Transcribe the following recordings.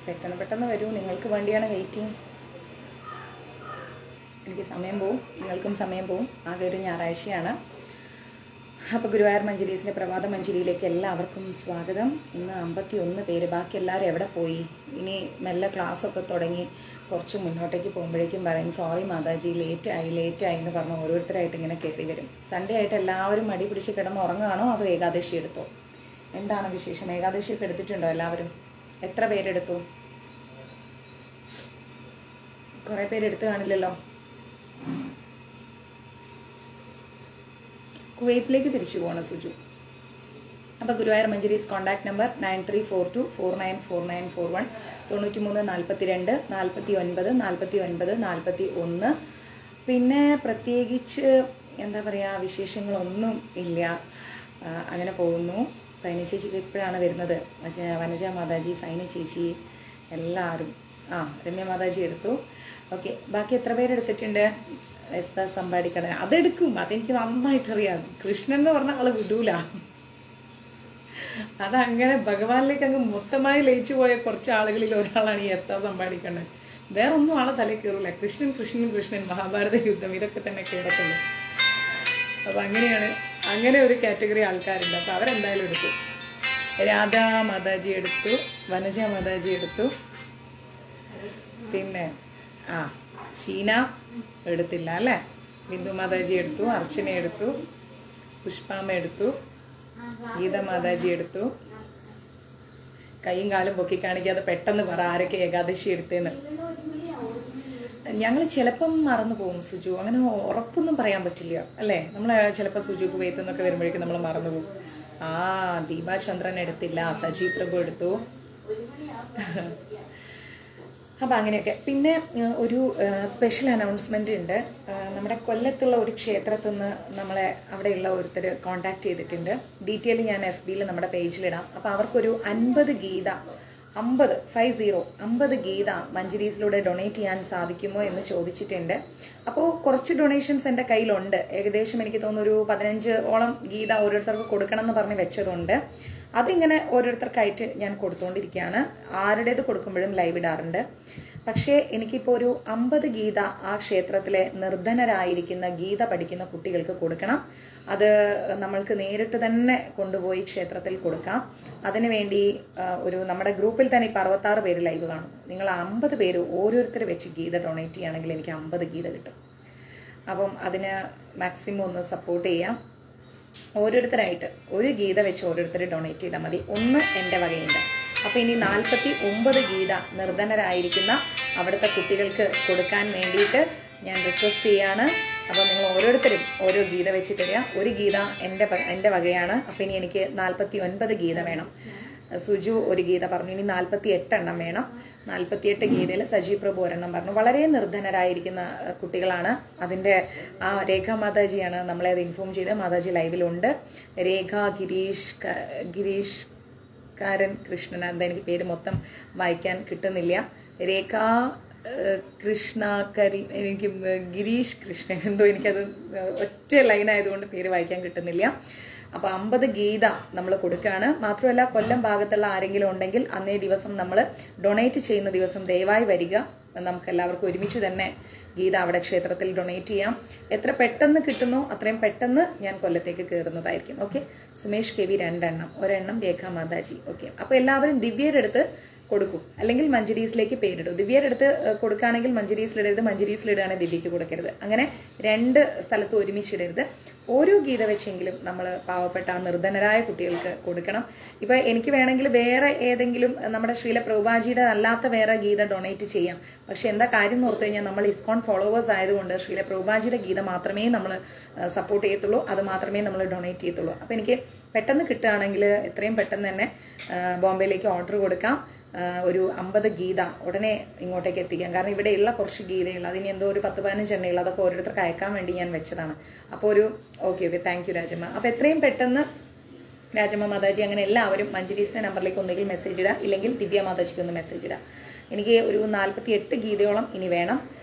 പെട്ടെന്ന് വരൂ. നിങ്ങൾക്ക് വേണ്ടിയാണ് വെയിറ്റിംഗ്. എനിക്ക് സമയം പോവും, നിങ്ങൾക്കും സമയം പോവും. ആകെ ഒരു ഞായറാഴ്ചയാണ്. അപ്പോൾ ഗുരുവായൂർ മഞ്ജരീസിൻ്റെ പ്രഭാത മഞ്ജരിയിലേക്ക് എല്ലാവർക്കും സ്വാഗതം. ഇന്ന് 51 പേര്. ബാക്കി എല്ലാവരും എവിടെ പോയി? ഇനി മെല്ലെ ക്ലാസ്സൊക്കെ തുടങ്ങി കുറച്ച് മുന്നോട്ടേക്ക് പോകുമ്പോഴേക്കും പറയും സോറി മാതാജി ലേറ്റായി എന്ന് പറഞ്ഞ് ഓരോരുത്തരായിട്ട് ഇങ്ങനെ കയറി വരും. സൺഡേ ആയിട്ട് എല്ലാവരും മടി പിടിച്ച് കിടന്ന് ഉറങ്ങുകയാണോ അതോ ഏകാദശി എടുത്തോ? എന്താണ് വിശേഷം? ഏകാദശിയൊക്കെ എടുത്തിട്ടുണ്ടോ എല്ലാവരും? എത്ര പേരെടുത്തു? കുറേ പേരെടുത്ത് കാണില്ലല്ലോ. കുവൈത്തിലേക്ക് തിരിച്ചു പോകണം സുജു. അപ്പോൾ ഗുരുവായൂർ മഞ്ജരീസ് കോൺടാക്ട് നമ്പർ 9342494941 93 42 49 41. പിന്നെ പ്രത്യേകിച്ച് എന്താ പറയുക, വിശേഷങ്ങളൊന്നും ഇല്ല. അങ്ങനെ പോകുന്നു. സൈന ചേച്ചിക്ക് ഇപ്പോഴാണ് വരുന്നത്. വനജ മാതാജി, സൈന ചേച്ചി, എല്ലാവരും. രമ്യ മാതാജി എടുത്തു. ഓക്കെ, ബാക്കി എത്ര പേരെടുത്തിട്ടുണ്ട്? എസ്താ സമ്പാടിക്കട അതെടുക്കും, അതെനിക്ക് നന്നായിട്ടറിയാം. കൃഷ്ണൻ എന്ന് പറഞ്ഞ ആള് വിടൂല. അതങ്ങനെ ഭഗവാനിലേക്ക് അങ്ങ് മൊത്തമായി ലയിച്ചു പോയ കുറച്ച് ആളുകളിൽ ഒരാളാണ് ഈ എസ്താ സമ്പാടിക്കണ്ടത്. വേറെ ഒന്നും ആളെ തലയിൽ കയറൂല. കൃഷ്ണൻ മഹാഭാരത യുദ്ധം ഇതൊക്കെ തന്നെ കേറത്തുള്ളൂ. അപ്പൊ അങ്ങനെയാണ്, അങ്ങനെ ഒരു കാറ്റഗറി ആൾക്കാരുണ്ട്. അപ്പൊ അവരെന്തായാലും എടുക്കും. രാധാ മാതാജി എടുത്തു, വനജ മാതാജി എടുത്തു, പിന്നെ ഷീന എടുത്തില്ല അല്ലേ? ബിന്ദു മാതാജി എടുത്തു, അർച്ചന എടുത്തു, പുഷ്പാമ്മ എടുത്തു, ഗീത മാതാജി എടുത്തു. കൈയും കാലും പൊക്കി കാണിക്കാതെ പെട്ടെന്ന് പറ ആരൊക്കെ ഏകാദശി എടുത്തേന്ന്. ഞങ്ങൾ ചിലപ്പം മറന്നു പോകും സുജു. അങ്ങനെ ഉറപ്പൊന്നും പറയാൻ പറ്റില്ല അല്ലേ? നമ്മൾ ചിലപ്പോൾ സുജു കുവൈത്ത് നിന്നൊക്കെ വരുമ്പോഴേക്കും നമ്മൾ മറന്നു പോകും. ദീപാ ചന്ദ്രൻ എടുത്തില്ല, സജി പ്രഭു എടുത്തു. അപ്പം അങ്ങനെയൊക്കെ. പിന്നെ ഒരു സ്പെഷ്യൽ അനൗൺസ്മെൻ്റ് ഉണ്ട്. നമ്മുടെ കൊല്ലത്തുള്ള ഒരു ക്ഷേത്രത്തിൽ നിന്ന് നമ്മളെ അവിടെയുള്ള ഒരുത്തർ കോണ്ടാക്ട് ചെയ്തിട്ടുണ്ട്. ഡീറ്റെയിൽ ഞാൻ FBയിൽ നമ്മുടെ പേജിലിടാം. അപ്പോൾ അവർക്കൊരു 50 ഗീത മഞ്ജരീസിലൂടെ ഡൊണേറ്റ് ചെയ്യാൻ സാധിക്കുമോ എന്ന് ചോദിച്ചിട്ടുണ്ട്. അപ്പോൾ കുറച്ച് ഡൊണേഷൻസ് എൻ്റെ കയ്യിലുണ്ട്. ഏകദേശം എനിക്ക് തോന്നുന്നു ഒരു 15ഓളം ഗീത ഓരോരുത്തർക്ക് കൊടുക്കണം എന്ന് പറഞ്ഞ് വെച്ചതുണ്ട്. അതിങ്ങനെ ഓരോരുത്തർക്കായിട്ട് ഞാൻ കൊടുത്തുകൊണ്ടിരിക്കുകയാണ്. ആരുടേത് കൊടുക്കുമ്പോഴും ലൈവ് ഇടാറുണ്ട്. പക്ഷേ എനിക്കിപ്പോൾ ഒരു 50 ഗീത ആ ക്ഷേത്രത്തിലെ നിർധനരായിരിക്കുന്ന ഗീത പഠിക്കുന്ന കുട്ടികൾക്ക് കൊടുക്കണം. അത് നമ്മൾക്ക് നേരിട്ട് തന്നെ കൊണ്ടുപോയി ക്ഷേത്രത്തിൽ കൊടുക്കാം. അതിനുവേണ്ടി നമ്മുടെ ഗ്രൂപ്പിൽ തന്നെ ഇപ്പോൾ 66 പേര് ലൈവ് കാണും. നിങ്ങൾ 50 പേര് ഓരോരുത്തർ വെച്ച് ഗീത ഡൊണേറ്റ് ചെയ്യുകയാണെങ്കിൽ എനിക്ക് 50 ഗീത കിട്ടും. അപ്പം അതിന് മാക്സിമം ഒന്ന് സപ്പോർട്ട് ചെയ്യാം. ഓരോരുത്തരായിട്ട് ഒരു ഗീത വെച്ച് ഓരോരുത്തർ ഡൊണേറ്റ് ചെയ്താൽ മതി. 1 എൻ്റെ വകയുണ്ട്. അപ്പോൾ ഇനി 49 ഗീത നിർധനരായിരിക്കുന്ന അവിടുത്തെ കുട്ടികൾക്ക് കൊടുക്കാൻ വേണ്ടിയിട്ട് ഞാൻ റിക്വസ്റ്റ് ചെയ്യാണ്. അപ്പോൾ നിങ്ങൾ ഓരോരുത്തരും ഓരോ ഗീത വെച്ച് തരിക. ഒരു ഗീത എൻ്റെ വകയാണ്. അപ്പോൾ ഇനി എനിക്ക് 49 ഗീത വേണം. സുജു ഒരു ഗീത പറഞ്ഞു. ഇനി 48 എണ്ണം വേണം. 48 ഗീതയിൽ സജി പ്രഭു ഒരെണ്ണം പറഞ്ഞു. വളരെ നിർധനരായിരിക്കുന്ന കുട്ടികളാണ്. അതിൻ്റെ രേഖാ മാതാജിയാണ് നമ്മളെ അത് ഇൻഫോം ചെയ്ത്. മാതാജി ലൈവിലുണ്ട്. രേഖ, ഗിരീഷ് കൃഷ്ണൻ, എന്താ എനിക്ക് പേര് മൊത്തം വായിക്കാൻ കിട്ടുന്നില്ല. രേഖ എനിക്ക് ഗിരീഷ് കൃഷ്ണൻ, എന്തോ എനിക്കത് ഒറ്റ ലൈനായതുകൊണ്ട് പേര് വായിക്കാൻ കിട്ടുന്നില്ല. അപ്പോൾ 50 ഗീത നമ്മൾ കൊടുക്കുകയാണ്. മാത്രമല്ല കൊല്ലം ഭാഗത്തുള്ള ആരെങ്കിലും ഉണ്ടെങ്കിൽ അന്നേ ദിവസം നമ്മൾ ഡൊണേറ്റ് ചെയ്യുന്ന ദിവസം ദയവായി വരിക. നമുക്ക് എല്ലാവർക്കും ഒരുമിച്ച് തന്നെ ഗീത അവിടെ ക്ഷേത്രത്തിൽ ഡൊണേറ്റ് ചെയ്യാം. എത്ര പെട്ടെന്ന് കിട്ടുന്നോ അത്രയും പെട്ടെന്ന് ഞാൻ കൊല്ലത്തേക്ക് കയറുന്നതായിരിക്കും. ഓക്കെ. സുമേഷ് KV 2 എണ്ണം, ഒരെണ്ണം രേഖാ മാതാജി. ഓക്കെ. അപ്പോൾ എല്ലാവരും ദിവ്യയുടെ അടുത്ത് കൊടുക്കും, അല്ലെങ്കിൽ മഞ്ജരീസിലേക്ക് പേരിടും. ദിവ്യയുടെ അടുത്ത് കൊടുക്കുകയാണെങ്കിൽ മഞ്ജരീസിലിടരുത്, മഞ്ജരീസിലിടുകയാണെങ്കിൽ ദിവ്യയ്ക്ക് കൊടുക്കരുത്. അങ്ങനെ 2 സ്ഥലത്ത് ഒരുമിച്ചിടരുത്. ഓരോ ഗീത വെച്ചെങ്കിലും നമ്മൾ പാവപ്പെട്ട നിർധനരായ കുട്ടികൾക്ക് കൊടുക്കണം. ഇപ്പം എനിക്ക് വേണമെങ്കിൽ വേറെ ഏതെങ്കിലും നമ്മുടെ ശ്രീല പ്രഭുപാജിയുടെ അല്ലാത്ത വേറെ ഗീത ഡൊണേറ്റ് ചെയ്യാം. പക്ഷെ എന്താ കാര്യം എന്ന് ഓർത്തു കഴിഞ്ഞാൽ നമ്മൾ ഇസ്കോൺ ഫോളോവേഴ്സ് ആയതുകൊണ്ട് ശ്രീല പ്രഭുപാജിയുടെ ഗീത മാത്രമേ നമ്മൾ സപ്പോർട്ട് ചെയ്യത്തുള്ളൂ, അത് മാത്രമേ നമ്മൾ ഡൊണേറ്റ് ചെയ്യത്തുള്ളൂ. അപ്പം എനിക്ക് പെട്ടെന്ന് കിട്ടുകയാണെങ്കിൽ എത്രയും പെട്ടെന്ന് തന്നെ ബോംബെയിലേക്ക് ഓർഡർ കൊടുക്കാം. ഒരു 50 ഗീത ഉടനെ ഇങ്ങോട്ടേക്ക് എത്തിക്കാം. കാരണം ഇവിടെയുള്ള കുറച്ച് ഗീതയുള്ള, അതിന് എന്തോ ഒരു 10-15 എണ്ണയുള്ള, അതൊക്കെ ഓരോരുത്തർക്ക് അയക്കാൻ വേണ്ടി ഞാൻ വെച്ചതാണ്. അപ്പോൾ ഒരു ഓക്കെ താങ്ക് യു രാജമ്മ. അപ്പോൾ എത്രയും പെട്ടെന്ന് രാജമ്മ മാതാജി അങ്ങനെ എല്ലാവരും മഞ്ജരീസിന്റെ നമ്പറിലേക്ക് ഒന്നുകിൽ മെസ്സേജ് ഇടുക, ഇല്ലെങ്കിൽ ദിവ്യ മാതാജിക്ക് ഒന്ന് മെസ്സേജ് ഇടുക. എനിക്ക് ഒരു 48 ഗീതയോളം ഇനി വേണം.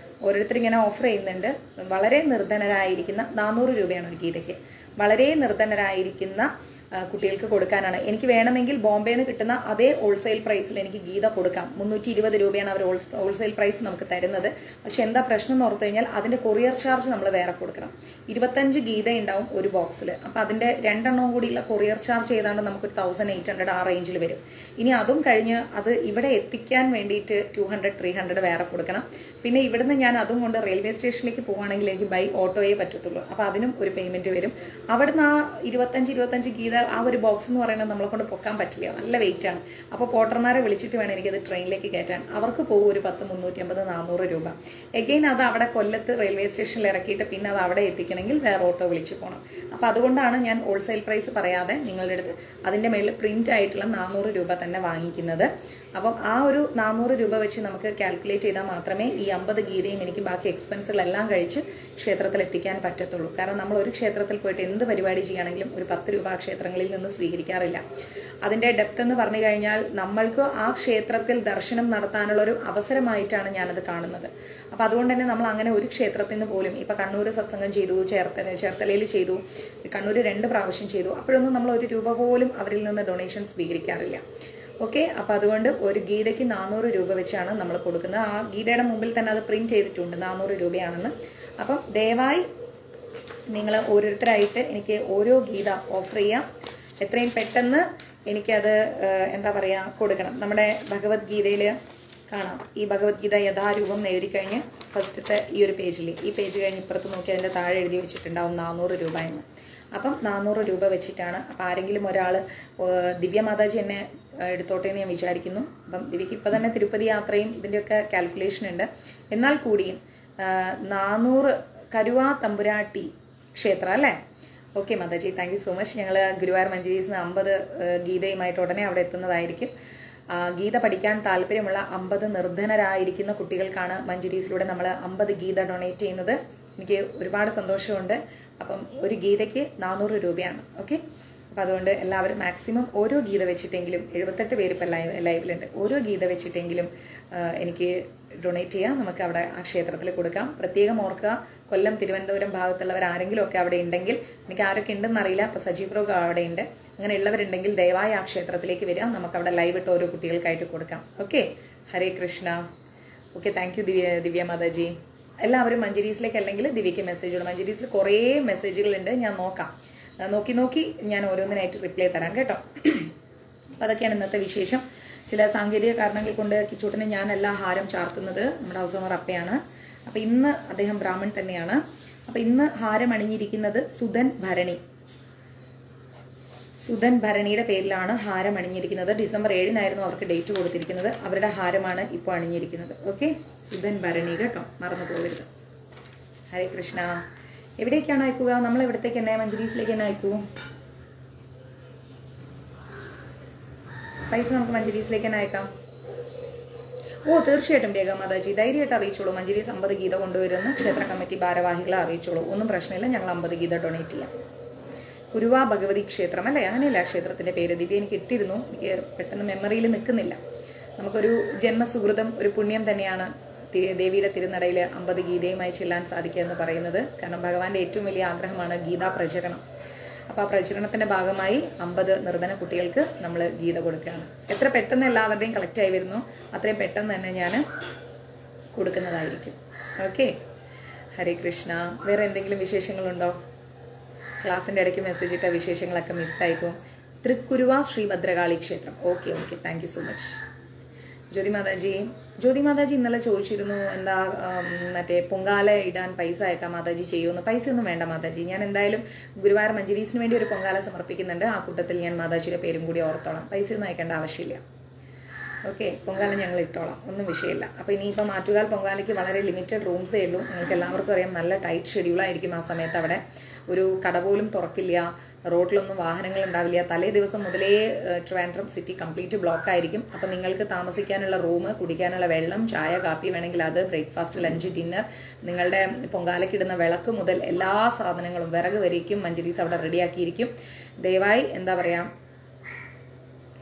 ഓരോരുത്തർ ഇങ്ങനെ ഓഫർ ചെയ്യുന്നുണ്ട്. വളരെ നിർധനരായിരിക്കുന്ന 400 രൂപയാണ് ഒരു ഗീതയ്ക്ക്. വളരെ നിർധനരായിരിക്കുന്ന കുട്ടികൾക്ക് കൊടുക്കാനാണ്. എനിക്ക് വേണമെങ്കിൽ ബോംബെയിൽ നിന്ന് കിട്ടുന്ന അതേ ഹോൾസെയിൽ പ്രൈസിൽ എനിക്ക് ഗീത കൊടുക്കാം. 320 രൂപയാണ് അവർ ഹോൾസെയിൽ പ്രൈസ് നമുക്ക് തരുന്നത്. പക്ഷെ എന്താ പ്രശ്നം എന്ന് ഓർത്തു കഴിഞ്ഞാൽ അതിന്റെ കൊറിയർ ചാർജ് നമ്മൾ വേറെ കൊടുക്കണം. 25 ഗീത ഉണ്ടാവും ഒരു ബോക്സിൽ. അപ്പൊ അതിന്റെ 2 എണ്ണവും കൂടിയുള്ള കൊറിയർ ചാർജ് ചെയ്താണ്ട് നമുക്ക് 1800 ആ റേഞ്ചിൽ വരും. ഇനി അതും കഴിഞ്ഞ് അത് ഇവിടെ എത്തിക്കാൻ വേണ്ടിയിട്ട് 200-300 വേറെ കൊടുക്കണം. പിന്നെ ഇവിടുന്ന് ഞാൻ അതും കൊണ്ട് റെയിൽവേ സ്റ്റേഷനിലേക്ക് പോവുകയാണെങ്കിൽ എനിക്ക് ബൈ ഓട്ടോയെ പറ്റത്തുള്ളൂ. അപ്പൊ അതിനും ഒരു പേയ്മെന്റ് വരും. അവിടുന്ന് ആ 25 ഗീത ആ ഒരു ബോക്സ് എന്ന് പറയുന്നത് നമ്മളെ കൊണ്ട് പൊക്കാൻ പറ്റില്ല, നല്ല വെയിറ്റ് ആണ്. അപ്പോൾ പോട്ടർമാരെ വിളിച്ചിട്ട് വേണം എനിക്കത് ട്രെയിനിലേക്ക് കയറ്റാൻ. അവർക്ക് പോകും ഒരു 10, 350-400 രൂപ. എഗെയിൻ അത് അവിടെ കൊല്ലത്ത് റെയിൽവേ സ്റ്റേഷനിൽ ഇറക്കിയിട്ട് പിന്നെ അത് അവിടെ എത്തിക്കണമെങ്കിൽ വേറെ ഓട്ടോ വിളിച്ചു പോകണം. അപ്പൊ അതുകൊണ്ടാണ് ഞാൻ ഹോൾസെയിൽ പ്രൈസ് പറയാതെ നിങ്ങളുടെ അടുത്ത് അതിന്റെ മേളിൽ പ്രിന്റ് ആയിട്ടുള്ള 400 രൂപ തന്നെ വാങ്ങിക്കുന്നത്. അപ്പം ആ ഒരു 400 രൂപ വെച്ച് നമുക്ക് കാൽക്കുലേറ്റ് ചെയ്താൽ മാത്രമേ ഈ 50 ഗീതയും എനിക്ക് ബാക്കി എക്സ്പെൻസുകളെല്ലാം കഴിച്ച് ക്ഷേത്രത്തിൽ എത്തിക്കാൻ പറ്റത്തുള്ളൂ. കാരണം നമ്മൾ ഒരു ക്ഷേത്രത്തിൽ പോയിട്ട് എന്ത് പരിപാടി ചെയ്യുകയാണെങ്കിലും ഒരു 10 രൂപ ക്ഷേത്രങ്ങളിൽ നിന്ന് സ്വീകരിക്കാറില്ല. അതിന്റെ ഡെപ്ത് എന്ന് പറഞ്ഞു കഴിഞ്ഞാൽ നമ്മൾക്ക് ആ ക്ഷേത്രത്തിൽ ദർശനം നടത്താനുള്ള ഒരു അവസരമായിട്ടാണ് ഞാനത് കാണുന്നത്. അപ്പൊ അതുകൊണ്ട് തന്നെ നമ്മൾ അങ്ങനെ ഒരു ക്ഷേത്രത്തിൽ നിന്ന് പോലും ഇപ്പൊ കണ്ണൂര് സത്സംഗം ചെയ്തു, ചേർത്തലയിൽ ചെയ്തു, കണ്ണൂര് 2 പ്രാവശ്യം ചെയ്തു, അപ്പോഴൊന്നും നമ്മൾ 1 രൂപ പോലും അവരിൽ നിന്ന് ഡൊണേഷൻ സ്വീകരിക്കാറില്ല. ഓക്കെ, അപ്പൊ അതുകൊണ്ട് ഒരു ഗീതയ്ക്ക് 400 രൂപ വെച്ചാണ് നമ്മൾ കൊടുക്കുന്നത്. ആ ഗീതയുടെ മുമ്പിൽ തന്നെ അത് പ്രിന്റ് ചെയ്തിട്ടുണ്ട് 400 രൂപയാണെന്ന്. അപ്പം ദയവായി നിങ്ങൾ ഓരോരുത്തരായിട്ട് എനിക്ക് ഓരോ ഗീത ഓഫർ ചെയ്യാം. എത്രയും പെട്ടെന്ന് എനിക്കത് എന്താ പറയാ കൊടുക്കണം. നമ്മുടെ ഭഗവത്ഗീതയിൽ കാണാം, ഈ ഭഗവത്ഗീത യഥാരൂപം എഴുതി കഴിഞ്ഞ് ഫസ്റ്റത്തെ ഈ ഒരു പേജിൽ, ഈ പേജ് കഴിഞ്ഞ് ഇപ്പുറത്ത് നോക്കി അതിന്റെ താഴെ എഴുതി വെച്ചിട്ടുണ്ടാവും 400 രൂപ എന്ന്. അപ്പം 400 രൂപ വെച്ചിട്ടാണ്. അപ്പം ആരെങ്കിലും ഒരാൾ ദിവ്യ മാതാജി എന്നെ എടുത്തോട്ടെ എന്ന് ഞാൻ വിചാരിക്കുന്നു. അപ്പം ദിവ്യക്ക് ഇപ്പം തന്നെ തിരുപ്പതി യാത്രയും ഇതിൻ്റെയൊക്കെ കാൽക്കുലേഷൻ ഉണ്ട്. എന്നാൽ കൂടിയും 400 കരുവാ തമ്പുരാട്ടി ക്ഷേത്രം അല്ലേ? Okay Mataji, thank you so much. ഞങ്ങൾ ഗുരുവായൂർ മഞ്ജരീസിന് 50 ഗീതയുമായിട്ട് ഉടനെ അവിടെ എത്തുന്നതായിരിക്കും. ഗീത പഠിക്കാൻ താല്പര്യമുള്ള 50 നിർധനരായിരിക്കുന്ന കുട്ടികൾക്കാണ് മഞ്ജരീസിലൂടെ നമ്മൾ 50 ഗീത ഡൊണേറ്റ് ചെയ്യുന്നത്. എനിക്ക് ഒരുപാട് സന്തോഷമുണ്ട്. അപ്പം ഒരു ഗീതയ്ക്ക് 400 രൂപയാണ്. ഓക്കെ, അപ്പം അതുകൊണ്ട് എല്ലാവരും മാക്സിമം ഓരോ ഗീത വെച്ചിട്ടെങ്കിലും, 78 പേര് ഇപ്പം ലൈവിലുണ്ട്, ഓരോ ഗീത വെച്ചിട്ടെങ്കിലും എനിക്ക് ഡൊണേറ്റ് ചെയ്യാം. നമുക്ക് അവിടെ ആ ക്ഷേത്രത്തിൽ കൊടുക്കാം. പ്രത്യേകം ഓർക്കുക, കൊല്ലം, തിരുവനന്തപുരം ഭാഗത്തുള്ളവർ ആരെങ്കിലും ഒക്കെ അവിടെ ഉണ്ടെങ്കിൽ, എനിക്ക് ആരൊക്കെ ഉണ്ടെന്ന് അറിയില്ല, അപ്പൊ സജീവ് പ്രോ അവിടെ ഉണ്ട്, അങ്ങനെ ഉള്ളവരുണ്ടെങ്കിൽ ദയവായി ആ ക്ഷേത്രത്തിലേക്ക് വരിക. നമുക്ക് അവിടെ ലൈവ് ഇട്ട് ഓരോ കുട്ടികൾക്കായിട്ട് കൊടുക്കാം. Okay, Hare Krishna. Okay, thank you Divya Mataji. എല്ലാവരും മഞ്ജരീസിലേക്ക് അല്ലെങ്കിൽ ദിവ്യയ്ക്ക് മെസ്സേജ് ഇടും. മഞ്ജരീസിൽ കുറേ മെസ്സേജുകളുണ്ട്, ഞാൻ നോക്കാം, നോക്കി ഞാൻ ഓരോന്നിനായിട്ട് റിപ്ലൈ തരാം കേട്ടോ. അപ്പൊ അതൊക്കെയാണ് ഇന്നത്തെ വിശേഷം. ചില സാങ്കേതിക കാരണങ്ങൾ കൊണ്ട് കിച്ചൂട്ടിന് ഞാൻ എല്ലാ ഹാരം ചാർത്തുന്നത് നമ്മുടെ ഹൗസ് ഓണർ അപ്പയാണ്. അപ്പൊ ഇന്ന് അദ്ദേഹം ബ്രാഹ്മൺ തന്നെയാണ്. അപ്പൊ ഇന്ന് ഹാരം അണിഞ്ഞിരിക്കുന്നത് സുധൻ ഭരണിയുടെ പേരിലാണ് ഹാരം അണിഞ്ഞിരിക്കുന്നത്. ഡിസംബർ 7-നായിരുന്നു അവർക്ക് ഡേറ്റ് കൊടുത്തിരിക്കുന്നത്. അവരുടെ ഹാരമാണ് ഇപ്പോൾ അണിഞ്ഞിരിക്കുന്നത്. ഓക്കെ, സുധൻ ഭരണി കേട്ടോ, മറന്നു പോകരുത്. ഹരേ കൃഷ്ണ. എവിടേക്കാണ് അയക്കുക? നമ്മൾ എവിടത്തേക്ക് തന്നെ, മഞ്ജരീസിലേക്ക് തന്നെ അയക്കൂ. പൈസ നമുക്ക് മഞ്ജരീസിലേക്ക് തന്നെ അയക്കാം. ഓ തീർച്ചയായിട്ടും രേഖ മാതാജി, ധൈര്യമായിട്ട് അറിയിച്ചോളൂ. മഞ്ജരീസ് 50 ഗീത കൊണ്ടുവരുന്ന ക്ഷേത്ര കമ്മിറ്റി ഭാരവാഹികളെ അറിയിച്ചോളൂ. ഒന്നും പ്രശ്നമില്ല, ഞങ്ങൾ 50 ഗീത ഡൊണേറ്റ് ചെയ്യാം. കുരുവാ ഭഗവതി ക്ഷേത്രം അല്ലേ, അങ്ങനെയല്ല ക്ഷേത്രത്തിന്റെ പേര്. ദിവ്യ എനിക്ക് ഇട്ടിരുന്നു, എനിക്ക് പെട്ടെന്ന് മെമ്മറിയിൽ നിൽക്കുന്നില്ല. നമുക്കൊരു ജന്മസുഹൃതം, ഒരു പുണ്യം തന്നെയാണ് ദേവിയുടെ തിരുനടയിൽ 50 ഗീതയുമായി ചെല്ലാൻ സാധിക്കുക എന്ന് പറയുന്നത്. കാരണം ഭഗവാന്റെ ഏറ്റവും വലിയ ആഗ്രഹമാണ് ഗീതാ പ്രചരണം. അപ്പൊ ആ പ്രചരണത്തിന്റെ ഭാഗമായി 50 നിർധന കുട്ടികൾക്ക് നമ്മൾ ഗീത കൊടുക്കുകയാണ്. എത്ര പെട്ടെന്ന് എല്ലാവരുടെയും കളക്ട് ആയി വരുന്നു അത്രയും പെട്ടെന്ന് തന്നെ ഞാൻ കൊടുക്കുന്നതായിരിക്കും. ഓക്കെ, ഹരേ കൃഷ്ണ. വേറെ എന്തെങ്കിലും വിശേഷങ്ങളുണ്ടോ? ക്ലാസ്സിന്റെ ഇടയ്ക്ക് മെസ്സേജ് ഇട്ട വിശേഷങ്ങളൊക്കെ മിസ്സായിപ്പോവും. തൃക്കുരുവ ശ്രീ ഭദ്രകാളി ക്ഷേത്രം. Okay, thank you so much. Jyothi Mataji ഇന്നലെ ചോദിച്ചിരുന്നു, എന്താ മറ്റേ പൊങ്കാല ഇടാൻ പൈസ അയക്കാം മാതാജി ചെയ്യുമെന്ന്. പൈസ ഒന്നും വേണ്ട മാതാജി, ഞാൻ എന്തായാലും ഗുരുവായൂർ മഞ്ജരീസിന് വേണ്ടി ഒരു പൊങ്കാല സമർപ്പിക്കുന്നുണ്ട്. ആ കൂട്ടത്തിൽ ഞാൻ മാതാജിയുടെ പേരും കൂടി ഓർത്തോളാം. പൈസ ഒന്നും അയക്കേണ്ട ആവശ്യമില്ല. ഓക്കെ, പൊങ്കാല ഞങ്ങൾ ഇട്ടോളാം, ഒന്നും വിഷയമില്ല. അപ്പൊ ഇനിയിപ്പോൾ മാറ്റുകാൽ പൊങ്കാലയ്ക്ക് വളരെ ലിമിറ്റഡ് റൂംസേ ഉള്ളൂ. നിങ്ങൾക്ക് എല്ലാവർക്കും അറിയാം, നല്ല ടൈറ്റ് ഷെഡ്യൂളായിരിക്കും ആ സമയത്ത്. അവിടെ ഒരു കട പോലും തുറക്കില്ല, റോഡിലൊന്നും വാഹനങ്ങൾ ഉണ്ടാവില്ല. തലേ ദിവസം മുതലേ ട്രിവാൻഡ്രം സിറ്റി കംപ്ലീറ്റ് ബ്ലോക്ക് ആയിരിക്കും. അപ്പൊ നിങ്ങൾക്ക് താമസിക്കാനുള്ള റൂം, കുടിക്കാനുള്ള വെള്ളം, ചായ, കാപ്പി വേണമെങ്കിൽ അത്, ബ്രേക്ക്ഫാസ്റ്റ്, ലഞ്ച്, ഡിന്നർ, നിങ്ങളുടെ പൊങ്കാലക്കിടുന്ന വിളക്ക് മുതൽ എല്ലാ സാധനങ്ങളും, വിറക് വരയ്ക്കും മഞ്ജരീസ് അവിടെ റെഡിയാക്കിയിരിക്കും. ദയവായി എന്താ പറയാ,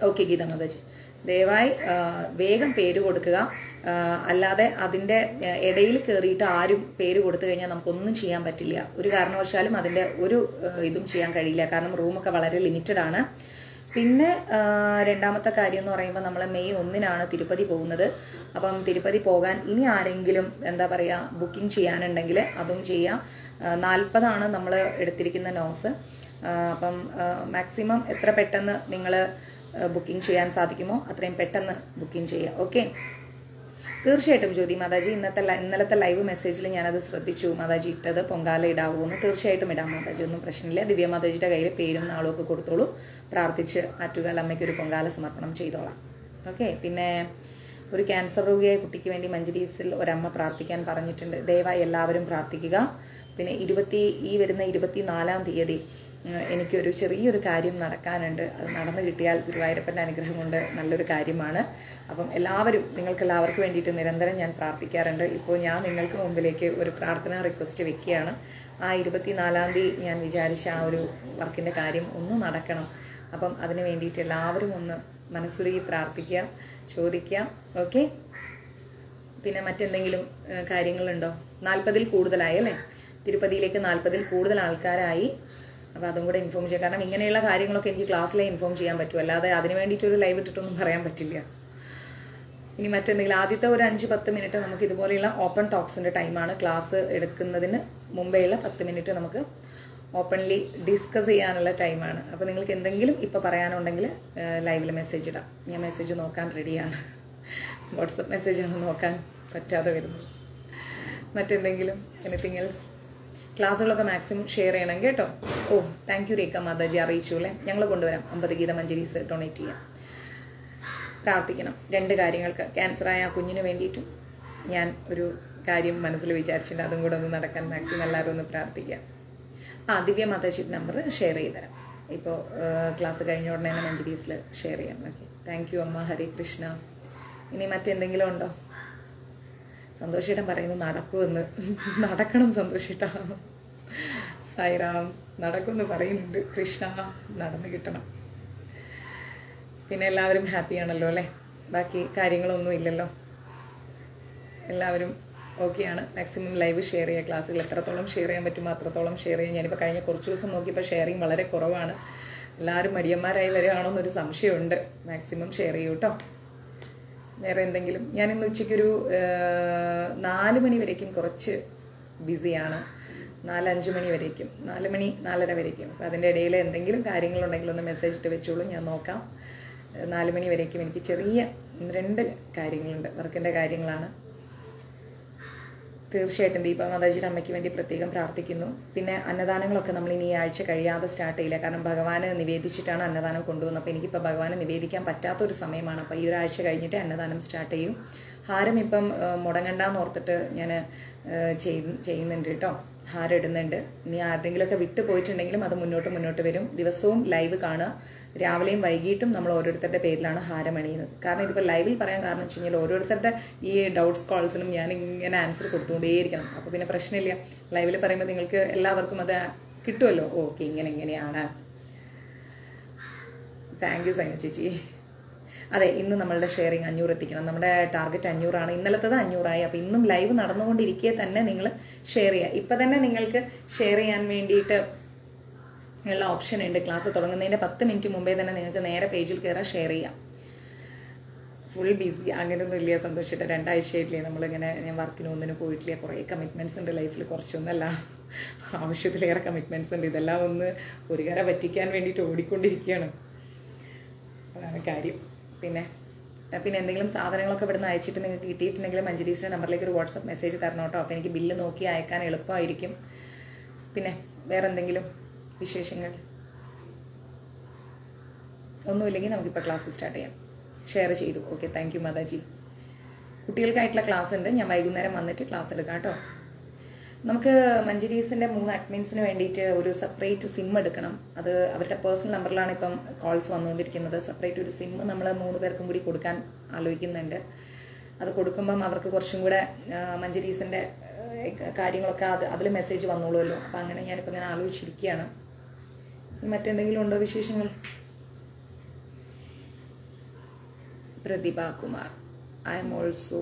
ഓക്കെ ഗീത മാതാജി, ദയവായി വേഗം പേര് കൊടുക്കുക. അല്ലാതെ അതിൻ്റെ ഇടയിൽ കയറിയിട്ട് ആരും പേര് കൊടുത്തു കഴിഞ്ഞാൽ നമുക്കൊന്നും ചെയ്യാൻ പറ്റില്ല. ഒരു കാരണവശാലും അതിൻ്റെ ഒരു ഇതും ചെയ്യാൻ കഴിയില്ല. കാരണം റൂമൊക്കെ വളരെ ലിമിറ്റഡ് ആണ്. പിന്നെ രണ്ടാമത്തെ കാര്യം എന്ന് പറയുമ്പോൾ നമ്മൾ മെയ് 1 തിരുപ്പതി പോകുന്നത്. അപ്പം തിരുപ്പതി പോകാൻ ഇനി ആരെങ്കിലും എന്താ പറയുക ബുക്കിംഗ് ചെയ്യാനുണ്ടെങ്കിൽ അതും ചെയ്യാം. 40 നമ്മൾ എടുത്തിരിക്കുന്ന നോസ്. അപ്പം മാക്സിമം എത്ര പെട്ടെന്ന് നിങ്ങൾ ബുക്കിംഗ് ചെയ്യാൻ സാധിക്കുമോ അത്രയും പെട്ടെന്ന് ബുക്കിംഗ് ചെയ്യുക. ഓക്കെ, തീർച്ചയായിട്ടും ജ്യോതി മാതാജി ഇന്നലത്തെ ലൈവ് മെസ്സേജിൽ ഞാനത് ശ്രദ്ധിച്ചു. മാതാജി ഇട്ടത് പൊങ്കാല ഇടാവൂ എന്ന്. തീർച്ചയായിട്ടും ഇടാം മാതാജി, ഒന്നും പ്രശ്നമില്ല. ദിവ്യ മാതാജിയുടെ കയ്യിൽ പേരും നാളും ഒക്കെ കൊടുത്തോളൂ. പ്രാർത്ഥിച്ച് ആറ്റുകാൽ അമ്മയ്ക്ക് ഒരു പൊങ്കാല സമർപ്പണം ചെയ്തോളാം. ഓക്കെ, പിന്നെ ഒരു ക്യാൻസർ രോഗിയായ കുട്ടിക്ക് വേണ്ടി മഞ്ജരീസിൽ ഒരമ്മ പ്രാർത്ഥിക്കാൻ പറഞ്ഞിട്ടുണ്ട്. ദയവായി എല്ലാവരും പ്രാർത്ഥിക്കുക. പിന്നെ ഈ വരുന്ന 24-ാം തീയതി എനിക്കൊരു ചെറിയൊരു കാര്യം നടക്കാനുണ്ട്. അത് നടന്നു കിട്ടിയാൽ ഗുരുവായൂരപ്പൻ്റെ അനുഗ്രഹം കൊണ്ട് നല്ലൊരു കാര്യമാണ്. അപ്പം നിങ്ങൾക്ക് എല്ലാവർക്കും വേണ്ടിയിട്ട് നിരന്തരം ഞാൻ പ്രാർത്ഥിക്കാറുണ്ട്. ഇപ്പോൾ ഞാൻ നിങ്ങൾക്ക് മുമ്പിലേക്ക് ഒരു പ്രാർത്ഥന റിക്വസ്റ്റ് വെക്കുകയാണ്. ആ 24-ാം തീയതി ഞാൻ വിചാരിച്ച ആ ഒരു വർക്കിൻ്റെ കാര്യം ഒന്ന് നടക്കണം. അപ്പം അതിന് വേണ്ടിയിട്ട് എല്ലാവരും ഒന്ന് മനസ്സുരുകി പ്രാർത്ഥിക്കുക, ചോദിക്കുക. ഓക്കെ, പിന്നെ മറ്റെന്തെങ്കിലും കാര്യങ്ങളുണ്ടോ? 40-ൽ കൂടുതലായി അല്ലേ? തിരുപ്പതിയിലേക്ക് 40-ൽ കൂടുതൽ ആൾക്കാരായി. അപ്പോൾ അതും കൂടെ ഇൻഫോം ചെയ്യാം. കാരണം ഇങ്ങനെയുള്ള കാര്യങ്ങളൊക്കെ എനിക്ക് ക്ലാസ്സിലെ ഇൻഫോം ചെയ്യാൻ പറ്റും. അല്ലാതെ അതിന് വേണ്ടിയിട്ടൊരു ലൈവ് ഇട്ടിട്ടൊന്നും പറയാൻ പറ്റില്ല. ഇനി മറ്റെന്തെങ്കിലും ആദ്യത്തെ ഒരു 5-10 മിനിറ്റ് നമുക്ക് ഇതുപോലെയുള്ള ഓപ്പൺ ടോക്സിൻ്റെ ടൈമാണ്. ക്ലാസ് എടുക്കുന്നതിന് മുമ്പേയുള്ള 10 മിനിറ്റ് നമുക്ക് ഓപ്പൺലി ഡിസ്കസ് ചെയ്യാനുള്ള ടൈമാണ്. അപ്പോൾ നിങ്ങൾക്ക് എന്തെങ്കിലും ഇപ്പോൾ പറയാനുണ്ടെങ്കിൽ ലൈവിൽ മെസ്സേജ് ഇടാം. ഞാൻ മെസ്സേജ് നോക്കാൻ റെഡിയാണ്. വാട്സപ്പ് മെസ്സേജാണ് നോക്കാൻ പറ്റാതെ വരുന്നത്. മറ്റെന്തെങ്കിലും എനിത്തിങ് എൽസ്? ക്ലാസ്സുകളൊക്കെ മാക്സിമം ഷെയർ ചെയ്യണം കേട്ടോ. ഓ, താങ്ക് യു രേഖ മാതാജി, അറിയിച്ചു അല്ലേ? ഞങ്ങൾ കൊണ്ടുവരാം. 50 ഗീത മഞ്ജരീസ് ഡൊണേറ്റ് ചെയ്യാം. പ്രാർത്ഥിക്കണം 2 കാര്യങ്ങൾക്ക്. ക്യാൻസറായ ആ കുഞ്ഞിന് വേണ്ടിയിട്ടും ഞാൻ ഒരു കാര്യം മനസ്സിൽ വിചാരിച്ചിട്ടുണ്ട്. അതും കൂടെ ഒന്ന് നടക്കാൻ മാക്സിമം എല്ലാവരും ഒന്ന് പ്രാർത്ഥിക്കാം. ദിവ്യ മാതാജിയുടെ നമ്പർ ഷെയർ ചെയ്തുതരാം. ഇപ്പോൾ ക്ലാസ് കഴിഞ്ഞ ഉടനെ തന്നെ മഞ്ജരീസിൽ ഷെയർ ചെയ്യാം. ഓക്കെ, താങ്ക് യു അമ്മ. ഹരേ കൃഷ്ണ. ഇനി മറ്റെന്തെങ്കിലും ഉണ്ടോ? സന്തോഷേട്ടൻ പറയുന്നത് നടക്കുമെന്ന്. നടക്കണം സന്തോഷേട്ടാ. സായിറാം, നടക്കുമെന്ന് പറയുന്നുണ്ട്. കൃഷ്ണ, നടന്നു കിട്ടണം. പിന്നെ എല്ലാവരും ഹാപ്പിയാണല്ലോ അല്ലേ? ബാക്കി കാര്യങ്ങളൊന്നും ഇല്ലല്ലോ. എല്ലാവരും ഓക്കെയാണ്. മാക്സിമം ലൈവ് ഷെയർ ചെയ്യുക. ക്ലാസ്സുകൾ എത്രത്തോളം ഷെയർ ചെയ്യാൻ പറ്റുമോ അത്രത്തോളം ഷെയർ ചെയ്യുക. ഞാനിപ്പോൾ കഴിഞ്ഞ കുറച്ച് ദിവസം നോക്കിയപ്പോൾ ഷെയറിങ് വളരെ കുറവാണ്. എല്ലാവരും മടിയന്മാരായി വരികയാണോ എന്നൊരു സംശയമുണ്ട്. മാക്സിമം ഷെയർ ചെയ്യൂ കേട്ടോ. വേറെ എന്തെങ്കിലും? ഞാനിന്ന് ഉച്ചയ്ക്കൊരു 4 മണി വരേക്കും കുറച്ച് ബിസിയാണ്. 4-5 മണി വരേക്കും, 4 മണി 4:30 വരേക്കും. അപ്പോൾ അതിൻ്റെ ഇടയിൽ എന്തെങ്കിലും കാര്യങ്ങളുണ്ടെങ്കിൽ ഒന്ന് മെസ്സേജ് ഇട്ട് വെച്ചോളൂ, ഞാൻ നോക്കാം. 4 മണി വരേക്കും എനിക്ക് ചെറിയ 2 കാര്യങ്ങളുണ്ട്, വർക്കിൻ്റെ കാര്യങ്ങളാണ്. തീർച്ചയായിട്ടും ദീപ മാതാജിയുടെ അമ്മയ്ക്ക് വേണ്ടി പ്രത്യേകം പ്രാർത്ഥിക്കുന്നു. പിന്നെ അന്നദാനങ്ങളൊക്കെ നമ്മൾ ഇനി ഈ ആഴ്ച കഴിയാതെ സ്റ്റാർട്ട് ചെയ്യില്ല. കാരണം ഭഗവാന് നിവേദിച്ചിട്ടാണ് അന്നദാനം കൊണ്ടുവന്നത്. അപ്പോൾ എനിക്കിപ്പോൾ ഭഗവാന് നിവേദിക്കാൻ പറ്റാത്തൊരു സമയമാണ്. അപ്പോൾ ഈ ഒരാഴ്ച കഴിഞ്ഞിട്ട് അന്നദാനം സ്റ്റാർട്ട് ചെയ്യും. ഹാരം ഇപ്പം മുടങ്ങണ്ടെന്ന് ഓർത്തിട്ട് ഞാൻ ചെയ്യുന്നുണ്ട് കേട്ടോ. ഹാരം ഇടുന്നുണ്ട്. ഇനി ആരുടെങ്കിലുമൊക്കെ വിട്ടു പോയിട്ടുണ്ടെങ്കിലും അത് മുന്നോട്ട് വരും. ദിവസവും ലൈവ് കാണുക. രാവിലെയും വൈകിട്ടും നമ്മൾ ഓരോരുത്തരുടെ പേരിലാണ് ഹാരം അണിയുന്നത്. കാരണം ഇതിപ്പോൾ ലൈവിൽ പറയാൻ കാരണം വെച്ച് കഴിഞ്ഞാൽ ഓരോരുത്തരുടെ ഈ ഡൗട്ട്സ് കോൾസിനും ഞാൻ ഇങ്ങനെ ആൻസർ കൊടുത്തുകൊണ്ടേയിരിക്കണം. അപ്പോൾ പിന്നെ പ്രശ്നമില്ല. ലൈവിൽ പറയുമ്പോൾ നിങ്ങൾക്ക് എല്ലാവർക്കും അത് കിട്ടുമല്ലോ. ഓക്കെ, ഇങ്ങനെയാണ്. താങ്ക് യു സൈന ചേച്ചി. അതെ, ഇന്ന് നമ്മളുടെ ഷെയറിങ് 500 എത്തിക്കണം. നമ്മുടെ ടാർഗറ്റ് 500 ഇന്നലത്തത് 500 അപ്പോൾ ഇന്നും ലൈവ് നടന്നുകൊണ്ടിരിക്കെ തന്നെ നിങ്ങൾ ഷെയർ ചെയ്യുക. ഇപ്പം തന്നെ നിങ്ങൾക്ക് ഷെയർ ചെയ്യാൻ വേണ്ടിയിട്ട് ഉള്ള ഓപ്ഷൻ ഉണ്ട്. ക്ലാസ് തുടങ്ങുന്നതിൻ്റെ 10 മിനിറ്റ് മുമ്പേ തന്നെ നിങ്ങൾക്ക് നേരെ പേജിൽ കയറാൻ ഷെയർ ചെയ്യാം. ഫുൾ ബിസി അങ്ങനെയൊന്നും ഇല്ല സന്തോഷിച്ചിട്ട്. 2 ആഴ്ചയായിട്ടില്ലേ നമ്മളിങ്ങനെ, ഞാൻ വർക്കിന് ഒന്നിനും പോയിട്ടില്ല. കുറേ കമ്മിറ്റ്മെൻറ്റ്സ് ഉണ്ട് ലൈഫിൽ. കുറച്ചൊന്നല്ല, ആവശ്യത്തിലേറെ കമ്മിറ്റ്മെൻറ്റ്സ് ഉണ്ട്. ഇതെല്ലാം ഒന്ന് ഒരു കര പറ്റിക്കാൻ വേണ്ടിയിട്ട് ഓടിക്കൊണ്ടിരിക്കുകയാണ്. അതാണ് കാര്യം. പിന്നെ എന്തെങ്കിലും സാധനങ്ങളൊക്കെ ഇവിടുന്ന് അയച്ചിട്ട് നിങ്ങൾക്ക് കിട്ടിയിട്ടുണ്ടെങ്കിൽ മഞ്ജരീസിൻ്റെ നമ്പറിലേക്ക് ഒരു വാട്സപ്പ് മെസ്സേജ് തരണം കേട്ടോ. അപ്പോൾ എനിക്ക് ബില്ല് നോക്കി അയക്കാൻ എളുപ്പമായിരിക്കും. പിന്നെ വേറെ എന്തെങ്കിലും വിശേഷങ്ങൾ? ഒന്നുമില്ലെങ്കിൽ നമുക്കിപ്പോൾ ക്ലാസ് സ്റ്റാർട്ട് ചെയ്യാം. ഷെയർ ചെയ്തു. Okay, thank you Mataji. കുട്ടികൾക്കായിട്ടുള്ള ക്ലാസ് ഉണ്ട്. ഞാൻ വൈകുന്നേരം വന്നിട്ട് ക്ലാസ് എടുക്കാം കേട്ടോ. നമുക്ക് മഞ്ജരീസിൻ്റെ 3 അഡ്മിൻസിന് വേണ്ടിയിട്ട് ഒരു സെപ്പറേറ്റ് സിം എടുക്കണം. അത് അവരുടെ പേഴ്സണൽ നമ്പറിലാണ് ഇപ്പം കോൾസ് വന്നുകൊണ്ടിരിക്കുന്നത്. സെപ്പറേറ്റ് ഒരു സിം നമ്മൾ 3 പേർക്കും കൂടി കൊടുക്കാൻ ആലോചിക്കുന്നുണ്ട്. അത് കൊടുക്കുമ്പം അവർക്ക് കുറച്ചും കൂടെ മഞ്ജരീസിൻ്റെ കാര്യങ്ങളൊക്കെ അതിൽ മെസ്സേജ് വന്നോളുമല്ലോ. അപ്പം അങ്ങനെ ഞാനിപ്പോൾ ഇങ്ങനെ ആലോചിച്ചിരിക്കുകയാണ്. മറ്റെന്തെങ്കിലും ഉണ്ടോ വിശേഷങ്ങൾ? Prathibha Kumar. I am also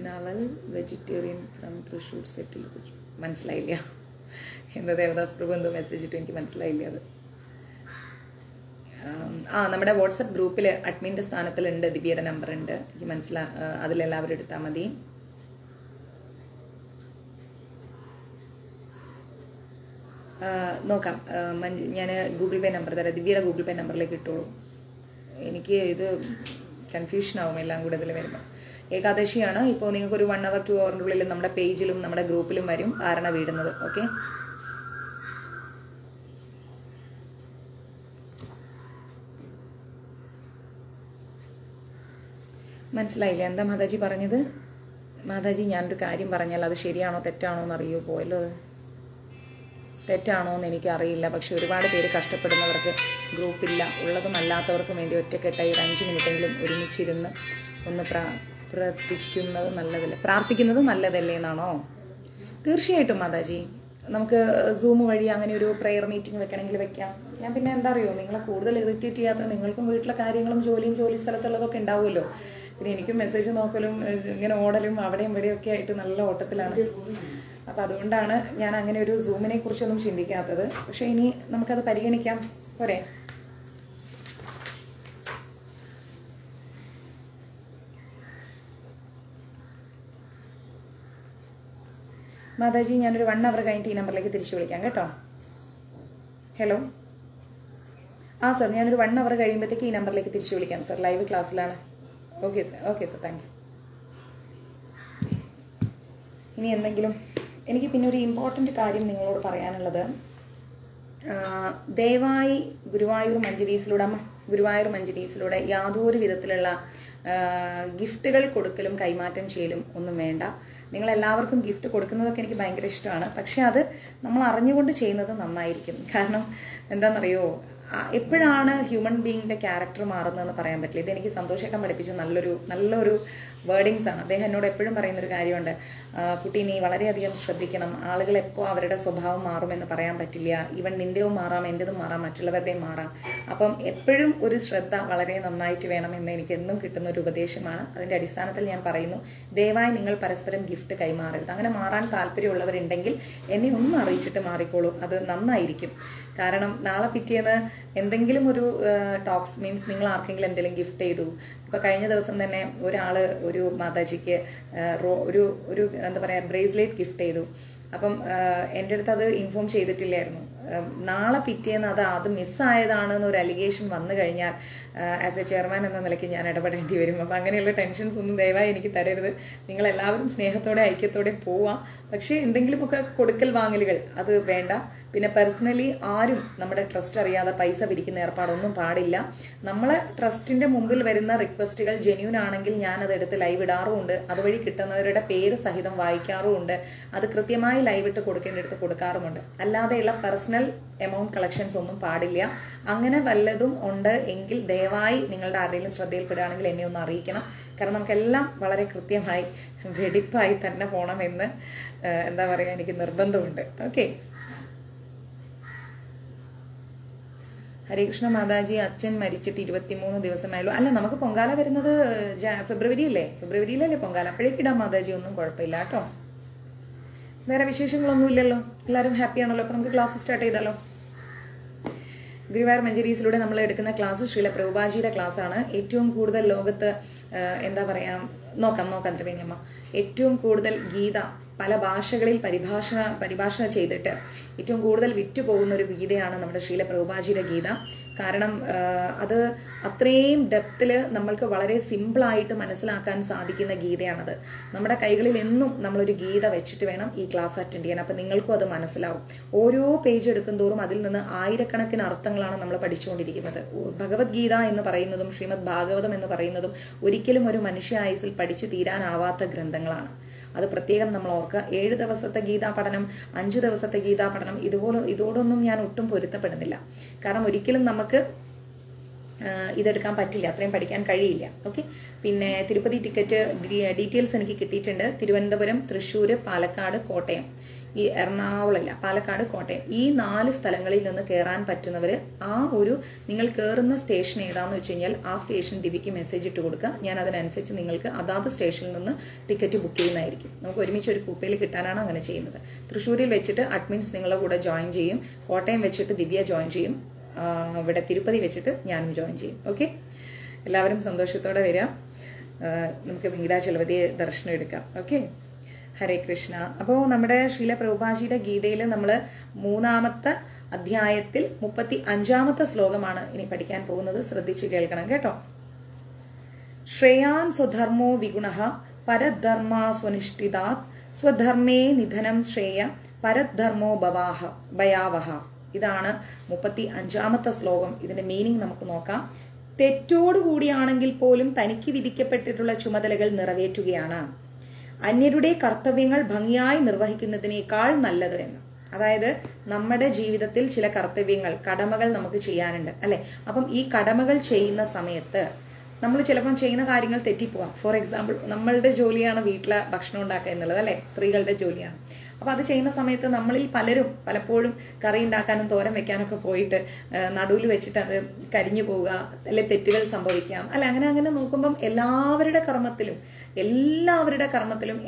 naval vegetarian from Thrissur settle. മനസ്സിലായില്ല എന്താ ദേവദാസ് പ്രഭു എന്തോ മെസ്സേജ് ഇട്ടു, എനിക്ക് മനസ്സിലായില്ല അത്. നമ്മുടെ വാട്സപ്പ് ഗ്രൂപ്പിൽ അഡ്മിൻ്റെ സ്ഥാനത്തിലുണ്ട്, ദിവ്യയുടെ നമ്പർ ഉണ്ട്, എനിക്ക് അതിലെല്ലാവരും എടുത്താൽ മതി. നോക്കാം, ഞാൻ ഗൂഗിൾ പേ നമ്പർ തരാം, ദിവ്യയുടെ ഗൂഗിൾ പേ നമ്പറിലേക്ക് ഇട്ടോളൂ. എനിക്ക് ഇത് കൺഫ്യൂഷൻ ആവും എല്ലാം കൂടെ ഇതിൽ വരുമ്പോൾ. ഏകാദശിയാണ്. ഇപ്പോൾ നിങ്ങൾക്കൊരു 1 hour 2 hourൻ്റെ ഉള്ളിൽ നമ്മുടെ പേജിലും നമ്മുടെ ഗ്രൂപ്പിലും വരും ആരണ വീടുന്നത്. ഓക്കെ, മനസ്സിലായില്ല എന്താ മാതാജി പറഞ്ഞത്? മാതാജി, ഞാനൊരു കാര്യം പറഞ്ഞാൽ അത് ശരിയാണോ തെറ്റാണോ എന്ന് അറിയോ? പോയല്ലോ അത്. തെറ്റാണോ എന്ന് എനിക്കറിയില്ല. പക്ഷെ ഒരുപാട് പേര് കഷ്ടപ്പെടുന്നവർക്ക് ഗ്രൂപ്പില്ല, ഉള്ളതും അല്ലാത്തവർക്കും വേണ്ടി ഒറ്റക്കെട്ടായി 5 മിനിറ്റെങ്കിലും ഒരുമിച്ചിരുന്ന് ഒന്ന് പ്രാർത്ഥിക്കുന്നത് നല്ലതല്ലേ എന്നാണോ? തീർച്ചയായിട്ടും മാതാജി, നമുക്ക് സൂം വഴി അങ്ങനെ ഒരു പ്രെയർ മീറ്റിംഗ് വെക്കണമെങ്കിൽ വെക്കാം. ഞാൻ പിന്നെ എന്താ അറിയോ, നിങ്ങളെ കൂടുതൽ ഇറിറ്റേറ്റ് ചെയ്യാത്ത, നിങ്ങൾക്കും വീട്ടിലെ കാര്യങ്ങളും ജോലി സ്ഥലത്തുള്ളതൊക്കെ ഉണ്ടാവുമല്ലോ. പിന്നെ എനിക്കും മെസ്സേജ് നോക്കലും ഇങ്ങനെ ഓടലും അവിടെയും ഇവിടെയൊക്കെ ആയിട്ട് നല്ല ഓട്ടത്തിലാണ്. അപ്പം അതുകൊണ്ടാണ് ഞാൻ അങ്ങനെ ഒരു സൂമിനെ കുറിച്ചൊന്നും ചിന്തിക്കാത്തത്. പക്ഷെ ഇനി നമുക്കത് പരിഗണിക്കാം, പോരെ? മാതാജി, ഞാനൊരു 1 hour കഴിഞ്ഞിട്ട് ഈ നമ്പറിലേക്ക് തിരിച്ചു വിളിക്കാം കേട്ടോ. ഹലോ, സർ, ഞാനൊരു 1 hour കഴിയുമ്പോഴത്തേക്ക് ഈ നമ്പറിലേക്ക് തിരിച്ചു വിളിക്കാം സർ, ലൈവ് ക്ലാസ്സിലാണ്. Okay sir, thank you. ഇനി എന്തെങ്കിലും, എനിക്ക് പിന്നെ ഒരു ഇമ്പോർട്ടൻ്റ് കാര്യം നിങ്ങളോട് പറയാനുള്ളത്, ദയവായി ഗുരുവായൂർ മഞ്ജരീസിലൂടെ യാതൊരു വിധത്തിലുള്ള ഗിഫ്റ്റുകൾ കൊടുക്കലും കൈമാറ്റം ചെയ്യലും ഒന്നും വേണ്ട. നിങ്ങളെല്ലാവർക്കും ഗിഫ്റ്റ് കൊടുക്കുന്നതൊക്കെ എനിക്ക് ഭയങ്കര ഇഷ്ടമാണ്. പക്ഷെ അത് നമ്മൾ അറിഞ്ഞുകൊണ്ട് ചെയ്യുന്നത് നന്നായിരിക്കും. കാരണം എന്താണെന്നറിയോ, എപ്പോഴാണ് ഹ്യൂമൻ ബീയിങ്ങിൻ്റെ ക്യാരക്ടർ മാറുന്നതെന്ന് പറയാൻ പറ്റില്ല. ഇതെനിക്ക് സന്തോഷേട്ടൻ പഠിപ്പിച്ച നല്ലൊരു വേർഡിങ്സ് ആണ്. അദ്ദേഹം എന്നോട് എപ്പോഴും പറയുന്നൊരു കാര്യമുണ്ട്, കുട്ടി നീ വളരെയധികം ശ്രദ്ധിക്കണം. ആളുകൾ എപ്പോൾ അവരുടെ സ്വഭാവം മാറുമെന്ന് പറയാൻ പറ്റില്ല. ഈവൻ നിൻ്റെയും മാറാം, എൻ്റെതും മാറാം, മറ്റുള്ളവരുടെയും മാറാം. അപ്പം എപ്പോഴും ഒരു ശ്രദ്ധ വളരെ നന്നായിട്ട് വേണം എന്ന് എനിക്ക് എന്നും കിട്ടുന്ന ഒരു ഉപദേശമാണ്. അതിൻ്റെ അടിസ്ഥാനത്തിൽ ഞാൻ പറയുന്നു, ദയവായി നിങ്ങൾ പരസ്പരം ഗിഫ്റ്റ് കൈമാറരുത്. അങ്ങനെ മാറാൻ താല്പര്യമുള്ളവരുണ്ടെങ്കിൽ എന്നെ ഒന്ന് അറിയിച്ചിട്ട് മാറിക്കോളൂ, അത് നന്നായിരിക്കും. കാരണം നാളെ പിറ്റേന്ന് എന്തെങ്കിലും ഒരു ടോക്സ് മീൻസ് നിങ്ങൾ ആർക്കെങ്കിലും എന്തെങ്കിലും ഗിഫ്റ്റ് ചെയ്തു. ഇപ്പം കഴിഞ്ഞ ദിവസം തന്നെ ഒരു മാതാജിക്ക് ഒരു എന്താ പറയുക ബ്രേസ്ലെറ്റ് ഗിഫ്റ്റ് ചെയ്തു. അപ്പം എൻ്റെ അടുത്ത് അത് ഇൻഫോം ചെയ്തിട്ടില്ലായിരുന്നു. നാളെ പിറ്റേന്ന് അത് മിസ്സായതാണെന്ന് ഒരു അലിഗേഷൻ വന്നു കഴിഞ്ഞാൽ ആസ് എ ചെയർമാൻ എന്ന നിലയ്ക്ക് ഞാൻ ഇടപെടേണ്ടി വരും. അപ്പം അങ്ങനെയുള്ള ടെൻഷൻസ് ഒന്നും ദയവായി എനിക്ക് തരരുത്. നിങ്ങളെല്ലാവരും സ്നേഹത്തോടെ ഐക്യത്തോടെ പോവാം. പക്ഷേ എന്തെങ്കിലുമൊക്കെ കൊടുക്കൽ വാങ്ങലുകൾ അത് വേണ്ട. പിന്നെ പേഴ്സണലി ആരും നമ്മുടെ ട്രസ്റ്റ് അറിയാതെ പൈസ പിരിക്കുന്ന ഏർപ്പാടൊന്നും പാടില്ല. നമ്മളെ ട്രസ്റ്റിന്റെ മുമ്പിൽ വരുന്ന റിക്വസ്റ്റുകൾ ജെന്യൂൻ ആണെങ്കിൽ ഞാൻ അതെടുത്ത് ലൈവ് ഇടാറുമുണ്ട്. അതുവഴി കിട്ടുന്നവരുടെ പേര് സഹിതം വായിക്കാറുമുണ്ട്. അത് കൃത്യമായി ലൈവ് ഇട്ട് കൊടുക്കേണ്ടടുത്ത് കൊടുക്കാറുമുണ്ട്. അല്ലാതെയുള്ള പേഴ്സണൽ എമൗണ്ട് കളക്ഷൻസ് ഒന്നും പാടില്ല. അങ്ങനെ വല്ലതും ഉണ്ട് എങ്കിൽ ദയവായി നിങ്ങളുടെ ആരുടെയും ശ്രദ്ധയിൽപ്പെടുകയാണെങ്കിൽ എന്നെ ഒന്ന് അറിയിക്കണം. കാരണം നമുക്കെല്ലാം വളരെ കൃത്യമായി വെടിപ്പായി തന്നെ പോകണമെന്ന് എന്താ പറയുക എനിക്ക് നിർബന്ധമുണ്ട്. ഓക്കെ, ഹരികൃഷ്ണ മാതാജി, അച്ഛൻ മരിച്ചിട്ട് 23 ദിവസമായുള്ളൂ. അല്ല, നമുക്ക് പൊങ്കാല വരുന്നത് ഫെബ്രുവരിയിലല്ലേ പൊങ്കാല, അപ്പോഴേക്ക് ഇടാം മാതാജി, ഒന്നും കുഴപ്പമില്ല കേട്ടോ. വേറെ വിശേഷങ്ങളൊന്നും ഇല്ലല്ലോ, എല്ലാവരും ഹാപ്പി ആണല്ലോ. അപ്പം നമുക്ക് ക്ലാസ് സ്റ്റാർട്ട് ചെയ്താലോ. ഗുരുവായൂർ മഞ്ജരീസിലൂടെ നമ്മൾ എടുക്കുന്ന ക്ലാസ് ശ്രീല പ്രഭുപാജിയുടെ ക്ലാസ്സാണ്. ഏറ്റവും കൂടുതൽ ലോകത്ത് എന്താ പറയാ നോക്കാം ത്രിവേണിയമ്മ, ഏറ്റവും കൂടുതൽ ഗീത പല ഭാഷകളിൽ പരിഭാഷണ ചെയ്തിട്ട് ഏറ്റവും കൂടുതൽ വിറ്റുപോകുന്ന ഒരു ഗീതയാണ് നമ്മുടെ ശ്രീല പ്രഭുപാജിയുടെ ഗീത. കാരണം അത് അത്രയും ഡെപ്തിൽ നമ്മൾക്ക് വളരെ സിമ്പിളായിട്ട് മനസ്സിലാക്കാൻ സാധിക്കുന്ന ഗീതയാണത്. നമ്മുടെ കൈകളിൽ എന്നും നമ്മളൊരു ഗീത വെച്ചിട്ട് വേണം ഈ ക്ലാസ് അറ്റൻഡ് ചെയ്യാൻ. അപ്പം നിങ്ങൾക്കും അത് മനസ്സിലാവും. ഓരോ പേജ് എടുക്കും തോറും അതിൽ നിന്ന് ആയിരക്കണക്കിന് അർത്ഥങ്ങളാണ് നമ്മൾ പഠിച്ചുകൊണ്ടിരിക്കുന്നത്. ഭഗവത്ഗീത എന്ന് പറയുന്നതും ശ്രീമദ് ഭാഗവതം എന്ന് പറയുന്നതും ഒരിക്കലും ഒരു മനുഷ്യ ആയുസിൽ പഠിച്ചു തീരാനാവാത്ത ഗ്രന്ഥങ്ങളാണ്. അത് പ്രത്യേകം നമ്മൾ ഓർക്കുക. 7 ദിവസത്തെ ഗീതാ പഠനം, 5 ദിവസത്തെ ഗീതാ പഠനം ഇതോടൊന്നും ഞാൻ ഒട്ടും പൊരുത്തപ്പെടുന്നില്ല. കാരണം ഒരിക്കലും നമുക്ക് ഇതെടുക്കാൻ പറ്റില്ല, അത്രയും പഠിക്കാൻ കഴിയില്ല. ഓക്കെ, പിന്നെ തിരുപ്പതി ടിക്കറ്റ് ഡീറ്റെയിൽസ് എനിക്ക് കിട്ടിയിട്ടുണ്ട്. തിരുവനന്തപുരം, തൃശ്ശൂർ, പാലക്കാട്, കോട്ടയം ഈ എറണാകുളമില്ല, പാലക്കാട്, കോട്ടയം, ഈ 4 സ്ഥലങ്ങളിൽ നിന്ന് കയറാൻ പറ്റുന്നവർ ആ ഒരു നിങ്ങൾ കയറുന്ന സ്റ്റേഷൻ ഏതാന്ന് വെച്ച് കഴിഞ്ഞാൽ ആ സ്റ്റേഷൻ ദിവ്യയ്ക്ക് മെസ്സേജ് ഇട്ട് കൊടുക്കുക. ഞാൻ അതിനനുസരിച്ച് നിങ്ങൾക്ക് അതാത് സ്റ്റേഷനിൽ നിന്ന് ടിക്കറ്റ് ബുക്ക് ചെയ്യുന്നതായിരിക്കും. നമുക്ക് ഒരുമിച്ച് ഒരു കൂപ്പയിൽ കിട്ടാനാണ് അങ്ങനെ ചെയ്യുന്നത്. തൃശ്ശൂരിൽ വെച്ചിട്ട് അഡ്മിൻസ് നിങ്ങളുടെ കൂടെ ജോയിൻ ചെയ്യും, കോട്ടയം വെച്ചിട്ട് ദിവ്യ ജോയിൻ ചെയ്യും, ഇവിടെ തിരുപ്പതി വെച്ചിട്ട് ഞാനും ജോയിൻ ചെയ്യും. ഓക്കെ, എല്ലാവരും സന്തോഷത്തോടെ വരിക. നമുക്ക് വെങ്കിടാചലപതിയെ ദർശനം എടുക്കാം. ഓക്കെ, ഹരേ കൃഷ്ണ. അപ്പോൾ നമ്മുടെ ശ്രീല പ്രഭുപാജിയുടെ ഗീതയിൽ നമ്മൾ 3-ാമത്തെ അധ്യായത്തിൽ 35-ാമത്തെ ശ്ലോകമാണ് ഇനി പഠിക്കാൻ പോകുന്നത്. ശ്രദ്ധിച്ച് കേൾക്കണം കേട്ടോ. ശ്രേയാൻ സ്വധർമ്മോ വിഗുണഃ പരധർമാ സ്വനിഷ്ഠിതാത് സ്വധർമ്മേ നിധനം ശ്രേയ പരധർമ്മോ ഭയാവഹ. ഇതാണ് 35-ാമത്തെ ശ്ലോകം. ഇതിന്റെ മീനിങ് നമുക്ക് നോക്കാം. തെറ്റോടുകൂടിയാണെങ്കിൽ പോലും തനിക്ക് വിധിക്കപ്പെട്ടിട്ടുള്ള ചുമതലകൾ നിറവേറ്റുകയാണ് അന്യരുടെ കർത്തവ്യങ്ങൾ ഭംഗിയായി നിർവഹിക്കുന്നതിനേക്കാൾ നല്ലത് എന്ന്. അതായത് നമ്മുടെ ജീവിതത്തിൽ ചില കർത്തവ്യങ്ങൾ, കടമകൾ നമുക്ക് ചെയ്യാനുണ്ട് അല്ലെ. അപ്പം ഈ കടമകൾ ചെയ്യുന്ന സമയത്ത് നമ്മൾ ചിലപ്പം ചെയ്യുന്ന കാര്യങ്ങൾ തെറ്റിപ്പോവാം. ഫോർ എക്സാമ്പിൾ, നമ്മളുടെ ജോലിയാണ് വീട്ടിലെ ഭക്ഷണം ഉണ്ടാക്കുക എന്നുള്ളത് അല്ലെ, സ്ത്രീകളുടെ ജോലിയാണ്. അപ്പൊ അത് ചെയ്യുന്ന സമയത്ത് നമ്മളിൽ പലപ്പോഴും കറി ഉണ്ടാക്കാനും തോരൻ വെക്കാനൊക്കെ പോയിട്ട് നടുവിൽ വെച്ചിട്ട് അത് കരിഞ്ഞു പോവുക, അല്ലെ തെറ്റുകൾ സംഭവിക്കാം അല്ലെ. അങ്ങനെ നോക്കുമ്പം എല്ലാവരുടെ കർമ്മത്തിലും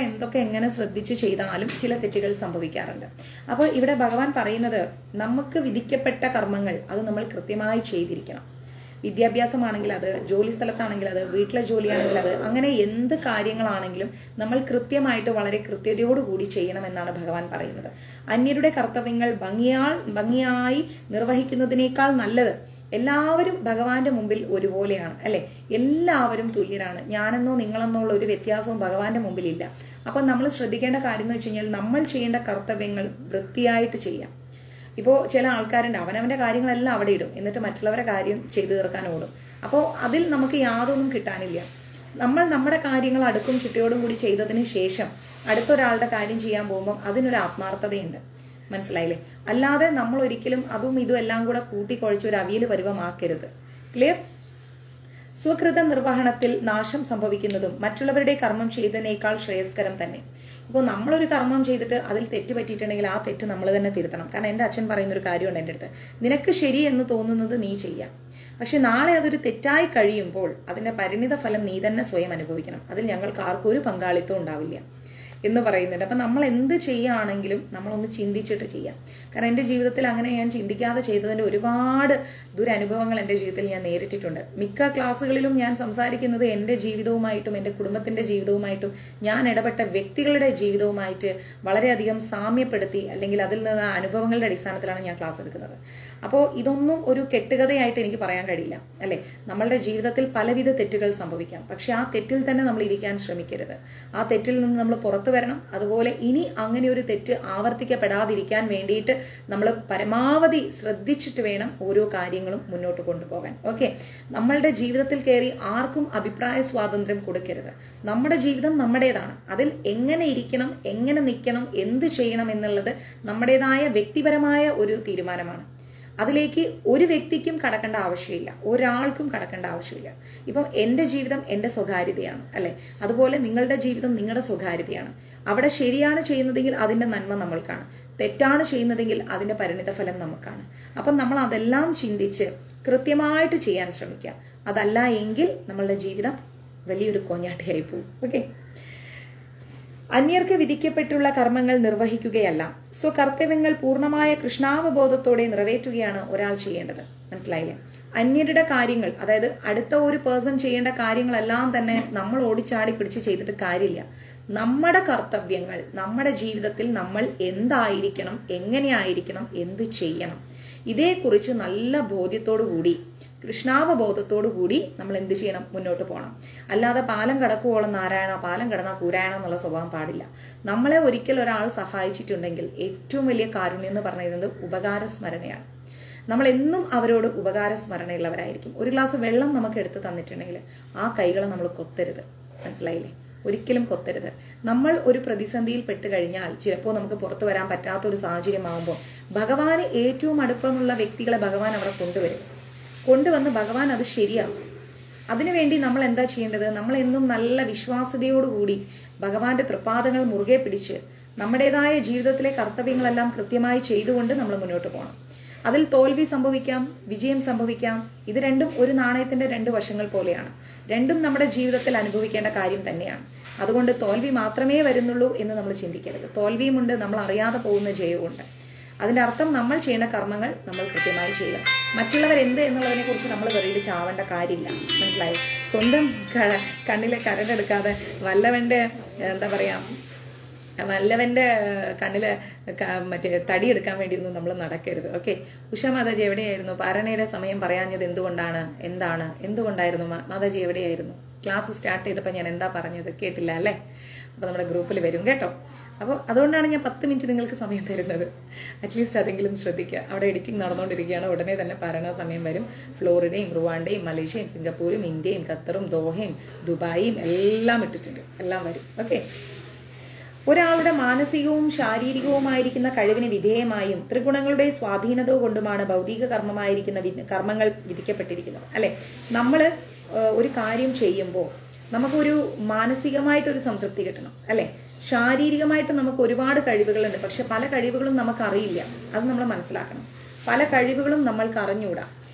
എന്തൊക്കെ എങ്ങനെ ശ്രദ്ധിച്ചു ചെയ്താലും ചില തെറ്റുകൾ സംഭവിക്കാറുണ്ട്. അപ്പോൾ ഇവിടെ ഭഗവാൻ പറയുന്നത് നമുക്ക് വിധിക്കപ്പെട്ട കർമ്മങ്ങൾ അത് നമ്മൾ കൃത്യമായി ചെയ്തിരിക്കണം. വിദ്യാഭ്യാസമാണെങ്കിൽ അത്, ജോലി സ്ഥലത്താണെങ്കിൽ അത്, വീട്ടിലെ ജോലിയാണെങ്കിൽ അത്, അങ്ങനെ എന്ത് കാര്യങ്ങളാണെങ്കിലും നമ്മൾ കൃത്യമായിട്ട് വളരെ കൃത്യതയോടുകൂടി ചെയ്യണമെന്നാണ് ഭഗവാൻ പറയുന്നത്. അന്യരുടെ കർത്തവ്യങ്ങൾ ഭംഗിയായി നിർവഹിക്കുന്നതിനേക്കാൾ നല്ലത്. എല്ലാവരും ഭഗവാന്റെ മുമ്പിൽ ഒരുപോലെയാണ് അല്ലെ, എല്ലാവരും തുല്യരാണ്. ഞാനെന്നോ നിങ്ങളെന്നോ ഉള്ള ഒരു വ്യത്യാസവും ഭഗവാന്റെ മുമ്പിൽ ഇല്ല. അപ്പൊ നമ്മൾ ശ്രദ്ധിക്കേണ്ട കാര്യം എന്ന് വെച്ച് കഴിഞ്ഞാൽ നമ്മൾ ചെയ്യേണ്ട കർത്തവ്യങ്ങൾ വൃത്തിയായിട്ട് ചെയ്യാം. ഇപ്പോൾ ചില ആൾക്കാരുണ്ട്, അവനവന്റെ കാര്യങ്ങളെല്ലാം അവിടെ ഇടും, എന്നിട്ട് മറ്റുള്ളവരുടെ കാര്യം ചെയ്തു തീർക്കാൻ ഓടും. അപ്പോൾ അതിൽ നമുക്ക് യാതൊന്നും കിട്ടാനില്ല. നമ്മൾ നമ്മുടെ കാര്യങ്ങൾ അടുക്കും ചിട്ടയോടും കൂടി ചെയ്തതിന് ശേഷം അടുത്തൊരാളുടെ കാര്യം ചെയ്യാൻ പോകുമ്പോൾ അതിനൊരു ആത്മാർത്ഥതയുണ്ട്. മനസ്സിലായില്ലേ? അല്ലാതെ നമ്മൾ ഒരിക്കലും അതും ഇതും എല്ലാം കൂടെ കൂട്ടിക്കുഴച്ച് ഒരു അവിയൽ പരുവമാക്കരുത്. ക്ലിയർ? സ്വകൃത നിർവഹണത്തിൽ നാശം സംഭവിക്കുന്നതും മറ്റുള്ളവരുടെ കർമ്മം ചെയ്തതിനേക്കാൾ ശ്രേയസ്കരം തന്നെ. ഇപ്പോൾ നമ്മളൊരു കർമ്മം ചെയ്തിട്ട് അതിൽ തെറ്റ് പറ്റിയിട്ടുണ്ടെങ്കിൽ ആ തെറ്റ് നമ്മൾ തന്നെ തിരുത്തണം. കാരണം എൻ്റെ അച്ഛൻ പറയുന്നൊരു കാര്യമുണ്ട് എൻ്റെ അടുത്ത്, നിനക്ക് ശരി എന്ന് തോന്നുന്നത് നീ ചെയ്യാം, പക്ഷെ നാളെ അതൊരു തെറ്റായി കഴിയുമ്പോൾ അതിന്റെ പരിണിത ഫലം നീ തന്നെ സ്വയം അനുഭവിക്കണം. അതിൽ ഞങ്ങൾക്ക് ആർക്കും ഒരു പങ്കാളിത്തം ഉണ്ടാവില്ല എന്ന് പറയുന്നുണ്ട്. അപ്പൊ നമ്മൾ എന്ത് ചെയ്യുകയാണെങ്കിലും നമ്മളൊന്ന് ചിന്തിച്ചിട്ട് ചെയ്യാം. കാരണം എൻ്റെ ജീവിതത്തിൽ അങ്ങനെ ഞാൻ ചിന്തിക്കാതെ ചെയ്തതിന്റെ ഒരുപാട് ദുരനുഭവങ്ങൾ എൻ്റെ ജീവിതത്തിൽ ഞാൻ നേരിട്ടിട്ടുണ്ട്. മിക്ക ക്ലാസ്സുകളിലും ഞാൻ സംസാരിക്കുന്നത് എൻ്റെ ജീവിതവുമായിട്ടും എൻ്റെ കുടുംബത്തിന്റെ ജീവിതവുമായിട്ടും ഞാൻ ഇടപെട്ട വ്യക്തികളുടെ ജീവിതവുമായിട്ട് വളരെയധികം സാമ്യപ്പെടുത്തി, അല്ലെങ്കിൽ അതിൽ നിന്ന് അനുഭവങ്ങളുടെ അടിസ്ഥാനത്തിലാണ് ഞാൻ ക്ലാസ് എടുക്കുന്നത്. അപ്പോൾ ഇതൊന്നും ഒരു കെട്ടുകഥയായിട്ട് എനിക്ക് പറയാൻ കഴിയില്ല അല്ലെ. നമ്മളുടെ ജീവിതത്തിൽ പലവിധ തെറ്റുകൾ സംഭവിക്കാം, പക്ഷെ ആ തെറ്റിൽ തന്നെ നമ്മൾ ഇരിക്കാൻ ശ്രമിക്കരുത്. ആ തെറ്റിൽ നിന്ന് നമ്മൾ പുറത്തു വരണം. അതുപോലെ ഇനി അങ്ങനെ ഒരു തെറ്റ് ആവർത്തിക്കപ്പെടാതിരിക്കാൻ വേണ്ടിയിട്ട് നമ്മൾ പരമാവധി ശ്രദ്ധിച്ചിട്ട് വേണം ഓരോ കാര്യങ്ങളും മുന്നോട്ട് കൊണ്ടുപോകാൻ. ഓക്കെ, നമ്മളുടെ ജീവിതത്തിൽ കയറി ആർക്കും അഭിപ്രായ സ്വാതന്ത്ര്യം കൊടുക്കരുത്. നമ്മുടെ ജീവിതം നമ്മുടേതാണ്. അതിൽ എങ്ങനെ ഇരിക്കണം, എങ്ങനെ നിൽക്കണം, എന്ത് ചെയ്യണം എന്നുള്ളത് നമ്മുടേതായ വ്യക്തിപരമായ ഒരു തീരുമാനമാണ്. അതിലേക്ക് ഒരു വ്യക്തിക്കും കടക്കേണ്ട ആവശ്യമില്ല, ഒരാൾക്കും കടക്കേണ്ട ആവശ്യമില്ല. ഇപ്പം എൻ്റെ ജീവിതം എൻ്റെ സ്വകാര്യതയാണ് അല്ലെ, അതുപോലെ നിങ്ങളുടെ ജീവിതം നിങ്ങളുടെ സ്വകാര്യതയാണ്. അവിടെ ശരിയാണ് ചെയ്യുന്നതെങ്കിൽ അതിന്റെ നന്മ നമ്മൾക്കാണ്, തെറ്റാണ് ചെയ്യുന്നതെങ്കിൽ അതിന്റെ പരിണിത ഫലം നമുക്കാണ്. അപ്പം നമ്മൾ അതെല്ലാം ചിന്തിച്ച് കൃത്യമായിട്ട് ചെയ്യാൻ ശ്രമിക്കുക. അതല്ല എങ്കിൽ നമ്മളുടെ ജീവിതം വലിയൊരു കോഞ്ഞാട്ടിയായി പോകും. ഓക്കെ, അന്യർക്ക് വിധിക്കപ്പെട്ടുള്ള കർമ്മങ്ങൾ നിർവഹിക്കുകയല്ല, സ്വകർത്തവ്യങ്ങൾ പൂർണ്ണമായ കൃഷ്ണാവബോധത്തോടെ നിറവേറ്റുകയാണ് ഒരാൾ ചെയ്യേണ്ടത്. മനസ്സിലായില്ലേ? അന്യരുടെ കാര്യങ്ങൾ, അതായത് അടുത്ത ഒരു പേഴ്സൺ ചെയ്യേണ്ട കാര്യങ്ങളെല്ലാം തന്നെ നമ്മൾ ഓടിച്ചാടി പിടിച്ച് ചെയ്തിട്ട് കാര്യമില്ല. നമ്മുടെ കർത്തവ്യങ്ങൾ, നമ്മുടെ ജീവിതത്തിൽ നമ്മൾ എന്തായിരിക്കണം, എങ്ങനെയായിരിക്കണം, എന്ത് ചെയ്യണം, ഇതേക്കുറിച്ച് നല്ല ബോധ്യത്തോടു കൂടി, കൃഷ്ണാവബോധത്തോടു കൂടി നമ്മൾ എന്ത് ചെയ്യണം, മുന്നോട്ട് പോകണം. അല്ലാതെ പാലം കടക്കുവോളം നാരായണ, പാലം കടന്നാൽ കൂരായണം എന്നുള്ള സ്വഭാവം പാടില്ല. നമ്മളെ ഒരിക്കൽ ഒരാൾ സഹായിച്ചിട്ടുണ്ടെങ്കിൽ ഏറ്റവും വലിയ കാരുണ്യം എന്ന് പറയുന്നത് ഉപകാര സ്മരണയാണ്. നമ്മൾ എന്നും അവരോട് ഉപകാര സ്മരണയുള്ളവരായിരിക്കും. ഒരു ഗ്ലാസ് വെള്ളം നമുക്ക് എടുത്ത് തന്നിട്ടുണ്ടെങ്കിൽ ആ കൈകളെ നമ്മൾ കൊത്തരുത്. മനസ്സിലായില്ലേ? ഒരിക്കലും കൊത്തരുത്. നമ്മൾ ഒരു പ്രതിസന്ധിയിൽ പെട്ട് കഴിഞ്ഞാൽ ചിലപ്പോൾ നമുക്ക് പുറത്തു വരാൻ പറ്റാത്ത ഒരു സാഹചര്യമാകുമ്പോൾ ഭഗവാന് ഏറ്റവും അടുപ്പമുള്ള വ്യക്തികളെ ഭഗവാൻ അവിടെ കൊണ്ടുവന്ന് ഭഗവാൻ അത് ശരിയാക്കും. അതിനുവേണ്ടി നമ്മൾ എന്താ ചെയ്യേണ്ടത്? നമ്മൾ എന്നും നല്ല വിശ്വാസ്യതയോടുകൂടി ഭഗവാന്റെ തൃപ്പാദങ്ങൾ മുറുകെ പിടിച്ച് നമ്മുടേതായ ജീവിതത്തിലെ കർത്തവ്യങ്ങളെല്ലാം കൃത്യമായി ചെയ്തുകൊണ്ട് നമ്മൾ മുന്നോട്ട് പോകണം. അതിൽ തോൽവി സംഭവിക്കാം, വിജയം സംഭവിക്കാം. ഇത് രണ്ടും ഒരു നാണയത്തിന്റെ രണ്ട് വശങ്ങൾ പോലെയാണ്. രണ്ടും നമ്മുടെ ജീവിതത്തിൽ അനുഭവിക്കേണ്ട കാര്യം തന്നെയാണ്. അതുകൊണ്ട് തോൽവി മാത്രമേ വരുന്നുള്ളൂ എന്ന് നമ്മൾ ചിന്തിക്കരുത്. തോൽവിയുമുണ്ട്, നമ്മൾ അറിയാതെ പോകുന്ന ജയവുമുണ്ട്. അതിന്റെ അർത്ഥം നമ്മൾ ചെയ്യുന്ന കർമ്മങ്ങൾ നമ്മൾ കൃത്യമായി ചെയ്യുക. മറ്റുള്ളവർ എന്ത് എന്നുള്ളതിനെ കുറിച്ച് നമ്മൾ വെറുതെ ചാവേണ്ട കാര്യമില്ല. മനസ്സിലായി? സ്വന്തം കണ്ണിലെ കരടെടുക്കാതെ വല്ലവന്റെ എന്താ പറയാ, വല്ലവന്റെ കണ്ണില് മറ്റേ തടിയെടുക്കാൻ വേണ്ടിയൊന്നും നമ്മൾ നടക്കരുത്. ഓക്കെ. ഉഷ മാതാജി എവിടെയായിരുന്നു? പാരണയുടെ സമയം പറയാഞ്ഞത് എന്തുകൊണ്ടാണ്? എന്തുകൊണ്ടായിരുന്നു മാതാജി എവിടെയായിരുന്നു? ക്ലാസ് സ്റ്റാർട്ട് ചെയ്തപ്പോൾ ഞാൻ എന്താ പറഞ്ഞത് കേട്ടില്ല അല്ലേ? അപ്പൊ നമ്മുടെ ഗ്രൂപ്പിൽ വരും കേട്ടോ. അപ്പോൾ അതുകൊണ്ടാണ് ഞാൻ 10 മിനിറ്റ് നിങ്ങൾക്ക് സമയം തരുന്നത്. അറ്റ്ലീസ്റ്റ് അതെങ്കിലും ശ്രദ്ധിക്കുക. അവിടെ എഡിറ്റിംഗ് നടന്നുകൊണ്ടിരിക്കുകയാണ്. ഉടനെ തന്നെ പാരണ സമയം വരും. ഫ്ലോറിഡയും റുവാണ്ടയും മലേഷ്യയും സിംഗപ്പൂരും ഇന്ത്യയും ഖത്തറും ദോഹയും ദുബായും എല്ലാം ഇട്ടിട്ടുണ്ട്. എല്ലാം വരും. ഓക്കെ. ഒരാളുടെ മാനസികവും ശാരീരികവുമായിരിക്കുന്ന കഴിവിന് വിധേയമായും ത്രിഗുണങ്ങളുടെ സ്വാധീനത കൊണ്ടുമാണ് ഭൗതിക കർമ്മമായിരിക്കുന്ന കർമ്മങ്ങൾ വിധിക്കപ്പെട്ടിരിക്കുന്നത്. അല്ലെ? നമ്മള് ഒരു കാര്യം ചെയ്യുമ്പോൾ നമുക്കൊരു മാനസികമായിട്ടൊരു സംതൃപ്തി കിട്ടണം. അല്ലെ? ശാരീരികമായിട്ട് നമുക്ക് ഒരുപാട് കഴിവുകളുണ്ട്. പക്ഷെ പല കഴിവുകളും നമുക്കറിയില്ല. അത് നമ്മൾ മനസ്സിലാക്കണം. പല കഴിവുകളും നമ്മൾക്ക് അറിഞ്ഞുകൂടാ.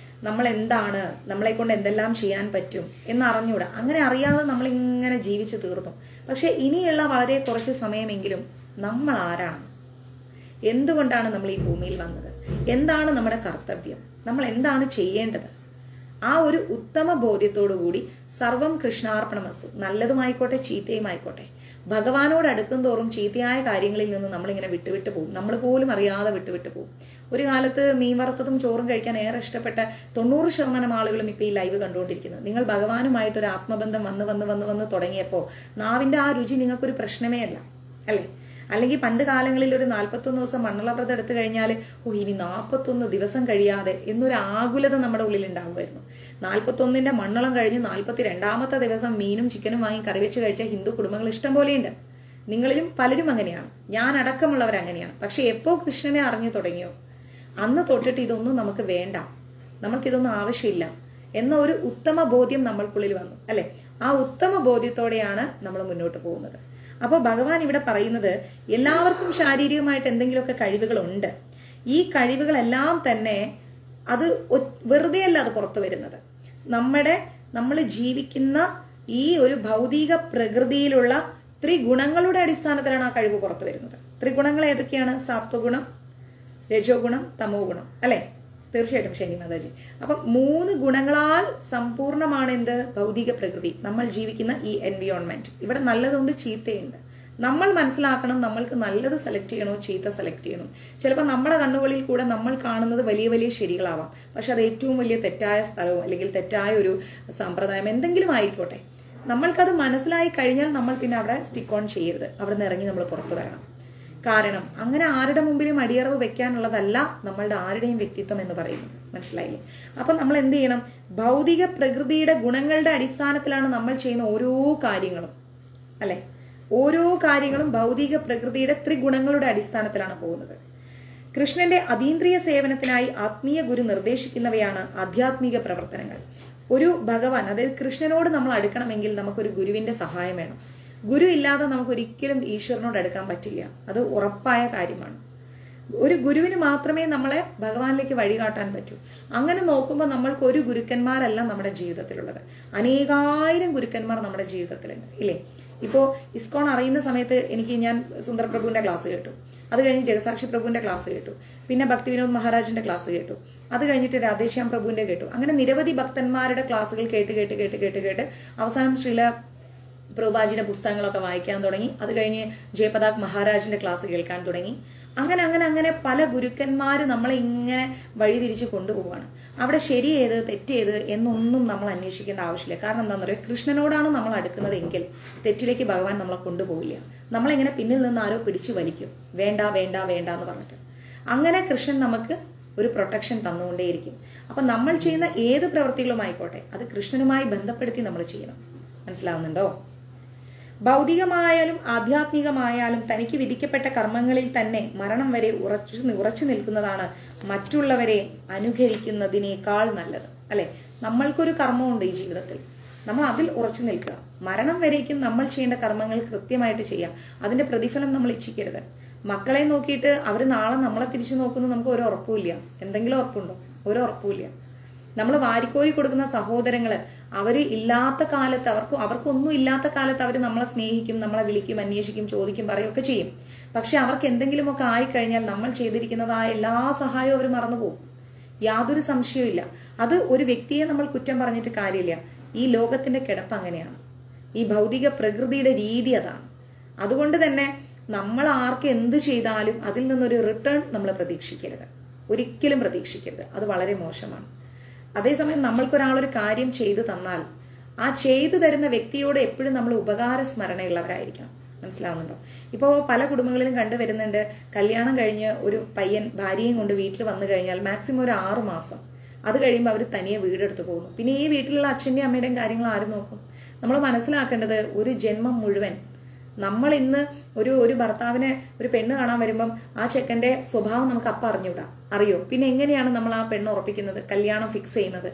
നമ്മൾ എന്താണ്, നമ്മളെ കൊണ്ട് എന്തെല്ലാം ചെയ്യാൻ പറ്റും എന്നറിഞ്ഞൂടാ. അങ്ങനെ അറിയാതെ നമ്മളിങ്ങനെ ജീവിച്ചു തീർന്നു. പക്ഷെ ഇനിയുള്ള വളരെ കുറച്ച് സമയമെങ്കിലും നമ്മൾ ആരാണ്, എന്തുകൊണ്ടാണ് നമ്മൾ ഈ ഭൂമിയിൽ വന്നത്, എന്താണ് നമ്മുടെ കർത്തവ്യം, നമ്മൾ എന്താണ് ചെയ്യേണ്ടത്, ആ ഒരു ഉത്തമ ബോധ്യത്തോടുകൂടി സർവം കൃഷ്ണാർപ്പണമസ്തു, നല്ലതുമായിക്കോട്ടെ ചീത്തയുമായിക്കോട്ടെ, ഭഗവാനോട് അടുക്കും തോറും ചീത്തയായ കാര്യങ്ങളിൽ നിന്ന് നമ്മളിങ്ങനെ വിട്ടുവിട്ട് പോകും. നമ്മൾ പോലും അറിയാതെ വിട്ടുവിട്ട് പോകും. ഒരു കാലത്ത് മീൻ വറുത്തതും ചോറും കഴിക്കാൻ ഏറെ ഇഷ്ടപ്പെട്ട 90% ആളുകളും ഇപ്പൊ ഈ ലൈവ് കണ്ടുകൊണ്ടിരിക്കുന്നത്. നിങ്ങൾ ഭഗവാനുമായിട്ട് ഒരു ആത്മബന്ധം വന്ന് തുടങ്ങിയപ്പോ നാവിന്റെ ആ രുചി നിങ്ങൾക്കൊരു പ്രശ്നമേ അല്ല. അല്ലെ? അല്ലെങ്കിൽ പണ്ട് കാലങ്ങളിൽ ഒരു 41 ദിവസം മണ്ണുള്ള വ്രതം എടുത്തു കഴിഞ്ഞാൽ ഇനി 41 ദിവസം കഴിയാതെ എന്നൊരു ആകുലത നമ്മുടെ ഉള്ളിൽ ഉണ്ടാവുമായിരുന്നു. 41ന്റെ മണ്ണളം കഴിഞ്ഞ് 42ാമത്തെ ദിവസം മീനും ചിക്കനും വാങ്ങി കറി വെച്ച് കഴിച്ച ഹിന്ദു കുടുംബങ്ങൾ ഇഷ്ടം പോലെയുണ്ട്. നിങ്ങളിലും പലരും അങ്ങനെയാണ്, ഞാൻ അടക്കമുള്ളവർ അങ്ങനെയാണ്. പക്ഷെ എപ്പോ കൃഷ്ണനെ അറിഞ്ഞു തുടങ്ങിയോ അന്ന് തൊട്ടിട്ട് ഇതൊന്നും നമുക്ക് വേണ്ട, നമുക്കിതൊന്നും ആവശ്യമില്ല എന്ന ഒരു ഉത്തമ ബോധ്യം നമ്മൾക്കുള്ളിൽ വന്നു. അല്ലെ? ആ ഉത്തമ ബോധ്യത്തോടെയാണ് നമ്മൾ മുന്നോട്ട് പോകുന്നത്. അപ്പൊ ഭഗവാൻ ഇവിടെ പറയുന്നത് എല്ലാവർക്കും ശാരീരികമായിട്ട് എന്തെങ്കിലുമൊക്കെ കഴിവുകളുണ്ട്. ഈ കഴിവുകളെല്ലാം തന്നെ അത് വെറുതെ അല്ല അത് പുറത്തു വരുന്നത്. നമ്മൾ ജീവിക്കുന്ന ഈ ഒരു ഭൗതിക പ്രകൃതിയിലുള്ള ത്രിഗുണങ്ങളുടെ അടിസ്ഥാനത്തിലാണ് ആ കഴിവ് പുറത്തു വരുന്നത്. ത്രിഗുണങ്ങൾ ഏതൊക്കെയാണ്? സാത്വഗുണം, രജോ ഗുണം, തമോ ഗുണം. അല്ലെ? തീർച്ചയായിട്ടും ശനി മാതാജി. അപ്പൊ 3 ഗുണങ്ങളാൽ സമ്പൂർണമാണ് എന്ത്? ഭൗതിക പ്രകൃതി, നമ്മൾ ജീവിക്കുന്ന ഈ എൻവിയോൺമെന്റ്. ഇവിടെ നല്ലതുണ്ട്, ചീത്തയുണ്ട്. നമ്മൾ മനസ്സിലാക്കണം നമ്മൾക്ക് നല്ലത് സെലക്ട് ചെയ്യണോ ചീത്ത സെലക്ട് ചെയ്യണോ. ചിലപ്പോൾ നമ്മുടെ കണ്ണുകളിൽ കൂടെ നമ്മൾ കാണുന്നത് വലിയ വലിയ ശരികളാവാം. പക്ഷെ അത് ഏറ്റവും വലിയ തെറ്റായ സ്ഥലവും അല്ലെങ്കിൽ തെറ്റായ ഒരു സമ്പ്രദായം എന്തെങ്കിലും ആയിക്കോട്ടെ, നമ്മൾക്കത് മനസ്സിലായി കഴിഞ്ഞാൽ നമ്മൾ പിന്നെ അവിടെ സ്റ്റിക്ക് ഓൺ ചെയ്യരുത്. അവിടെ നിന്ന് ഇറങ്ങി നമ്മൾ പുറത്തു വരണം. കാരണം അങ്ങനെ ആരുടെ മുമ്പിലും അടിയറവ് വെക്കാനുള്ളതല്ല നമ്മളുടെ ആരുടെയും വ്യക്തിത്വം എന്ന് പറയുന്നത്. മനസ്സിലായില്ലേ? അപ്പൊ നമ്മൾ എന്ത് ചെയ്യണം? ഭൗതിക പ്രകൃതിയുടെ ഗുണങ്ങളുടെ അടിസ്ഥാനത്തിലാണ് നമ്മൾ ചെയ്യുന്ന ഓരോ കാര്യങ്ങളും. അല്ലെ? ഓരോ കാര്യങ്ങളും ഭൗതിക പ്രകൃതിയുടെ ത്രിഗുണങ്ങളുടെ അടിസ്ഥാനത്തിലാണ് പോകുന്നത്. കൃഷ്ണന്റെ അതീന്ദ്രിയ സേവനത്തിനായി ആത്മീയ ഗുരു നിർദ്ദേശിക്കുന്നവയാണ് ആധ്യാത്മിക പ്രവർത്തനങ്ങൾ. ഒരു ഭഗവാൻ, അതായത് കൃഷ്ണനോട് നമ്മൾ അടുക്കണമെങ്കിൽ നമുക്കൊരു ഗുരുവിന്റെ സഹായം വേണം. ഗുരു ഇല്ലാതെ നമുക്ക് ഒരിക്കലും ഈശ്വരനോട് അടുക്കാൻ പറ്റില്ല. അത് ഉറപ്പായ കാര്യമാണ്. ഒരു ഗുരുവിന് മാത്രമേ നമ്മളെ ഭഗവാനിലേക്ക് വഴികാട്ടാൻ പറ്റൂ. അങ്ങനെ നോക്കുമ്പോൾ നമ്മൾക്ക് ഒരു ഗുരുക്കന്മാരല്ല നമ്മുടെ ജീവിതത്തിലുള്ളത്, അനേകായിരം ഗുരുക്കന്മാർ നമ്മുടെ ജീവിതത്തിലുണ്ട്. ഇല്ലേ? ഇപ്പോ ഇസ്കോൺ അറിയുന്ന സമയത്ത് ഞാൻ സുന്ദർ പ്രഭുവിന്റെ ക്ലാസ് കേട്ടു. അത് കഴിഞ്ഞ് ജഗസാക്ഷി പ്രഭുവിന്റെ ക്ലാസ് കേട്ടു. പിന്നെ ഭക്തി വിനോദ് മഹാരാജിന്റെ ക്ലാസ് കേട്ടു. അത് കഴിഞ്ഞിട്ട് രാധേശ്യാം പ്രഭുവിന്റെ കേട്ടു. അങ്ങനെ നിരവധി ഭക്തന്മാരുടെ ക്ലാസ്സുകൾ കേട്ട് അവസാനം ശ്രീല പ്രഭുപാജിയുടെ പുസ്തകങ്ങളൊക്കെ വായിക്കാൻ തുടങ്ങി. അത് കഴിഞ്ഞ് ജയപതാക് മഹാരാജിന്റെ ക്ലാസ് കേൾക്കാൻ തുടങ്ങി. അങ്ങനെ പല ഗുരുക്കന്മാര് നമ്മളെ ഇങ്ങനെ വഴിതിരിച്ച് കൊണ്ടുപോവാണ്. അവിടെ ശരി ഏത് തെറ്റേത് എന്നൊന്നും നമ്മൾ അന്വേഷിക്കേണ്ട ആവശ്യമില്ല. കാരണം എന്താണെന്ന് പറയുക, കൃഷ്ണനോടാണ് നമ്മൾ അടുക്കുന്നത് എങ്കിൽ തെറ്റിലേക്ക് ഭഗവാൻ നമ്മളെ കൊണ്ടുപോകില്ല. നമ്മളെങ്ങനെ പിന്നിൽ നിന്ന് ആരോ പിടിച്ചു വലിക്കും, വേണ്ട വേണ്ട വേണ്ട എന്ന് പറഞ്ഞിട്ട്. അങ്ങനെ കൃഷ്ണൻ നമുക്ക് ഒരു പ്രൊട്ടക്ഷൻ തന്നുകൊണ്ടേയിരിക്കും. അപ്പൊ നമ്മൾ ചെയ്യുന്ന ഏത് പ്രവൃത്തികളുമായിക്കോട്ടെ അത് കൃഷ്ണനുമായി ബന്ധപ്പെടുത്തി നമ്മൾ ചെയ്യണം. മനസ്സിലാവുന്നുണ്ടോ? ഭൗതികമായാലും ആധ്യാത്മികമായാലും തനിക്ക് വിധിക്കപ്പെട്ട കർമ്മങ്ങളിൽ തന്നെ മരണം വരെ ഉറച്ചു നിൽക്കുന്നതാണ് മറ്റുള്ളവരെ അനുകരിക്കുന്നതിനേക്കാൾ നല്ലത്. അല്ലെ? നമ്മൾക്കൊരു കർമ്മമുണ്ട് ഈ ജീവിതത്തിൽ. നമ്മൾ അതിൽ ഉറച്ചു നിൽക്കുക. മരണം വരേക്കും നമ്മൾ ചെയ്യേണ്ട കർമ്മങ്ങൾ കൃത്യമായിട്ട് ചെയ്യാം. അതിന്റെ പ്രതിഫലം നമ്മൾ ഇച്ഛിക്കരുത്. മക്കളെ നോക്കിയിട്ട് അവർ നാളെ നമ്മളെ തിരിച്ചു നോക്കുന്നത് നമുക്ക് ഒരു ഉറപ്പുമില്ല. എന്തെങ്കിലും ഉറപ്പുണ്ടോ? ഒരു ഉറപ്പുമില്ല. നമ്മൾ വാരിക്കോരി കൊടുക്കുന്ന സഹോദരങ്ങള് അവര് ഇല്ലാത്ത കാലത്ത് അവർക്കൊന്നും ഇല്ലാത്ത കാലത്ത് അവര് നമ്മളെ സ്നേഹിക്കും, നമ്മളെ വിളിക്കും, അന്വേഷിക്കും, ചോദിക്കും, പറയുകയൊക്കെ ചെയ്യും. പക്ഷെ അവർക്ക് എന്തെങ്കിലുമൊക്കെ ആയിക്കഴിഞ്ഞാൽ നമ്മൾ ചെയ്തിരിക്കുന്നതായ എല്ലാ സഹായവും അവർ മറന്നുപോകും. യാതൊരു സംശയവും. അത് ഒരു വ്യക്തിയെ നമ്മൾ കുറ്റം പറഞ്ഞിട്ട് കാര്യമില്ല. ഈ ലോകത്തിന്റെ കിടപ്പ് അങ്ങനെയാണ്. ഈ ഭൗതിക പ്രകൃതിയുടെ രീതി അതാണ്. അതുകൊണ്ട് തന്നെ നമ്മൾ ആർക്ക് എന്ത് ചെയ്താലും അതിൽ നിന്നൊരു റിട്ടേൺ നമ്മൾ പ്രതീക്ഷിക്കരുത്. ഒരിക്കലും പ്രതീക്ഷിക്കരുത്. അത് വളരെ മോശമാണ്. അതേസമയം നമ്മൾക്കൊരാളൊരു കാര്യം ചെയ്തു തന്നാൽ ആ ചെയ്തു തരുന്ന വ്യക്തിയോട് എപ്പോഴും നമ്മൾ ഉപകാര സ്മരണയുള്ളവരായിരിക്കണം. മനസ്സിലാവുന്നുണ്ടോ? ഇപ്പോ പല കുടുംബങ്ങളിലും കണ്ടുവരുന്നുണ്ട്, കല്യാണം കഴിഞ്ഞ് ഒരു പയ്യൻ ഭാര്യയും കൊണ്ട് വീട്ടിൽ വന്നു കഴിഞ്ഞാൽ മാക്സിമം ഒരു 6 മാസം, അത് കഴിയുമ്പോൾ അവർ തനിയെ വീടെടുത്ത് പോകുന്നു. പിന്നെ ഈ വീട്ടിലുള്ള അച്ഛന്റെയും അമ്മയുടെയും കാര്യങ്ങൾ ആര് നോക്കും? നമ്മൾ മനസ്സിലാക്കേണ്ടത് ഒരു ജന്മം മുഴുവൻ നമ്മൾ ഇന്ന് ഒരു ഭർത്താവിനെ ഒരു പെണ്ണ് കാണാൻ വരുമ്പം ആ ചെക്കന്റെ സ്വഭാവം നമുക്ക് അപ്പം അറിഞ്ഞൂടാ. അറിയോ? പിന്നെ എങ്ങനെയാണ് നമ്മൾ ആ പെണ്ണ് ഉറപ്പിക്കുന്നത്, കല്യാണം ഫിക്സ് ചെയ്യുന്നത്?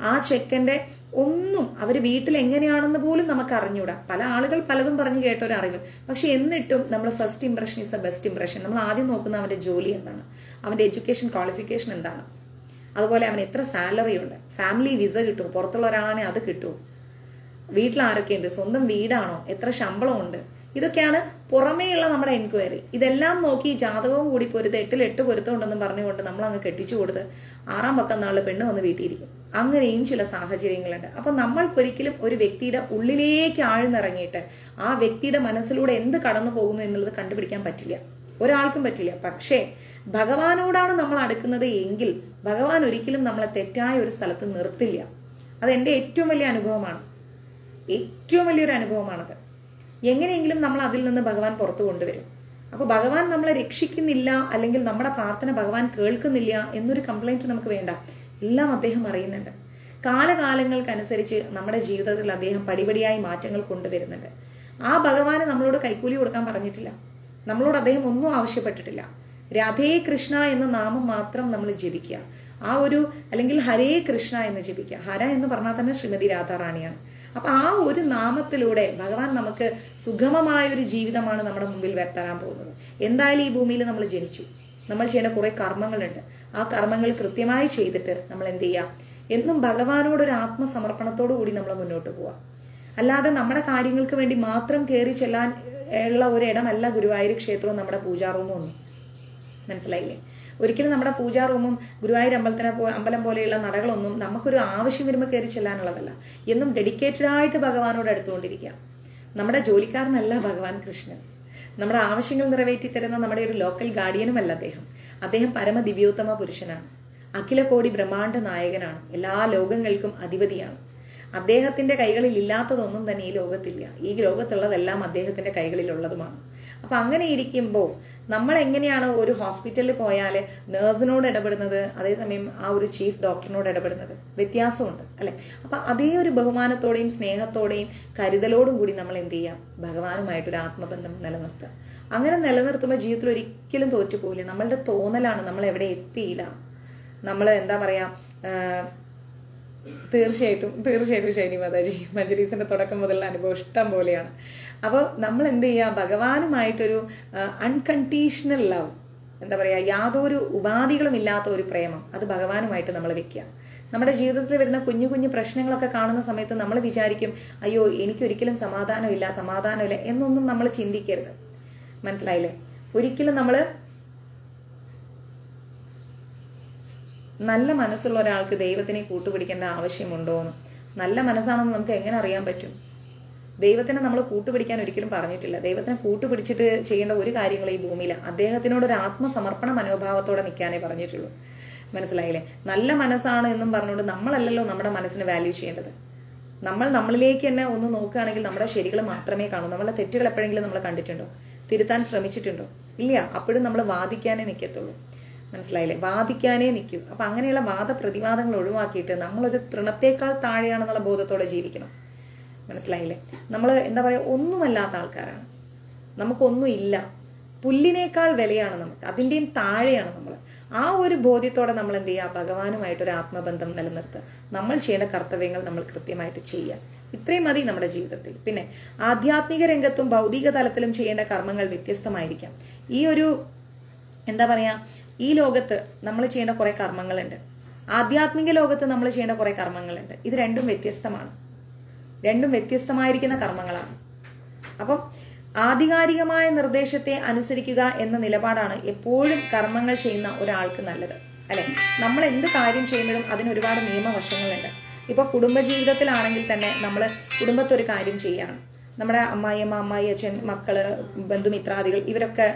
ആ ചെക്കന്റെ ഒന്നും അവര് വീട്ടിൽ എങ്ങനെയാണെന്ന് പോലും നമുക്ക് അറിഞ്ഞൂടാ. പല ആളുകൾ പലതും പറഞ്ഞു കേട്ട ഒരു അറിവ്. പക്ഷെ എന്നിട്ടും നമ്മൾ first impression is the best impression. നമ്മൾ ആദ്യം നോക്കുന്ന അവന്റെ ജോലി എന്താണ്, അവന്റെ എഡ്യൂക്കേഷൻ ക്വാളിഫിക്കേഷൻ എന്താണ്, അതുപോലെ അവന് എത്ര സാലറി ഉണ്ട്, ഫാമിലി വിസ കിട്ടുമോ, പുറത്തുള്ള ഒരാളാണെങ്കിൽ അത് കിട്ടുമോ, വീട്ടിൽ ആരൊക്കെയുണ്ട്, സ്വന്തം വീടാണോ, എത്ര ശമ്പളം ഉണ്ട്, ഇതൊക്കെയാണ് പുറമേയുള്ള നമ്മുടെ എൻക്വയറി. ഇതെല്ലാം നോക്കി ജാതകവും കൂടി പൊരുത്ത് 8ൽ 8 പൊരുത്തമുണ്ടെന്നും പറഞ്ഞുകൊണ്ട് നമ്മൾ അങ്ങ് കെട്ടിച്ചു കൊടുത്ത് 6ാം പക്കം നാളിൽ പെണ്ണ് വന്ന് വീട്ടിയിരിക്കും. അങ്ങനെയും ചില സാഹചര്യങ്ങളുണ്ട്. അപ്പൊ നമ്മൾക്കൊരിക്കലും ഒരു വ്യക്തിയുടെ ഉള്ളിലേക്ക് ആഴ്ന്നിറങ്ങിയിട്ട് ആ വ്യക്തിയുടെ മനസ്സിലൂടെ എന്ത് കടന്നു പോകുന്നു എന്നുള്ളത് കണ്ടുപിടിക്കാൻ പറ്റില്ല. ഒരാൾക്കും പറ്റില്ല. പക്ഷേ ഭഗവാനോടാണ് നമ്മൾ അടുക്കുന്നത് എങ്കിൽ ഭഗവാൻ ഒരിക്കലും നമ്മളെ തെറ്റായ ഒരു സ്ഥലത്ത് നിർത്തില്ല. അത് എന്റെ ഏറ്റവും വലിയ അനുഭവമാണ്. ഏറ്റവും വലിയൊരു അനുഭവമാണത്. എങ്ങനെയെങ്കിലും നമ്മൾ അതിൽ നിന്ന് ഭഗവാൻ പുറത്തു കൊണ്ടുവരും. അപ്പൊ ഭഗവാൻ നമ്മളെ രക്ഷിക്കുന്നില്ല, അല്ലെങ്കിൽ നമ്മുടെ പ്രാർത്ഥന ഭഗവാൻ കേൾക്കുന്നില്ല എന്നൊരു കംപ്ലൈന്റ് നമുക്ക് വേണ്ട. എല്ലാം അദ്ദേഹം അറിയുന്നുണ്ട്. കാലകാലങ്ങൾക്കനുസരിച്ച് നമ്മുടെ ജീവിതത്തിൽ അദ്ദേഹം പടിപടിയായി മാറ്റങ്ങൾ കൊണ്ടുവരുന്നുണ്ട്. ആ ഭഗവാന് നമ്മളോട് കൈക്കൂലി കൊടുക്കാൻ പറഞ്ഞിട്ടില്ല. നമ്മളോട് അദ്ദേഹം ഒന്നും ആവശ്യപ്പെട്ടിട്ടില്ല. രാധേ കൃഷ്ണ എന്ന നാമം മാത്രം നമ്മൾ ജപിക്കുക. അല്ലെങ്കിൽ ഹരേ കൃഷ്ണ എന്ന് ജപിക്കുക. ഹര എന്ന് പറഞ്ഞാൽ തന്നെ ശ്രീമതി രാധാറാണിയാണ്. അപ്പൊ ആ ഒരു നാമത്തിലൂടെ ഭഗവാൻ നമുക്ക് സുഗമമായ ഒരു ജീവിതമാണ് നമ്മുടെ മുമ്പിൽ തരാൻ പോകുന്നത്. എന്തായാലും ഈ ഭൂമിയിൽ നമ്മൾ ജനിച്ചു, നമ്മൾ ചെയ്യേണ്ട കുറെ കർമ്മങ്ങളുണ്ട്. ആ കർമ്മങ്ങൾ കൃത്യമായി ചെയ്തിട്ട് നമ്മൾ എന്ത് ചെയ്യാം, എന്നും ഭഗവാനോടൊരു ആത്മസമർപ്പണത്തോടു കൂടി നമ്മൾ മുന്നോട്ട് പോവാം. അല്ലാതെ നമ്മുടെ കാര്യങ്ങൾക്ക് വേണ്ടി മാത്രം കയറി ചെല്ലാൻ ഉള്ള ഒരിടമല്ല ഗുരുവായൂർ ക്ഷേത്രവും നമ്മുടെ പൂജാ റൂമും ഒന്നും. മനസ്സിലായില്ലേ? ഒരിക്കലും നമ്മുടെ പൂജാ റൂമും ഗുരുവായൂർ അമ്പലം പോലെയുള്ള നടകളൊന്നും നമുക്കൊരു ആവശ്യം വരുമ്പോൾ കയറി ചെല്ലാനുള്ളതല്ല. എന്നും ഡെഡിക്കേറ്റഡ് ആയിട്ട് ഭഗവാനോട് അടുത്തുകൊണ്ടിരിക്കുക. നമ്മുടെ ജോലിക്കാരനല്ല ഭഗവാൻ കൃഷ്ണൻ. നമ്മുടെ ആവശ്യങ്ങൾ നിറവേറ്റി തരുന്ന നമ്മുടെ ഒരു ലോക്കൽ ഗാർഡിയനുമല്ല അദ്ദേഹം. അദ്ദേഹം പരമ ദിവ്യോത്തമ പുരുഷനാണ്. അഖില കോടി ബ്രഹ്മാണ്ഡ നായകനാണ്. എല്ലാ ലോകങ്ങൾക്കും അധിപതിയാണ്. അദ്ദേഹത്തിന്റെ കൈകളിൽ ഇല്ലാത്തതൊന്നും തന്നെ ഈ ലോകത്തില്ല. ഈ ലോകത്തുള്ളതെല്ലാം അദ്ദേഹത്തിന്റെ കൈകളിലുള്ളതുമാണ്. അപ്പൊ അങ്ങനെ ഇരിക്കുമ്പോൾ നമ്മൾ എങ്ങനെയാണ് ഒരു ഹോസ്പിറ്റലിൽ പോയാൽ നേഴ്സിനോട് ഇടപെടുന്നത്, അതേസമയം ആ ഒരു ചീഫ് ഡോക്ടറിനോട് ഇടപെടുന്നത് വ്യത്യാസമുണ്ട് അല്ലെ? അപ്പൊ അതേ ഒരു ബഹുമാനത്തോടെയും സ്നേഹത്തോടെയും കരുതലോടും കൂടി നമ്മൾ എന്ത് ചെയ്യാം, ഭഗവാനുമായിട്ടൊരു ആത്മബന്ധം നിലനിർത്തുക. അങ്ങനെ നിലനിർത്തുമ്പോൾ ജീവിതത്തിൽ ഒരിക്കലും തോറ്റുപോകില്ല. നമ്മളുടെ തോന്നലാണ് നമ്മൾ എവിടെ എത്തിയില്ല. നമ്മൾ എന്താ പറയാ, തീർച്ചയായിട്ടും ഷൈനി മാതാജി മജ്‌ലിസിന്റെ തുടക്കം മുതലുള്ള അനുഭവം ഇഷ്ടം പോലെയാണ്. അപ്പോൾ നമ്മൾ എന്ത് ചെയ്യുക, ഭഗവാനുമായിട്ടൊരു അൺകണ്ടീഷണൽ ലവ്, എന്താ പറയാ, യാതൊരു ഉപാധികളും ഇല്ലാത്ത ഒരു പ്രേമം, അത് ഭഗവാനുമായിട്ട് നമ്മൾ വെക്കുക. നമ്മുടെ ജീവിതത്തിൽ വരുന്ന കുഞ്ഞു കുഞ്ഞു പ്രശ്നങ്ങളൊക്കെ കാണുന്ന സമയത്ത് നമ്മൾ വിചാരിക്കും, അയ്യോ എനിക്കൊരിക്കലും സമാധാനമില്ല എന്നൊന്നും നമ്മൾ ചിന്തിക്കരുത്. മനസ്സിലായില്ലേ? ഒരിക്കലും നമ്മൾ നല്ല മനസ്സുള്ള ഒരാൾക്ക് ദൈവത്തിനെ കൂട്ടുപിടിക്കേണ്ട ആവശ്യമുണ്ടോന്ന്, നല്ല മനസ്സാണെന്ന് നമുക്ക് എങ്ങനെ അറിയാൻ പറ്റും? ദൈവത്തിനെ നമ്മൾ കൂട്ടുപിടിക്കാൻ ഒരിക്കലും പറഞ്ഞിട്ടില്ല. ദൈവത്തിനെ കൂട്ടുപിടിച്ചിട്ട് ചെയ്യേണ്ട ഒരു കാര്യങ്ങളും ഈ ഭൂമിയിൽ അദ്ദേഹത്തിനോട് ഒരു ആത്മസമർപ്പണ മനോഭാവത്തോടെ നിൽക്കാനേ പറഞ്ഞിട്ടുള്ളൂ. മനസ്സിലായില്ലേ? നല്ല മനസ്സാണ് എന്നും പറഞ്ഞുകൊണ്ട് നമ്മളല്ലല്ലോ നമ്മുടെ മനസ്സിന് വാല്യൂ ചെയ്യേണ്ടത്. നമ്മൾ നമ്മളിലേക്ക് തന്നെ ഒന്ന് നോക്കുകയാണെങ്കിൽ നമ്മുടെ ശരികൾ മാത്രമേ കാണൂ. നമ്മളെ തെറ്റുകൾ എപ്പോഴെങ്കിലും നമ്മൾ കണ്ടിട്ടുണ്ടോ? തിരുത്താൻ ശ്രമിച്ചിട്ടുണ്ടോ? ഇല്ല. അപ്പോഴും നമ്മൾ വാദിക്കാനേ നിൽക്കത്തുള്ളൂ. മനസ്സിലായില്ലേ? വാദിക്കാനേ നിൽക്കൂ. അപ്പൊ അങ്ങനെയുള്ള വാദപ്രതിവാദങ്ങൾ ഒഴിവാക്കിയിട്ട് നമ്മളൊരു തൃണത്തേക്കാൾ താഴെയാണെന്നുള്ള ബോധത്തോടെ ജീവിക്കണം. മനസ്സിലായില്ലേ? നമ്മൾ എന്താ പറയാ, ഒന്നുമല്ലാത്ത ആൾക്കാരാണ്. നമുക്കൊന്നും ഇല്ല. പുല്ലിനേക്കാൾ വിലയാണ് നമുക്ക്, അതിൻ്റെയും താഴെയാണ് നമ്മൾ. ആ ഒരു ബോധ്യത്തോടെ നമ്മൾ എന്ത് ചെയ്യുക, ഭഗവാനുമായിട്ടൊരു ആത്മബന്ധം നിലനിർത്തുക. നമ്മൾ ചെയ്യേണ്ട കർത്തവ്യങ്ങൾ നമ്മൾ കൃത്യമായിട്ട് ചെയ്യുക. ഇത്രയും മതി നമ്മുടെ ജീവിതത്തിൽ. പിന്നെ ആധ്യാത്മിക രംഗത്തും ഭൗതിക തലത്തിലും ചെയ്യേണ്ട കർമ്മങ്ങൾ വ്യത്യസ്തമായിരിക്കാം. ഈ ഒരു എന്താ പറയാ, ഈ ലോകത്ത് നമ്മൾ ചെയ്യേണ്ട കുറെ കർമ്മങ്ങളുണ്ട്, ആധ്യാത്മിക ലോകത്ത് നമ്മൾ ചെയ്യേണ്ട കുറെ കർമ്മങ്ങളുണ്ട്. ഇത് രണ്ടും വ്യത്യസ്തമാണ്, രണ്ടും വ്യത്യസ്തമായിരിക്കുന്ന കർമ്മങ്ങളാണ്. അപ്പം ആധികാരികമായ നിർദ്ദേശത്തെ അനുസരിക്കുക എന്ന നിലപാടാണ് എപ്പോഴും കർമ്മങ്ങൾ ചെയ്യുന്ന ഒരാൾക്ക് നല്ലത്, അല്ലെ? നമ്മൾ എന്ത് കാര്യം ചെയ്യുമ്പോഴും അതിന് ഒരുപാട് നിയമവശങ്ങളുണ്ട്. ഇപ്പൊ കുടുംബജീവിതത്തിലാണെങ്കിൽ തന്നെ നമ്മൾ കുടുംബത്തൊരു കാര്യം ചെയ്യാണ്, നമ്മുടെ അമ്മായിയമ്മ, അമ്മായി അച്ഛൻ, മക്കള്, ബന്ധുമിത്രാദികൾ ഇവരൊക്കെ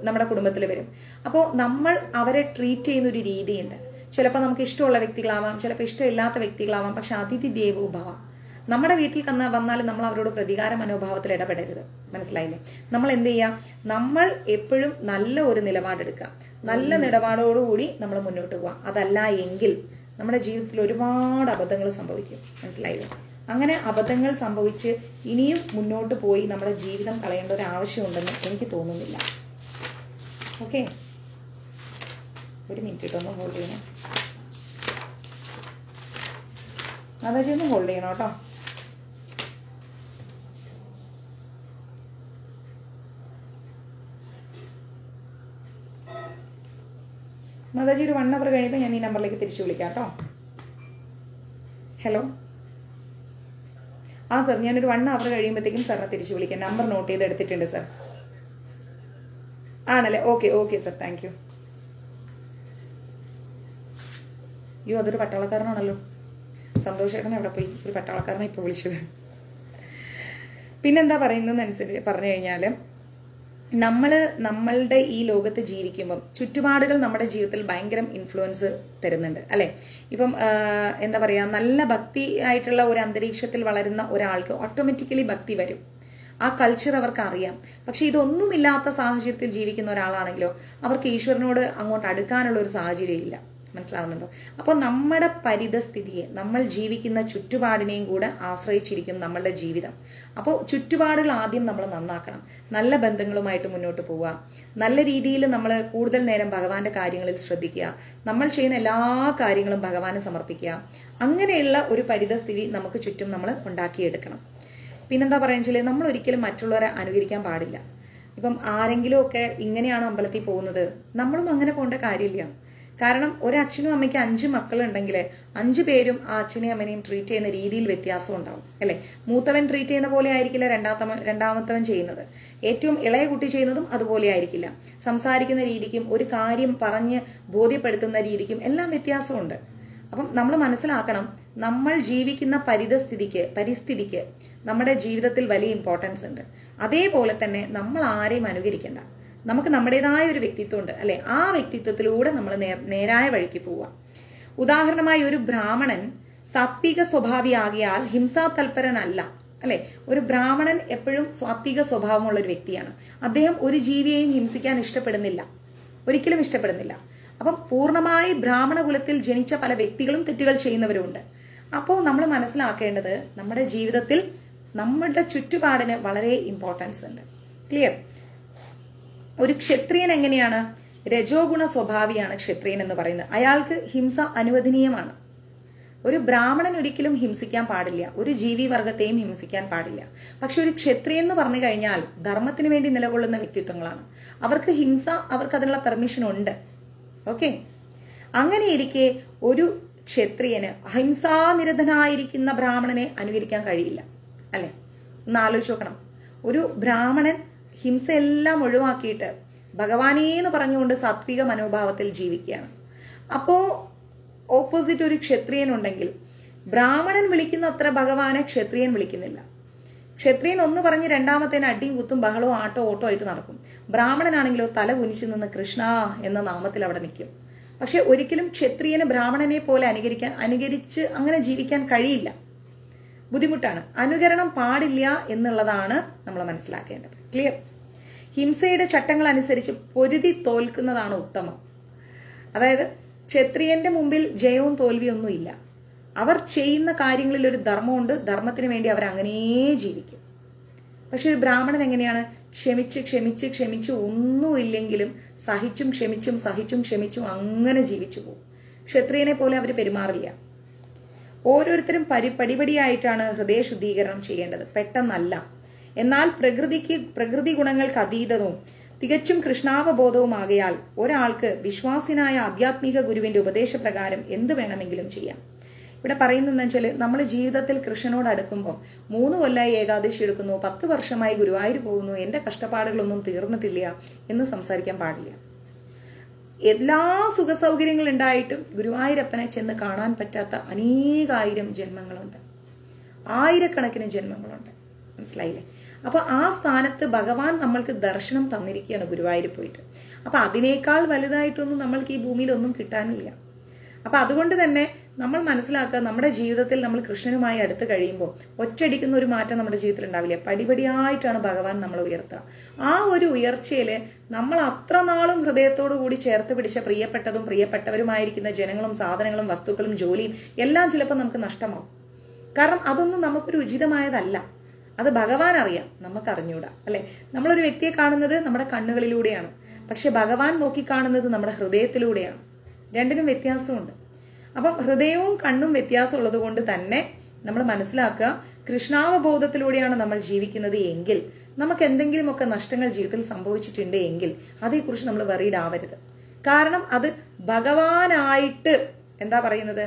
നമ്മുടെ കുടുംബത്തിൽ വരും. അപ്പോൾ നമ്മൾ അവരെ ട്രീറ്റ് ചെയ്യുന്ന ഒരു രീതിയുണ്ട്. ചിലപ്പോൾ നമുക്ക് ഇഷ്ടമുള്ള വ്യക്തികളാവാം, ചിലപ്പോൾ ഇഷ്ടമില്ലാത്ത വ്യക്തികളാവാം. പക്ഷെ അതിഥി ദേവോ ഭവ, നമ്മുടെ വീട്ടിൽ വന്നാലും നമ്മൾ അവരോട് പ്രതികാര മനോഭാവത്തിൽ ഇടപെടരുത്. മനസ്സിലായില്ലേ? നമ്മൾ എന്ത് ചെയ്യുക, നമ്മൾ എപ്പോഴും നല്ല ഒരു നിലപാടെടുക്കുക, നല്ല നിലപാടോടുകൂടി നമ്മൾ മുന്നോട്ട് പോവാം. അതല്ല എങ്കിൽ നമ്മുടെ ജീവിതത്തിൽ ഒരുപാട് അബദ്ധങ്ങൾ സംഭവിക്കും. മനസ്സിലായില്ലേ? അങ്ങനെ അബദ്ധങ്ങൾ സംഭവിച്ച് ഇനിയും മുന്നോട്ട് പോയി നമ്മുടെ ജീവിതം കളയേണ്ട ഒരു ആവശ്യമുണ്ടെന്ന് എനിക്ക് തോന്നുന്നില്ല. ഓക്കെ, ഒരു മിനിറ്റ് ഇട്ടൊന്ന് ഹോൾഡ് ചെയ്യണം. മാതാജി ഒന്ന് ഹോൾഡ് ചെയ്യണം കേട്ടോ. മാതാജി ഒരു 1 hour കഴിയുമ്പോൾ ഞാൻ ഈ നമ്പറിലേക്ക് തിരിച്ചു വിളിക്കാം കേട്ടോ. ഹലോ, ആ സർ, ഞാനൊരു 1 hour കഴിയുമ്പോഴത്തേക്കും സാറിനെ തിരിച്ചു വിളിക്കാം. നമ്പർ നോട്ട് ചെയ്ത് എടുത്തിട്ടുണ്ട് സർ. ആണല്ലേ? Okay okay sir, thank you. അയ്യോ, അതൊരു പട്ടാളക്കാരനാണല്ലോ. സന്തോഷേട്ടൻ എവിടെ പോയി? ഒരു പട്ടാളക്കാരനെ ഇപ്പൊ വിളിച്ചത്. പിന്നെന്താ പറയുന്നതെന്നനുസരിച്ച് പറഞ്ഞു കഴിഞ്ഞാല്, നമ്മളുടെ ഈ ലോകത്ത് ജീവിക്കുമ്പം ചുറ്റുപാടുകൾ നമ്മുടെ ജീവിതത്തിൽ ഭയങ്കര ഇൻഫ്ലുവൻസ് തരുന്നുണ്ട്, അല്ലെ? ഇപ്പം എന്താ പറയാ, നല്ല ഭക്തി ആയിട്ടുള്ള ഒരു അന്തരീക്ഷത്തിൽ വളരുന്ന ഒരാൾക്ക് ഓട്ടോമാറ്റിക്കലി ഭക്തി വരും. ആ കൾച്ചർ അവർക്ക് അറിയാം. പക്ഷെ ഇതൊന്നുമില്ലാത്ത സാഹചര്യത്തിൽ ജീവിക്കുന്ന ഒരാളാണെങ്കിലോ അവർക്ക് ഈശ്വരനോട് അങ്ങോട്ട് അടുക്കാനുള്ള ഒരു സാഹചര്യം ഇല്ല. മനസ്സിലാവുന്നുണ്ടോ? അപ്പോൾ നമ്മുടെ പരിതസ്ഥിതിയെ, നമ്മൾ ജീവിക്കുന്ന ചുറ്റുപാടിനെയും കൂടെ ആശ്രയിച്ചിരിക്കും നമ്മളുടെ ജീവിതം. അപ്പോൾ ചുറ്റുപാടുകൾ ആദ്യം നമ്മൾ നന്നാക്കണം. നല്ല ബന്ധങ്ങളുമായിട്ട് മുന്നോട്ട് പോവുക, നല്ല രീതിയിൽ നമ്മൾ കൂടുതൽ നേരം ഭഗവാന്റെ കാര്യങ്ങളിൽ ശ്രദ്ധിക്കുക, നമ്മൾ ചെയ്യുന്ന എല്ലാ കാര്യങ്ങളും ഭഗവാന് സമർപ്പിക്കുക. അങ്ങനെയുള്ള ഒരു പരിതസ്ഥിതി നമുക്ക് ചുറ്റും നമ്മൾ ഉണ്ടാക്കിയെടുക്കണം. പിന്നെന്താ പറയുക, നമ്മൾ ഒരിക്കലും മറ്റുള്ളവരെ അനുകരിക്കാൻ പാടില്ല. ഇപ്പം ആരെങ്കിലും ഒക്കെ ഇങ്ങനെയാണ് അമ്പലത്തിൽ പോകുന്നത്, നമ്മളും അങ്ങനെ പോകേണ്ട കാര്യമില്ല. കാരണം ഒരച്ഛനും അമ്മയ്ക്ക് 5 മക്കളുണ്ടെങ്കിൽ 5 പേരും ആ അച്ഛനെയും അമ്മനെയും ട്രീറ്റ് ചെയ്യുന്ന രീതിയിൽ വ്യത്യാസം ഉണ്ടാവും, അല്ലെ? മൂത്തവൻ ട്രീറ്റ് ചെയ്യുന്ന പോലെ ആയിരിക്കില്ല രണ്ടാമത്തവൻ ചെയ്യുന്നത്. ഏറ്റവും ഇളയ കുട്ടി ചെയ്യുന്നതും അതുപോലെ ആയിരിക്കില്ല. സംസാരിക്കുന്ന രീതിക്കും ഒരു കാര്യം പറഞ്ഞ് ബോധ്യപ്പെടുത്തുന്ന രീതിക്കും എല്ലാം വ്യത്യാസമുണ്ട്. അപ്പം നമ്മൾ മനസ്സിലാക്കണം, നമ്മൾ ജീവിക്കുന്ന പരിസ്ഥിതിക്ക് നമ്മുടെ ജീവിതത്തിൽ വലിയ ഇമ്പോർട്ടൻസ് ഉണ്ട്. അതേപോലെ തന്നെ നമ്മൾ ആരെയും അനുകരിക്കണ്ട. നമുക്ക് നമ്മുടേതായ ഒരു വ്യക്തിത്വം ഉണ്ട്, അല്ലെ? ആ വ്യക്തിത്വത്തിലൂടെ നമ്മൾ നേരായ വഴിക്ക് പോവുക. ഉദാഹരണമായി, ഒരു ബ്രാഹ്മണൻ സാത്വിക സ്വഭാവിയാകിയാൽ ഹിംസാ തൽപരനല്ല, അല്ലെ? ഒരു ബ്രാഹ്മണൻ എപ്പോഴും സാത്വിക സ്വഭാവമുള്ള ഒരു വ്യക്തിയാണ്. അദ്ദേഹം ഒരു ജീവിയെയും ഹിംസിക്കാൻ ഇഷ്ടപ്പെടുന്നില്ല, ഒരിക്കലും ഇഷ്ടപ്പെടുന്നില്ല. അപ്പം പൂർണ്ണമായി ബ്രാഹ്മണ കുലത്തിൽ ജനിച്ച പല വ്യക്തികളും തെറ്റുകൾ ചെയ്യുന്നവരുണ്ട്. അപ്പോൾ നമ്മൾ മനസ്സിലാക്കേണ്ടത്, നമ്മുടെ ജീവിതത്തിൽ നമ്മുടെ ചുറ്റുപാടിന് വളരെ ഇമ്പോർട്ടൻസ് ഉണ്ട്. ക്ലിയർ? ഒരു ക്ഷത്രിയൻ എങ്ങനെയാണ്? രജോ ഗുണ സ്വഭാവിയാണ് ക്ഷത്രിയൻ എന്ന് പറയുന്നത്. അയാൾക്ക് ഹിംസ അനുവദനീയമാണ്. ഒരു ബ്രാഹ്മണൻ ഒരിക്കലും ഹിംസിക്കാൻ പാടില്ല, ഒരു ജീവി വർഗത്തെയും ഹിംസിക്കാൻ പാടില്ല. പക്ഷെ ഒരു ക്ഷത്രിയൻ എന്ന് പറഞ്ഞു കഴിഞ്ഞാൽ ധർമ്മത്തിന് വേണ്ടി നിലകൊള്ളുന്ന വ്യക്തിത്വങ്ങളാണ്. അവർക്ക് അവർക്ക് അതിനുള്ള പെർമിഷൻ ഉണ്ട്. ഓക്കെ, അങ്ങനെ ഇരിക്കെ ഒരു ക്ഷത്രിയന് അഹിംസാനിരതനായിരിക്കുന്ന ബ്രാഹ്മണനെ അനുകരിക്കാൻ കഴിയില്ല, അല്ലെ? ഒന്ന് ആലോചിച്ച് നോക്കണം. ഒരു ബ്രാഹ്മണൻ ഹിംസ എല്ലാം ഒഴിവാക്കിയിട്ട് ഭഗവാനേന്ന് പറഞ്ഞുകൊണ്ട് സാത്വിക മനോഭാവത്തിൽ ജീവിക്കുകയാണ്. അപ്പോ ഓപ്പോസിറ്റ് ഒരു ക്ഷത്രിയൻ ഉണ്ടെങ്കിൽ ബ്രാഹ്മണൻ വിളിക്കുന്ന അത്ര ഭഗവാനെ ക്ഷത്രിയൻ വിളിക്കുന്നില്ല. ക്ഷത്രിയൻ ഒന്ന് പറഞ്ഞ് രണ്ടാമത്തേന് അടിയും കുത്തും ബഹളവും ആട്ടോ ഓട്ടോ ആയിട്ട് നടക്കും. ബ്രാഹ്മണനാണെങ്കിലോ തല കുനിച്ചു നിന്ന് കൃഷ്ണ എന്ന നാമത്തിൽ അവിടെ നിൽക്കും. പക്ഷെ ഒരിക്കലും ക്ഷത്രിയന് ബ്രാഹ്മണനെ പോലെ അനുകരിച്ച് അങ്ങനെ ജീവിക്കാൻ കഴിയില്ല. ബുദ്ധിമുട്ടാണ്. അനുകരണം പാടില്ല എന്നുള്ളതാണ് നമ്മൾ മനസ്സിലാക്കേണ്ടത്. ക്ലിയർ? ഹിംസയുടെ ചട്ടങ്ങൾ അനുസരിച്ച് പൊരുതി തോൽക്കുന്നതാണ് ഉത്തമം. അതായത് ക്ഷത്രിയന്റെ മുമ്പിൽ ജയവും തോൽവിയൊന്നും ഇല്ല. അവർ ചെയ്യുന്ന കാര്യങ്ങളിൽ ഒരു ധർമ്മമുണ്ട്. ധർമ്മത്തിന് വേണ്ടി അവർ അങ്ങനെ ജീവിക്കും. പക്ഷെ ഒരു ബ്രാഹ്മണൻ എങ്ങനെയാണ്? ക്ഷമിച്ച് ക്ഷമിച്ച് ക്ഷമിച്ച് ഒന്നുമില്ലെങ്കിലും സഹിച്ചും ക്ഷമിച്ചും സഹിച്ചും ക്ഷമിച്ചും അങ്ങനെ ജീവിച്ചു പോകും. ക്ഷത്രിയനെ പോലെ അവർ പെരുമാറില്ല. ഓരോരുത്തരും പടിപടിയായിട്ടാണ് ഹൃദയ ശുദ്ധീകരണം ചെയ്യേണ്ടത്, പെട്ടെന്നല്ല. എന്നാൽ പ്രകൃതി ഗുണങ്ങൾക്ക് അതീതവും തികച്ചും കൃഷ്ണാവബോധവുമാകയാൽ ഒരാൾക്ക് വിശ്വാസിനായ ആധ്യാത്മിക ഗുരുവിന്റെ ഉപദേശപ്രകാരം എന്ത് വേണമെങ്കിലും ചെയ്യാം. ഇവിടെ പറയുന്നതെന്ന് വെച്ചാൽ, നമ്മൾ ജീവിതത്തിൽ കൃഷ്ണനോട് അടുക്കുമ്പോൾ 3 കൊല്ലമായി ഏകാദശി എടുക്കുന്നു, 10 വർഷമായി ഗുരുവായൂർ പോകുന്നു, എന്റെ കഷ്ടപ്പാടുകളൊന്നും തീർന്നിട്ടില്ല എന്ന് സംസാരിക്കാൻ പാടില്ല. എല്ലാ സുഖസൗകര്യങ്ങൾ ഉണ്ടായിട്ടും ഗുരുവായൂരപ്പനെ ചെന്ന് കാണാൻ പറ്റാത്ത അനേകായിരം ജന്മങ്ങളുണ്ട്, ആയിരക്കണക്കിന് ജന്മങ്ങളുണ്ട്. മനസ്സിലായില്ലേ? അപ്പൊ ആ സ്ഥാനത്ത് ഭഗവാൻ നമ്മൾക്ക് ദർശനം തന്നിരിക്കുകയാണ് ഗുരുവായൂർ പോയിട്ട്. അപ്പൊ അതിനേക്കാൾ വലുതായിട്ടൊന്നും നമ്മൾക്ക് ഈ ഭൂമിയിൽ ഒന്നും കിട്ടാനില്ല. അപ്പൊ അതുകൊണ്ട് തന്നെ നമ്മൾ മനസ്സിലാക്കുക, നമ്മുടെ ജീവിതത്തിൽ നമ്മൾ കൃഷ്ണനുമായി അടുത്ത് കഴിയുമ്പോൾ ഒറ്റയടിക്കുന്ന ഒരു മാറ്റം നമ്മുടെ ജീവിതത്തിൽ ഉണ്ടാവില്ല. പടിപടിയായിട്ടാണ് ഭഗവാൻ നമ്മളെ ഉയർത്തുക. ആ ഒരു ഉയർച്ചയില് നമ്മൾ അത്ര നാളും ഹൃദയത്തോടു കൂടി ചേർത്ത് പിടിച്ച പ്രിയപ്പെട്ടതും പ്രിയപ്പെട്ടവരുമായിരിക്കുന്ന ജനങ്ങളും സാധനങ്ങളും വസ്തുക്കളും ജോലിയും എല്ലാം ചിലപ്പോൾ നമുക്ക് നഷ്ടമാവും. കാരണം അതൊന്നും നമുക്കൊരു ഉചിതമായതല്ല. അത് ഭഗവാൻ അറിയാം, നമുക്ക് അറിഞ്ഞൂടാ. അല്ലെ? നമ്മളൊരു വ്യക്തിയെ കാണുന്നത് നമ്മുടെ കണ്ണുകളിലൂടെയാണ്, പക്ഷെ ഭഗവാൻ നോക്കിക്കാണുന്നത് നമ്മുടെ ഹൃദയത്തിലൂടെയാണ്. രണ്ടിനും വ്യത്യാസമുണ്ട്. അപ്പം ഹൃദയവും കണ്ണും വ്യത്യാസമുള്ളത് കൊണ്ട് തന്നെ നമ്മൾ മനസ്സിലാക്കുക, കൃഷ്ണാവബോധത്തിലൂടെയാണ് നമ്മൾ ജീവിക്കുന്നത് എങ്കിൽ നമുക്ക് എന്തെങ്കിലുമൊക്കെ നഷ്ടങ്ങൾ ജീവിതത്തിൽ സംഭവിച്ചിട്ടുണ്ട് എങ്കിൽ അതേക്കുറിച്ച് നമ്മൾ വറീഡ് ആവരുത്. കാരണം അത് ഭഗവാനായിട്ട് എന്താ പറയുന്നത്,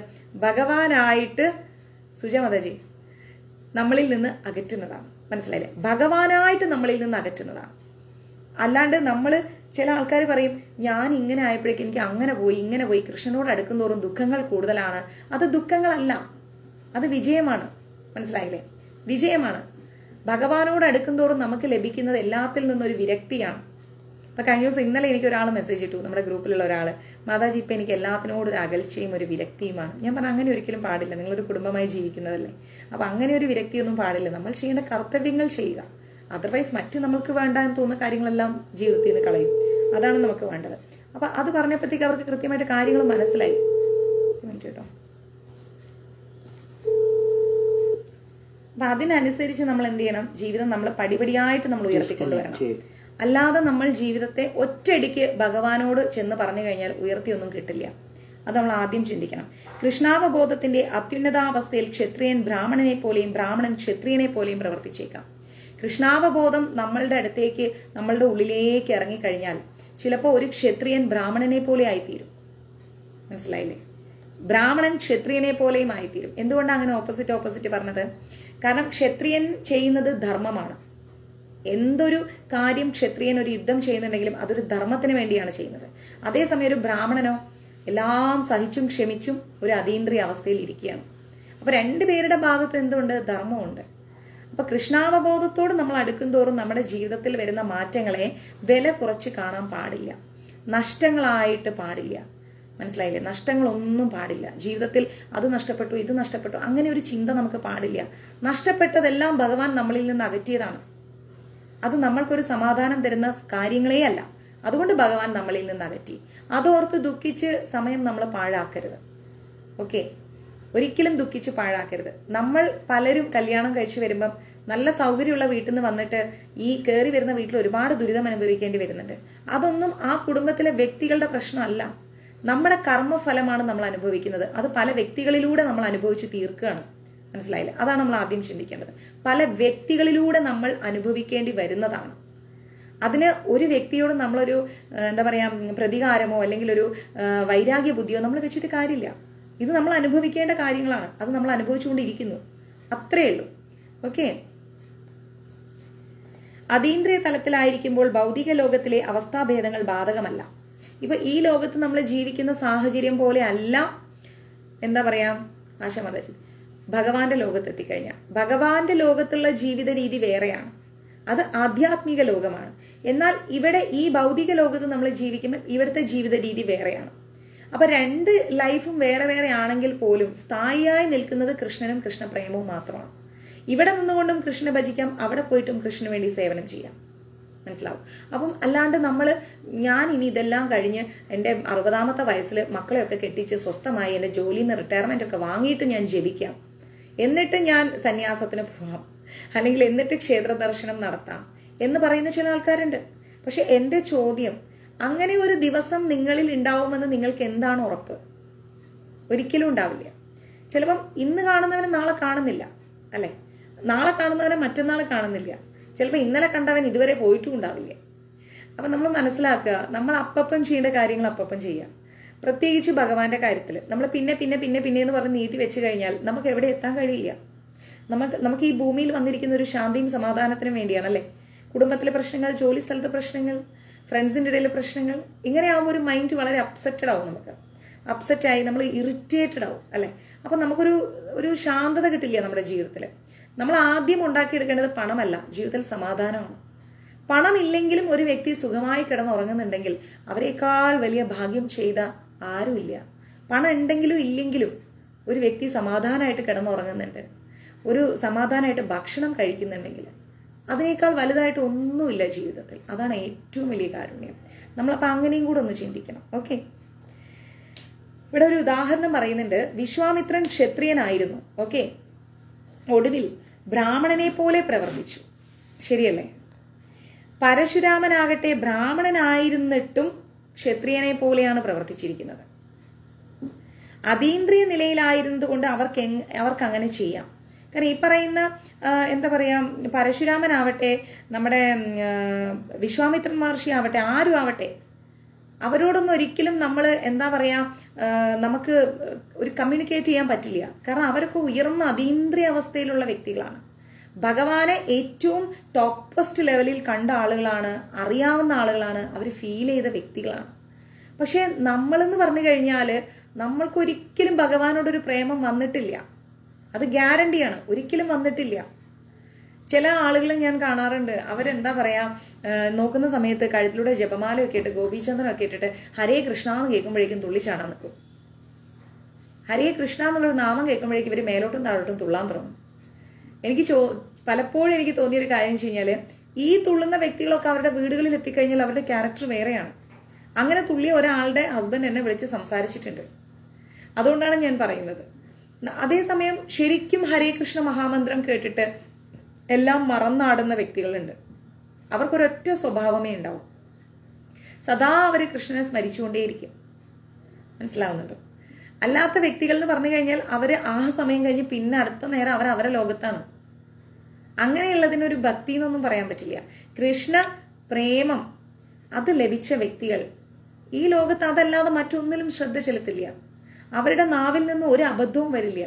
ഭഗവാനായിട്ട് സുജമതജി നമ്മളിൽ നിന്ന് അകറ്റുന്നതാണ്. മനസ്സിലായില്ലേ? ഭഗവാനായിട്ട് നമ്മളിൽ നിന്ന് അകറ്റുന്നതാണ്. അല്ലാണ്ട് ചില ആൾക്കാർ പറയും, ഞാൻ ഇങ്ങനെ ആയപ്പോഴേക്കും എനിക്ക് അങ്ങനെ പോയി ഇങ്ങനെ പോയി. കൃഷ്ണനോട് അടുക്കും തോറും ദുഃഖങ്ങൾ കൂടുതലാണ്. അത് ദുഃഖങ്ങളല്ല, അത് വിജയമാണ്. മനസ്സിലായില്ലേ? വിജയമാണ്. ഭഗവാനോട് അടുക്കും തോറും നമുക്ക് ലഭിക്കുന്നത് എല്ലാത്തിൽ നിന്നൊരു വിരക്തിയാണ്. അപ്പൊ കഴിഞ്ഞ ദിവസം ഇന്നലെ എനിക്ക് ഒരാൾ മെസ്സേജ് ഇട്ടു, നമ്മുടെ ഗ്രൂപ്പിലുള്ള ഒരാൾ, മാതാജി ഇപ്പൊ എനിക്ക് എല്ലാത്തിനോടും ഒരു അകൽച്ചയും ഒരു വിരക്തിയുമാണ്. ഞാൻ പറഞ്ഞു, അങ്ങനെ ഒരിക്കലും പാടില്ല, നിങ്ങളൊരു കുടുംബമായി ജീവിക്കുന്നതല്ലേ. അപ്പൊ അങ്ങനെ ഒരു വിരക്തിയൊന്നും പാടില്ല. നമ്മൾ ചെയ്യേണ്ട കർത്തവ്യങ്ങൾ ചെയ്യുക. അതർവൈസ് മറ്റു നമ്മൾക്ക് വേണ്ട എന്ന് തോന്നുന്ന കാര്യങ്ങളെല്ലാം ജീവിതത്തിൽ നിന്ന് കളയും. അതാണ് നമുക്ക് വേണ്ടത്. അപ്പൊ അത് പറഞ്ഞപ്പോഴത്തേക്ക് അവർക്ക് കൃത്യമായിട്ട് കാര്യങ്ങൾ മനസ്സിലായി. കേട്ടോ. അപ്പൊ അതിനനുസരിച്ച് നമ്മൾ എന്ത് ചെയ്യണം? ജീവിതം നമ്മൾ പടിപടിയായിട്ട് നമ്മൾ ഉയർത്തിക്കൊണ്ടുവരണം. അല്ലാതെ നമ്മൾ ജീവിതത്തെ ഒറ്റയടിക്ക് ഭഗവാനോട് ചെന്ന് പറഞ്ഞു കഴിഞ്ഞാൽ ഉയർത്തിയൊന്നും കിട്ടില്ല. അത് നമ്മൾ ആദ്യം ചിന്തിക്കണം. കൃഷ്ണാവബോധത്തിന്റെ അത്യുന്നതാവസ്ഥയിൽ ക്ഷത്രിയൻ ബ്രാഹ്മണനെ പോലെയും ബ്രാഹ്മണൻ ക്ഷത്രിയനെ പോലെയും പ്രവർത്തിച്ചേക്കാം. കൃഷ്ണാവബോധം നമ്മളുടെ അടുത്തേക്ക്, നമ്മളുടെ ഉള്ളിലേക്ക് ഇറങ്ങിക്കഴിഞ്ഞാൽ ചിലപ്പോൾ ഒരു ക്ഷത്രിയൻ ബ്രാഹ്മണനെ പോലെ ആയിത്തീരും. മനസ്സിലായില്ലേ? ബ്രാഹ്മണൻ ക്ഷത്രിയനെ പോലെയും ആയിത്തീരും. എന്തുകൊണ്ടാണ് അങ്ങനെ ഓപ്പോസിറ്റ് പറഞ്ഞത്? കാരണം ക്ഷത്രിയൻ ചെയ്യുന്നത് ധർമ്മമാണ്. എന്തൊരു കാര്യം ക്ഷത്രിയൻ ഒരു യുദ്ധം ചെയ്യുന്നുണ്ടെങ്കിലും അതൊരു ധർമ്മത്തിന് വേണ്ടിയാണ് ചെയ്യുന്നത്. അതേസമയം ഒരു ബ്രാഹ്മണനോ എല്ലാം സഹിച്ചും ക്ഷമിച്ചും ഒരു അതീന്ദ്രിയ അവസ്ഥയിൽ ഇരിക്കുകയാണ്. അപ്പൊ രണ്ടുപേരുടെ ഭാഗത്ത് എന്തുണ്ട്? ധർമ്മമുണ്ട്. അപ്പൊ കൃഷ്ണാവബോധത്തോട് നമ്മൾ അടുക്കും തോറും നമ്മുടെ ജീവിതത്തിൽ വരുന്ന മാറ്റങ്ങളെ വില കുറച്ച് കാണാൻ പാടില്ല, നഷ്ടങ്ങളായിട്ട് പാടില്ല. മനസ്സിലായില്ലേ? നഷ്ടങ്ങളൊന്നും പാടില്ല ജീവിതത്തിൽ. അത് നഷ്ടപ്പെട്ടു, ഇത് നഷ്ടപ്പെട്ടു, അങ്ങനെ ഒരു ചിന്ത നമുക്ക് പാടില്ല. നഷ്ടപ്പെട്ടതെല്ലാം ഭഗവാൻ നമ്മളിൽ നിന്ന് അകറ്റിയതാണ്. അത് നമ്മൾക്കൊരു സമാധാനം തരുന്ന കാര്യങ്ങളേ അല്ല. അതുകൊണ്ട് ഭഗവാൻ നമ്മളിൽ നിന്ന് അകറ്റി. അതോർത്ത് ദുഃഖിച്ച് സമയം നമ്മൾ പാഴാക്കരുത്. ഓക്കെ? ഒരിക്കലും ദുഃഖിച്ച് പാഴാക്കരുത്. നമ്മൾ പലരും കല്യാണം കഴിച്ചു വരുമ്പം നല്ല സൗകര്യമുള്ള വീട്ടിൽ നിന്ന് വന്നിട്ട് ഈ കയറി വരുന്ന വീട്ടിൽ ഒരുപാട് ദുരിതം അനുഭവിക്കേണ്ടി വരുന്നുണ്ട്. അതൊന്നും ആ കുടുംബത്തിലെ വ്യക്തികളുടെ പ്രശ്നമല്ല, നമ്മുടെ കർമ്മഫലമാണ് നമ്മൾ അനുഭവിക്കുന്നത്. അത് പല വ്യക്തികളിലൂടെ നമ്മൾ അനുഭവിച്ച് തീർക്കുകയാണ്. മനസ്സിലായില്ലേ? അതാണ് നമ്മൾ ആദ്യം ചിന്തിക്കേണ്ടത്. പല വ്യക്തികളിലൂടെ നമ്മൾ അനുഭവിക്കേണ്ടി വരുന്നതാണ്. അതിന് ഒരു വ്യക്തിയോട് നമ്മളൊരു എന്താ പറയാ പ്രതികാരമോ അല്ലെങ്കിൽ ഒരു വൈരാഗ്യ ബുദ്ധിയോ നമ്മൾ വെച്ചിട്ട് കാര്യമില്ല. ഇത് നമ്മൾ അനുഭവിക്കേണ്ട കാര്യങ്ങളാണ്. അത് നമ്മൾ അനുഭവിച്ചുകൊണ്ടിരിക്കുന്നു. അത്രേ ഉള്ളൂ. ഓക്കെ? അതീന്ദ്രിയ തലത്തിലായിരിക്കുമ്പോൾ ഭൗതിക ലോകത്തിലെ അവസ്ഥാഭേദങ്ങൾ ബാധകമല്ല. ഇപ്പൊ ഈ ലോകത്ത് നമ്മൾ ജീവിക്കുന്ന സാഹചര്യം പോലെ അല്ല എന്താ പറയാ ആശാമദാജി ഭഗവാന്റെ ലോകത്ത് എത്തിക്കഴിഞ്ഞാൽ. ഭഗവാന്റെ ലോകത്തുള്ള ജീവിത രീതി വേറെയാണ്, അത് ആധ്യാത്മിക ലോകമാണ്. എന്നാൽ ഇവിടെ ഈ ഭൗതിക ലോകത്ത് നമ്മൾ ജീവിക്കുമ്പോൾ ഇവിടുത്തെ ജീവിത രീതി വേറെയാണ്. അപ്പൊ രണ്ട് ലൈഫും വേറെ വേറെ ആണെങ്കിൽ പോലും സ്ഥായിയായി നിൽക്കുന്നത് കൃഷ്ണനും കൃഷ്ണപ്രേമവും മാത്രമാണ്. ഇവിടെ നിന്നുകൊണ്ടും കൃഷ്ണനെ ഭജിക്കാം, അവിടെ പോയിട്ടും കൃഷ്ണന് വേണ്ടി സേവനം ചെയ്യാം. മനസ്സിലാവും? അപ്പം അല്ലാണ്ട് ഞാൻ ഇനി ഇതെല്ലാം കഴിഞ്ഞ് എൻ്റെ 60ാമത്തെ വയസ്സിൽ മക്കളെയൊക്കെ കെട്ടിച്ച് സ്വസ്ഥമായി എൻ്റെ ജോലിയിൽ നിന്ന് റിട്ടയർമെന്റ് ഒക്കെ വാങ്ങിയിട്ട് ഞാൻ ജപിക്കാം, എന്നിട്ട് ഞാൻ സന്യാസത്തിന് പോവാം, അല്ലെങ്കിൽ എന്നിട്ട് ക്ഷേത്ര ദർശനം നടത്താം എന്ന് പറയുന്ന ചില ആൾക്കാരുണ്ട്. പക്ഷെ എന്റെ ചോദ്യം, അങ്ങനെ ഒരു ദിവസം നിങ്ങളിൽ ഉണ്ടാവുമെന്ന് നിങ്ങൾക്ക് എന്താണ് ഉറപ്പ്? ഒരിക്കലും ഉണ്ടാവില്ല. ചിലപ്പം ഇന്ന് കാണുന്നവനെ നാളെ കാണുന്നില്ല, അല്ലെ? നാളെ കാണുന്നവനെ മറ്റന്നാൾ കാണുന്നില്ല. ചിലപ്പോൾ ഇന്നലെ കണ്ടവൻ ഇതുവരെ പോയിട്ടും ഉണ്ടാവില്ല. അപ്പൊ നമ്മൾ മനസ്സിലാക്കുക, നമ്മൾ അപ്പം ചെയ്യേണ്ട കാര്യങ്ങൾ അപ്പം ചെയ്യാം. പ്രത്യേകിച്ച് ഭഗവാന്റെ കാര്യത്തിൽ നമ്മൾ പിന്നെ പിന്നെ പിന്നെ പിന്നെ എന്ന് പറഞ്ഞ് നീട്ടി വെച്ച് കഴിഞ്ഞാൽ നമുക്ക് എവിടെ എത്താൻ കഴിയില്ല. നമുക്ക് ഈ ഭൂമിയിൽ വന്നിരിക്കുന്ന ഒരു ശാന്തിയും സമാധാനത്തിനും വേണ്ടിയാണ്, അല്ലെ? കുടുംബത്തിലെ പ്രശ്നങ്ങൾ, ജോലി സ്ഥലത്തെ പ്രശ്നങ്ങൾ, ഫ്രണ്ട്സിന്റെ ഇടയിലെ പ്രശ്നങ്ങൾ, ഇങ്ങനെ ആവുമ്പോൾ ഒരു മൈൻഡ് വളരെ അപ്സെറ്റഡ് ആവും. നമുക്ക് അപ്സെറ്റായി നമ്മൾ ഇറിറ്റേറ്റഡ് ആവും, അല്ലെ? അപ്പൊ നമുക്കൊരു ശാന്തത കിട്ടില്ല നമ്മുടെ ജീവിതത്തിൽ. നമ്മൾ ആദ്യം ഉണ്ടാക്കിയെടുക്കേണ്ടത് പണമല്ല, ജീവിതത്തിൽ സമാധാനമാണ്. പണമില്ലെങ്കിലും ഒരു വ്യക്തി സുഖമായി കിടന്നുറങ്ങുന്നുണ്ടെങ്കിൽ അവരെക്കാൾ വലിയ ഭാഗ്യം ചെയ്ത ആരുമില്ല. പണം ഉണ്ടെങ്കിലും ഇല്ലെങ്കിലും ഒരു വ്യക്തി സമാധാനമായിട്ട് കിടന്നുറങ്ങുന്നുണ്ട്, ഒരു സമാധാനമായിട്ട് ഭക്ഷണം കഴിക്കുന്നുണ്ടെങ്കിൽ അതിനേക്കാൾ വലുതായിട്ട് ഒന്നുമില്ല ജീവിതത്തിൽ. അതാണ് ഏറ്റവും വലിയ കാരുണ്യം. നമ്മളപ്പോ അങ്ങനെയും കൂടെ ഒന്ന് ചിന്തിക്കണം. ഓക്കെ, ഇവിടെ ഒരു ഉദാഹരണം പറയുന്നുണ്ട്. വിശ്വാമിത്രൻ ക്ഷത്രിയനായിരുന്നു. ഓക്കെ, ഒടുവിൽ ബ്രാഹ്മണനെ പോലെ പ്രവർത്തിച്ചു. ശരിയല്ലേ? പരശുരാമനാകട്ടെ ബ്രാഹ്മണനായിരുന്നിട്ടും ക്ഷത്രിയനെ പോലെയാണ് പ്രവർത്തിച്ചിരിക്കുന്നത്. അതീന്ദ്രിയ നിലയിലായിരുന്നത് കൊണ്ട് അവർക്ക് അങ്ങനെ ചെയ്യാം. കാരണം ഈ പറയുന്ന എന്താ പറയാ, പരശുരാമനാവട്ടെ, നമ്മുടെ വിശ്വാമിത്രൻ മഹർഷി ആവട്ടെ, ആരും ആവട്ടെ, അവരോടൊന്നും ഒരിക്കലും നമ്മൾ എന്താ പറയാ, നമുക്ക് ഒരു കമ്മ്യൂണിക്കേറ്റ് ചെയ്യാൻ പറ്റില്ല. കാരണം അവരൊക്കെ ഉയർന്ന അതീന്ദ്രിയ അവസ്ഥയിലുള്ള വ്യക്തികളാണ്. ഭഗവാനെ ഏറ്റവും ടോപ്പസ്റ്റ് ലെവലിൽ കണ്ട ആളുകളാണ്, അറിയാവുന്ന ആളുകളാണ്, അവർ ഫീൽ ചെയ്ത വ്യക്തികളാണ്. പക്ഷെ നമ്മളെന്ന് പറഞ്ഞു കഴിഞ്ഞാല് നമ്മൾക്ക് ഒരിക്കലും ഭഗവാനോടൊരു പ്രേമം വന്നിട്ടില്ല. അത് ഗ്യാരണ്ടിയാണ്, ഒരിക്കലും വന്നിട്ടില്ല. ചില ആളുകളെ ഞാൻ കാണാറുണ്ട്, അവരെന്താ പറയാ, നോക്കുന്ന സമയത്ത് കഴുത്തിലൂടെ ജപമാലയൊക്കെ ഇട്ട് ഗോപീചന്ദ്രനൊക്കെ ഇട്ടിട്ട് ഹരേ കൃഷ്ണ എന്ന് കേൾക്കുമ്പോഴേക്കും തുള്ളിച്ചാടാൻ നിൽക്കും. ഹരേ കൃഷ്ണ എന്നുള്ളൊരു നാമം കേൾക്കുമ്പോഴേക്കും ഇവര് മേലോട്ടും താഴോട്ടും തുള്ളാൻ തുടങ്ങും. പലപ്പോഴും എനിക്ക് തോന്നിയൊരു കാര്യം വെച്ച് കഴിഞ്ഞാല്, ഈ തുള്ളുന്ന വ്യക്തികളൊക്കെ അവരുടെ വീടുകളിൽ എത്തിക്കഴിഞ്ഞാൽ അവരുടെ ക്യാരക്ടർ വേറെയാണ്. അങ്ങനെ തുള്ളിയ ഒരാളുടെ ഹസ്ബൻഡ് എന്നെ വിളിച്ച് സംസാരിച്ചിട്ടുണ്ട്. അതുകൊണ്ടാണ് ഞാൻ പറയുന്നത്. അതേസമയം ശരിക്കും ഹരേ കൃഷ്ണ മഹാമന്ത്രം കേട്ടിട്ട് എല്ലാം മറന്നാടുന്ന വ്യക്തികളുണ്ട്. അവർക്കൊരൊറ്റ സ്വഭാവമേ ഉണ്ടാവും, സദാ അവര് കൃഷ്ണനെ സ്മരിച്ചുകൊണ്ടേയിരിക്കും. മനസ്സിലാവുന്നുണ്ടോ? അല്ലാത്ത വ്യക്തികൾ എന്ന് പറഞ്ഞു കഴിഞ്ഞാൽ അവര് ആ സമയം കഴിഞ്ഞ് പിന്നെ അടുത്ത നേരം അവരെ ലോകത്താണ്. അങ്ങനെയുള്ളതിനൊരു ഭക്തി എന്നൊന്നും പറയാൻ പറ്റില്ല. കൃഷ്ണ പ്രേമം അത് ലഭിച്ച വ്യക്തികൾ ഈ ലോകത്ത് അതല്ലാതെ മറ്റൊന്നിലും ശ്രദ്ധ ചെലുത്തില്ല. അവരുടെ നാവിൽ നിന്ന് ഒരു അബദ്ധവും വരില്ല.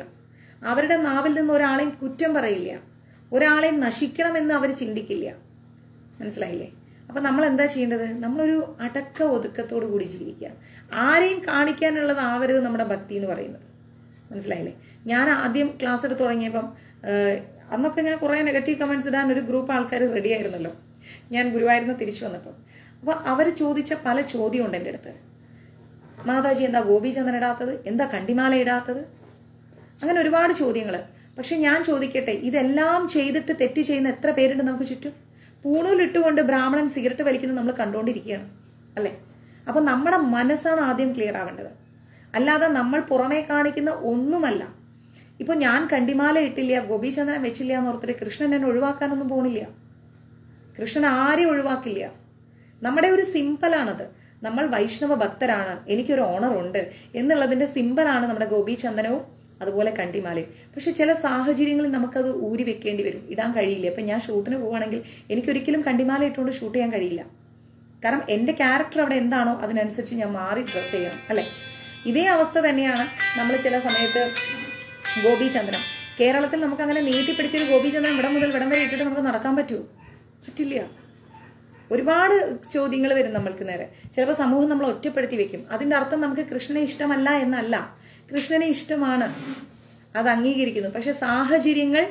അവരുടെ നാവിൽ നിന്ന് ഒരാളെയും കുറ്റം പറയില്ല, ഒരാളെയും നശിക്കണമെന്ന് അവർ ചിന്തിക്കില്ല. മനസ്സിലായില്ലേ? അപ്പൊ നമ്മൾ എന്താ ചെയ്യേണ്ടത്? നമ്മളൊരു അടക്ക ഒതുക്കത്തോടു കൂടി ജീവിക്കുക. ആരെയും കാണിക്കാനുള്ളത് ആവരുത് നമ്മുടെ ഭക്തി എന്ന് പറയുന്നത്. മനസ്സിലായില്ലേ? ഞാൻ ആദ്യം ക്ലാസ് എടുത്ത് തുടങ്ങിയപ്പം അന്നൊക്കെ ഞാൻ കുറെ നെഗറ്റീവ് കമന്റ്സ് ഇടാൻ ഒരു ഗ്രൂപ്പ് ആൾക്കാർ റെഡി ആയിരുന്നല്ലോ, ഞാൻ ഗുരുവായൂരിന്ന് തിരിച്ചു വന്നപ്പം. അപ്പൊ അവര് ചോദിച്ച പല ചോദ്യമുണ്ട് എൻ്റെ അടുത്ത്. മാതാജി എന്താ ഗോപീചന്ദ്രൻ ഇടാത്തത്, എന്താ കണ്ടിമാല ഇടാത്തത്, അങ്ങനെ ഒരുപാട് ചോദ്യങ്ങള്. പക്ഷെ ഞാൻ ചോദിക്കട്ടെ, ഇതെല്ലാം ചെയ്തിട്ട് തെറ്റ് ചെയ്യുന്ന എത്ര പേരുണ്ട് നമുക്ക് ചുറ്റും? പൂണൂലിട്ടുകൊണ്ട് ബ്രാഹ്മണൻ സിഗരറ്റ് വലിക്കുന്നത് നമ്മൾ കണ്ടുകൊണ്ടിരിക്കുകയാണ്, അല്ലെ? അപ്പൊ നമ്മുടെ മനസ്സാണ് ആദ്യം ക്ലിയർ ആവേണ്ടത്, അല്ലാതെ നമ്മൾ പുറമേ കാണിക്കുന്ന ഒന്നുമല്ല. ഇപ്പൊ ഞാൻ കണ്ടിമാല ഇട്ടില്ല, ഗോപീചന്ദ്രൻ വെച്ചില്ല എന്ന് ഓർത്തിട്ട് കൃഷ്ണൻ എന്നെ ഒഴിവാക്കാനൊന്നും പോണില്ല. കൃഷ്ണൻ ആരെയും ഒഴിവാക്കില്ല. നമ്മുടെ ഒരു സിമ്പലാണത്. നമ്മൾ വൈഷ്ണവ ഭക്തരാണ്, എനിക്കൊരു ഓണർ ഉണ്ട് എന്നുള്ളതിന്റെ സിമ്പലാണ് നമ്മുടെ ഗോപീചന്ദനവും അതുപോലെ കണ്ടിമാലയും. പക്ഷെ ചില സാഹചര്യങ്ങളിൽ നമുക്കത് ഊരി വെക്കേണ്ടി വരും, ഇടാൻ കഴിയില്ല. ഇപ്പൊ ഞാൻ ഷൂട്ടിന് പോവുകയാണെങ്കിൽ എനിക്കൊരിക്കലും കണ്ടിമാല ഇട്ടുകൊണ്ട് ഷൂട്ട് ചെയ്യാൻ കഴിയില്ല. കാരണം എന്റെ ക്യാരക്ടർ അവിടെ എന്താണോ അതിനനുസരിച്ച് ഞാൻ മാറി ഡ്രസ് ചെയ്യണം, അല്ലെ? ഇതേ അവസ്ഥ തന്നെയാണ് നമ്മൾ ചില സമയത്ത് ഗോപീചന്ദനം. കേരളത്തിൽ നമുക്ക് അങ്ങനെ നീട്ടിപ്പിടിച്ചൊരു ഗോപീചന്ദനം ഇവിടം മുതൽ ഇവിടം വരെ ഇട്ടിട്ട് നമുക്ക് നടക്കാൻ പറ്റുമോ? പറ്റില്ല. ഒരുപാട് ചോദ്യങ്ങൾ വരും നമ്മൾക്ക് നേരെ. ചിലപ്പോൾ സമൂഹം നമ്മൾ ഒറ്റപ്പെടുത്തി വെക്കും. അതിന്റെ അർത്ഥം നമുക്ക് കൃഷ്ണനെ ഇഷ്ടമല്ല എന്നല്ല, കൃഷ്ണനെ ഇഷ്ടമാണ്, അത് അംഗീകരിക്കുന്നു. പക്ഷെ സാഹചര്യങ്ങൾ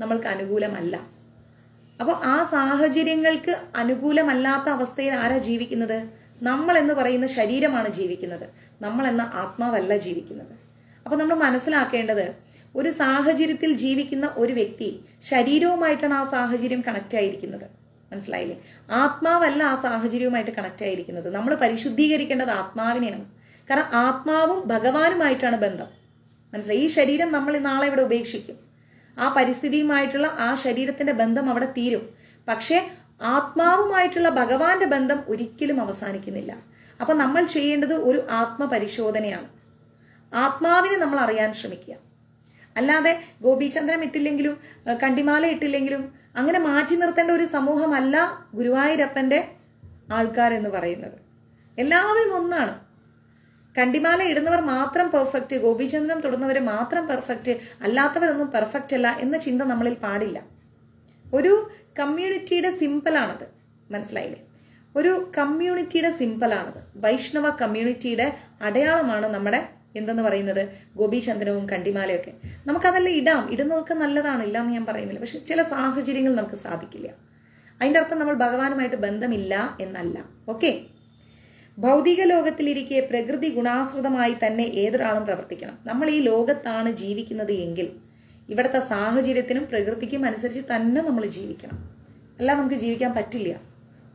നമ്മൾക്ക് അനുകൂലമല്ല. അപ്പൊ ആ സാഹചര്യങ്ങൾക്ക് അനുകൂലമല്ലാത്ത അവസ്ഥയിൽ ആരാ ജീവിക്കുന്നത്? നമ്മൾ എന്ന് പറയുന്ന ശരീരമാണ് ജീവിക്കുന്നത്, നമ്മൾ എന്ന ആത്മാവല്ല ജീവിക്കുന്നത്. അപ്പൊ നമ്മൾ മനസ്സിലാക്കേണ്ടത്, ഒരു സാഹചര്യത്തിൽ ജീവിക്കുന്ന ഒരു വ്യക്തി ശരീരവുമായിട്ടാണ് ആ സാഹചര്യം കണക്ട് ആയിരിക്കുന്നത്. മനസ്സിലായില്ലേ? ആത്മാവല്ല ആ സാഹചര്യവുമായിട്ട് കണക്ട് ആയിരിക്കുന്നത്. നമ്മൾ പരിശുദ്ധീകരിക്കേണ്ടത് ആത്മാവിനെയാണ്. കാരണം ആത്മാവും ഭഗവാനുമായിട്ടാണ് ബന്ധം. മനസ്സിലായി? ഈ ശരീരം നമ്മൾ നാളെ ഇവിടെ ഉപേക്ഷിക്കും. ആ പരിസ്ഥിതിയുമായിട്ടുള്ള ആ ശരീരത്തിന്റെ ബന്ധം അവിടെ തീരും. പക്ഷെ ആത്മാവുമായിട്ടുള്ള ഭഗവാന്റെ ബന്ധം ഒരിക്കലും അവസാനിക്കുന്നില്ല. അപ്പൊ നമ്മൾ ചെയ്യേണ്ടത് ഒരു ആത്മപരിശോധനയാണ്. ആത്മാവിനെ നമ്മൾ അറിയാൻ ശ്രമിക്കുക. അല്ലാതെ ഗോപീചന്ദ്രൻ ഇട്ടില്ലെങ്കിലും കണ്ടിമാല ഇട്ടില്ലെങ്കിലും അങ്ങനെ മാറ്റി നിർത്തേണ്ട ഒരു സമൂഹമല്ല ഗുരുവായൂരപ്പന്റെ ആൾക്കാരെന്ന് പറയുന്നത്. എല്ലാവരും ഒന്നാണ്. കണ്ടിമാല ഇടുന്നവർ മാത്രം പെർഫെക്റ്റ്, ഗോപീചന്ദ്രൻ തൊടുന്നവർ മാത്രം പെർഫെക്റ്റ്, അല്ലാത്തവരൊന്നും പെർഫെക്റ്റ് അല്ല എന്ന ചിന്ത നമ്മളിൽ പാടില്ല. ഒരു കമ്മ്യൂണിറ്റിയുടെ സിമ്പിളാണത്, മനസ്സിലായില്ലേ? ഒരു കമ്മ്യൂണിറ്റിയുടെ സിമ്പിളാണത്. വൈഷ്ണവ കമ്മ്യൂണിറ്റിയുടെ അടയാളമാണ് നമ്മുടെ എന്തെന്ന് പറയുന്നത് ഗോപീചന്ദ്രനും കണ്ടിമാലയൊക്കെ. നമുക്കതെല്ലാം ഇടാം, ഇടുന്നതൊക്കെ നല്ലതാണ്, ഇല്ലാന്ന് ഞാൻ പറയുന്നില്ല. പക്ഷെ ചില സാഹചര്യങ്ങൾ നമുക്ക് സാധിക്കില്ല. അതിന്റെ അർത്ഥം നമ്മൾ ഭഗവാനുമായിട്ട് ബന്ധമില്ല എന്നല്ല. ഓക്കെ, ഭൗതിക ലോകത്തിലിരിക്കെ പ്രകൃതി ഗുണാശ്രിതമായി തന്നെ ഏതൊരാളും പ്രവർത്തിക്കണം. നമ്മൾ ഈ ലോകത്താണ് ജീവിക്കുന്നത് എങ്കിൽ ഇവിടുത്തെ സാഹചര്യത്തിനും പ്രകൃതിക്കും അനുസരിച്ച് തന്നെ നമ്മൾ ജീവിക്കണം. അല്ലാതെ നമുക്ക് ജീവിക്കാൻ പറ്റില്ല,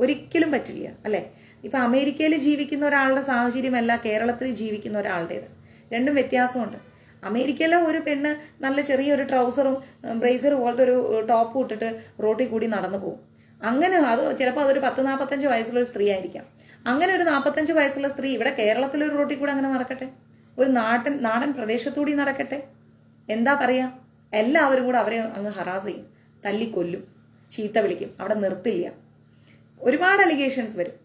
ഒരിക്കലും പറ്റില്ല, അല്ലെ? ഇപ്പൊ അമേരിക്കയിൽ ജീവിക്കുന്ന ഒരാളുടെ സാഹചര്യമല്ല കേരളത്തിൽ ജീവിക്കുന്ന ഒരാളുടേത്. രണ്ടും വ്യത്യാസമുണ്ട്. അമേരിക്കയിലെ ഒരു പെണ്ണ് നല്ല ചെറിയൊരു ട്രൗസറും ബ്രേസർ പോലത്തെ ഒരു ടോപ്പും ഇട്ടിട്ട് റോട്ടിൽ കൂടി നടന്നു പോകും. അങ്ങനെ അത് ചിലപ്പോൾ അതൊരു 40-45 വയസ്സുള്ള ഒരു സ്ത്രീ ആയിരിക്കാം. അങ്ങനെ ഒരു 45 വയസ്സുള്ള സ്ത്രീ ഇവിടെ കേരളത്തിലൊരു റോട്ടിൽ കൂടെ അങ്ങനെ നടക്കട്ടെ, ഒരു നാടൻ പ്രദേശത്തൂടി നടക്കട്ടെ, എന്താ പറയാ? എല്ലാവരും കൂടെ അവരെ അങ്ങ് ഹറാസ് ചെയ്യും, തല്ലിക്കൊല്ലും, ചീത്ത വിളിക്കും, അവിടെ നിർത്തില്ല, ഒരുപാട് അലിഗേഷൻസ് വരും.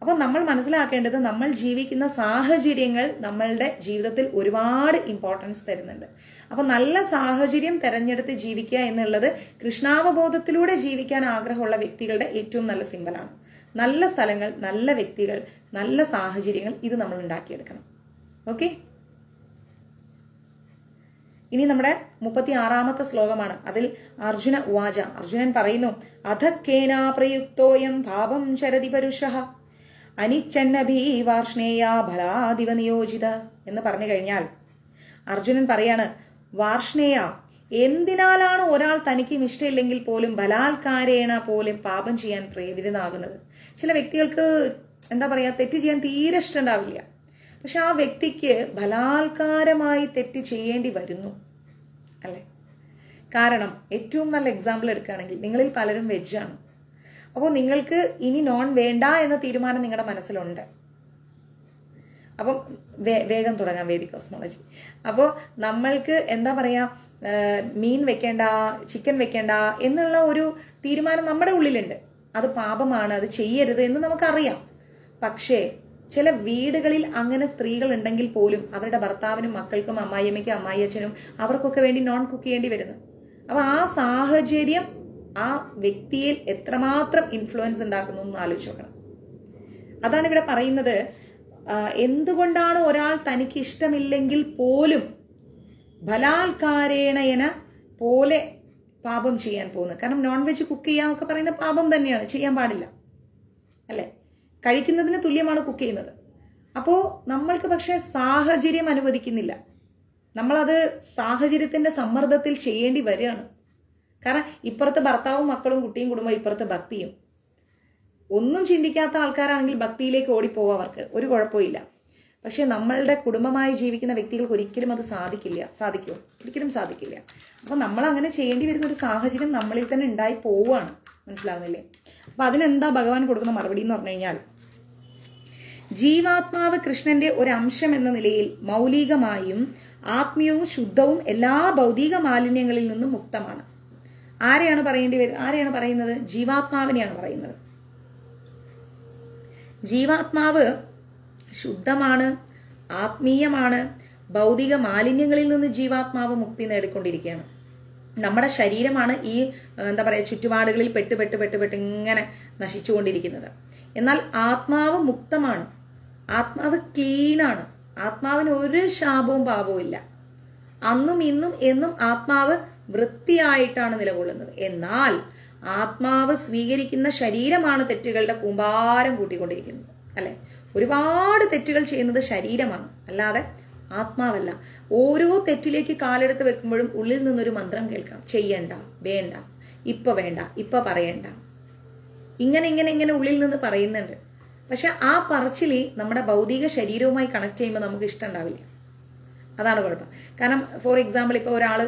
അപ്പൊ നമ്മൾ മനസ്സിലാക്കേണ്ടത് നമ്മൾ ജീവിക്കുന്ന സാഹചര്യങ്ങൾ നമ്മളുടെ ജീവിതത്തിൽ ഒരുപാട് ഇമ്പോർട്ടൻസ് തരുന്നുണ്ട്. അപ്പൊ നല്ല സാഹചര്യം തെരഞ്ഞെടുത്ത് ജീവിക്കുക എന്നുള്ളത് കൃഷ്ണാവബോധത്തിലൂടെ ജീവിക്കാൻ ആഗ്രഹമുള്ള വ്യക്തികളുടെ ഏറ്റവും നല്ല സിമ്പലാണ്. നല്ല സ്ഥലങ്ങൾ, നല്ല വ്യക്തികൾ, നല്ല സാഹചര്യങ്ങൾ, ഇത് നമ്മൾ ഉണ്ടാക്കിയെടുക്കണം. ഓക്കെ, ഇനി നമ്മുടെ 36ാമത്തെ ശ്ലോകമാണ്. അതിൽ അർജുന ഉവാച, അർജുനൻ പറയുന്നു, അധക്കേനാ പ്രയുക്തോയം ഭാവം ചരതി പരുഷഃ അനിച്ഛന്നഭി വാർഷ്ണേയ ഫലാദിവ നിയോജിത എന്ന് പറഞ്ഞു കഴിഞ്ഞാൽ അർജുനൻ പറയാണ്, വാർഷ്ണേയ, എന്തിനാലാണ് ഒരാൾ തനിക്കും ഇഷ്ടമില്ലെങ്കിൽ പോലും ബലാത്കാരേണ പോലും പാപം ചെയ്യാൻ പ്രേരിതനാകുന്നത്? ചില വ്യക്തികൾക്ക് എന്താ പറയാ, തെറ്റ് ചെയ്യാൻ തീരെ ഇഷ്ടമുണ്ടാവില്ല. പക്ഷെ ആ വ്യക്തിക്ക് ബലാത്കാരമായി തെറ്റ് ചെയ്യേണ്ടി വരുന്നു, അല്ലെ? കാരണം ഏറ്റവും നല്ല എക്സാമ്പിൾ എടുക്കുകയാണെങ്കിൽ നിങ്ങളിൽ പലരും വെജാണ്. അപ്പോൾ നിങ്ങൾക്ക് ഇനി നോൺ വേണ്ട എന്ന തീരുമാനം നിങ്ങളുടെ മനസ്സിലുണ്ട്. അപ്പം വേഗം തുടങ്ങാം വേദി കോസ്മോളജി. അപ്പോൾ നമ്മൾക്ക് എന്താ പറയാ, മീൻ വെക്കേണ്ട, ചിക്കൻ വെക്കേണ്ട എന്നുള്ള ഒരു തീരുമാനം നമ്മുടെ ഉള്ളിലുണ്ട്. അത് പാപമാണ്, അത് ചെയ്യരുത് എന്ന് നമുക്കറിയാം. പക്ഷേ ചില വീടുകളിൽ അങ്ങനെ സ്ത്രീകൾ ഉണ്ടെങ്കിൽ പോലും അവരുടെ ഭർത്താവിനും മക്കൾക്കും അമ്മായിയമ്മയ്ക്കും അമ്മായിയച്ഛനും അവർക്കൊക്കെ വേണ്ടി നോൺ കുക്ക് ചെയ്യേണ്ടി വരുന്നു. അപ്പൊ ആ സാഹചര്യം ആ വ്യക്തിയിൽ എത്രമാത്രം ഇൻഫ്ലുവൻസ് ഉണ്ടാക്കുന്നു എന്ന് ആലോചിച്ച് നോക്കണം. അതാണ് ഇവിടെ പറയുന്നത്. എന്തുകൊണ്ടാണ് ഒരാൾ തനിക്ക് ഇഷ്ടമില്ലെങ്കിൽ പോലും ബലാത്കാരേണ പോലെ പാപം ചെയ്യാൻ പോകുന്നത്? കാരണം നോൺ വെജ് കുക്ക് ചെയ്യാന്നൊക്കെ പറയുന്ന പാപം തന്നെയാണ്, ചെയ്യാൻ പാടില്ല, അല്ലെ? കഴിക്കുന്നതിന് തുല്യമാണ് കുക്ക് ചെയ്യുന്നത്. അപ്പോ നമ്മൾക്ക് പക്ഷെ സാഹചര്യം അനുവദിക്കുന്നില്ല. നമ്മളത് സാഹചര്യത്തിന്റെ സമ്മർദ്ദത്തിൽ ചെയ്യേണ്ടി വരികയാണ്. കാരണം ഇപ്പുറത്ത് ഭർത്താവും മക്കളും കുട്ടിയും കുടുംബം, ഇപ്പുറത്ത് ഭക്തിയും. ഒന്നും ചിന്തിക്കാത്ത ആൾക്കാരാണെങ്കിൽ ഭക്തിയിലേക്ക് ഓടിപ്പോവാം, അവർക്ക് ഒരു കുഴപ്പമില്ല. പക്ഷെ നമ്മളുടെ കുടുംബമായി ജീവിക്കുന്ന വ്യക്തികൾക്ക് ഒരിക്കലും അത് സാധിക്കുമോ? ഒരിക്കലും സാധിക്കില്ല. അപ്പൊ നമ്മൾ അങ്ങനെ ചെയ്യേണ്ടി വരുന്ന ഒരു സാഹചര്യം നമ്മളിൽ തന്നെ ഉണ്ടായി പോവുകയാണ്. മനസ്സിലാവുന്നില്ലേ? അപ്പൊ അതിനെന്താ ഭഗവാൻ കൊടുക്കുന്ന മറുപടി എന്ന് പറഞ്ഞു കഴിഞ്ഞാൽ, ജീവാത്മാവ് കൃഷ്ണന്റെ ഒരു അംശം എന്ന നിലയിൽ മൗലികമായും ആത്മീയവും ശുദ്ധവും എല്ലാ ഭൗതിക മാലിന്യങ്ങളിൽ നിന്നും മുക്തമാണ്. ആരെയാണ് പറയുന്നത്? ജീവാത്മാവിനെയാണ് പറയുന്നത്. ജീവാത്മാവ് ശുദ്ധമാണ്, ആത്മീയമാണ്. ഭൗതിക മാലിന്യങ്ങളിൽ നിന്ന് ജീവാത്മാവ് മുക്തി നേടിക്കൊണ്ടിരിക്കുകയാണ്. നമ്മുടെ ശരീരമാണ് ഈ എന്താ പറയാ ചുറ്റുപാടുകളിൽ പെട്ട് ഇങ്ങനെ നശിച്ചുകൊണ്ടിരിക്കുന്നത്. എന്നാൽ ആത്മാവ് മുക്തമാണ്, ആത്മാവ് ക്ലീനാണ്, ആത്മാവിന് ഒരു ശാപവും പാപവും ഇല്ല. അന്നും ഇന്നും എന്നും ആത്മാവ് വൃത്തിയായിട്ടാണ് നിലകൊള്ളുന്നത്. എന്നാൽ ആത്മാവ് സ്വീകരിക്കുന്ന ശരീരമാണ് തെറ്റുകളുടെ കൂമ്പാരം കൂട്ടിക്കൊണ്ടിരിക്കുന്നത്, അല്ലെ? ഒരുപാട് തെറ്റുകൾ ചെയ്യുന്നത് ശരീരമാണ്, അല്ലാതെ ആത്മാവല്ല. ഓരോ തെറ്റിലേക്ക് കാലെടുത്ത് വെക്കുമ്പോഴും ഉള്ളിൽ നിന്നൊരു മന്ത്രം കേൾക്കാം, ചെയ്യണ്ട, വേണ്ട, ഇപ്പൊ വേണ്ട, ഇപ്പൊ പറയണ്ട, ഇങ്ങനെ ഉള്ളിൽ നിന്ന് പറയുന്നുണ്ട്. പക്ഷെ ആ പറച്ചില് നമ്മുടെ ഭൗതിക ശരീരവുമായി കണക്ട് ചെയ്യുമ്പോൾ നമുക്ക് ഇഷ്ടം ഉണ്ടാവില്ല. അതാണ് കുഴപ്പം. കാരണം ഫോർ എക്സാമ്പിൾ, ഇപ്പൊ ഒരാള്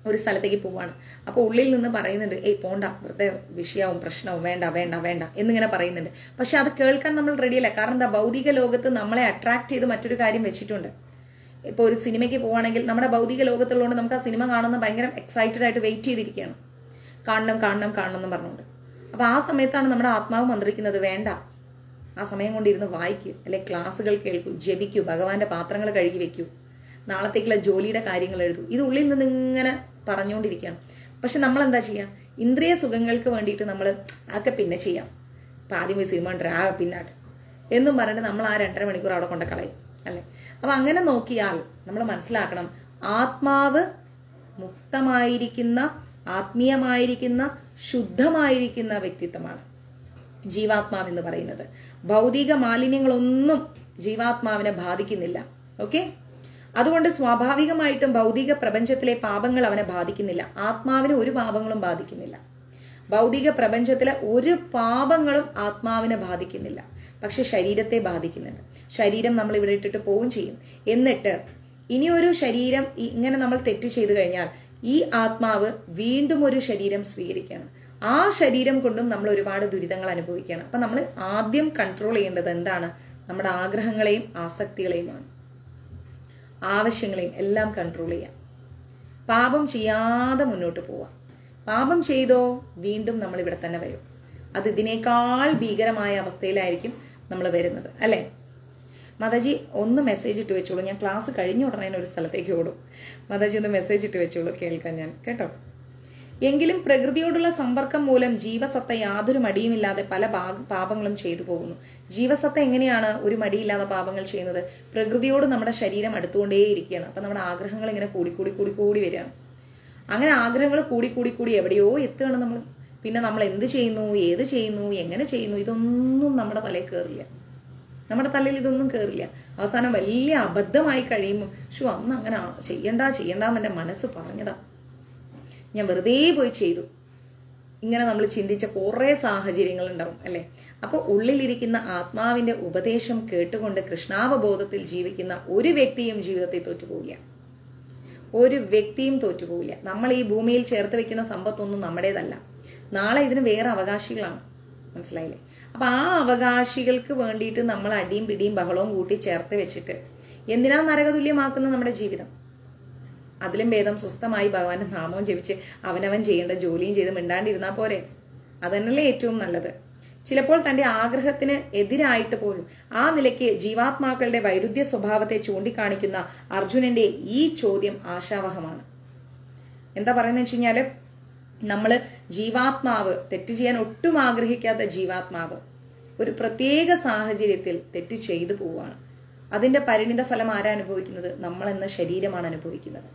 ഒരു സ്ഥലത്തേക്ക് പോവാണ്. അപ്പോൾ ഉള്ളിൽ നിന്ന് പറയുന്നുണ്ട്, പോണ്ട, വെറുതെ വിഷയവും പ്രശ്നവും, വേണ്ട വേണ്ട വേണ്ട എന്നിങ്ങനെ പറയുന്നുണ്ട്. പക്ഷെ അത് കേൾക്കാൻ നമ്മൾ റെഡിയല്ല. കാരണം എന്താ, ഭൗതിക ലോകത്ത് നമ്മളെ അട്രാക്ട് ചെയ്ത് മറ്റൊരു കാര്യം വെച്ചിട്ടുണ്ട്. ഇപ്പോൾ ഒരു സിനിമയ്ക്ക് പോവാണെങ്കിൽ നമ്മുടെ ഭൗതിക ലോകത്തുള്ളതുകൊണ്ട് നമുക്ക് ആ സിനിമ കാണുന്ന ഭയങ്കര എക്സൈറ്റഡ് ആയിട്ട് വെയിറ്റ് ചെയ്തിരിക്കുകയാണ്, കാണണം കാണണം കാണണം എന്ന് പറഞ്ഞുകൊണ്ട്. അപ്പൊ ആ സമയത്താണ് നമ്മുടെ ആത്മാവ് മന്ത്രിക്കുന്നത്, വേണ്ട, ആ സമയം കൊണ്ടിരുന്ന് വായിക്കൂ, അല്ലെ ക്ലാസ്സുകൾ കേൾക്കൂ, ജപിക്കൂ, ഭഗവാന്റെ പാത്രങ്ങൾ കഴുകി വെക്കൂ, നാളത്തേക്കുള്ള ജോലിയുടെ കാര്യങ്ങൾ എഴുതൂ. ഇത് ഉള്ളിൽ നിന്ന് ഇങ്ങനെ പറഞ്ഞുകൊണ്ടിരിക്കുകയാണ്. പക്ഷെ നമ്മൾ എന്താ ചെയ്യാം, ഇന്ദ്രിയ സുഖങ്ങൾക്ക് വേണ്ടിയിട്ട് നമ്മൾ അതൊക്കെ പിന്നെ ചെയ്യാം, ഇപ്പൊ ആദ്യം സിനിമ കണ്ടിട്ട് പിന്നാട്ട് എന്നും പറഞ്ഞിട്ട് നമ്മൾ ആ 2.5 മണിക്കൂർ അവിടെ കൊണ്ട് കളയും, അല്ലെ? അപ്പൊ അങ്ങനെ നോക്കിയാൽ നമ്മൾ മനസ്സിലാക്കണം, ആത്മാവ് മുക്തമായിരിക്കുന്ന, ആത്മീയമായിരിക്കുന്ന, ശുദ്ധമായിരിക്കുന്ന വ്യക്തിത്വമാണ് ജീവാത്മാവ് എന്ന് പറയുന്നത്. ഭൗതിക മാലിന്യങ്ങളൊന്നും ജീവാത്മാവിനെ ബാധിക്കുന്നില്ല. ഓക്കെ, അതുകൊണ്ട് സ്വാഭാവികമായിട്ടും ഭൗതിക പ്രപഞ്ചത്തിലെ പാപങ്ങൾ അവനെ ബാധിക്കുന്നില്ല. ആത്മാവിന് ഒരു പാപങ്ങളും ബാധിക്കുന്നില്ല. ഭൗതിക പ്രപഞ്ചത്തിലെ ഒരു പാപങ്ങളും ആത്മാവിനെ ബാധിക്കുന്നില്ല. പക്ഷെ ശരീരത്തെ ബാധിക്കുന്നുണ്ട്. ശരീരം നമ്മൾ ഇവിടെ ഇട്ടിട്ട് പോവുകയും ചെയ്യും. എന്നിട്ട് ഇനി ഒരു ശരീരം ഇങ്ങനെ നമ്മൾ തെറ്റ് ചെയ്തു കഴിഞ്ഞാൽ ഈ ആത്മാവ് വീണ്ടും ഒരു ശരീരം സ്വീകരിക്കുകയാണ്. ആ ശരീരം കൊണ്ടും നമ്മൾ ഒരുപാട് ദുരിതങ്ങൾ അനുഭവിക്കുകയാണ്. അപ്പൊ നമ്മൾ ആദ്യം കൺട്രോൾ ചെയ്യേണ്ടത് എന്താണ്? നമ്മുടെ ആഗ്രഹങ്ങളെയും ആസക്തികളെയുമാണ്. ആവശ്യങ്ങളെയും എല്ലാം കൺട്രോൾ ചെയ്യാം. പാപം ചെയ്യാതെ മുന്നോട്ട് പോവാം. പാപം ചെയ്തോ വീണ്ടും നമ്മൾ ഇവിടെ തന്നെ വരും. അത് ഇതിനേക്കാൾ ഭീകരമായ അവസ്ഥയിലായിരിക്കും നമ്മൾ വരുന്നത്, അല്ലെ? മാതാജി ഒന്ന് മെസ്സേജ് ഇട്ട് വെച്ചോളൂ, ഞാൻ ക്ലാസ് കഴിഞ്ഞ ഉടനെ ഒരു സ്ഥലത്തേക്ക് ഓടും. മാതാജി ഒന്ന് മെസ്സേജ് ഇട്ട് വെച്ചോളൂ, കേൾക്കാൻ ഞാൻ, കേട്ടോ. എങ്കിലും പ്രകൃതിയോടുള്ള സമ്പർക്കം മൂലം ജീവസത്ത യാതൊരു മടിയുമില്ലാതെ പല പാപങ്ങളും ചെയ്തു പോകുന്നു. ജീവസത്ത എങ്ങനെയാണ് ഒരു മടിയില്ലാതെ പാപങ്ങൾ ചെയ്യുന്നത്? പ്രകൃതിയോട് നമ്മുടെ ശരീരം അടുത്തുകൊണ്ടേയിരിക്കുകയാണ്. അപ്പൊ നമ്മുടെ ആഗ്രഹങ്ങൾ ഇങ്ങനെ കൂടി വരികയാണ്. അങ്ങനെ ആഗ്രഹങ്ങൾ കൂടി എവിടെയോ എത്തുകയാണ് നമ്മൾ. പിന്നെ നമ്മൾ എന്ത് ചെയ്യുന്നു, ഏത് ചെയ്യുന്നു, എങ്ങനെ ചെയ്യുന്നു, ഇതൊന്നും നമ്മുടെ തലയിൽ കയറില്ല. നമ്മുടെ തലയിൽ ഇതൊന്നും കയറില്ല. അവസാനം വലിയ അബദ്ധമായി കഴിയുമ്പോൾ അന്ന് അങ്ങനെ ചെയ്യണ്ടെന്ന് എന്റെ മനസ്സ് പറഞ്ഞതാ, ഞാൻ വെറുതെ പോയി ചെയ്തു. ഇങ്ങനെ നമ്മൾ ചിന്തിച്ച കുറെ സാഹചര്യങ്ങൾ ഉണ്ടാവും, അല്ലെ? അപ്പൊ ഉള്ളിലിരിക്കുന്ന ആത്മാവിന്റെ ഉപദേശം കേട്ടുകൊണ്ട് കൃഷ്ണാവബോധത്തിൽ ജീവിക്കുന്ന ഒരു വ്യക്തിയും ജീവിതത്തിൽ തോറ്റുപോകില്ല. ഒരു വ്യക്തിയും തോറ്റുപോകില്ല. നമ്മൾ ഈ ഭൂമിയിൽ ചേർത്ത് വെക്കുന്ന സമ്പത്തൊന്നും നമ്മുടേതല്ല. നാളെ ഇതിന് വേറെ അവകാശികളാണ്, മനസ്സിലായില്ലേ? അപ്പൊ ആ അവകാശികൾക്ക് വേണ്ടിയിട്ട് നമ്മൾ അടിയും പിടിയും ബഹളവും കൂട്ടി ചേർത്ത് വെച്ചിട്ട് എന്തിനാ നരകതുല്യമാക്കുന്ന നമ്മുടെ ജീവിതം? അതിലും ഭേദം സ്വസ്ഥമായി ഭഗവാന്റെ നാമവും ജപിച്ച് അവനവൻ ചെയ്യേണ്ട ജോലിയും ചെയ്ത് മിണ്ടാണ്ടിരുന്നാൽ പോരെ? അതന്നല്ലേ ഏറ്റവും നല്ലത്. ചിലപ്പോൾ തന്റെ ആഗ്രഹത്തിന് എതിരായിട്ട് പോലും ആ നിലയ്ക്ക് ജീവാത്മാക്കളുടെ വൈരുദ്ധ്യ സ്വഭാവത്തെ ചൂണ്ടിക്കാണിക്കുന്ന അർജുനന്റെ ഈ ചോദ്യം ആശാവഹമാണ്. എന്താ പറയുന്നത് വെച്ച് കഴിഞ്ഞാല്, നമ്മള് ജീവാത്മാവ്, തെറ്റ് ചെയ്യാൻ ഒട്ടും ആഗ്രഹിക്കാത്ത ജീവാത്മാവ് ഒരു പ്രത്യേക സാഹചര്യത്തിൽ തെറ്റ് ചെയ്തു പോവുകയാണ്. അതിന്റെ പരിണിത ഫലം ആരാ അനുഭവിക്കുന്നത്? നമ്മൾ എന്ന ശരീരമാണ് അനുഭവിക്കുന്നത്.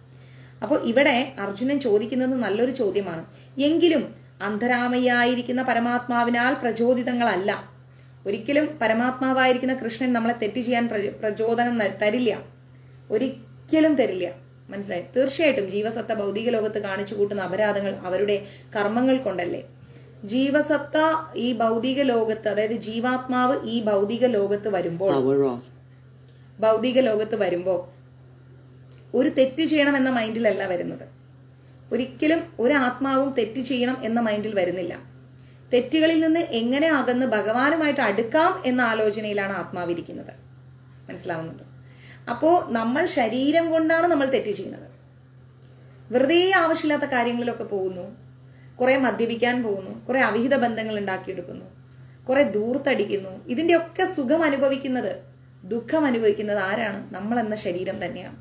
അപ്പോൾ ഇവിടെ അർജുനൻ ചോദിക്കുന്നത് നല്ലൊരു ചോദ്യമാണ്. എങ്കിലും അന്തരാമയായിരിക്കുന്ന പരമാത്മാവിനാൽ പ്രചോദിതങ്ങളല്ല. ഒരിക്കലും പരമാത്മാവായിരിക്കുന്ന കൃഷ്ണൻ നമ്മളെ തെറ്റ് ചെയ്യാൻ പ്രചോദനം തരില്ല, ഒരിക്കലും തരില്ല. മനസ്സിലായി? തീർച്ചയായിട്ടും ജീവസത്ത ഭൗതിക ലോകത്ത് കാണിച്ചു കൂട്ടുന്ന അപരാധങ്ങൾ അവരുടെ കർമ്മങ്ങൾ കൊണ്ടല്ലേ. ജീവസത്ത ഈ ഭൗതിക ലോകത്ത്, അതായത് ജീവാത്മാവ് ഈ ഭൗതിക ലോകത്ത് വരുമ്പോ ഒരു തെറ്റ് ചെയ്യണം എന്ന മൈൻഡിലല്ല വരുന്നത്. ഒരിക്കലും ഒരു ആത്മാവും തെറ്റ് ചെയ്യണം എന്ന മൈൻഡിൽ വരുന്നില്ല. തെറ്റുകളിൽ നിന്ന് എങ്ങനെ അകന്ന് ഭഗവാനുമായിട്ട് അടുക്കാം എന്ന ആലോചനയിലാണ് ആത്മാവിരിക്കുന്നത്. മനസ്സിലാവുന്നുണ്ട്? അപ്പോ നമ്മൾ ശരീരം കൊണ്ടാണ് നമ്മൾ തെറ്റ് ചെയ്യുന്നത്. വെറുതെ ആവശ്യമില്ലാത്ത കാര്യങ്ങളിലൊക്കെ പോകുന്നു, കുറെ മദ്യപിക്കാൻ പോകുന്നു, കുറെ അവിഹിത ബന്ധങ്ങൾ ഉണ്ടാക്കിയെടുക്കുന്നു, കുറെ ദൂർത്തടിക്കുന്നു. ഇതിന്റെ ഒക്കെ സുഖം അനുഭവിക്കുന്നത്, ദുഃഖം അനുഭവിക്കുന്നത് ആരാണ്? നമ്മൾ എന്ന ശരീരം തന്നെയാണ്.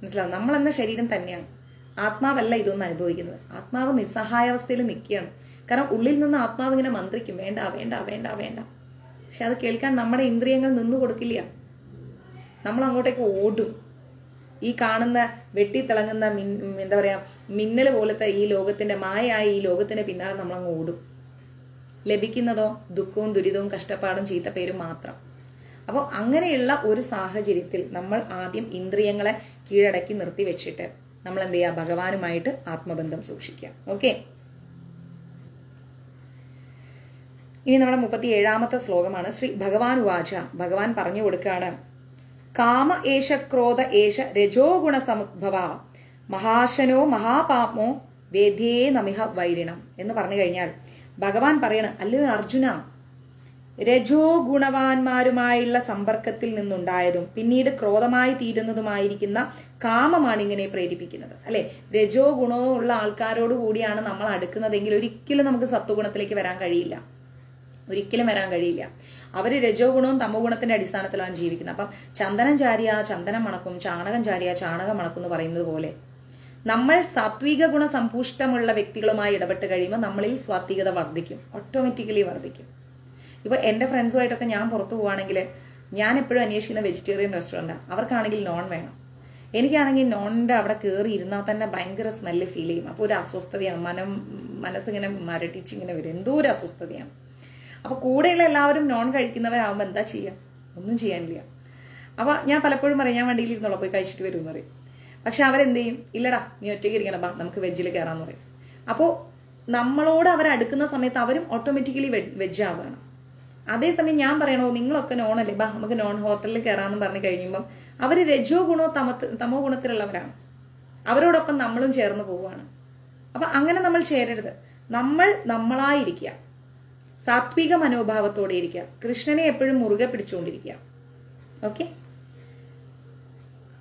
മനസ്സിലാവും? നമ്മൾ എന്ന ശരീരം തന്നെയാണ്. ആത്മാവല്ല ഇതൊന്നും അനുഭവിക്കുന്നത്. ആത്മാവ് നിസ്സഹായാവസ്ഥയിൽ നിൽക്കുകയാണ്. കാരണം ഉള്ളിൽ നിന്ന് ആത്മാവ് ഇങ്ങനെ മന്ത്രിക്കും, വേണ്ട വേണ്ട വേണ്ട വേണ്ട. പക്ഷെ അത് കേൾക്കാൻ നമ്മുടെ ഇന്ദ്രിയങ്ങൾ നിന്നു കൊടുക്കില്ല. നമ്മൾ അങ്ങോട്ടേക്ക് ഓടും. ഈ കാണുന്ന വെട്ടിത്തിളങ്ങുന്ന എന്താ പറയാ, മിന്നൽ പോലത്തെ ഈ ലോകത്തിന്റെ മായയായ ഈ ലോകത്തിന്റെ പിന്നാലെ നമ്മൾ അങ്ങ് ഓടും. ലഭിക്കുന്നതോ ദുഃഖവും ദുരിതവും കഷ്ടപ്പാടും ചീത്തപ്പേരും മാത്രം. അപ്പോൾ അങ്ങനെയുള്ള ഒരു സാഹചര്യത്തിൽ നമ്മൾ ആദ്യം ഇന്ദ്രിയങ്ങളെ കീഴടക്കി നിർത്തി വെച്ചിട്ട് നമ്മൾ എന്ത് ചെയ്യുക? ഭഗവാനുമായിട്ട് ആത്മബന്ധം സൂക്ഷിക്കുക. ഓക്കെ, ഇനി നമ്മുടെ 37ാമത്തെ ശ്ലോകമാണ്. ശ്രീ ഭഗവാൻ വാച, ഭഗവാൻ പറഞ്ഞു കൊടുക്കുകയാണ്. കാമ ഏഷ ക്രോധ ഏഷ രജോ ഗുണ സമുദ്ഭവ മഹാശനോ മഹാപാപമോ വേദ്യേ നമിഹ വൈരിണം എന്ന് പറഞ്ഞു കഴിഞ്ഞാൽ ഭഗവാൻ പറയണ, അല്ലയോ അർജുന, രജോ ഗുണവാന്മാരുമായുള്ള സമ്പർക്കത്തിൽ നിന്നുണ്ടായതും പിന്നീട് ക്രോധമായി തീരുന്നതുമായിരിക്കുന്ന കാമമാണ് ഇങ്ങനെ പ്രേരിപ്പിക്കുന്നത്. അല്ലെ, രജോ ഗുണവും ഉള്ള ആൾക്കാരോട് കൂടിയാണ് നമ്മൾ അടുക്കുന്നതെങ്കിൽ ഒരിക്കലും നമുക്ക് സത്വഗുണത്തിലേക്ക് വരാൻ കഴിയില്ല, ഒരിക്കലും വരാൻ കഴിയില്ല. അവര് രജോ ഗുണവും തമോ ഗുണത്തിന്റെ അടിസ്ഥാനത്തിലാണ് ജീവിക്കുന്നത്. അപ്പം ചന്ദനം ചാരിയ ചന്ദനം മണക്കും, ചാണകം ചാരിയ ചാണകം മണക്കും എന്ന് പറയുന്നത് പോലെ നമ്മൾ സാത്വിക ഗുണ സമ്പുഷ്ടമുള്ള വ്യക്തികളുമായി ഇടപെട്ട് കഴിയുമ്പോൾ നമ്മളിൽ സ്വാത്വികത വർദ്ധിക്കും, ഓട്ടോമാറ്റിക്കലി വർദ്ധിക്കും. ഇപ്പൊ എന്റെ ഫ്രണ്ട്സുമായിട്ടൊക്കെ ഞാൻ പുറത്തു പോവാണെങ്കിൽ ഞാൻ എപ്പോഴും അന്വേഷിക്കുന്ന വെജിറ്റേറിയൻ റെസ്റ്റോറൻറ്റാണ്. അവർക്കാണെങ്കിൽ നോൺ വേണം, എനിക്കാണെങ്കിൽ നോണിന്റെ അവിടെ കയറി ഇരുന്നാൽ തന്നെ ഭയങ്കര സ്മെല്ല് ഫീൽ ചെയ്യും. അപ്പോൾ ഒരു അസ്വസ്ഥതയാണ്, മനസ്സിങ്ങനെ മരട്ടിച്ചിങ്ങനെ വരും, എന്തോ ഒരു അസ്വസ്ഥതയാണ്. അപ്പൊ കൂടെയുള്ള എല്ലാവരും നോൺ കഴിക്കുന്നവരാകുമ്പോൾ എന്താ ചെയ്യുക? ഒന്നും ചെയ്യാനില്ല. അപ്പൊ ഞാൻ പലപ്പോഴും പറയും, ഞാൻ വണ്ടിയിൽ ഇരുന്നോളാം, പോയി കഴിച്ചിട്ട് വരും എന്ന് പറയും. പക്ഷെ അവരെന്ത് ചെയ്യും? ഇല്ലടാ, നീ ഒറ്റയ്ക്ക് ഇരിക്കണം, ബാ നമുക്ക് വെജിൽ കയറാന്ന് പറയും. അപ്പോൾ നമ്മളോട് അവരടുക്കുന്ന സമയത്ത് അവരും ഓട്ടോമാറ്റിക്കലി വെജ് ആവുകയാണ്. അതേസമയം ഞാൻ പറയണോ, നിങ്ങളൊക്കെ നോണല്ലേ, ബാ നമുക്ക് നോൺ ഹോട്ടലിൽ കയറാന്ന് പറഞ്ഞു കഴിയുമ്പം അവര് രജോ ഗുണോ തമോ ഗുണത്തിലുള്ളവരാണ്, അവരോടൊപ്പം നമ്മളും ചേർന്ന് പോവുകയാണ്. അപ്പൊ അങ്ങനെ നമ്മൾ ചേരരുത്. നമ്മൾ നമ്മളായിരിക്കുക, സാത്വിക മനോഭാവത്തോടെ ഇരിക്കുക, കൃഷ്ണനെ എപ്പോഴും മുറുകെ പിടിച്ചുകൊണ്ടിരിക്കുക. ഓക്കെ,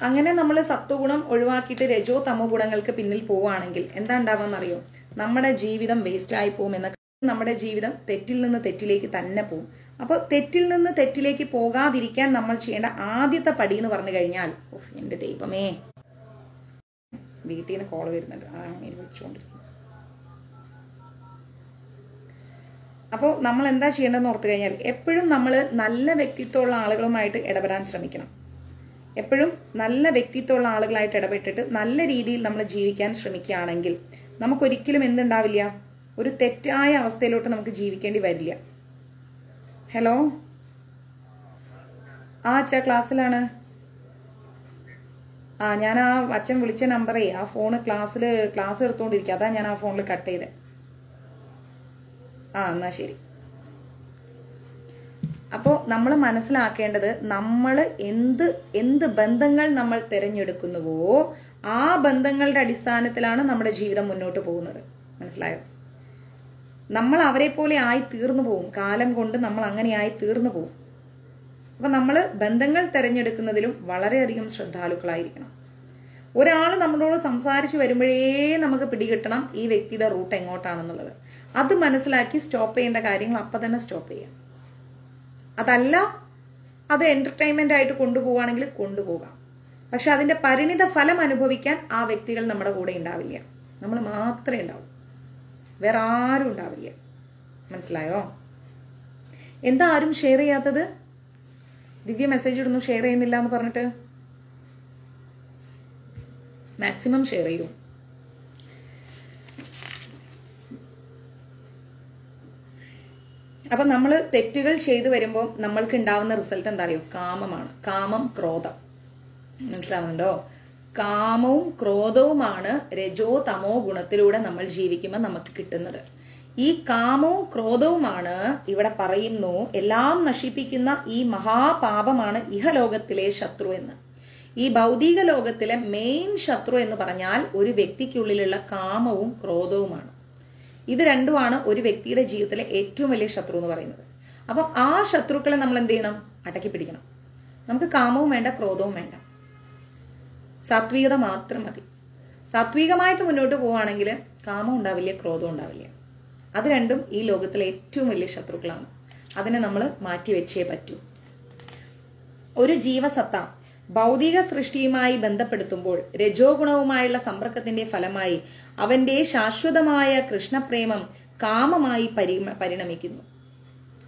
അങ്ങനെ നമ്മൾ സത്വഗുണം ഒഴിവാക്കിയിട്ട് രജോ തമോ ഗുണങ്ങൾക്ക് പിന്നിൽ പോവുകയാണെങ്കിൽ എന്താ ഉണ്ടാവുമെന്നറിയോ? നമ്മുടെ ജീവിതം വേസ്റ്റ് ആയി പോകും. എന്ന നമ്മുടെ ജീവിതം തെറ്റിൽ നിന്ന് തെറ്റിലേക്ക് തന്നെ പോകും. അപ്പൊ തെറ്റിൽ നിന്ന് തെറ്റിലേക്ക് പോകാതിരിക്കാൻ നമ്മൾ ചെയ്യേണ്ട ആദ്യത്തെ പടി എന്ന് പറഞ്ഞു കഴിഞ്ഞാൽ, എന്റെ ദൈവമേ, വീട്ടിൽ നിന്ന് കോള് വരുന്നുണ്ട്, വിളിച്ചുകൊണ്ടിരിക്കുന്നു. അപ്പോൾ നമ്മൾ എന്താ ചെയ്യേണ്ടതെന്ന് ഓർത്തു കഴിഞ്ഞാൽ എപ്പോഴും നമ്മൾ നല്ല വ്യക്തിത്വമുള്ള ആളുകളുമായിട്ട് ഇടപെടാൻ ശ്രമിക്കണം. എപ്പോഴും നല്ല വ്യക്തിത്വമുള്ള ആളുകളായിട്ട് ഇടപെട്ടിട്ട് നല്ല രീതിയിൽ നമ്മൾ ജീവിക്കാൻ ശ്രമിക്കുകയാണെങ്കിൽ നമുക്കൊരിക്കലും എന്തുണ്ടാവില്ല, ഒരു തെറ്റായ അവസ്ഥയിലോട്ട് നമുക്ക് ജീവിക്കേണ്ടി വരില്ല. ഹലോ, അച്ഛാ ക്ലാസ്സിലാണ്. ഞാൻ ആ അച്ഛൻ വിളിച്ച നമ്പറേ, ആ ഫോണ് ക്ലാസ് എടുത്തോണ്ടിരിക്കുക, അതാ ഞാൻ ആ ഫോണിൽ കട്ട് ചെയ്തേ. എന്നാ ശരി. അപ്പോൾ നമ്മൾ മനസ്സിലാക്കേണ്ടത്, നമ്മൾ എന്ത് ബന്ധങ്ങൾ നമ്മൾ തിരഞ്ഞെടുക്കുന്നുവോ ആ ബന്ധങ്ങളുടെ അടിസ്ഥാനത്തിലാണ് നമ്മുടെ ജീവിതം മുന്നോട്ട് പോകുന്നത്. മനസ്സിലായോ? നമ്മൾ അവരെ പോലെ ആയി തീർന്നു പോകും, കാലം കൊണ്ട് നമ്മൾ അങ്ങനെ ആയി തീർന്നു പോകും. അപ്പൊ നമ്മൾ ബന്ധങ്ങൾ തിരഞ്ഞെടുക്കുന്നതിലും വളരെയധികം ശ്രദ്ധാലുക്കളായിരിക്കണം. ഒരാൾ നമ്മളോട് സംസാരിച്ചു വരുമ്പോഴേ നമുക്ക് പിടികിട്ടണം ഈ വ്യക്തിയുടെ റൂട്ട് എങ്ങോട്ടാണെന്നുള്ളത്. അത് മനസ്സിലാക്കി സ്റ്റോപ്പ് ചെയ്യേണ്ട കാര്യങ്ങൾ അപ്പൊ തന്നെ സ്റ്റോപ്പ് ചെയ്യാം. അതല്ല, അത് എന്റർടൈൻമെന്റ് ആയിട്ട് കൊണ്ടുപോവുകയാണെങ്കിൽ കൊണ്ടുപോകാം. പക്ഷെ അതിന്റെ പരിണിത ഫലം അനുഭവിക്കാൻ ആ വ്യക്തികൾ നമ്മുടെ കൂടെ ഉണ്ടാവില്ല, നമ്മൾ മാത്രമേ ഉണ്ടാവൂ, വേറെ ആരും ഉണ്ടാവില്ല. മനസ്സിലായോ? എന്താ ആരും ഷെയർ ചെയ്യാത്തത്? ദിവ്യ മെസ്സേജ് ഇടുന്നു, ഷെയർ ചെയ്യുന്നില്ല എന്ന് പറഞ്ഞിട്ട്. മാക്സിമം ഷെയർ ചെയ്യൂ. അപ്പൊ നമ്മൾ തെറ്റുകൾ ചെയ്തു വരുമ്പോൾ നമ്മൾക്ക് ഉണ്ടാവുന്ന റിസൾട്ട് എന്താ അറിയോ? കാമമാണ്. കാമം, ക്രോധം. മനസ്സിലാവുന്നുണ്ടോ? കാമവും ക്രോധവുമാണ് രജോ തമോ ഗുണത്തിലൂടെ നമ്മൾ ജീവിക്കുമ്പോൾ നമുക്ക് കിട്ടുന്നത്. ഈ കാമവും ക്രോധവുമാണ് ഇവിടെ പറയുന്നു എല്ലാം നശിപ്പിക്കുന്ന ഈ മഹാപാപമാണ് ഇഹലോകത്തിലെ ശത്രു എന്ന്. ഈ ഭൗതിക ലോകത്തിലെ മെയിൻ ശത്രു എന്ന് പറഞ്ഞാൽ ഒരു വ്യക്തിക്കുള്ളിലുള്ള കാമവും ക്രോധവുമാണ്. ഇത് രണ്ടുമാണ് ഒരു വ്യക്തിയുടെ ജീവിതത്തിലെ ഏറ്റവും വലിയ ശത്രു എന്ന് പറയുന്നത്. അപ്പം ആ ശത്രുക്കളെ നമ്മൾ എന്ത് ചെയ്യണം? അടക്കി പിടിക്കണം. നമുക്ക് കാമവും വേണ്ട, ക്രോധവും വേണ്ട, സാത്വികത മാത്രം മതി. സാത്വികമായിട്ട് മുന്നോട്ട് പോവുകയാണെങ്കിൽ കാമം ഉണ്ടാവില്ല, ക്രോധം ഉണ്ടാവില്ല. അത് രണ്ടും ഈ ലോകത്തിലെ ഏറ്റവും വലിയ ശത്രുക്കളാണ്. അതിനെ നമ്മൾ മാറ്റിവെച്ചേ പറ്റൂ. ഒരു ജീവസത്ത ഭൗതിക സൃഷ്ടിയുമായി ബന്ധപ്പെടുത്തുമ്പോൾ രജോ ഗുണവുമായുള്ള സമ്പർക്കത്തിന്റെ ഫലമായി അവന്റെ ശാശ്വതമായ കൃഷ്ണപ്രേമം കാമമായി പരിണമിക്കുന്നു.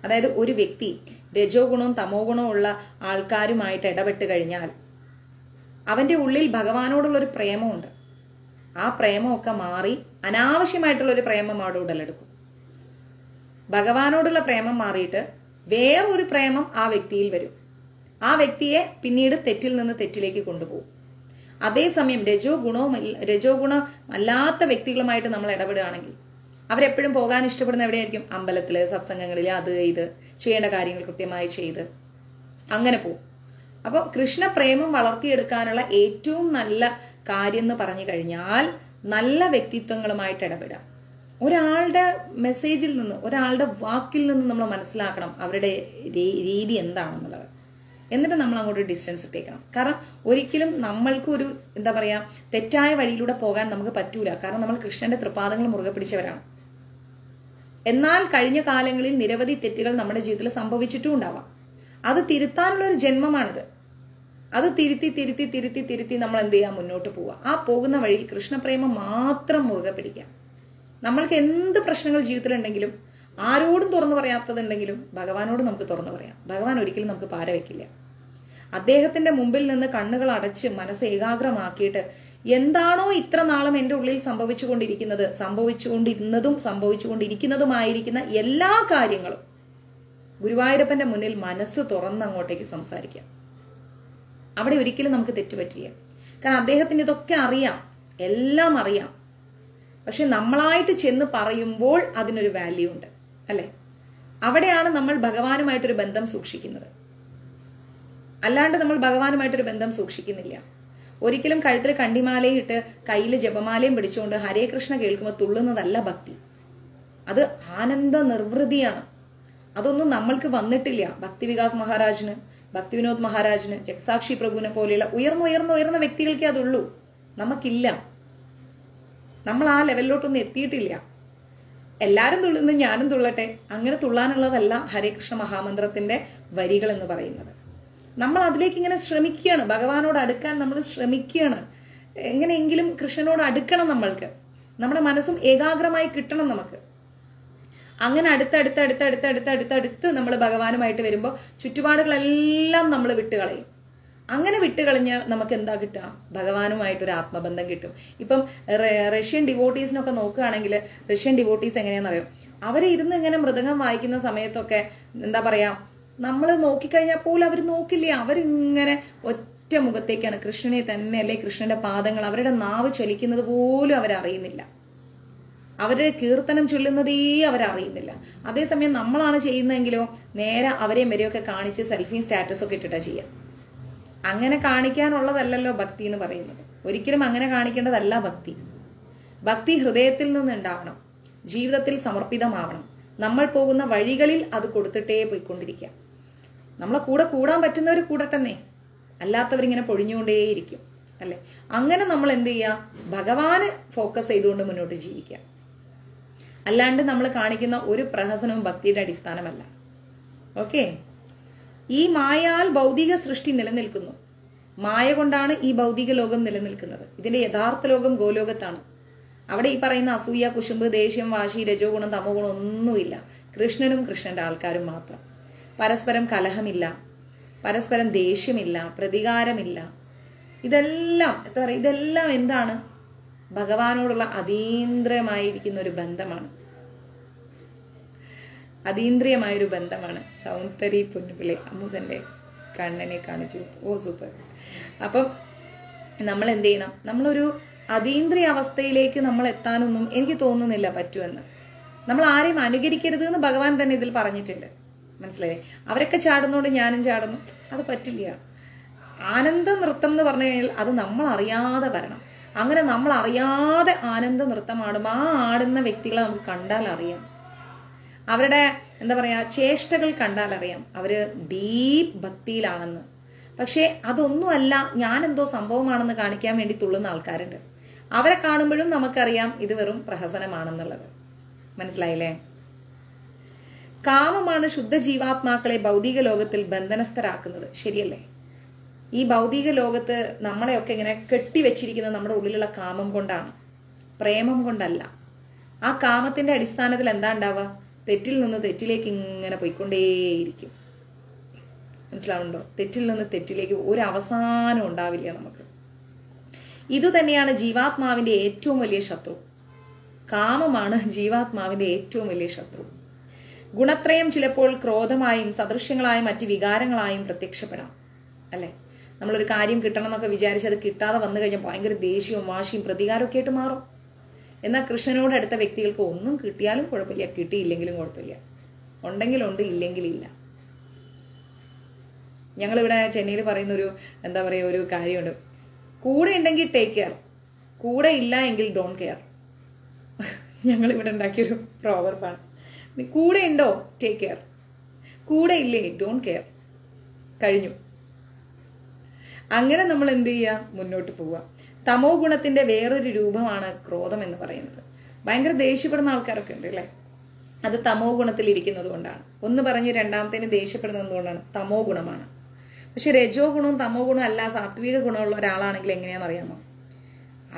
അതായത് ഒരു വ്യക്തി രജോ ഗുണവും തമോ ഗുണവും ഉള്ള ആൾക്കാരുമായിട്ട് ഇടപെട്ട് കഴിഞ്ഞാൽ അവന്റെ ഉള്ളിൽ ഭഗവാനോടുള്ള ഒരു പ്രേമമുണ്ട്. ആ പ്രേമമൊക്കെ മാറി അനാവശ്യമായിട്ടുള്ള ഒരു പ്രേമം അവിടെ ഉടലെടുക്കും. ഭഗവാനോടുള്ള പ്രേമം മാറിയിട്ട് വേറൊരു പ്രേമം ആ വ്യക്തിയിൽ വരും. ആ വ്യക്തിയെ പിന്നീട് തെറ്റിൽ നിന്ന് തെറ്റിലേക്ക് കൊണ്ടുപോകും. അതേസമയം രജോ ഗുണം അല്ലാത്ത വ്യക്തികളുമായിട്ട് നമ്മൾ ഇടപെടുകയാണെങ്കിൽ അവരെപ്പോഴും പോകാൻ ഇഷ്ടപ്പെടുന്ന എവിടെയായിരിക്കും? അമ്പലത്തില്, സത്സംഗങ്ങളില്, അത് ഇത് ചെയ്യേണ്ട കാര്യങ്ങൾ കൃത്യമായി ചെയ്ത് അങ്ങനെ പോകും. അപ്പോൾ കൃഷ്ണപ്രേമം വളർത്തിയെടുക്കാനുള്ള ഏറ്റവും നല്ല കാര്യം എന്ന് പറഞ്ഞു കഴിഞ്ഞാൽ നല്ല വ്യക്തിത്വങ്ങളുമായിട്ട് ഇടപെടാം. ഒരാളുടെ മെസ്സേജിൽ നിന്ന്, ഒരാളുടെ വാക്കിൽ നിന്ന് നമ്മൾ മനസ്സിലാക്കണം അവരുടെ രീതി എന്താണെന്നുള്ളത്. എന്നിട്ട് നമ്മൾ അങ്ങോട്ട് ഡിസ്റ്റൻസ് ഇട്ടേക്കണം. കാരണം ഒരിക്കലും നമ്മൾക്കൊരു എന്താ പറയാ തെറ്റായ വഴിയിലൂടെ പോകാൻ നമുക്ക് പറ്റൂല. കാരണം നമ്മൾ കൃഷ്ണന്റെ തൃപ്പാദങ്ങൾ മുറുകെ പിടിച്ചവരാണ്. എന്നാൽ കഴിഞ്ഞ കാലങ്ങളിൽ നിരവധി തെറ്റുകൾ നമ്മുടെ ജീവിതത്തിൽ സംഭവിച്ചിട്ടും ഉണ്ടാവാം. അത് തിരുത്താനുള്ള ഒരു ജന്മമാണിത്. അത് തിരുത്തി നമ്മൾ എന്ത് ചെയ്യാം, മുന്നോട്ട് പോവുക. ആ പോകുന്ന വഴിയിൽ കൃഷ്ണപ്രേമം മാത്രം മുറുകെ പിടിക്കാം. നമ്മൾക്ക് എന്ത് പ്രശ്നങ്ങൾ ജീവിതത്തിലുണ്ടെങ്കിലും, ആരോടും തുറന്നു പറയാത്തതുണ്ടെങ്കിലും ഭഗവാനോട് നമുക്ക് തുറന്നു പറയാം. ഭഗവാൻ ഒരിക്കലും നമുക്ക് പാര വെക്കില്ല. അദ്ദേഹത്തിന്റെ മുമ്പിൽ നിന്ന് കണ്ണുകൾ അടച്ച് മനസ്സ് ഏകാഗ്രമാക്കിയിട്ട് എന്താണോ ഇത്ര നാളും എന്റെ ഉള്ളിൽ സംഭവിച്ചുകൊണ്ടിരിക്കുന്നത്, സംഭവിച്ചുകൊണ്ടിരുന്നതും സംഭവിച്ചുകൊണ്ടിരിക്കുന്നതുമായിരിക്കുന്ന എല്ലാ കാര്യങ്ങളും ഗുരുവായൂരപ്പന്റെ മുന്നിൽ മനസ്സ് തുറന്ന് അങ്ങോട്ടേക്ക് സംസാരിക്കാം. അവിടെ ഒരിക്കലും നമുക്ക് തെറ്റുപറ്റില്ല. കാരണം അദ്ദേഹത്തിന് ഇതൊക്കെ അറിയാം, എല്ലാം അറിയാം. പക്ഷെ നമ്മളായിട്ട് ചെന്ന് പറയുമ്പോൾ അതിനൊരു വാല്യൂ ഉണ്ട്, അല്ലെ? അവിടെയാണ് നമ്മൾ ഭഗവാനുമായിട്ടൊരു ബന്ധം സൂക്ഷിക്കുന്നത്. അല്ലാണ്ട് നമ്മൾ ഭഗവാനുമായിട്ടൊരു ബന്ധം സൂക്ഷിക്കുന്നില്ല. ഒരിക്കലും കഴുത്തിൽ കണ്ടിമാലയും ഇട്ട് കയ്യിൽ ജപമാലയും പിടിച്ചുകൊണ്ട് ഹരേ കൃഷ്ണ കേൾക്കുമ്പോൾ തുള്ളുന്നതല്ല ഭക്തി. അത് ആനന്ദ നിർവൃതിയാണ്. അതൊന്നും നമ്മൾക്ക് വന്നിട്ടില്ല. ഭക്തി വികാസ് മഹാരാജിന്, ഭക്തി വിനോദ് മഹാരാജിന്, ജഗ്സാക്ഷി പ്രഭുവിനെ പോലെയുള്ള ഉയർന്ന വ്യക്തികൾക്കേ അതുള്ളൂ. നമുക്കില്ല. നമ്മൾ ആ ലെവലിലോട്ടൊന്നും എത്തിയിട്ടില്ല. എല്ലാരും തുള്ളുന്നു, ഞാനും തുള്ളട്ടെ, അങ്ങനെ തുള്ളാനുള്ളതല്ല ഹരേ കൃഷ്ണ മഹാമന്ത്രത്തിന്റെ വരികൾ എന്ന് പറയുന്നത്. നമ്മൾ അതിലേക്ക് ഇങ്ങനെ ശ്രമിക്കുകയാണ്. ഭഗവാനോട് അടുക്കാൻ നമ്മൾ ശ്രമിക്കുകയാണ്. എങ്ങനെയെങ്കിലും കൃഷ്ണനോട് അടുക്കണം. നമ്മൾക്ക് നമ്മുടെ മനസ്സും ഏകാഗ്രമായി കിട്ടണം. നമുക്ക് അങ്ങനെ അടുത്തടുത്ത് നമ്മൾ ഭഗവാനുമായിട്ട് വരുമ്പോൾ ചുറ്റുപാടുകളെല്ലാം നമ്മൾ വിട്ടുകളയും. അങ്ങനെ വിട്ടുകളഞ്ഞ് നമുക്ക് എന്താ കിട്ടുക? ഭഗവാനുമായിട്ടൊരു ആത്മബന്ധം കിട്ടും. ഇപ്പം റഷ്യൻ ഡിവോട്ടീസിനൊക്കെ നോക്കുകയാണെങ്കിൽ, റഷ്യൻ ഡിവോട്ടീസ് എങ്ങനെയാണെന്നറിയോ? അവരെ ഇരുന്ന് ഇങ്ങനെ മൃദംഗം വായിക്കുന്ന സമയത്തൊക്കെ എന്താ പറയാ, നമ്മൾ നോക്കിക്കഴിഞ്ഞാൽ പോലും അവർ നോക്കില്ല. അവരിങ്ങനെ ഒറ്റ മുഖത്തേക്കാണ് കൃഷ്ണനെ തന്നെ, അല്ലെ കൃഷ്ണന്റെ പാദങ്ങൾ, അവരുടെ നാവ് ചലിക്കുന്നത് പോലും അവരറിയുന്നില്ല. അവര് കീർത്തനം ചൊല്ലുന്നതേ അവരറിയുന്നില്ല. അതേസമയം നമ്മളാണ് ചെയ്യുന്നതെങ്കിലോ നേരെ അവരെയും വരെയൊക്കെ കാണിച്ച് സെൽഫിയും സ്റ്റാറ്റസും ഒക്കെ ഇട്ടിട്ടാ ചെയ്യുക. അങ്ങനെ കാണിക്കാനുള്ളതല്ലല്ലോ ഭക്തി എന്ന് പറയുന്നത്. ഒരിക്കലും അങ്ങനെ കാണിക്കേണ്ടതല്ല ഭക്തി. ഭക്തി ഹൃദയത്തിൽ നിന്നുണ്ടാവണം, ജീവിതത്തിൽ സമർപ്പിതമാവണം. നമ്മൾ പോകുന്ന വഴികളിൽ അത് കൊടുത്തിട്ടേ പോയിക്കൊണ്ടിരിക്കുക. നമ്മളെ കൂടെ കൂടാൻ പറ്റുന്നവർ കൂടട്ടെന്നേ, അല്ലാത്തവരിങ്ങനെ പൊഴിഞ്ഞുകൊണ്ടേയിരിക്കും, അല്ലെ? അങ്ങനെ നമ്മൾ എന്ത് ചെയ്യുക? ഭഗവാന് ഫോക്കസ് ചെയ്തുകൊണ്ട് മുന്നോട്ട് ജീവിക്കുക. അല്ലാണ്ട് നമ്മൾ കാണിക്കുന്ന ഒരു പ്രഹസനവും ഭക്തിയുടെ അടിസ്ഥാനമല്ല. ഓക്കെ? ഈ മായയാൽ ഭൗതിക സൃഷ്ടി നിലനിൽക്കുന്നു. മായ കൊണ്ടാണ് ഈ ഭൗതിക ലോകം നിലനിൽക്കുന്നത്. ഇതിന്റെ യഥാർത്ഥ ലോകം ഗോലോകത്താണ്. അവിടെ ഈ പറയുന്ന അസൂയ, കുശുമ്പ്, ദേഷ്യം, വാശി, രജോ ഗുണം, തമോ ഗുണം ഒന്നുമില്ല. കൃഷ്ണനും കൃഷ്ണന്റെ ആൾക്കാരും മാത്രം. പരസ്പരം കലഹമില്ല, പരസ്പരം ദേഷ്യമില്ല, പ്രതികാരമില്ല. ഇതെല്ലാം എന്താ പറയുക, ഇതെല്ലാം എന്താണ്? ഭഗവാനോടുള്ള അതീന്ദ്രിയമായിരിക്കുന്ന ഒരു ബന്ധമാണ്. അതീന്ദ്രിയമായൊരു ബന്ധമാണ്. സൗന്ദര്യ പൊന്നുപിള്ളി അമ്മൂസന്റെ കണ്ണനെ കാണിച്ചു. ഓ സൂപ്പർ. അപ്പം നമ്മൾ എന്ത് ചെയ്യണം? നമ്മളൊരു അതീന്ദ്രിയ അവസ്ഥയിലേക്ക് നമ്മൾ എത്താനൊന്നും എനിക്ക് തോന്നുന്നില്ല പറ്റുമെന്ന്. നമ്മൾ ആരെയും അനുകരിക്കരുത് എന്ന് ഭഗവാൻ തന്നെ ഇതിൽ പറഞ്ഞിട്ടുണ്ട്. മനസ്സിലായേ? അവരൊക്കെ ചാടുന്നോണ്ട് ഞാനും ചാടുന്നു, അത് പറ്റില്ല. ആനന്ദ നൃത്തം എന്ന് പറഞ്ഞു കഴിഞ്ഞാൽ അത് നമ്മൾ അറിയാതെ വരണം. അങ്ങനെ നമ്മൾ അറിയാതെ ആനന്ദ നൃത്തം ആടുമ്പോൾ ആ ആടുന്ന വ്യക്തികളെ നമുക്ക് കണ്ടാൽ അറിയാം. അവരുടെ എന്താ പറയാ ചേഷ്ടകൾ കണ്ടാൽ അറിയാം അവര് ഡീപ്പ് ഭക്തിയിലാണെന്ന്. പക്ഷെ അതൊന്നുമല്ല, ഞാൻ എന്തോ സംഭവമാണെന്ന് കാണിക്കാൻ വേണ്ടി തുള്ളുന്ന ആൾക്കാരുണ്ട്. അവരെ കാണുമ്പോഴും നമുക്കറിയാം ഇത് വെറും പ്രഹസനമാണെന്നുള്ളത്. മനസ്സിലായില്ലേ? കാമമാണ് ശുദ്ധ ജീവാത്മാക്കളെ ഭൗതിക ലോകത്തിൽ ബന്ധനസ്ഥരാക്കുന്നത്. ശരിയല്ലേ? ഈ ഭൗതിക ലോകത്ത് നമ്മളെയൊക്കെ ഇങ്ങനെ കെട്ടിവെച്ചിരിക്കുന്നത് നമ്മുടെ ഉള്ളിലുള്ള കാമം കൊണ്ടാണ്, പ്രേമം കൊണ്ടല്ല. ആ കാമത്തിന്റെ അടിസ്ഥാനത്തിൽ എന്താ ഉണ്ടാവുക? തെറ്റിൽ നിന്ന് തെറ്റിലേക്ക് ഇങ്ങനെ പോയിക്കൊണ്ടേയിരിക്കും. മനസ്സിലാവുന്നുണ്ടോ? തെറ്റിൽ നിന്ന് തെറ്റിലേക്ക് ഒരു അവസാനം ഉണ്ടാവില്ല നമുക്ക്. ഇതുതന്നെയാണ് ജീവാത്മാവിന്റെ ഏറ്റവും വലിയ ശത്രു. കാമമാണ് ജീവാത്മാവിന്റെ ഏറ്റവും വലിയ ശത്രു. ഗുണത്രയം ചിലപ്പോൾ ക്രോധമായും സദൃശ്യങ്ങളായും മറ്റ് വികാരങ്ങളായും പ്രത്യക്ഷപ്പെടാം, അല്ലെ? നമ്മളൊരു കാര്യം കിട്ടണം എന്നൊക്കെ വിചാരിച്ച് അത് കിട്ടാതെ വന്നു കഴിഞ്ഞാൽ ഭയങ്കര ദേഷ്യവും വാശിയും പ്രതികാരവും ഒക്കെ ആയിട്ട് മാറും. എന്നാൽ കൃഷ്ണനോട് അടുത്ത വ്യക്തികൾക്ക് ഒന്നും കിട്ടിയാലും കുഴപ്പമില്ല, കിട്ടിയില്ലെങ്കിലും കുഴപ്പമില്ല. ഉണ്ടെങ്കിലുണ്ട്, ഇല്ലെങ്കിലില്ല. ഞങ്ങളിവിടെ ചെന്നൈയിൽ പറയുന്ന ഒരു എന്താ പറയുക ഒരു കാര്യമുണ്ട്. കൂടെ ഉണ്ടെങ്കിൽ ടേക്ക് കെയർ, കൂടെ ഇല്ല എങ്കിൽ ഡോണ്ട് കെയർ. ഞങ്ങൾ ഇവിടെ ഉണ്ടാക്കിയൊരു പ്രോവർബാണ്. കൂടെ ഉണ്ടോ ടേക്ക് കെയർ, കൂടെ ഇല്ലേ ഡോണ്ട് കെയർ. കഴിഞ്ഞു. അങ്ങനെ നമ്മൾ എന്ത് ചെയ്യുക, മുന്നോട്ട് പോവുക. തമോ ഗുണത്തിന്റെ വേറൊരു രൂപമാണ് ക്രോധം എന്ന് പറയുന്നത്. ഭയങ്കര ദേഷ്യപ്പെടുന്ന ആൾക്കാരൊക്കെ ഉണ്ട് അല്ലെ, അത് തമോ ഗുണത്തിൽ ഇരിക്കുന്നത് കൊണ്ടാണ്. ഒന്ന് പറഞ്ഞ് രണ്ടാമത്തേന് ദേഷ്യപ്പെടുന്നത് കൊണ്ടാണ്, തമോ ഗുണമാണ്. പക്ഷെ രജോ ഗുണവും തമോ ഗുണവും അല്ല, സാത്വിക ഗുണമുള്ള ഒരാളാണെങ്കിൽ എങ്ങനെയാണെന്ന് അറിയാമോ,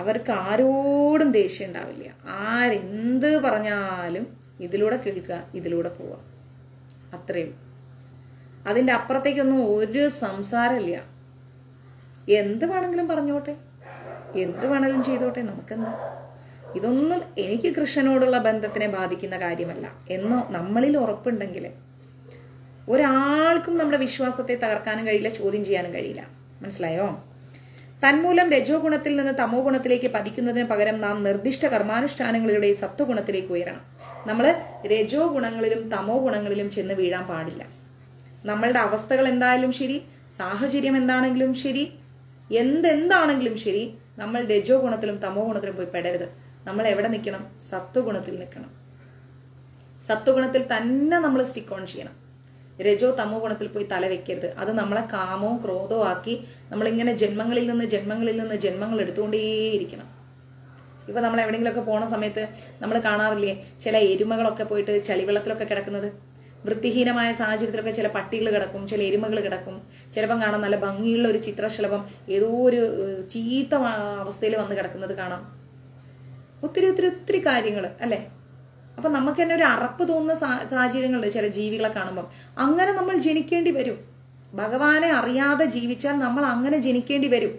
അവർക്ക് ആരോടും ദേഷ്യം ഉണ്ടാവില്ല. ആരെന്ത് പറഞ്ഞാലും ഇതിലൂടെ കേൾക്കുക, ഇതിലൂടെ പോവുക, അത്രയും. അതിന്റെ അപ്പുറത്തേക്കൊന്നും ഒരു സംസാരമില്ല. എന്ത് വേണമെങ്കിലും പറഞ്ഞോട്ടെ, എന്ത് വേണമെങ്കിലും ചെയ്തോട്ടെ, നമുക്കെന്താ. ഇതൊന്നും എനിക്ക് കൃഷ്ണനോടുള്ള ബന്ധത്തിനെ ബാധിക്കുന്ന കാര്യമല്ല എന്നോ നമ്മളിൽ ഉറപ്പുണ്ടെങ്കിൽ ഒരാൾക്കും നമ്മുടെ വിശ്വാസത്തെ തകർക്കാനും കഴിയില്ല, ചോദ്യം ചെയ്യാനും കഴിയില്ല. മനസ്സിലായോ? തന്മൂലം രജോ ഗുണത്തിൽ നിന്ന് തമോ ഗുണത്തിലേക്ക് പതിക്കുന്നതിന് പകരം നാം നിർദ്ദിഷ്ട കർമാനുഷ്ഠാനങ്ങളിലൂടെ സത്വഗുണത്തിലേക്ക് ഉയരണം. നമ്മൾ രജോ ഗുണങ്ങളിലും തമോ ഗുണങ്ങളിലും ചെന്ന് വീഴാൻ പാടില്ല. നമ്മളുടെ അവസ്ഥകൾ എന്തായാലും ശരി, സാഹചര്യം എന്താണെങ്കിലും ശരി, എന്താണെങ്കിലും ശരി, നമ്മൾ രജോ ഗുണത്തിലും തമോ ഗുണത്തിലും പോയി പെടരുത്. നമ്മൾ എവിടെ നിൽക്കണം? സത്വഗുണത്തിൽ നിൽക്കണം. സത്വഗുണത്തിൽ തന്നെ നമ്മൾ സ്റ്റിക്ക് ഓൺ ചെയ്യണം. രജോ തമോ ഗുണത്തിൽ പോയി തല വെക്കരുത്. അത് നമ്മളെ കാമവും ക്രോധവും ആക്കി നമ്മളിങ്ങനെ ജന്മങ്ങളിൽ നിന്ന് ജന്മങ്ങൾ എടുത്തുകൊണ്ടേയിരിക്കണം. ഇപ്പൊ നമ്മൾ എവിടെയെങ്കിലുമൊക്കെ പോണ സമയത്ത് നമ്മൾ കാണാറില്ലേ, ചില എരുമകളൊക്കെ പോയിട്ട് ചളിവെള്ളത്തിലൊക്കെ കിടക്കുന്നത്. വൃത്തിഹീനമായ സാഹചര്യത്തിലൊക്കെ ചില പട്ടികൾ കിടക്കും, ചില എരുമകൾ കിടക്കും. ചിലപ്പം കാണാം നല്ല ഭംഗിയുള്ള ഒരു ചിത്രശലഭം ഏതോ ഒരു ചീത്ത അവസ്ഥയിൽ വന്ന് കിടക്കുന്നത് കാണാം. ഒത്തിരി കാര്യങ്ങൾ അല്ലെ. അപ്പൊ നമുക്ക് തന്നെ ഒരു അറപ്പ് തോന്നുന്ന സാഹചര്യങ്ങളുണ്ട് ചില ജീവികളെ കാണുമ്പോൾ. അങ്ങനെ നമ്മൾ ജനിക്കേണ്ടി വരും. ഭഗവാനെ അറിയാതെ ജീവിച്ചാൽ നമ്മൾ അങ്ങനെ ജനിക്കേണ്ടി വരും.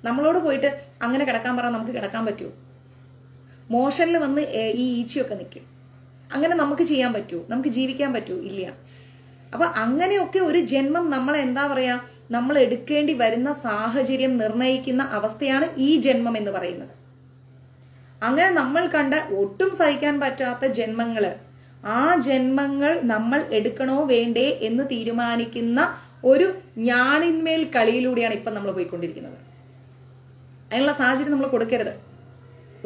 നമ്മളോട് പോയിട്ട് അങ്ങനെ കിടക്കാൻ പറഞ്ഞാൽ നമുക്ക് കിടക്കാൻ പറ്റുമോ? മോഷനിൽ വന്ന് ഈ ഈച്ചയൊക്കെ നിൽക്കും. അങ്ങനെ നമുക്ക് ചെയ്യാൻ പറ്റുമോ? നമുക്ക് ജീവിക്കാൻ പറ്റുമോ? ഇല്ല. അപ്പൊ അങ്ങനെയൊക്കെ ഒരു ജന്മം നമ്മളെ എന്താ പറയാ, നമ്മൾ എടുക്കേണ്ടി വരുന്ന സാഹചര്യം നിർണയിക്കുന്ന അവസ്ഥയാണ് ഈ ജന്മം എന്ന് പറയുന്നത്. അങ്ങനെ നമ്മൾ കണ്ട ഒട്ടും സഹിക്കാൻ പറ്റാത്ത ജന്മങ്ങള്, ആ ജന്മങ്ങൾ നമ്മൾ എടുക്കണോ വേണ്ടേ എന്ന് തീരുമാനിക്കുന്ന ഒരു ഞാണിന്മേൽ കളിയിലൂടെയാണ് ഇപ്പൊ നമ്മൾ പോയിക്കൊണ്ടിരിക്കുന്നത്. അതിനുള്ള സാഹചര്യം നമ്മൾ കൊടുക്കരുത്,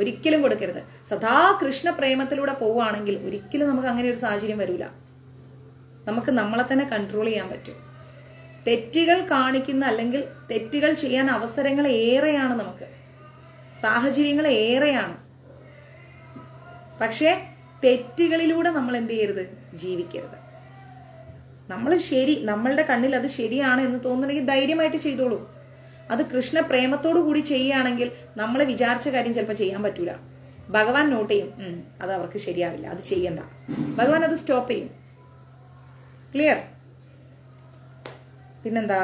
ഒരിക്കലും കൊടുക്കരുത്. സദാ കൃഷ്ണ പ്രേമത്തിലൂടെ പോവുകയാണെങ്കിൽ ഒരിക്കലും നമുക്ക് അങ്ങനെ ഒരു സാഹചര്യം വരൂല. നമുക്ക് നമ്മളെ തന്നെ കൺട്രോൾ ചെയ്യാൻ പറ്റും. തെറ്റുകൾ കാണിക്കുന്ന അല്ലെങ്കിൽ തെറ്റുകൾ ചെയ്യാൻ അവസരങ്ങൾ ഏറെയാണ്, നമുക്ക് സാഹചര്യങ്ങൾ ഏറെയാണ്. പക്ഷെ തെറ്റുകളിലൂടെ നമ്മൾ എന്ത് ചെയ്യരുത്, ജീവിക്കരുത്. നമ്മൾ ശരി, നമ്മളുടെ കണ്ണിൽ അത് ശരിയാണ് എന്ന് തോന്നുന്നെങ്കിൽ ധൈര്യമായിട്ട് ചെയ്തോളൂ. അത് കൃഷ്ണ പ്രേമത്തോടു കൂടി ചെയ്യുകയാണെങ്കിൽ നമ്മൾ വിചാരിച്ച കാര്യം ചിലപ്പോൾ ചെയ്യാൻ പറ്റൂല. ഭഗവാൻ നോട്ട് ചെയ്യും, അത് അവർക്ക് ശരിയാവില്ല, അത് ചെയ്യണ്ട. ഭഗവാൻ അത് സ്റ്റോപ്പ് ചെയ്യും. ക്ലിയർ? പിന്നെന്താ,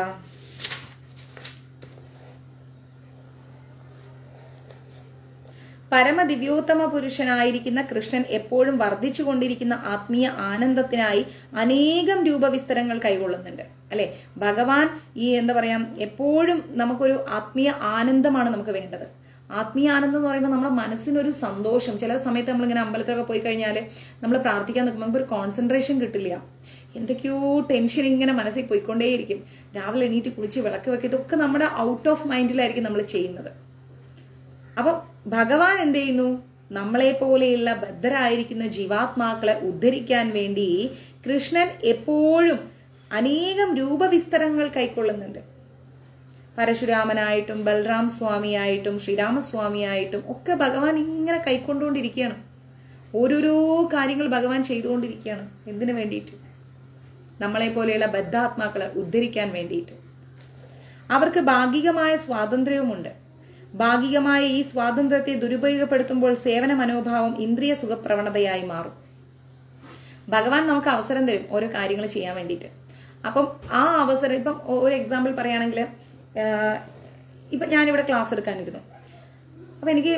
പരമദിവ്യോത്തമ പുരുഷനായിരിക്കുന്ന കൃഷ്ണൻ എപ്പോഴും വർദ്ധിച്ചുകൊണ്ടിരിക്കുന്ന ആത്മീയ ആനന്ദത്തിനായി അനേകം രൂപവിസ്തരങ്ങൾ കൈകൊള്ളുന്നുണ്ട് അല്ലെ. ഭഗവാൻ ഈ എന്താ പറയാ, എപ്പോഴും നമുക്കൊരു ആത്മീയ ആനന്ദമാണ് നമുക്ക് വേണ്ടത്. ആത്മീയ ആനന്ദം എന്ന് പറയുമ്പോൾ നമ്മുടെ മനസ്സിനൊരു സന്തോഷം. ചില സമയത്ത് നമ്മളിങ്ങനെ അമ്പലത്തിലൊക്കെ പോയി കഴിഞ്ഞാൽ നമ്മൾ പ്രാർത്ഥിക്കാൻ നിൽക്കുമ്പോൾ നമുക്ക് ഒരു കോൺസെൻട്രേഷൻ കിട്ടില്ല. എന്തൊക്കെയോ ടെൻഷൻ ഇങ്ങനെ മനസ്സിൽ പോയിക്കൊണ്ടേയിരിക്കും. രാവിലെ എണീറ്റ് കുളിച്ച് വിളക്ക് വെക്കുക, ഇതൊക്കെ നമ്മുടെ ഔട്ട് ഓഫ് മൈൻഡിലായിരിക്കും നമ്മൾ ചെയ്യുന്നത്. അപ്പൊ ഭഗവാൻ എന്ത് ചെയ്യുന്നു, നമ്മളെ പോലെയുള്ള ബദ്ധരായിരിക്കുന്ന ജീവാത്മാക്കളെ ഉദ്ധരിക്കാൻ വേണ്ടി കൃഷ്ണൻ എപ്പോഴും അനേകം രൂപവിസ്തരങ്ങൾ കൈക്കൊള്ളുന്നുണ്ട്. പരശുരാമനായിട്ടും ബൽറാം സ്വാമിയായിട്ടും ശ്രീരാമസ്വാമിയായിട്ടും ഒക്കെ ഭഗവാൻ ഇങ്ങനെ കൈക്കൊണ്ടുകൊണ്ടിരിക്കുകയാണ്. ഓരോരോ കാര്യങ്ങൾ ഭഗവാൻ ചെയ്തുകൊണ്ടിരിക്കുകയാണ്. എന്തിനു വേണ്ടിയിട്ട്? നമ്മളെ പോലെയുള്ള ബദ്ധാത്മാക്കളെ ഉദ്ധരിക്കാൻ വേണ്ടിയിട്ട്. അവർക്ക് ഭാഗികമായ സ്വാതന്ത്ര്യവുമുണ്ട്. ഭാഗികമായ ഈ സ്വാതന്ത്ര്യത്തെ ദുരുപയോഗപ്പെടുത്തുമ്പോൾ സേവന മനോഭാവം ഇന്ദ്രിയ സുഖപ്രവണതയായി മാറും. ഭഗവാൻ നമുക്ക് അവസരം തരും ഓരോ കാര്യങ്ങൾ ചെയ്യാൻ വേണ്ടിയിട്ട്. അപ്പം ആ അവസരം, ഇപ്പം ഒരു എക്സാമ്പിൾ പറയുകയാണെങ്കിൽ, ഇപ്പൊ ഞാനിവിടെ ക്ലാസ് എടുക്കാനിരുന്നു. അപ്പൊ എനിക്ക്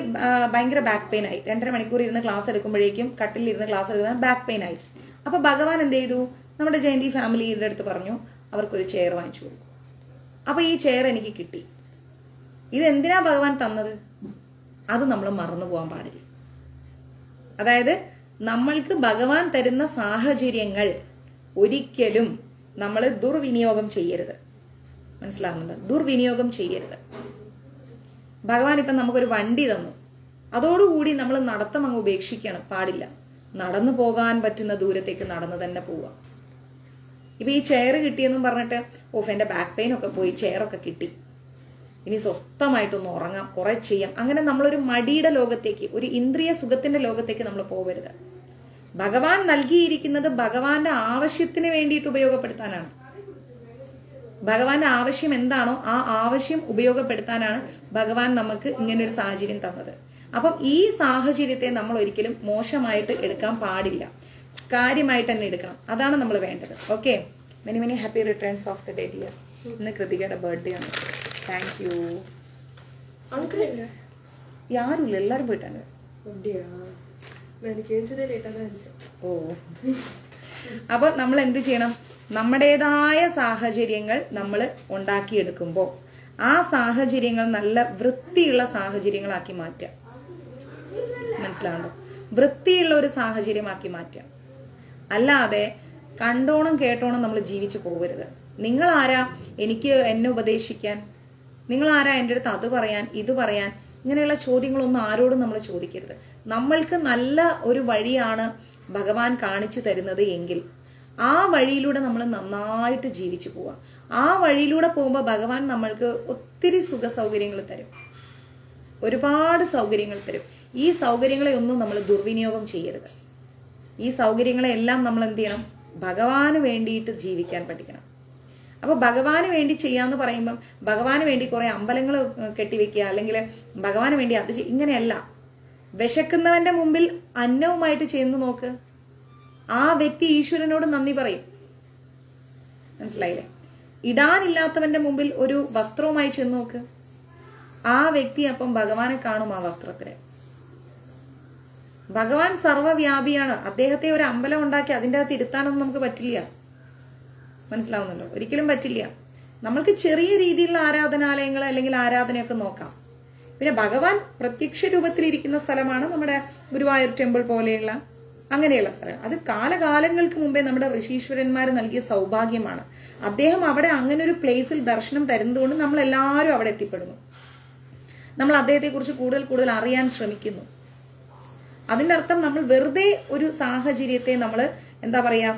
ഭയങ്കര ബാക്ക് പെയിൻ ആയി. 2.5 മണിക്കൂർ ഇരുന്ന് ക്ലാസ് എടുക്കുമ്പോഴേക്കും കട്ടിലിരുന്ന് ക്ലാസ് എടുക്കുന്ന ബാക്ക് പെയിൻ ആയി. അപ്പൊ ഭഗവാൻ എന്ത് ചെയ്തു, നമ്മുടെ ജയന്തി ഫാമിലിയുടെ അടുത്ത് പറഞ്ഞു അവർക്കൊരു ചെയർ വാങ്ങിച്ചു കൊടുക്കും. അപ്പൊ ഈ ചെയർ എനിക്ക് കിട്ടി. ഇതെന്തിനാ ഭഗവാൻ തന്നത്? അത് നമ്മൾ മറന്നു പോകാൻ പാടില്ല. അതായത് നമ്മൾക്ക് ഭഗവാൻ തരുന്ന സാഹചര്യങ്ങൾ ഒരിക്കലും നമ്മൾ ദുർവിനിയോഗം ചെയ്യരുത്. മനസ്സിലാവുന്നുണ്ട്? ദുർവിനിയോഗം ചെയ്യരുത്. ഭഗവാൻ ഇപ്പം നമുക്കൊരു വണ്ടി തന്നു, അതോടുകൂടി നമ്മൾ നടത്തം അങ്ങ് ഉപേക്ഷിക്കണം. പാടില്ല. നടന്നു പോകാൻ പറ്റുന്ന ദൂരത്തേക്ക് നടന്നു തന്നെ പോവുക. ഇപ്പൊ ഈ ചെയർ കിട്ടിയെന്നും പറഞ്ഞിട്ട് എന്റെ ബാക്ക് പെയിൻ ഒക്കെ പോയി, ചെയറൊക്കെ കിട്ടി, ഇനി സ്വസ്ഥമായിട്ടൊന്ന് ഉറങ്ങാം, കുറെ ചെയ്യാം, അങ്ങനെ നമ്മളൊരു മടിയുടെ ലോകത്തേക്ക്, ഒരു ഇന്ദ്രിയ സുഖത്തിന്റെ ലോകത്തേക്ക് നമ്മൾ പോകരുത്. ഭഗവാൻ നൽകിയിരിക്കുന്നത് ഭഗവാന്റെ ആവശ്യത്തിന് വേണ്ടിയിട്ട് ഉപയോഗപ്പെടുത്താനാണ്. ഭഗവാന്റെ ആവശ്യം എന്താണോ ആ ആവശ്യം ഉപയോഗപ്പെടുത്താനാണ് ഭഗവാൻ നമുക്ക് ഇങ്ങനെ ഒരു സാഹചര്യം തന്നത്. അപ്പം ഈ സാഹചര്യത്തെ നമ്മൾ ഒരിക്കലും മോശമായിട്ട് എടുക്കാൻ പാടില്ല, കാര്യമായിട്ട് തന്നെ എടുക്കണം. അതാണ് നമ്മൾ വേണ്ടത്. Okay, many many happy returns of the day dear. ഇന്ന് കൃതികയുടെ ബർത്ത്ഡേ ആണ്. Thank you. യാരുമില്ല, എല്ലാരും പോയിട്ടാണ്. ഓ, അപ്പൊ നമ്മൾ എന്ത് ചെയ്യണം? നമ്മുടേതായ സാഹചര്യങ്ങൾ നമ്മൾ ഉണ്ടാക്കിയെടുക്കുമ്പോൾ ആ സാഹചര്യങ്ങൾ നല്ല വൃത്തിയുള്ള സാഹചര്യങ്ങളാക്കി മാറ്റാം. മനസ്സിലാവണ്ടോ? വൃത്തിയുള്ള ഒരു സാഹചര്യമാക്കി മാറ്റാം. അല്ലാതെ കണ്ടോണം കേട്ടോണം നമ്മൾ ജീവിച്ചു പോകരുത്. നിങ്ങൾ ആരാ എന്നെ ഉപദേശിക്കാൻ? നിങ്ങൾ ആരാ എൻ്റെ അടുത്ത് അത് പറയാൻ ഇത് പറയാൻ? ഇങ്ങനെയുള്ള ചോദ്യങ്ങളൊന്നും ആരോടും നമ്മൾ ചോദിക്കരുത്. നമ്മൾക്ക് നല്ല ഒരു വഴിയാണ് ഭഗവാൻ കാണിച്ചു തരുന്നത് എങ്കിൽ ആ വഴിയിലൂടെ നമ്മൾ നന്നായിട്ട് ജീവിച്ചു പോവാം. ആ വഴിയിലൂടെ പോകുമ്പോൾ ഭഗവാൻ നമ്മൾക്ക് ഒത്തിരി സുഖ സൗകര്യങ്ങൾ തരും, ഒരുപാട് സൗകര്യങ്ങൾ തരും. ഈ സൗകര്യങ്ങളെ ഒന്നും നമ്മൾ ദുർവിനിയോഗം ചെയ്യരുത്. ഈ സൗകര്യങ്ങളെല്ലാം നമ്മൾ എന്ത് ചെയ്യണം? ഭഗവാന് വേണ്ടിയിട്ട് ജീവിക്കാൻ പഠിക്കണം. അപ്പൊ ഭഗവാന് വേണ്ടി ചെയ്യാന്ന് പറയുമ്പം ഭഗവാന് വേണ്ടി കുറെ അമ്പലങ്ങൾ കെട്ടിവെക്കുക, അല്ലെങ്കിൽ ഭഗവാന് വേണ്ടി അത് ഇങ്ങനെയല്ല. വിശക്കുന്നവന്റെ മുമ്പിൽ അന്നവുമായിട്ട് ചെന്ന് നോക്ക്, ആ വ്യക്തി ഈശ്വരനോട് നന്ദി പറയും. മനസ്സിലായില്ലേ? ഇടാനില്ലാത്തവന്റെ മുമ്പിൽ ഒരു വസ്ത്രവുമായി ചെന്ന് നോക്ക്, ആ വ്യക്തി അപ്പം ഭഗവാനെ കാണും ആ വസ്ത്രത്തില്. ഭഗവാൻ സർവ്വവ്യാപിയാണ്. അദ്ദേഹത്തെ ഒരു അമ്പലം ഉണ്ടാക്കി അതിൻ്റെ അകത്ത് ഇരുത്താനൊന്നും നമുക്ക് പറ്റില്ല. മനസ്സിലാവുന്നുണ്ടോ? ഒരിക്കലും പറ്റില്ല. നമ്മൾക്ക് ചെറിയ രീതിയിലുള്ള ആരാധനാലയങ്ങൾ അല്ലെങ്കിൽ ആരാധനയൊക്കെ നോക്കാം. പിന്നെ ഭഗവാൻ പ്രത്യക്ഷ രൂപത്തിലിരിക്കുന്ന സ്ഥലമാണ് നമ്മുടെ ഗുരുവായൂർ ടെമ്പിൾ പോലെയുള്ള അങ്ങനെയുള്ള സ്ഥലം. അത് കാലകാലങ്ങൾക്ക് മുമ്പേ നമ്മുടെ ഋഷീശ്വരന്മാർ നൽകിയ സൗഭാഗ്യമാണ്. അദ്ദേഹം അവിടെ അങ്ങനെ ഒരു പ്ലേസിൽ ദർശനം തരുന്നതുകൊണ്ട് നമ്മൾ എല്ലാവരും അവിടെ എത്തിപ്പെടുന്നു. നമ്മൾ അദ്ദേഹത്തെ കുറിച്ച് കൂടുതൽ അറിയാൻ ശ്രമിക്കുന്നു. അതിന്റെ അർത്ഥം നമ്മൾ വെറുതെ ഒരു സാഹചര്യത്തെ നമ്മൾ എന്താ പറയാ,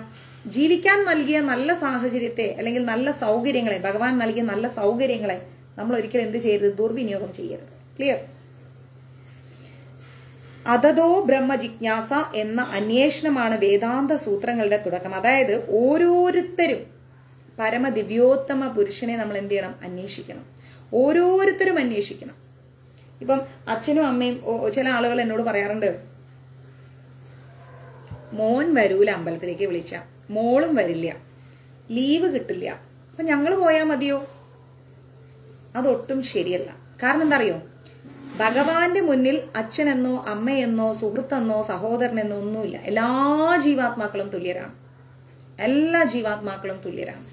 ജീവിക്കാൻ നൽകിയ നല്ല സാഹചര്യത്തെ അല്ലെങ്കിൽ നല്ല സൗകര്യങ്ങളെ, ഭഗവാൻ നൽകിയ നല്ല സൗകര്യങ്ങളെ നമ്മൾ ഒരിക്കലും എന്ത് ചെയ്യരുത്? ദുർവിനിയോഗം ചെയ്യരുത്. ക്ലിയർ? അതതോ ബ്രഹ്മ ജിജ്ഞാസ എന്ന അന്വേഷണമാണ് വേദാന്ത സൂത്രങ്ങളുടെ തുടക്കം. അതായത് ഓരോരുത്തരും പരമദിവ്യോത്തമ പുരുഷനെ നമ്മൾ എന്ത് ചെയ്യണം? അന്വേഷിക്കണം. ഓരോരുത്തരും അന്വേഷിക്കണം. ഇപ്പം അച്ഛനും അമ്മയും ചില ആളുകൾ എന്നോട് പറയാറുണ്ട്, മോൻ വരൂല അമ്പലത്തിലേക്ക് വിളിച്ച, മോളും വരില്ല, ലീവ് കിട്ടില്ല, അപ്പൊ ഞങ്ങൾ പോയാൽ മതിയോ? അതൊട്ടും ശരിയല്ല. കാരണം എന്താ അറിയോ? ഭഗവാന്റെ മുന്നിൽ അച്ഛനെന്നോ അമ്മയെന്നോ സുഹൃത്തെന്നോ സഹോദരനെന്നോ ഒന്നുമില്ല. എല്ലാ ജീവാത്മാക്കളും തുല്യരാണ്. എല്ലാ ജീവാത്മാക്കളും തുല്യരാണ്.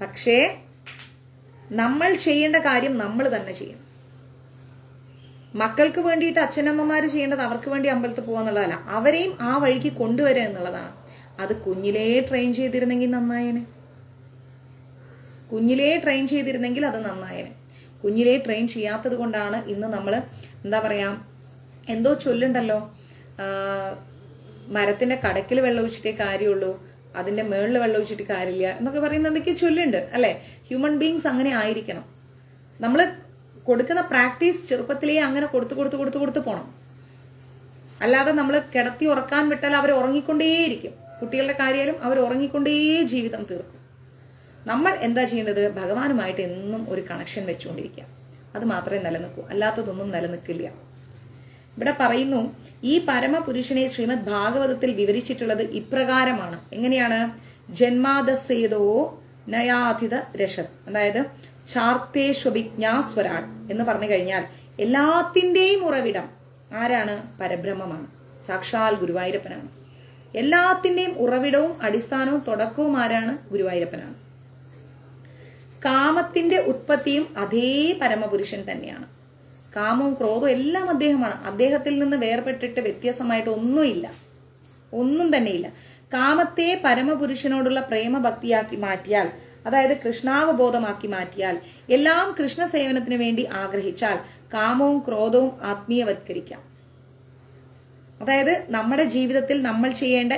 പക്ഷേ നമ്മൾ ചെയ്യേണ്ട കാര്യം നമ്മൾ തന്നെ ചെയ്യണം. മക്കൾക്ക് വേണ്ടിയിട്ട് അച്ഛനമ്മമാര് ചെയ്യേണ്ടത് അവർക്ക് വേണ്ടി അമ്പലത്തിൽ പോവാന്നുള്ളതല്ല, അവരെയും ആ വഴിക്ക് കൊണ്ടുവരിക എന്നുള്ളതാണ്. അത് കുഞ്ഞിലേ ട്രെയിൻ ചെയ്തിരുന്നെങ്കിൽ നന്നായേനെ. കുഞ്ഞിലേ ട്രെയിൻ ചെയ്തിരുന്നെങ്കിൽ അത് നന്നായേനെ. കുഞ്ഞിലേ ട്രെയിൻ ചെയ്യാത്തത് കൊണ്ടാണ് ഇന്ന് നമ്മൾ എന്താ പറയാ, എന്തോ ചൊല്ലുണ്ടല്ലോ, മരത്തിന്റെ കടക്കിൽ വെള്ളം ഒഴിച്ചിട്ടേ കാര്യമുള്ളൂ, അതിന്റെ മേളിൽ വെള്ളം ഒഴിച്ചിട്ട് കാര്യമില്ല എന്നൊക്കെ പറയുന്ന എന്തൊക്കെ ചൊല്ലുണ്ട് അല്ലെ? ഹ്യൂമൻ ബീങ്സ് അങ്ങനെ ആയിരിക്കണം. നമ്മൾ കൊടുക്കുന്ന പ്രാക്ടീസ് ചെറുപ്പത്തിലേ അങ്ങനെ കൊടുത്തു പോണം. അല്ലാതെ നമ്മൾ കിടത്തി ഉറക്കാൻ വിട്ടാൽ അവർ ഉറങ്ങിക്കൊണ്ടേയിരിക്കും. കുട്ടികളുടെ കാര്യമായാലും അവർ ഉറങ്ങിക്കൊണ്ടേ ജീവിതം തീർക്കും. നമ്മൾ എന്താ ചെയ്യേണ്ടത്? ഭഗവാനുമായിട്ട് എന്നും ഒരു കണക്ഷൻ വെച്ചുകൊണ്ടിരിക്കുക. അത് മാത്രമേ നിലനിൽക്കൂ, അല്ലാത്തതൊന്നും നിലനിൽക്കില്ല. ഇവിടെ പറയുന്നു, ഈ പരമപുരുഷനെ ശ്രീമദ് ഭാഗവതത്തിൽ വിവരിച്ചിട്ടുള്ളത് ഇപ്രകാരമാണ്. എങ്ങനെയാണ്? ജന്മാദസ്സേതോ നയാധിത രഷത്, അതായത് ചാർത്തേഷ്വഭിജ്ഞാസ്വരാൾ എന്ന് പറഞ്ഞു കഴിഞ്ഞാൽ എല്ലാത്തിന്റെയും ഉറവിടം ആരാണ്? പരബ്രഹ്മമാണ്, സാക്ഷാൽ ഗുരുവായൂരപ്പനാണ്. എല്ലാത്തിന്റെയും ഉറവിടവും അടിസ്ഥാനവും തുടക്കവും ആരാണ്? ഗുരുവായൂരപ്പനാണ്. കാമത്തിന്റെ ഉത്പത്തിയും അതേ പരമപുരുഷൻ തന്നെയാണ്. കാമവും ക്രോധവും എല്ലാം അദ്ദേഹമാണ്. അദ്ദേഹത്തിൽ നിന്ന് വേർപെട്ടിട്ട് വ്യത്യാസമായിട്ട് ഒന്നുമില്ല, ഒന്നും തന്നെയില്ല. കാമത്തെ പരമപുരുഷനോടുള്ള പ്രേമഭക്തിയാക്കി മാറ്റിയാൽ അതായത് കൃഷ്ണാവബോധമാക്കി മാറ്റിയാൽ, എല്ലാം കൃഷ്ണ സേവനത്തിന് വേണ്ടി ആഗ്രഹിച്ചാൽ കാമവും ക്രോധവും ആത്മീയവത്കരിക്കാം. അതായത് നമ്മുടെ ജീവിതത്തിൽ നമ്മൾ ചെയ്യേണ്ട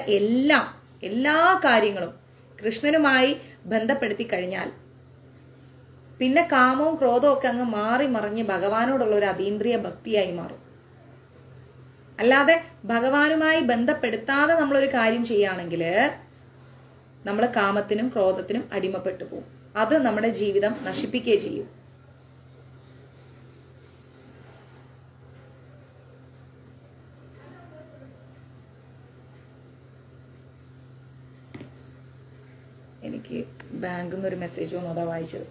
എല്ലാ കാര്യങ്ങളും കൃഷ്ണനുമായി ബന്ധപ്പെടുത്തി കഴിഞ്ഞാൽ പിന്നെ കാമവും ക്രോധവും ഒക്കെ അങ്ങ് മാറി മറിഞ്ഞ് ഭഗവാനോടുള്ള ഒരു അതീന്ദ്രിയ ഭക്തിയായി മാറും. അല്ലാതെ ഭഗവാനുമായി ബന്ധപ്പെടുത്താതെ നമ്മളൊരു കാര്യം ചെയ്യുകയാണെങ്കിൽ നമ്മൾ കാമത്തിനും ക്രോധത്തിനും അടിമപ്പെട്ടു പോകും. അത് നമ്മുടെ ജീവിതം നശിപ്പിക്കുകയും ചെയ്യും. എനിക്ക് ബാങ്കിൽ നിന്ന് ഒരു മെസ്സേജ് വന്നു, അതാ വായിച്ചത്.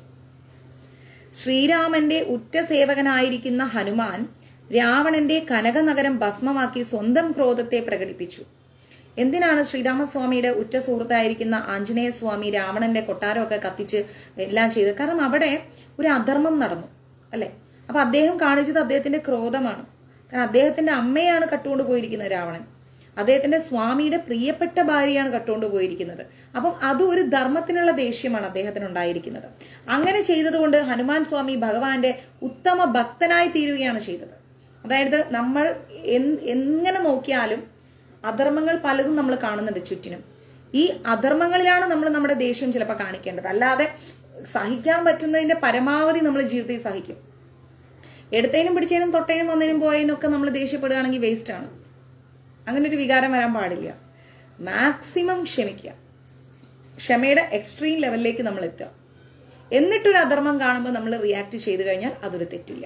ശ്രീരാമന്റെ ഉറ്റ സേവകനായിരിക്കുന്ന ഹനുമാൻ രാവണന്റെ കനകനഗരം ഭസ്മമാക്കി സ്വന്തം ക്രോധത്തെ പ്രകടിപ്പിച്ചു. എന്തിനാണ് ശ്രീരാമസ്വാമിയുടെ ഉറ്റ സുഹൃത്തായിരിക്കുന്ന ആഞ്ജനേയ സ്വാമി രാവണന്റെ കൊട്ടാരമൊക്കെ കത്തിച്ച് എല്ലാം ചെയ്തത്? കാരണം അവിടെ ഒരു അധർമ്മം നടന്നു അല്ലെ. അപ്പൊ അദ്ദേഹം കാണിച്ചത് അദ്ദേഹത്തിന്റെ ക്രോധമാണ്. കാരണം അദ്ദേഹത്തിന്റെ അമ്മയാണ് കട്ടുകൊണ്ട് പോയിരിക്കുന്നത് രാവണൻ. അദ്ദേഹത്തിന്റെ സ്വാമിയുടെ പ്രിയപ്പെട്ട ഭാര്യയാണ് കട്ടുകൊണ്ട് പോയിരിക്കുന്നത്. അപ്പം അത് ഒരു ധർമ്മത്തിനുള്ള ദേഷ്യമാണ് അദ്ദേഹത്തിന് ഉണ്ടായിരിക്കുന്നത്. അങ്ങനെ ചെയ്തതുകൊണ്ട് ഹനുമാൻ സ്വാമി ഭഗവാന്റെ ഉത്തമ ഭക്തനായി തീരുകയാണ് ചെയ്തത്. അതായത് നമ്മൾ എങ്ങനെ നോക്കിയാലും അധർമ്മങ്ങൾ പലതും നമ്മൾ കാണുന്നുണ്ട് ചുറ്റിനും. ഈ അധർമ്മങ്ങളിലാണ് നമ്മൾ നമ്മുടെ ദേഷ്യം ചിലപ്പോൾ കാണിക്കേണ്ടത്. അല്ലാതെ സഹിക്കാൻ പറ്റുന്നതിന്റെ പരമാവധി നമ്മൾ ജീവിതത്തിൽ സഹിക്കും. എടുത്തതിനും പിടിച്ചതിനും തൊട്ടതിനും വന്നതിനും പോയതിനും ഒക്കെ നമ്മൾ ദേഷ്യപ്പെടുകയാണെങ്കിൽ വേസ്റ്റ് ആണ്. അങ്ങനെ ഒരു വികാരം വരാൻ പാടില്ല. മാക്സിമം ക്ഷമിക്കുക. ക്ഷമയുടെ എക്സ്ട്രീം ലെവലിലേക്ക് നമ്മൾ എത്തുക. എന്നിട്ടൊരു അധർമ്മം കാണുമ്പോൾ നമ്മൾ റിയാക്ട് ചെയ്തു കഴിഞ്ഞാൽ അതൊരു തെറ്റില്ല.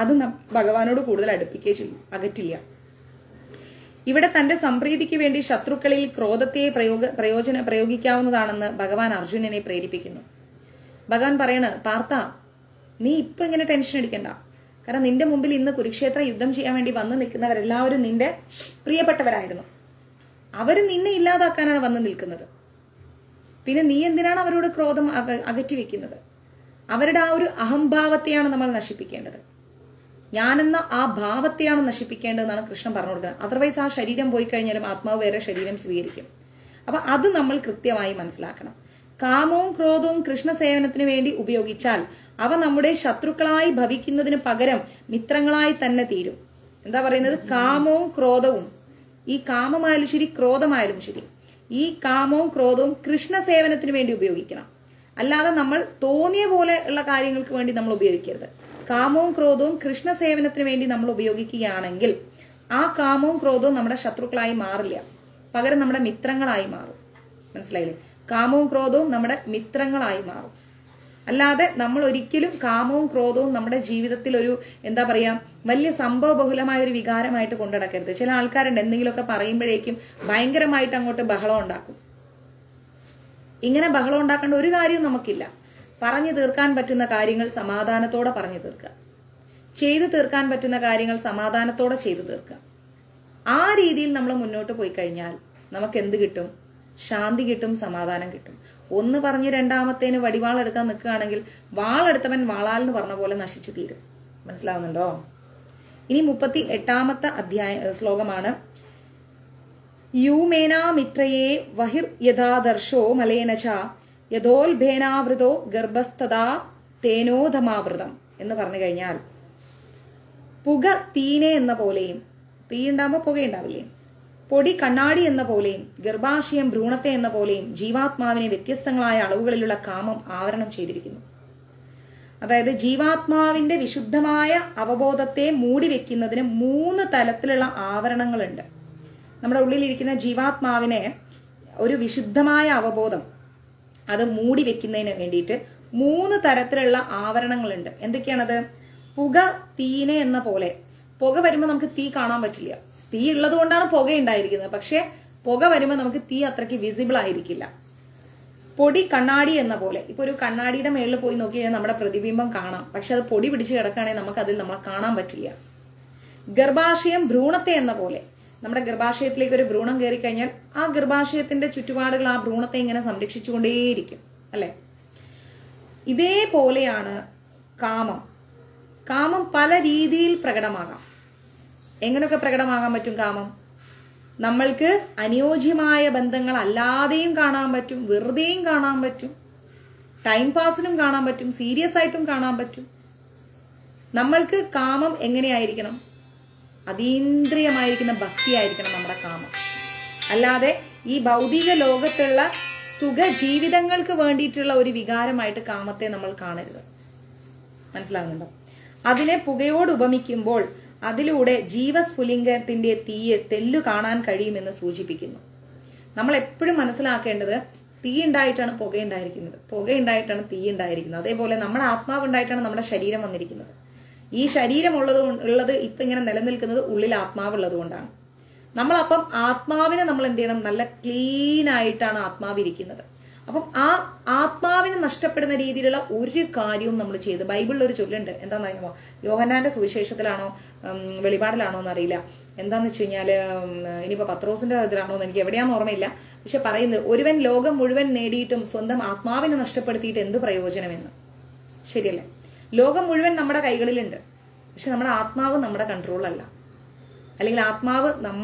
അത് ഭഗവാനോട് കൂടുതൽ അടുപ്പിക്കുകയും ചെയ്യും, അകറ്റില്ല. ഇവിടെ തന്റെ സംപ്രീതിക്ക് വേണ്ടി ശത്രുക്കളിൽ ക്രോധത്തെ പ്രയോഗിക്കാവുന്നതാണെന്ന് ഭഗവാൻ അർജുനനെ പ്രേരിപ്പിക്കുന്നു. ഭഗവാൻ പറയണ, പാർത്ഥ, നീ ഇപ്പൊ ഇങ്ങനെ ടെൻഷൻ അടിക്കണ്ട. കാരണം നിന്റെ മുമ്പിൽ ഇന്ന് കുരുക്ഷേത്ര യുദ്ധം ചെയ്യാൻ വേണ്ടി വന്നു നിൽക്കുന്നവരെല്ലാവരും നിന്റെ പ്രിയപ്പെട്ടവരായിരുന്നു. അവര് നിന്നെ ഇല്ലാതാക്കാനാണ് വന്നു നിൽക്കുന്നത്. പിന്നെ നീ എന്തിനാണ് അവരോട് ക്രോധം അകറ്റി വെക്കുന്നത്? അവരുടെ ആ ഒരു അഹംഭാവത്തെയാണ് നമ്മൾ നശിപ്പിക്കേണ്ടത്. ഞാനെന്ന ആ ഭാവത്തെയാണ് നശിപ്പിക്കേണ്ടതെന്നാണ് കൃഷ്ണൻ പറഞ്ഞു കൊടുക്കുന്നത്. അതർവൈസ് ആ ശരീരം പോയി കഴിഞ്ഞാലും ആത്മാവ് വേറെ ശരീരം സ്വീകരിക്കും. അപ്പൊ അത് നമ്മൾ കൃത്യമായി മനസ്സിലാക്കണം. കാമവും ക്രോധവും കൃഷ്ണ സേവനത്തിന് വേണ്ടി ഉപയോഗിച്ചാൽ അവ നമ്മുടെ ശത്രുക്കളായി ഭവിക്കുന്നതിന് പകരം മിത്രങ്ങളായി തന്നെ തീരും. എന്താ പറയുന്നത്? കാമവും ക്രോധവും, ഈ കാമമായാലും ശരി ക്രോധമായാലും ശരി, ഈ കാമവും ക്രോധവും കൃഷ്ണ സേവനത്തിന് വേണ്ടി ഉപയോഗിക്കണം. അല്ലാതെ നമ്മൾ തോന്നിയ പോലെ ഉള്ള കാര്യങ്ങൾക്ക് വേണ്ടി നമ്മൾ ഉപയോഗിക്കരുത്. കാമവും ക്രോധവും കൃഷ്ണ സേവനത്തിന് വേണ്ടി നമ്മൾ ഉപയോഗിക്കുകയാണെങ്കിൽ ആ കാമവും ക്രോധവും നമ്മുടെ ശത്രുക്കളായി മാറില്ല, പകരം നമ്മുടെ മിത്രങ്ങളായി മാറും. മനസ്സിലായില്ലേ? കാമവും ക്രോധവും നമ്മുടെ മിത്രങ്ങളായി മാറും. അല്ലാതെ നമ്മൾ ഒരിക്കലും കാമവും ക്രോധവും നമ്മുടെ ജീവിതത്തിൽ ഒരു എന്താ പറയാ വലിയ സംഭവ ബഹുലമായ ഒരു വികാരമായിട്ട് കൊണ്ടുനടക്കരുത്. ചില ആൾക്കാരുണ്ട് എന്തെങ്കിലുമൊക്കെ പറയുമ്പോഴേക്കും ഭയങ്കരമായിട്ട് അങ്ങോട്ട് ബഹളം ഉണ്ടാക്കും. ഇങ്ങനെ ബഹളം ഉണ്ടാക്കേണ്ട ഒരു കാര്യവും നമുക്കില്ല. പറഞ്ഞു തീർക്കാൻ പറ്റുന്ന കാര്യങ്ങൾ സമാധാനത്തോടെ പറഞ്ഞു തീർക്കുക. ചെയ്തു തീർക്കാൻ പറ്റുന്ന കാര്യങ്ങൾ സമാധാനത്തോടെ ചെയ്തു തീർക്കുക. ആ രീതിയിൽ നമ്മൾ മുന്നോട്ട് പോയി കഴിഞ്ഞാൽ നമുക്ക് എന്ത് കിട്ടും? ശാന്തി കിട്ടും, സമാധാനം കിട്ടും. ഒന്ന് പറഞ്ഞ് രണ്ടാമത്തേന് വടിവാളെടുക്കാൻ നിൽക്കുകയാണെങ്കിൽ വാളെടുത്തവൻ വാളാൽ എന്ന് പറഞ്ഞ പോലെ നശിച്ചു തീരും. മനസ്സിലാവുന്നുണ്ടോ? ഇനി 38 ശ്ലോകമാണ്. യൂമേനാ മിത്രയേ വഹിർ യഥാദർശോ മലേനച യഥോൽഭേനാവൃതോ ഗർഭസ്ഥതാ തേനോധമാവൃതം എന്ന് പറഞ്ഞു കഴിഞ്ഞാൽ, പുക തീനെ എന്ന പോലെയും, തീ ഉണ്ടാകുമ്പോൾ പുകയുണ്ടാവില്ലേ, പൊടി കണ്ണാടി എന്ന പോലെയും ഗർഭാശയം ഭ്രൂണത്തെ എന്ന പോലെയും ജീവാത്മാവിനെ വ്യത്യസ്തങ്ങളായ അളവുകളിലുള്ള കാമം ആവരണം ചെയ്തിരിക്കുന്നു. അതായത് ജീവാത്മാവിന്റെ വിശുദ്ധമായ അവബോധത്തെ മൂടി വെക്കുന്നതിന് 3 തലത്തിലുള്ള ആവരണങ്ങളുണ്ട്. നമ്മുടെ ഉള്ളിലിരിക്കുന്ന ജീവാത്മാവിനെ ഒരു വിശുദ്ധമായ അവബോധം അത് മൂടി വെക്കുന്നതിന് വേണ്ടിയിട്ട് 3 തരത്തിലുള്ള ആവരണങ്ങളുണ്ട്. എന്തൊക്കെയാണത്? പുക തീനെ എന്ന പോലെ. പുക വരുമ്പോൾ നമുക്ക് തീ കാണാൻ പറ്റില്ല. തീ ഉള്ളത് കൊണ്ടാണ് പുക ഉണ്ടായിരിക്കുന്നത്. പക്ഷെ പുക വരുമ്പോൾ നമുക്ക് തീ അത്രയ്ക്ക് വിസിബിൾ ആയിരിക്കില്ല. പൊടി കണ്ണാടി എന്ന പോലെ. ഇപ്പൊ ഒരു കണ്ണാടിയുടെ മേളിൽ പോയി നോക്കി കഴിഞ്ഞാൽ നമ്മുടെ പ്രതിബിംബം കാണാം. പക്ഷെ അത് പൊടി പിടിച്ച് കിടക്കുകയാണെങ്കിൽ നമുക്ക് അതിൽ നമ്മളെ കാണാൻ പറ്റില്ല. ഗർഭാശയം ഭ്രൂണത്തെ എന്ന പോലെ. നമ്മുടെ ഗർഭാശയത്തിലേക്ക് ഒരു ഭ്രൂണം കയറി കഴിഞ്ഞാൽ ആ ഗർഭാശയത്തിന്റെ ചുറ്റുപാടുകൾ ആ ഭ്രൂണത്തെ ഇങ്ങനെ സംരക്ഷിച്ചുകൊണ്ടേയിരിക്കും അല്ലെ? ഇതേപോലെയാണ് കാമം. കാമം പല രീതിയിൽ പ്രകടമാകാം. എങ്ങനെയൊക്കെ പ്രകടമാകാൻ പറ്റും കാമം? നമ്മൾക്ക് അനുയോജ്യമായ ബന്ധങ്ങൾ അല്ലാതെയും കാണാൻ പറ്റും, വെറുതെയും കാണാൻ പറ്റും. ടൈം പാസിനും കാണാൻ പറ്റും, സീരിയസ് ആയിട്ടും കാണാൻ പറ്റും. നമ്മൾക്ക് കാമം എങ്ങനെയായിരിക്കണം? അതീന്ദ്രിയമായിരിക്കുന്ന ഭക്തിയായിരിക്കണം നമ്മുടെ കാമം. അല്ലാതെ ഈ ഭൗതിക ലോകത്തുള്ള സുഖജീവിതങ്ങൾക്ക് വേണ്ടിയിട്ടുള്ള ഒരു വികാരമായിട്ട് കാമത്തെ നമ്മൾ കാണരുത്. മനസ്സിലാകുന്നുണ്ടോ? അതിനെ പുകയോട് ഉപമിക്കുമ്പോൾ അതിലൂടെ ജീവസ്ഫുലിംഗത്തിന്റെ തീയെ തെല്ലു കാണാൻ കഴിയുമെന്ന് സൂചിപ്പിക്കുന്നു. നമ്മൾ എപ്പോഴും മനസ്സിലാക്കേണ്ടത് തീ ഉണ്ടായിട്ടാണ് പുകയുണ്ടായിരിക്കുന്നത്, പുകയുണ്ടായിട്ടാണ് തീ ഉണ്ടായിരിക്കുന്നത്. അതേപോലെ നമ്മുടെ ആത്മാവ് ഉണ്ടായിട്ടാണ് നമ്മുടെ ശരീരം വന്നിരിക്കുന്നത്. ഈ ശരീരം ഉള്ളത് ഇപ്പൊ ഇങ്ങനെ നിലനിൽക്കുന്നത് ഉള്ളിൽ ആത്മാവുള്ളത് കൊണ്ടാണ്. നമ്മളപ്പം ആത്മാവിനെ നമ്മൾ എന്ത് ചെയ്യണം? നല്ല ക്ലീൻ ആയിട്ടാണ് ആത്മാവിരിക്കുന്നത്. അപ്പം ആ ആത്മാവിനെ നഷ്ടപ്പെടുന്ന രീതിയിലുള്ള ഒരു കാര്യവും നമ്മൾ ചെയ്ത്, ബൈബിളിൽ ഒരു ചൊല്ലുണ്ട്, എന്താണെന്നറിയാമോ? യോഹന്നാന്റെ സുവിശേഷത്തിലാണോ വെളിപാടിലാണോ എന്നറിയില്ല. എന്താന്ന് വെച്ച് കഴിഞ്ഞാല് ഇനിയിപ്പോ പത്രോസിന്റെ ഇതിലാണോ എന്ന് എനിക്ക് എവിടെയാന്ന് ഓർമ്മയില്ല. പക്ഷെ പറയുന്നത്, ഒരുവൻ ലോകം മുഴുവൻ നേടിയിട്ടും സ്വന്തം ആത്മാവിനെ നഷ്ടപ്പെടുത്തിയിട്ട് എന്ത് പ്രയോജനമെന്ന്. ശരിയല്ലേ? ലോകം മുഴുവൻ നമ്മുടെ കൈകളിലുണ്ട്, പക്ഷെ നമ്മുടെ ആത്മാവ് നമ്മുടെ കൺട്രോളല്ല. അല്ലെങ്കിൽ ആത്മാവ്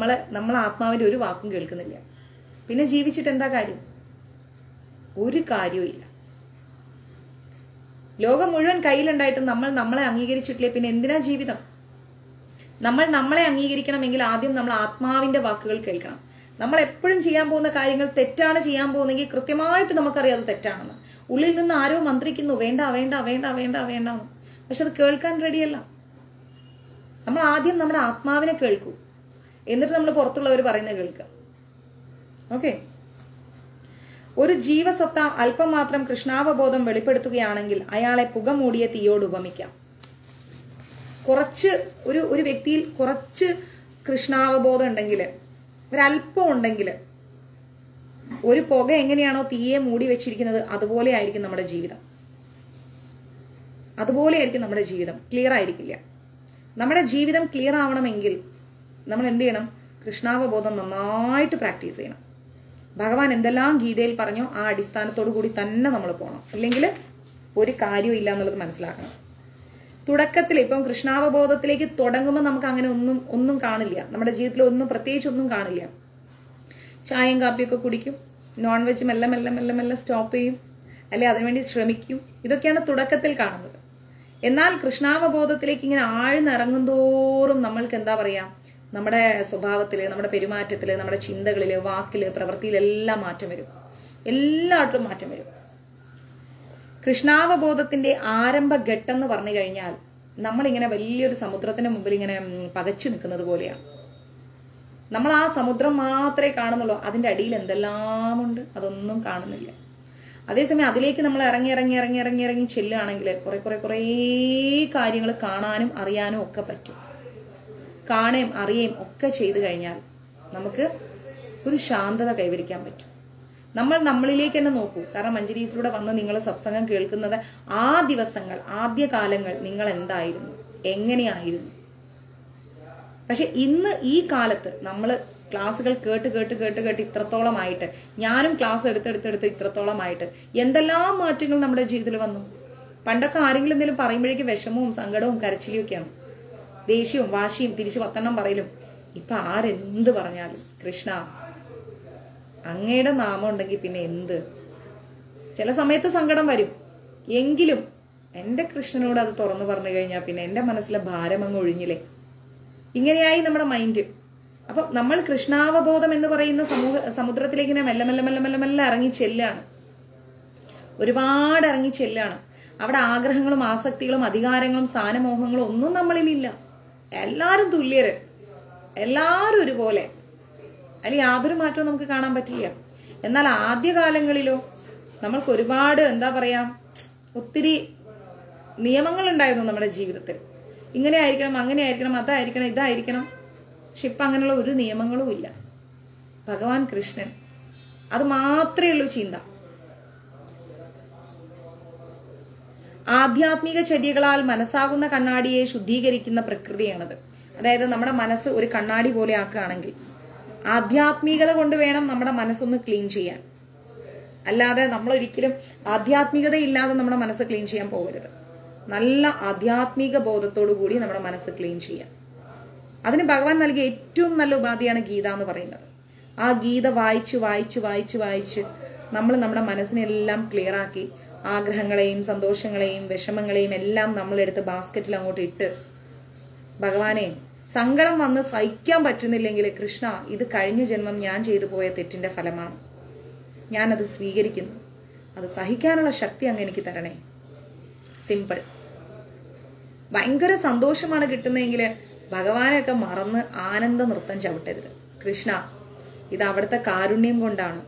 നമ്മൾ ആത്മാവിന്റെ ഒരു വാക്കും കേൾക്കുന്നില്ല. പിന്നെ ജീവിച്ചിട്ട് എന്താ കാര്യം? ഒരു കാര്യവും ഇല്ല. ലോകം മുഴുവൻ കയ്യിലുണ്ടായിട്ടും നമ്മൾ നമ്മളെ അംഗീകരിച്ചിട്ടില്ലേ, പിന്നെ എന്തിനാ ജീവിതം? നമ്മൾ നമ്മളെ അംഗീകരിക്കണമെങ്കിൽ ആദ്യം നമ്മൾ ആത്മാവിന്റെ വാക്കുകൾ കേൾക്കണം. നമ്മൾ എപ്പോഴും ചെയ്യാൻ പോകുന്ന കാര്യങ്ങൾ തെറ്റാണ് ചെയ്യാൻ പോകുന്നെങ്കിൽ കൃത്യമായിട്ട് നമുക്കറിയാം അത് തെറ്റാണെന്ന്. ഉള്ളിൽ നിന്ന് ആരോ മന്ത്രിക്കുന്നു, വേണ്ട വേണ്ട വേണ്ട വേണ്ട വേണ്ട, പക്ഷെ അത് കേൾക്കാൻ റെഡിയല്ല. നമ്മൾ ആദ്യം നമ്മുടെ ആത്മാവിനെ കേൾക്കൂ, എന്നിട്ട് നമ്മൾ പുറത്തുള്ളവർ പറയുന്നത് കേൾക്കുക. ഓക്കെ. ഒരു ജീവസത്ത അല്പം മാത്രം കൃഷ്ണാവബോധം വെളിപ്പെടുത്തുകയാണെങ്കിൽ അയാളെ പുക മൂടിയ തീയോട് ഉപമിക്കാം. ഒരു വ്യക്തിയിൽ കുറച്ച് കൃഷ്ണാവബോധം ഉണ്ടെങ്കിൽ, ഒരല്പം ഉണ്ടെങ്കിൽ, ഒരു പുക എങ്ങനെയാണോ തീയെ മൂടി വെച്ചിരിക്കുന്നത് അതുപോലെ ആയിരിക്കും നമ്മുടെ ജീവിതം. അതുപോലെയായിരിക്കും നമ്മുടെ ജീവിതം. ക്ലിയർ ആയിരിക്കില്ല. നമ്മുടെ ജീവിതം ക്ലിയർ ആവണമെങ്കിൽ നമ്മൾ എന്ത് ചെയ്യണം? കൃഷ്ണാവബോധം നന്നായിട്ട് പ്രാക്ടീസ് ചെയ്യണം. ഭഗവാൻ എന്തെല്ലാം ഗീതയിൽ പറഞ്ഞോ ആ അടിസ്ഥാനത്തോടു കൂടി തന്നെ നമ്മൾ പോകണം. ഇല്ലെങ്കിൽ ഒരു കാര്യവും ഇല്ല എന്നുള്ളത് മനസ്സിലാക്കണം. തുടക്കത്തിൽ ഇപ്പം കൃഷ്ണാവബോധത്തിലേക്ക് തുടങ്ങുമ്പോൾ നമുക്ക് അങ്ങനെ ഒന്നും കാണില്ല. നമ്മുടെ ജീവിതത്തിൽ പ്രത്യേകിച്ച് ഒന്നും കാണില്ല. ചായയും കാപ്പിയൊക്കെ കുടിക്കും, നോൺ വെജ് മെല്ലെ മെല്ലെ മെല്ലെ മെല്ലെ സ്റ്റോപ്പ് ചെയ്യും, അല്ലെ അതിനുവേണ്ടി ശ്രമിക്കും. ഇതൊക്കെയാണ് തുടക്കത്തിൽ കാണുന്നത്. എന്നാൽ കൃഷ്ണാവബോധത്തിലേക്ക് ഇങ്ങനെ ആഴ്ന്നിറങ്ങും തോറും നമ്മൾക്ക് എന്താ പറയാ, നമ്മുടെ സ്വഭാവത്തില്, നമ്മുടെ പെരുമാറ്റത്തില്, നമ്മുടെ ചിന്തകളില്, വാക്കില്, പ്രവൃത്തിയിലെല്ലാം മാറ്റം വരും. എല്ലായിടത്തും മാറ്റം വരും. കൃഷ്ണാവബോധത്തിന്റെ ആരംഭഘട്ടം എന്ന് പറഞ്ഞു കഴിഞ്ഞാൽ നമ്മളിങ്ങനെ വലിയൊരു സമുദ്രത്തിന്റെ മുമ്പിൽ ഇങ്ങനെ പകച്ചു നിൽക്കുന്നത് പോലെയാണ്. നമ്മൾ ആ സമുദ്രം മാത്രമേ കാണുന്നുള്ളൂ, അതിന്റെ അടിയിൽ എന്തെല്ലാം ഉണ്ട് അതൊന്നും കാണുന്നില്ല. അതേസമയം അതിലേക്ക് നമ്മൾ ഇറങ്ങി ഇറങ്ങി ഇറങ്ങി ഇറങ്ങി ഇറങ്ങി ചെല്ലുകയാണെങ്കിൽ കുറേ കാര്യങ്ങൾ കാണാനും അറിയാനും ഒക്കെ പറ്റും. കാണുകയും അറിയുകയും ഒക്കെ ചെയ്തു കഴിഞ്ഞാൽ നമുക്ക് ഒരു ശാന്തത കൈവരിക്കാൻ പറ്റും. നമ്മൾ നമ്മളിലേക്ക് തന്നെ നോക്കൂ. കാരണം മഞ്ജരീസിലൂടെ വന്ന് നിങ്ങൾ സത്സംഗം കേൾക്കുന്നത് ആ ദിവസങ്ങൾ, ആദ്യകാലങ്ങൾ നിങ്ങൾ എന്തായിരുന്നു, എങ്ങനെയായിരുന്നു. പക്ഷെ ഇന്ന് ഈ കാലത്ത് നമ്മൾ ക്ലാസ്സുകൾ കേട്ട് ഇത്രത്തോളമായിട്ട്, ഞാനും ക്ലാസ് എടുത്തെടുത്ത് ഇത്രത്തോളമായിട്ട് എന്തെല്ലാം മാറ്റങ്ങൾ നമ്മുടെ ജീവിതത്തിൽ വന്നു. പണ്ടൊക്കെ ആരെങ്കിലും എന്തെങ്കിലും പറയുമ്പോഴേക്കും വിഷമവും സങ്കടവും കരച്ചിലും ഒക്കെയാണ്, ദേഷ്യവും വാശിയും തിരിച്ചു 10 പറയലും. ഇപ്പൊ ആരെന്ത് പറഞ്ഞാലും കൃഷ്ണ അങ്ങയുടെ നാമം ഉണ്ടെങ്കിൽ പിന്നെ എന്ത്. ചില സമയത്ത് സങ്കടം വരും, എങ്കിലും എന്റെ കൃഷ്ണനോട് അത് തുറന്നു പറഞ്ഞു കഴിഞ്ഞാൽ പിന്നെ എന്റെ മനസ്സിലെ ഭാരം അങ്ങ് ഒഴിഞ്ഞില്ലേ. ഇങ്ങനെയായി നമ്മുടെ മൈൻഡ്. അപ്പൊ നമ്മൾ കൃഷ്ണാവബോധം എന്ന് പറയുന്ന സമുദ്രത്തിലേക്ക് ഇങ്ങനെ മെല്ലെ മെല്ലെ മെല്ലെ മെല്ലെ മെല്ലെ ഇറങ്ങി ചെല്ലാണ്, ഒരുപാട് ഇറങ്ങി ചെല്ലാണ്. അവിടെ ആഗ്രഹങ്ങളും ആസക്തികളും അധികാരങ്ങളും സ്ഥാനമോഹങ്ങളും ഒന്നും നമ്മളിലില്ല. എല്ലാരും തുല്യര്, എല്ലാരും ഒരുപോലെ, അല്ലെങ്കിൽ യാതൊരു മാറ്റവും നമുക്ക് കാണാൻ പറ്റില്ല. എന്നാൽ ആദ്യകാലങ്ങളിലോ നമ്മൾക്ക് ഒരുപാട് എന്താ പറയാ, ഒത്തിരി നിയമങ്ങൾ ഉണ്ടായിരുന്നു നമ്മുടെ ജീവിതത്തിൽ. ഇങ്ങനെ ആയിരിക്കണം, അങ്ങനെ ആയിരിക്കണം, അതായിരിക്കണം, ഇതായിരിക്കണം. പക്ഷെ ഇപ്പൊ അങ്ങനെയുള്ള ഒരു നിയമങ്ങളും ഇല്ല. ഭഗവാൻ കൃഷ്ണൻ, അത് മാത്രമേ ഉള്ളൂ ചിന്ത. ആധ്യാത്മിക ചര്യകളാൽ മനസ്സാകുന്ന കണ്ണാടിയെ ശുദ്ധീകരിക്കുന്ന പ്രകൃതിയാണത്. അതായത് നമ്മുടെ മനസ്സ് ഒരു കണ്ണാടി പോലെ ആക്കുകയാണെങ്കിൽ ആധ്യാത്മികത കൊണ്ട് വേണം നമ്മുടെ മനസ്സൊന്ന് ക്ലീൻ ചെയ്യാൻ. അല്ലാതെ നമ്മൾ ഒരിക്കലും ആധ്യാത്മികത ഇല്ലാതെ നമ്മുടെ മനസ്സ് ക്ലീൻ ചെയ്യാൻ പോകരുത്. നല്ല ആധ്യാത്മിക ബോധത്തോടു കൂടി നമ്മുടെ മനസ്സ് ക്ലീൻ ചെയ്യാൻ. അതിന് ഭഗവാൻ നൽകിയ ഏറ്റവും നല്ല ഉപാധിയാണ് ഗീത എന്ന് പറയുന്നത്. ആ ഗീത വായിച്ച് വായിച്ച് വായിച്ച് വായിച്ച് നമ്മൾ നമ്മുടെ മനസ്സിനെല്ലാം ക്ലിയർ ആക്കി ആഗ്രഹങ്ങളെയും സന്തോഷങ്ങളെയും വിഷമങ്ങളെയും എല്ലാം നമ്മളെടുത്ത് ബാസ്ക്കറ്റിൽ അങ്ങോട്ട് ഇട്ട്, ഭഗവാനെ സങ്കടം വന്ന് സഹിക്കാൻ പറ്റുന്നില്ലെങ്കിൽ കൃഷ്ണ, ഇത് കഴിഞ്ഞ ജന്മം ഞാൻ ചെയ്തു പോയ തെറ്റിന്റെ ഫലമാണ്, ഞാനത് സ്വീകരിക്കുന്നു, അത് സഹിക്കാനുള്ള ശക്തി അങ്ങ് എനിക്ക് തരണേ. സിമ്പിൾ. ഭയങ്കര സന്തോഷമാണ് കിട്ടുന്നതെങ്കിൽ ഭഗവാനെയൊക്കെ മറന്ന് ആനന്ദ നൃത്തം ചവിട്ടരുത്. കൃഷ്ണ, ഇത് അവിടുത്തെ കാരുണ്യം കൊണ്ടാണ്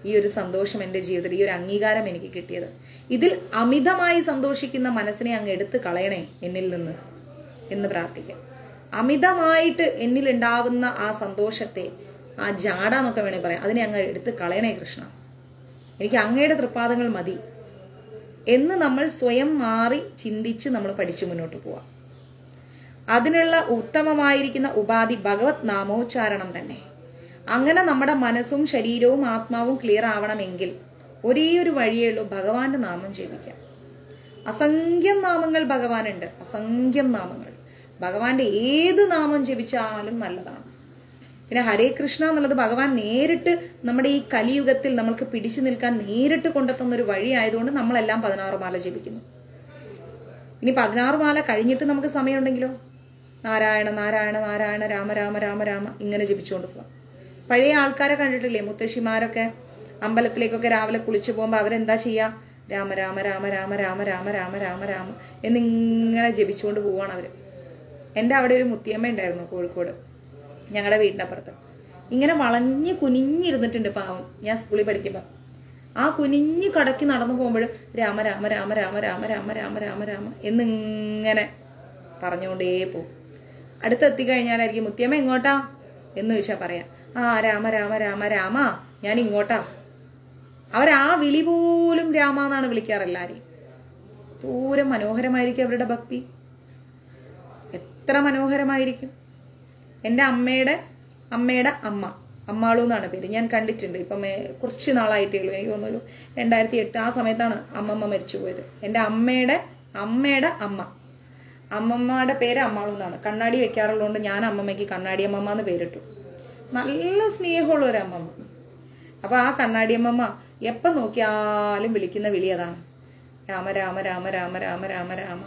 ഈ ഒരു സന്തോഷം എൻ്റെ ജീവിതത്തിൽ, ഈ ഒരു അംഗീകാരം എനിക്ക് കിട്ടിയത്. ഇതിൽ അമിതമായി സന്തോഷിക്കുന്ന മനസ്സിനെ അങ്ങ് എടുത്ത് കളയണേ എന്നിൽ നിന്ന് എന്ന് പ്രാർത്ഥിക്കാം. അമിതമായിട്ട് എന്നിൽ ഉണ്ടാവുന്ന ആ സന്തോഷത്തെ, ആ ജാട എന്നൊക്കെ വേണമെങ്കിൽ പറയാം, അതിനെ അങ്ങ് എടുത്ത് കളയണേ കൃഷ്ണ, എനിക്ക് അങ്ങയുടെ തൃപ്പാദങ്ങൾ മതി എന്ന് നമ്മൾ സ്വയം മാറി ചിന്തിച്ച് നമ്മൾ പഠിച്ചു മുന്നോട്ട് പോവാം. അതിനുള്ള ഉത്തമമായിരിക്കുന്ന ഉപാധി ഭഗവത് നാമോച്ചാരണം തന്നെ. അങ്ങനെ നമ്മുടെ മനസ്സും ശരീരവും ആത്മാവും ക്ലിയർ ആവണമെങ്കിൽ ഒരേ ഒരു വഴിയേ ഉള്ളൂ, ഭഗവാന്റെ നാമം ജപിക്കാം. അസംഖ്യം നാമങ്ങൾ ഭഗവാനുണ്ട്, അസംഖ്യം നാമങ്ങൾ. ഭഗവാന്റെ ഏത് നാമം ജപിച്ചാലും നല്ലതാണ്. പിന്നെ ഹരേ കൃഷ്ണ എന്നുള്ളത് ഭഗവാൻ നേരിട്ട് നമ്മുടെ ഈ കലിയുഗത്തിൽ നമ്മൾക്ക് പിടിച്ചു നിൽക്കാൻ നേരിട്ട് കൊണ്ടെത്തുന്ന ഒരു വഴി ആയതുകൊണ്ട് നമ്മളെല്ലാം 16 മാല ജപിക്കുന്നു. ഇനി 16 മാല കഴിഞ്ഞിട്ട് നമുക്ക് സമയമുണ്ടെങ്കിലോ നാരായണ നാരായണ നാരായണ രാമ രാമ രാമ രാമ ഇങ്ങനെ ജപിച്ചുകൊണ്ട് പോവാം. പഴയ ആൾക്കാരെ കണ്ടിട്ടില്ലേ, മുത്തശ്ശിമാരൊക്കെ അമ്പലത്തിലേക്കൊക്കെ രാവിലെ കുളിച്ചു പോകുമ്പോൾ അവരെന്താ ചെയ്യാ, രാമ രാമ രാമ രാമ രാമ രാമ രാമ രാമ രാമ എന്നിങ്ങനെ ജപിച്ചുകൊണ്ട് പോവാണ് അവര്. എൻ്റെ അവിടെ ഒരു മുത്തിയമ്മ ഉണ്ടായിരുന്നു കോഴിക്കോട്, ഞങ്ങളുടെ വീടിൻ്റെ അപ്പുറത്ത്. ഇങ്ങനെ വളഞ്ഞ് കുനിഞ്ഞിരുന്നിട്ടുണ്ട് പാവം. ഞാൻ സ്കൂളിൽ പഠിക്കുമ്പോൾ ആ കുനിഞ്ഞ് കടക്കി നടന്നു പോകുമ്പോൾ രാമ രാമ രാമ രാമ രാമ രാമ രാമ രാമ രാമ എന്നിങ്ങനെ പറഞ്ഞുകൊണ്ടേ പോകും. അടുത്തെത്തിക്കഴിഞ്ഞാലായിരിക്കും മുത്തിയമ്മ എങ്ങോട്ടാ എന്ന് ചോദിച്ചാൽ പറയാം, ആ രാമ രാമ രാമ രാമ ഞാൻ ഇങ്ങോട്ടാ. അവരാ വിളി പോലും രാമ എന്നാണ് വിളിക്കാറ് എല്ലാരെയും. ദൂരം മനോഹരമായിരിക്കും അവരുടെ ഭക്തി, എത്ര മനോഹരമായിരിക്കും. എൻ്റെ അമ്മയുടെ അമ്മ, അമ്മാളു എന്നാണ് പേര്. ഞാൻ കണ്ടിട്ടുണ്ട്. ഇപ്പം കുറച്ച് നാളായിട്ടേ ഉള്ളൂ, എനിക്ക് തോന്നുന്നു 2008 ആ സമയത്താണ് അമ്മമ്മ മരിച്ചു പോയത്. എൻ്റെ അമ്മയുടെ അമ്മമ്മയുടെ പേര് അമ്മാളു എന്നാണ്. കണ്ണാടി വെക്കാറുള്ളതുകൊണ്ട് ഞാൻ അമ്മമ്മയ്ക്ക് കണ്ണാടി അമ്മമ്മ എന്ന് പേരിട്ടു. നല്ല സ്നേഹമുള്ള ഒരു അമ്മമ്മ. അപ്പൊ ആ കണ്ണാടി അമ്മമ്മ എപ്പം നോക്കിയാലും വിളിക്കുന്ന വിളി അതാണ്, രാമ രാമ രാമ രാമ രാമ രാമ രാമ.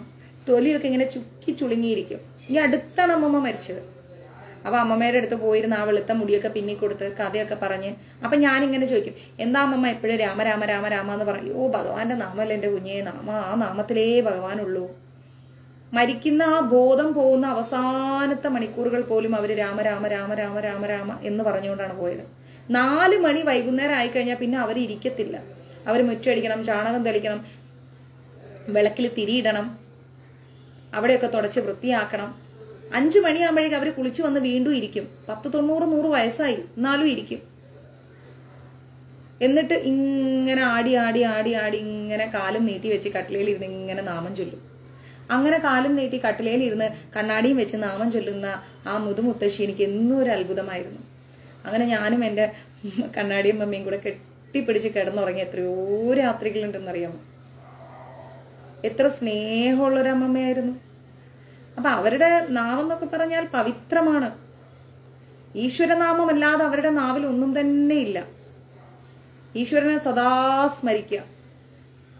തൊലിയൊക്കെ ഇങ്ങനെ ചുക്കി ചുളുങ്ങിയിരിക്കും. ഈ അടുത്താണ് അമ്മമ്മ മരിച്ചത്. അപ്പൊ അമ്മമ്മയുടെ അടുത്ത് പോയിരുന്ന ആ വെളുത്ത മുടിയൊക്കെ പിന്നിക്കൊടുത്ത് കഥയൊക്കെ പറഞ്ഞ്, അപ്പൊ ഞാനിങ്ങനെ ചോദിക്കും, എന്താ അമ്മമ്മ എപ്പോഴും രാമ രാമ രാമ രാമ എന്ന് പറയും? ഓ, ഭഗവാന്റെ നാമല്ലേ എൻ്റെ കുഞ്ഞേ, ആ നാമത്തിലേ ഭഗവാനുള്ളൂ. മരിക്കുന്ന ആ ബോധം പോകുന്ന അവസാനത്തെ മണിക്കൂറുകൾ പോലും അവര് രാമ രാമ രാമ രാമ രാമ രാമ എന്ന് പറഞ്ഞുകൊണ്ടാണ് പോയത്. 4 മണി വൈകുന്നേരം ആയിക്കഴിഞ്ഞാൽ പിന്നെ അവർ ഇരിക്കത്തില്ല. അവർ മുറ്റടിക്കണം, ചാണകം തെളിക്കണം, വിളക്കിൽ തിരിയിടണം, അവിടെയൊക്കെ തുടച്ച് വൃത്തിയാക്കണം. 5 മണിയാകുമ്പോഴേക്കും അവർ കുളിച്ചു വന്ന് വീണ്ടും ഇരിക്കും. 100 വയസ്സായി എന്നാലും ഇരിക്കും. എന്നിട്ട് ഇങ്ങനെ ആടി ആടി ആടി ആടി ഇങ്ങനെ കാലും നീട്ടി വെച്ച് കട്ടിലയിൽ ഇരുന്ന് ഇങ്ങനെ നാമം ചൊല്ലും. അങ്ങനെ കാലും നീട്ടി കട്ടിലയിൽ ഇരുന്ന് കണ്ണാടിയും വെച്ച് നാമം ചൊല്ലുന്ന ആ മുതുമുത്തശ്ശി എനിക്ക് എന്നും ഒരു അത്ഭുതമായിരുന്നു. അങ്ങനെ ഞാനും എൻ്റെ കണ്ണാടിയും മമ്മിയും കൂടെ കെട്ടിപ്പിടിച്ച് കിടന്നുറങ്ങി എത്രയോ രാത്രികളുണ്ടെന്നറിയാമോ. എത്ര സ്നേഹമുള്ളൊരമ്മയായിരുന്നു. അപ്പൊ അവരുടെ നാമം എന്നൊക്കെ പറഞ്ഞാൽ പവിത്രമാണ്. ഈശ്വരനാമം അല്ലാതെ അവരുടെ നാവിൽ ഒന്നും തന്നെ ഇല്ല. ഈശ്വരനെ സദാ സ്മരിക്കുക,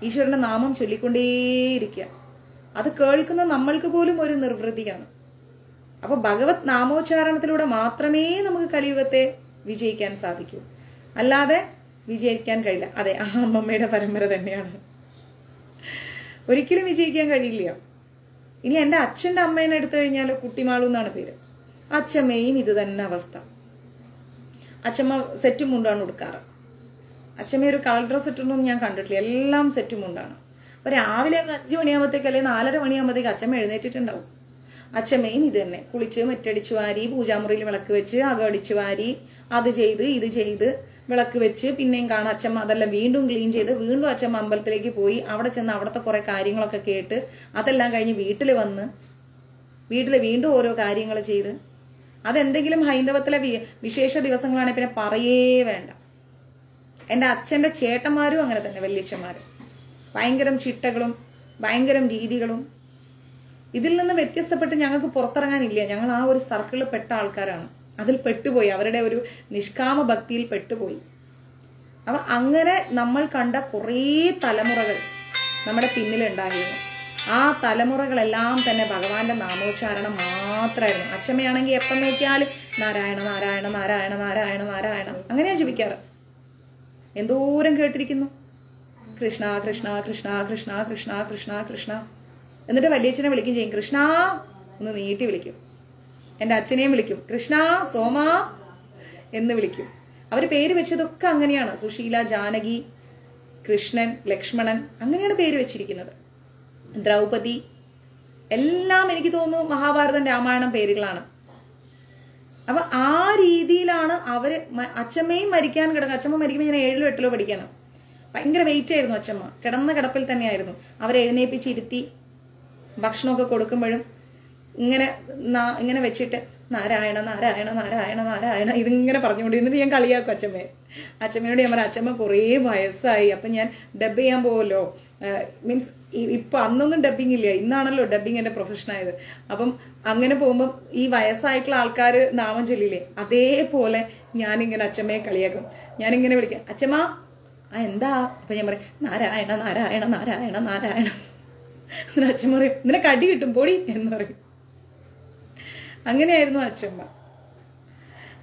ഈശ്വരന്റെ നാമം ചൊല്ലിക്കൊണ്ടേയിരിക്കുക. അത് കേൾക്കുന്ന നമ്മൾക്ക് പോലും ഒരു നിർവൃതിയാണ്. അപ്പൊ ഭഗവത് നാമോച്ചാരണത്തിലൂടെ മാത്രമേ നമുക്ക് കലിയുഗത്തെ വിജയിക്കാൻ സാധിക്കൂ, അല്ലാതെ വിജയിക്കാൻ കഴിയില്ല. അതെ, ആ അമ്മമ്മയുടെ പരമ്പര തന്നെയാണ്. ഒരിക്കലും വിജയിക്കാൻ കഴിയില്ല. ഇനി എൻ്റെ അച്ഛൻ്റെ അമ്മേനെ എടുത്തു കഴിഞ്ഞാലോ, കുട്ടിമാളു എന്നാണ് പേര്. അച്ഛമ്മയും ഇത് തന്നെ അവസ്ഥ. അച്ഛമ്മ സെറ്റും മുണ്ടാണ് ഉടുക്കാറ്. അച്ഛമ്മ ഒരു കളർ ഡ്രസ് ഇട്ടൊന്നും ഞാൻ കണ്ടിട്ടില്ല, എല്ലാം സെറ്റും മുണ്ടാണ്. അപ്പൊ രാവിലെ 5 മണിയാകുമ്പോഴത്തേക്ക് അല്ലെങ്കിൽ 4:30 മണിയാകുമ്പോഴത്തേക്ക് അച്ഛമ്മ എഴുന്നേറ്റിട്ടുണ്ടാവും. അച്ഛമ്മയും ഇത് തന്നെ കുളിച്ച് മുറ്റടിച്ചു വാരി, പൂജാമുറിയിൽ വിളക്ക് വെച്ച് അകടിച്ചു വാരി, അത് ചെയ്ത് ഇത് ചെയ്ത് വിളക്ക് വെച്ച് പിന്നെയും കാണാം അച്ഛമ്മ അതെല്ലാം വീണ്ടും ക്ലീൻ ചെയ്ത് വീണ്ടും അച്ഛമ്മ അമ്പലത്തിലേക്ക് പോയി അവിടെ ചെന്ന് അവിടുത്തെ കുറെ കാര്യങ്ങളൊക്കെ കേട്ട് അതെല്ലാം കഴിഞ്ഞ് വീട്ടിൽ വന്ന് വീട്ടിൽ വീണ്ടും ഓരോ കാര്യങ്ങൾ ചെയ്ത്, അതെന്തെങ്കിലും ഹൈന്ദവത്തിലെ വിശേഷ ദിവസങ്ങളാണെങ്കിൽ പിന്നെ പറയേ വേണ്ട. എൻ്റെ അച്ഛൻ്റെ ചേട്ടന്മാരും അങ്ങനെ തന്നെ, വല്യച്ഛന്മാരും ഭയങ്കരം ചിട്ടകളും ഭയങ്കരം രീതികളും. ഇതിൽ നിന്ന് വ്യത്യസ്തപ്പെട്ട് ഞങ്ങൾക്ക് പുറത്തിറങ്ങാനില്ല. ഞങ്ങൾ ആ ഒരു സർക്കിളിൽ പെട്ട ആൾക്കാരാണ്. അതിൽ പെട്ടുപോയി, അവരുടെ ഒരു നിഷ്കാമ ഭക്തിയിൽ പെട്ടുപോയി. അപ്പൊ അങ്ങനെ നമ്മൾ കണ്ട കുറേ തലമുറകൾ നമ്മുടെ പിന്നിലുണ്ടായിരുന്നു. ആ തലമുറകളെല്ലാം തന്നെ ഭഗവാന്റെ നാമോച്ചാരണം മാത്രമായിരുന്നു. അച്ഛമ്മയാണെങ്കിൽ എപ്പം നോക്കിയാലും നാരായണ നാരായണ നാരായണ നാരായണ നാരായണ അങ്ങനെയാ ജപിക്കാറ്. എന്തോരം കേട്ടിരിക്കുന്നു, കൃഷ്ണ കൃഷ്ണ കൃഷ്ണ കൃഷ്ണ കൃഷ്ണ കൃഷ്ണ കൃഷ്ണ. എന്നിട്ട് വലിയച്ഛനെ വിളിക്കും ചെയ്യും, കൃഷ്ണ ഒന്ന് നീട്ടി വിളിക്കും. എന്റെ അച്ഛനെയും വിളിക്കും, കൃഷ്ണ സോമ എന്ന് വിളിക്കും. അവര് പേര് വെച്ചതൊക്കെ അങ്ങനെയാണ്. സുശീല, ജാനകി, കൃഷ്ണൻ, ലക്ഷ്മണൻ, അങ്ങനെയാണ് പേര് വെച്ചിരിക്കുന്നത്. ദ്രൗപദി, എല്ലാം എനിക്ക് തോന്നുന്നു മഹാഭാരതം രാമായണം പേരുകളാണ്. അപ്പൊ ആ രീതിയിലാണ് അവര്. അച്ഛമ്മയും മരിക്കാൻ കിടക്കുക. അച്ഛമ്മ മരിക്കുമ്പോൾ ഞാൻ 7ലോ 8ലോ പഠിക്കണം. ഭയങ്കര വെയിറ്റ് ആയിരുന്നു അച്ഛമ്മ. കിടന്ന കിടപ്പിൽ തന്നെയായിരുന്നു. അവരെ എഴുന്നേപ്പിച്ചിരുത്തി ഭക്ഷണമൊക്കെ കൊടുക്കുമ്പോഴും ഇങ്ങനെ വെച്ചിട്ട് നാരായണ നാരായണ നാരായണ നാരായണ ഇതിങ്ങനെ പറഞ്ഞുകൊണ്ടിരുന്നിട്ട് ഞാൻ കളിയാക്കും അച്ഛമ്മയെ. അച്ഛമ്മയോട് ഞാൻ പറയാം, അച്ഛമ്മ കുറേ വയസ്സായി, അപ്പൊ ഞാൻ ഡബ് ചെയ്യാൻ പോവല്ലോ. മീൻസ് ഇപ്പൊ അന്നൊന്നും ഡബിങ് ഇല്ല, ഇന്നാണല്ലോ ഡബിങ് എന്റെ പ്രൊഫഷൻ ആയത്. അപ്പം അങ്ങനെ പോകുമ്പോൾ ഈ വയസ്സായിട്ടുള്ള ആൾക്കാർ നാമം ചൊല്ലില്ലേ, അതേപോലെ ഞാനിങ്ങനെ അച്ഛമ്മയെ കളിയാക്കും. ഞാനിങ്ങനെ വിളിക്കാം, അച്ഛമ്മ എന്താ? അപ്പൊ ഞാൻ പറയും നാരായണ നാരായണ നാരായണ നാരായണ. അച്ഛമ്മ പറയും നിനക്ക് അടി കിട്ടും പൊടി എന്ന് പറയും. അങ്ങനെയായിരുന്നു അച്ഛമ്മ.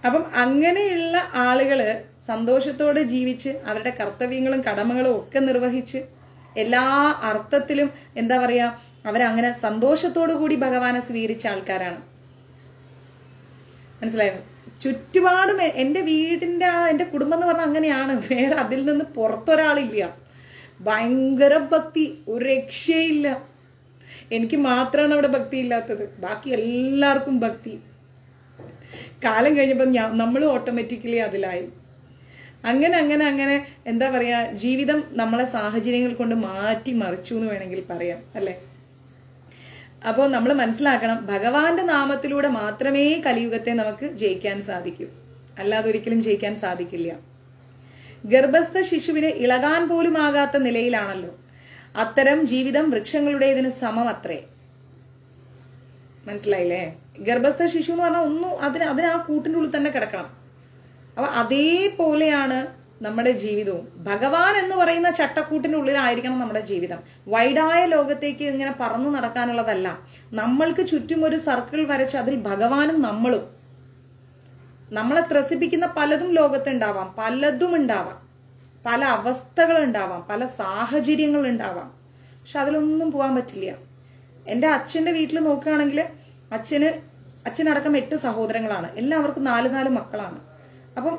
അപ്പം അങ്ങനെയുള്ള ആളുകള് സന്തോഷത്തോടെ ജീവിച്ച് അവരുടെ കർത്തവ്യങ്ങളും കടമകളും ഒക്കെ നിർവഹിച്ച് എല്ലാ അർത്ഥത്തിലും എന്താ പറയാ, അവരങ്ങനെ സന്തോഷത്തോടു കൂടി ഭഗവാനെ സ്വീകരിച്ച ആൾക്കാരാണ്. മനസ്സിലായോ? ചുറ്റുപാടും എന്റെ വീടിന്റെ എന്റെ കുടുംബം എന്ന് പറഞ്ഞാൽ അങ്ങനെയാണ്. വേറെ അതിൽ നിന്ന് പുറത്തൊരാളില്ല. ഭയങ്കര ഭക്തി, ഒരു രക്ഷയില്ല. എനിക്ക് മാത്രമാണ് അവിടെ ഭക്തി ഇല്ലാത്തത്, ബാക്കി എല്ലാവർക്കും ഭക്തി. കാലം കഴിഞ്ഞപ്പോൾ നമ്മൾ ഓട്ടോമാറ്റിക്കലി അതിലായി. അങ്ങനെ അങ്ങനെ അങ്ങനെ എന്താ പറയാ, ജീവിതം നമ്മളെ സാഹചര്യങ്ങൾ കൊണ്ട് മാറ്റി മറിച്ചു എന്ന് വേണമെങ്കിൽ പറയാം, അല്ലെ? അപ്പോൾ നമ്മൾ മനസ്സിലാക്കണം, ഭഗവാന്റെ നാമത്തിലൂടെ മാത്രമേ കലിയുഗത്തെ നമുക്ക് ജയിക്കാൻ സാധിക്കൂ, അല്ലാതെ ഒരിക്കലും ജയിക്കാൻ സാധിക്കില്ല. ഗർഭസ്ഥ ശിശുവിന് ഇളകാൻ പോലും ആകാത്ത നിലയിലാണല്ലോ അത്തരം ജീവിതം വൃക്ഷങ്ങളുടേതിന് സമം അത്രേ. മനസ്സിലായില്ലേ? ഗർഭസ്ഥ ശിശു എന്ന് പറഞ്ഞാൽ ഒന്നും അതിന് ആ കൂട്ടിൻ്റെ ഉള്ളിൽ തന്നെ കിടക്കണം. അപ്പൊ അതേപോലെയാണ് നമ്മുടെ ജീവിതവും. ഭഗവാൻ എന്ന് പറയുന്ന ചട്ടക്കൂട്ടിന്റെ ഉള്ളിലായിരിക്കണം നമ്മുടെ ജീവിതം. വൈഡായ ലോകത്തേക്ക് ഇങ്ങനെ പറന്നു നടക്കാനുള്ളതല്ല. നമ്മൾക്ക് ചുറ്റും ഒരു സർക്കിൾ വരച്ച് അതിൽ ഭഗവാനും നമ്മളും. നമ്മളെ ത്രസിപ്പിക്കുന്ന പലതും ലോകത്തുണ്ടാവാം, പലതും ഉണ്ടാവാം, പല അവസ്ഥകൾ ഉണ്ടാവാം, പല സാഹചര്യങ്ങൾ ഉണ്ടാവാം. പക്ഷെ അതിലൊന്നും പോകാൻ പറ്റില്ല. എൻ്റെ അച്ഛൻ്റെ വീട്ടിൽ നോക്കുകയാണെങ്കിൽ അച്ഛനടക്കം 8 സഹോദരങ്ങളാണ്. എല്ലാവർക്കും 4 മക്കളാണ്. അപ്പം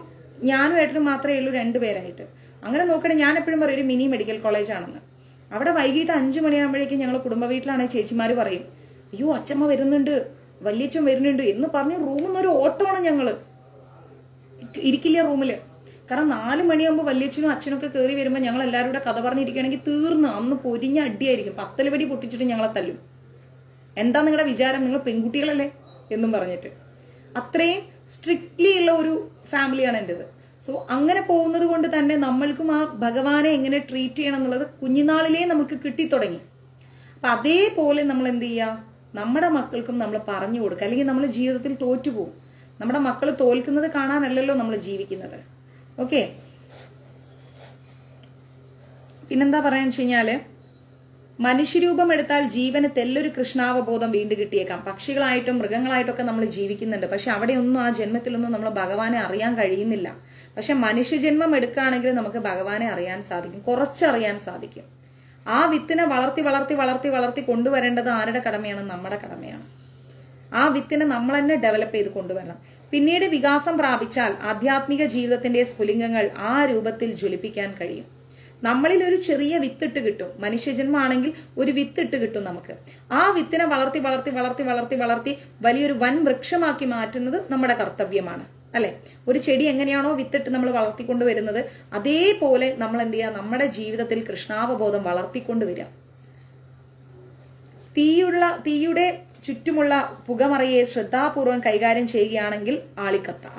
ഞാനും ഏട്ടനും മാത്രമേ ഉള്ളൂ 2 പേരായിട്ട്. അങ്ങനെ നോക്കണമെങ്കിൽ ഞാൻ എപ്പോഴും പറയും ഒരു മിനി മെഡിക്കൽ കോളേജ് ആണെന്ന്. അവിടെ വൈകിട്ട് 5 മണിയാകുമ്പോഴേക്കും ഞങ്ങൾ കുടുംബ വീട്ടിലാണെങ്കിൽ ചേച്ചിമാർ പറയും, അയ്യോ അച്ഛമ്മ വരുന്നുണ്ട്, വല്യച്ഛൻ വരുന്നുണ്ട് എന്ന് പറഞ്ഞ് റൂമിൽ നിന്ന് ഒരു ഓട്ടമാണ്. ഞങ്ങള് ഇരിക്കില്ല റൂമില്. കാരണം 4 മണിയാകുമ്പോൾ വല്യച്ഛനും അച്ഛനൊക്കെ കയറി വരുമ്പോൾ ഞങ്ങൾ എല്ലാവരും കൂടെ കഥ പറഞ്ഞിരിക്കുകയാണെങ്കിൽ തീർന്ന് അന്ന് പൊരിഞ്ഞ അടിയായിരിക്കും. 10 വെടി പൊട്ടിച്ചിട്ട് ഞങ്ങളെ തല്ലും. എന്താ നിങ്ങളുടെ വിചാരം, നിങ്ങൾ പെൺകുട്ടികളല്ലേ എന്നും പറഞ്ഞിട്ട്. അത്രയും സ്ട്രിക്ട്ലി ഉള്ള ഒരു ഫാമിലിയാണ് എൻ്റെത്. സോ അങ്ങനെ പോകുന്നത് കൊണ്ട് തന്നെ നമ്മൾക്കും ആ ഭഗവാനെ എങ്ങനെ ട്രീറ്റ് ചെയ്യണം എന്നുള്ളത് കുഞ്ഞുനാളിലേ നമുക്ക് കിട്ടിത്തുടങ്ങി. അപ്പൊ അതേപോലെ നമ്മൾ എന്ത് ചെയ്യുക, നമ്മുടെ മക്കൾക്കും നമ്മൾ പറഞ്ഞു കൊടുക്കുക. അല്ലെങ്കിൽ നമ്മൾ ജീവിതത്തിൽ തോറ്റുപോകും. നമ്മുടെ മക്കൾ തോൽക്കുന്നത് കാണാനല്ലല്ലോ നമ്മൾ ജീവിക്കുന്നത്. ഓക്കെ, പിന്നെന്താ പറയാന്ന് വെച്ച് കഴിഞ്ഞാല്, മനുഷ്യരൂപം എടുത്താൽ ജീവന് തെല്ലൊരു കൃഷ്ണാവബോധം വീണ്ടും കിട്ടിയേക്കാം. പക്ഷികളായിട്ടും മൃഗങ്ങളായിട്ടൊക്കെ നമ്മൾ ജീവിക്കുന്നുണ്ട്. പക്ഷെ അവിടെയൊന്നും ആ ജന്മത്തിലൊന്നും നമ്മൾ ഭഗവാനെ അറിയാൻ കഴിയുന്നില്ല. പക്ഷെ മനുഷ്യജന്മം എടുക്കുകയാണെങ്കിൽ നമുക്ക് ഭഗവാനെ അറിയാൻ സാധിക്കും, കുറച്ചറിയാൻ സാധിക്കും. ആ വിത്തിനെ വളർത്തി വളർത്തി വളർത്തി വളർത്തി കൊണ്ടുവരേണ്ടത് ആരുടെ കടമയാണ്? നമ്മുടെ കടമയാണ്. ആ വിത്തിനെ നമ്മൾ തന്നെ ഡെവലപ്പ് ചെയ്ത് കൊണ്ടുവരണം. പിന്നീട് വികാസം പ്രാപിച്ചാൽ ആധ്യാത്മിക ജീവിതത്തിന്റെ സ്ഫുലിംഗങ്ങൾ ആ രൂപത്തിൽ ജ്വലിപ്പിക്കാൻ കഴിയും. നമ്മളിൽ ഒരു ചെറിയ വിത്തിട്ട് കിട്ടും. മനുഷ്യജന്മാണെങ്കിൽ ഒരു വിത്തിട്ട് കിട്ടും നമുക്ക്. ആ വിത്തിനെ വളർത്തി വളർത്തി വളർത്തി വളർത്തി വളർത്തി വലിയൊരു വൻ വൃക്ഷമാക്കി മാറ്റുന്നത് നമ്മുടെ കർത്തവ്യമാണ്, അല്ലെ? ഒരു ചെടി എങ്ങനെയാണോ വിത്തിട്ട് നമ്മൾ വളർത്തിക്കൊണ്ടുവരുന്നത്, അതേപോലെ നമ്മൾ എന്ത് ചെയ്യുക, നമ്മുടെ ജീവിതത്തിൽ കൃഷ്ണാവബോധം വളർത്തിക്കൊണ്ടുവരിക. തീയുടെ ചുറ്റുമുള്ള പുകമറയെ ശ്രദ്ധാപൂർവം കൈകാര്യം ചെയ്യുകയാണെങ്കിൽ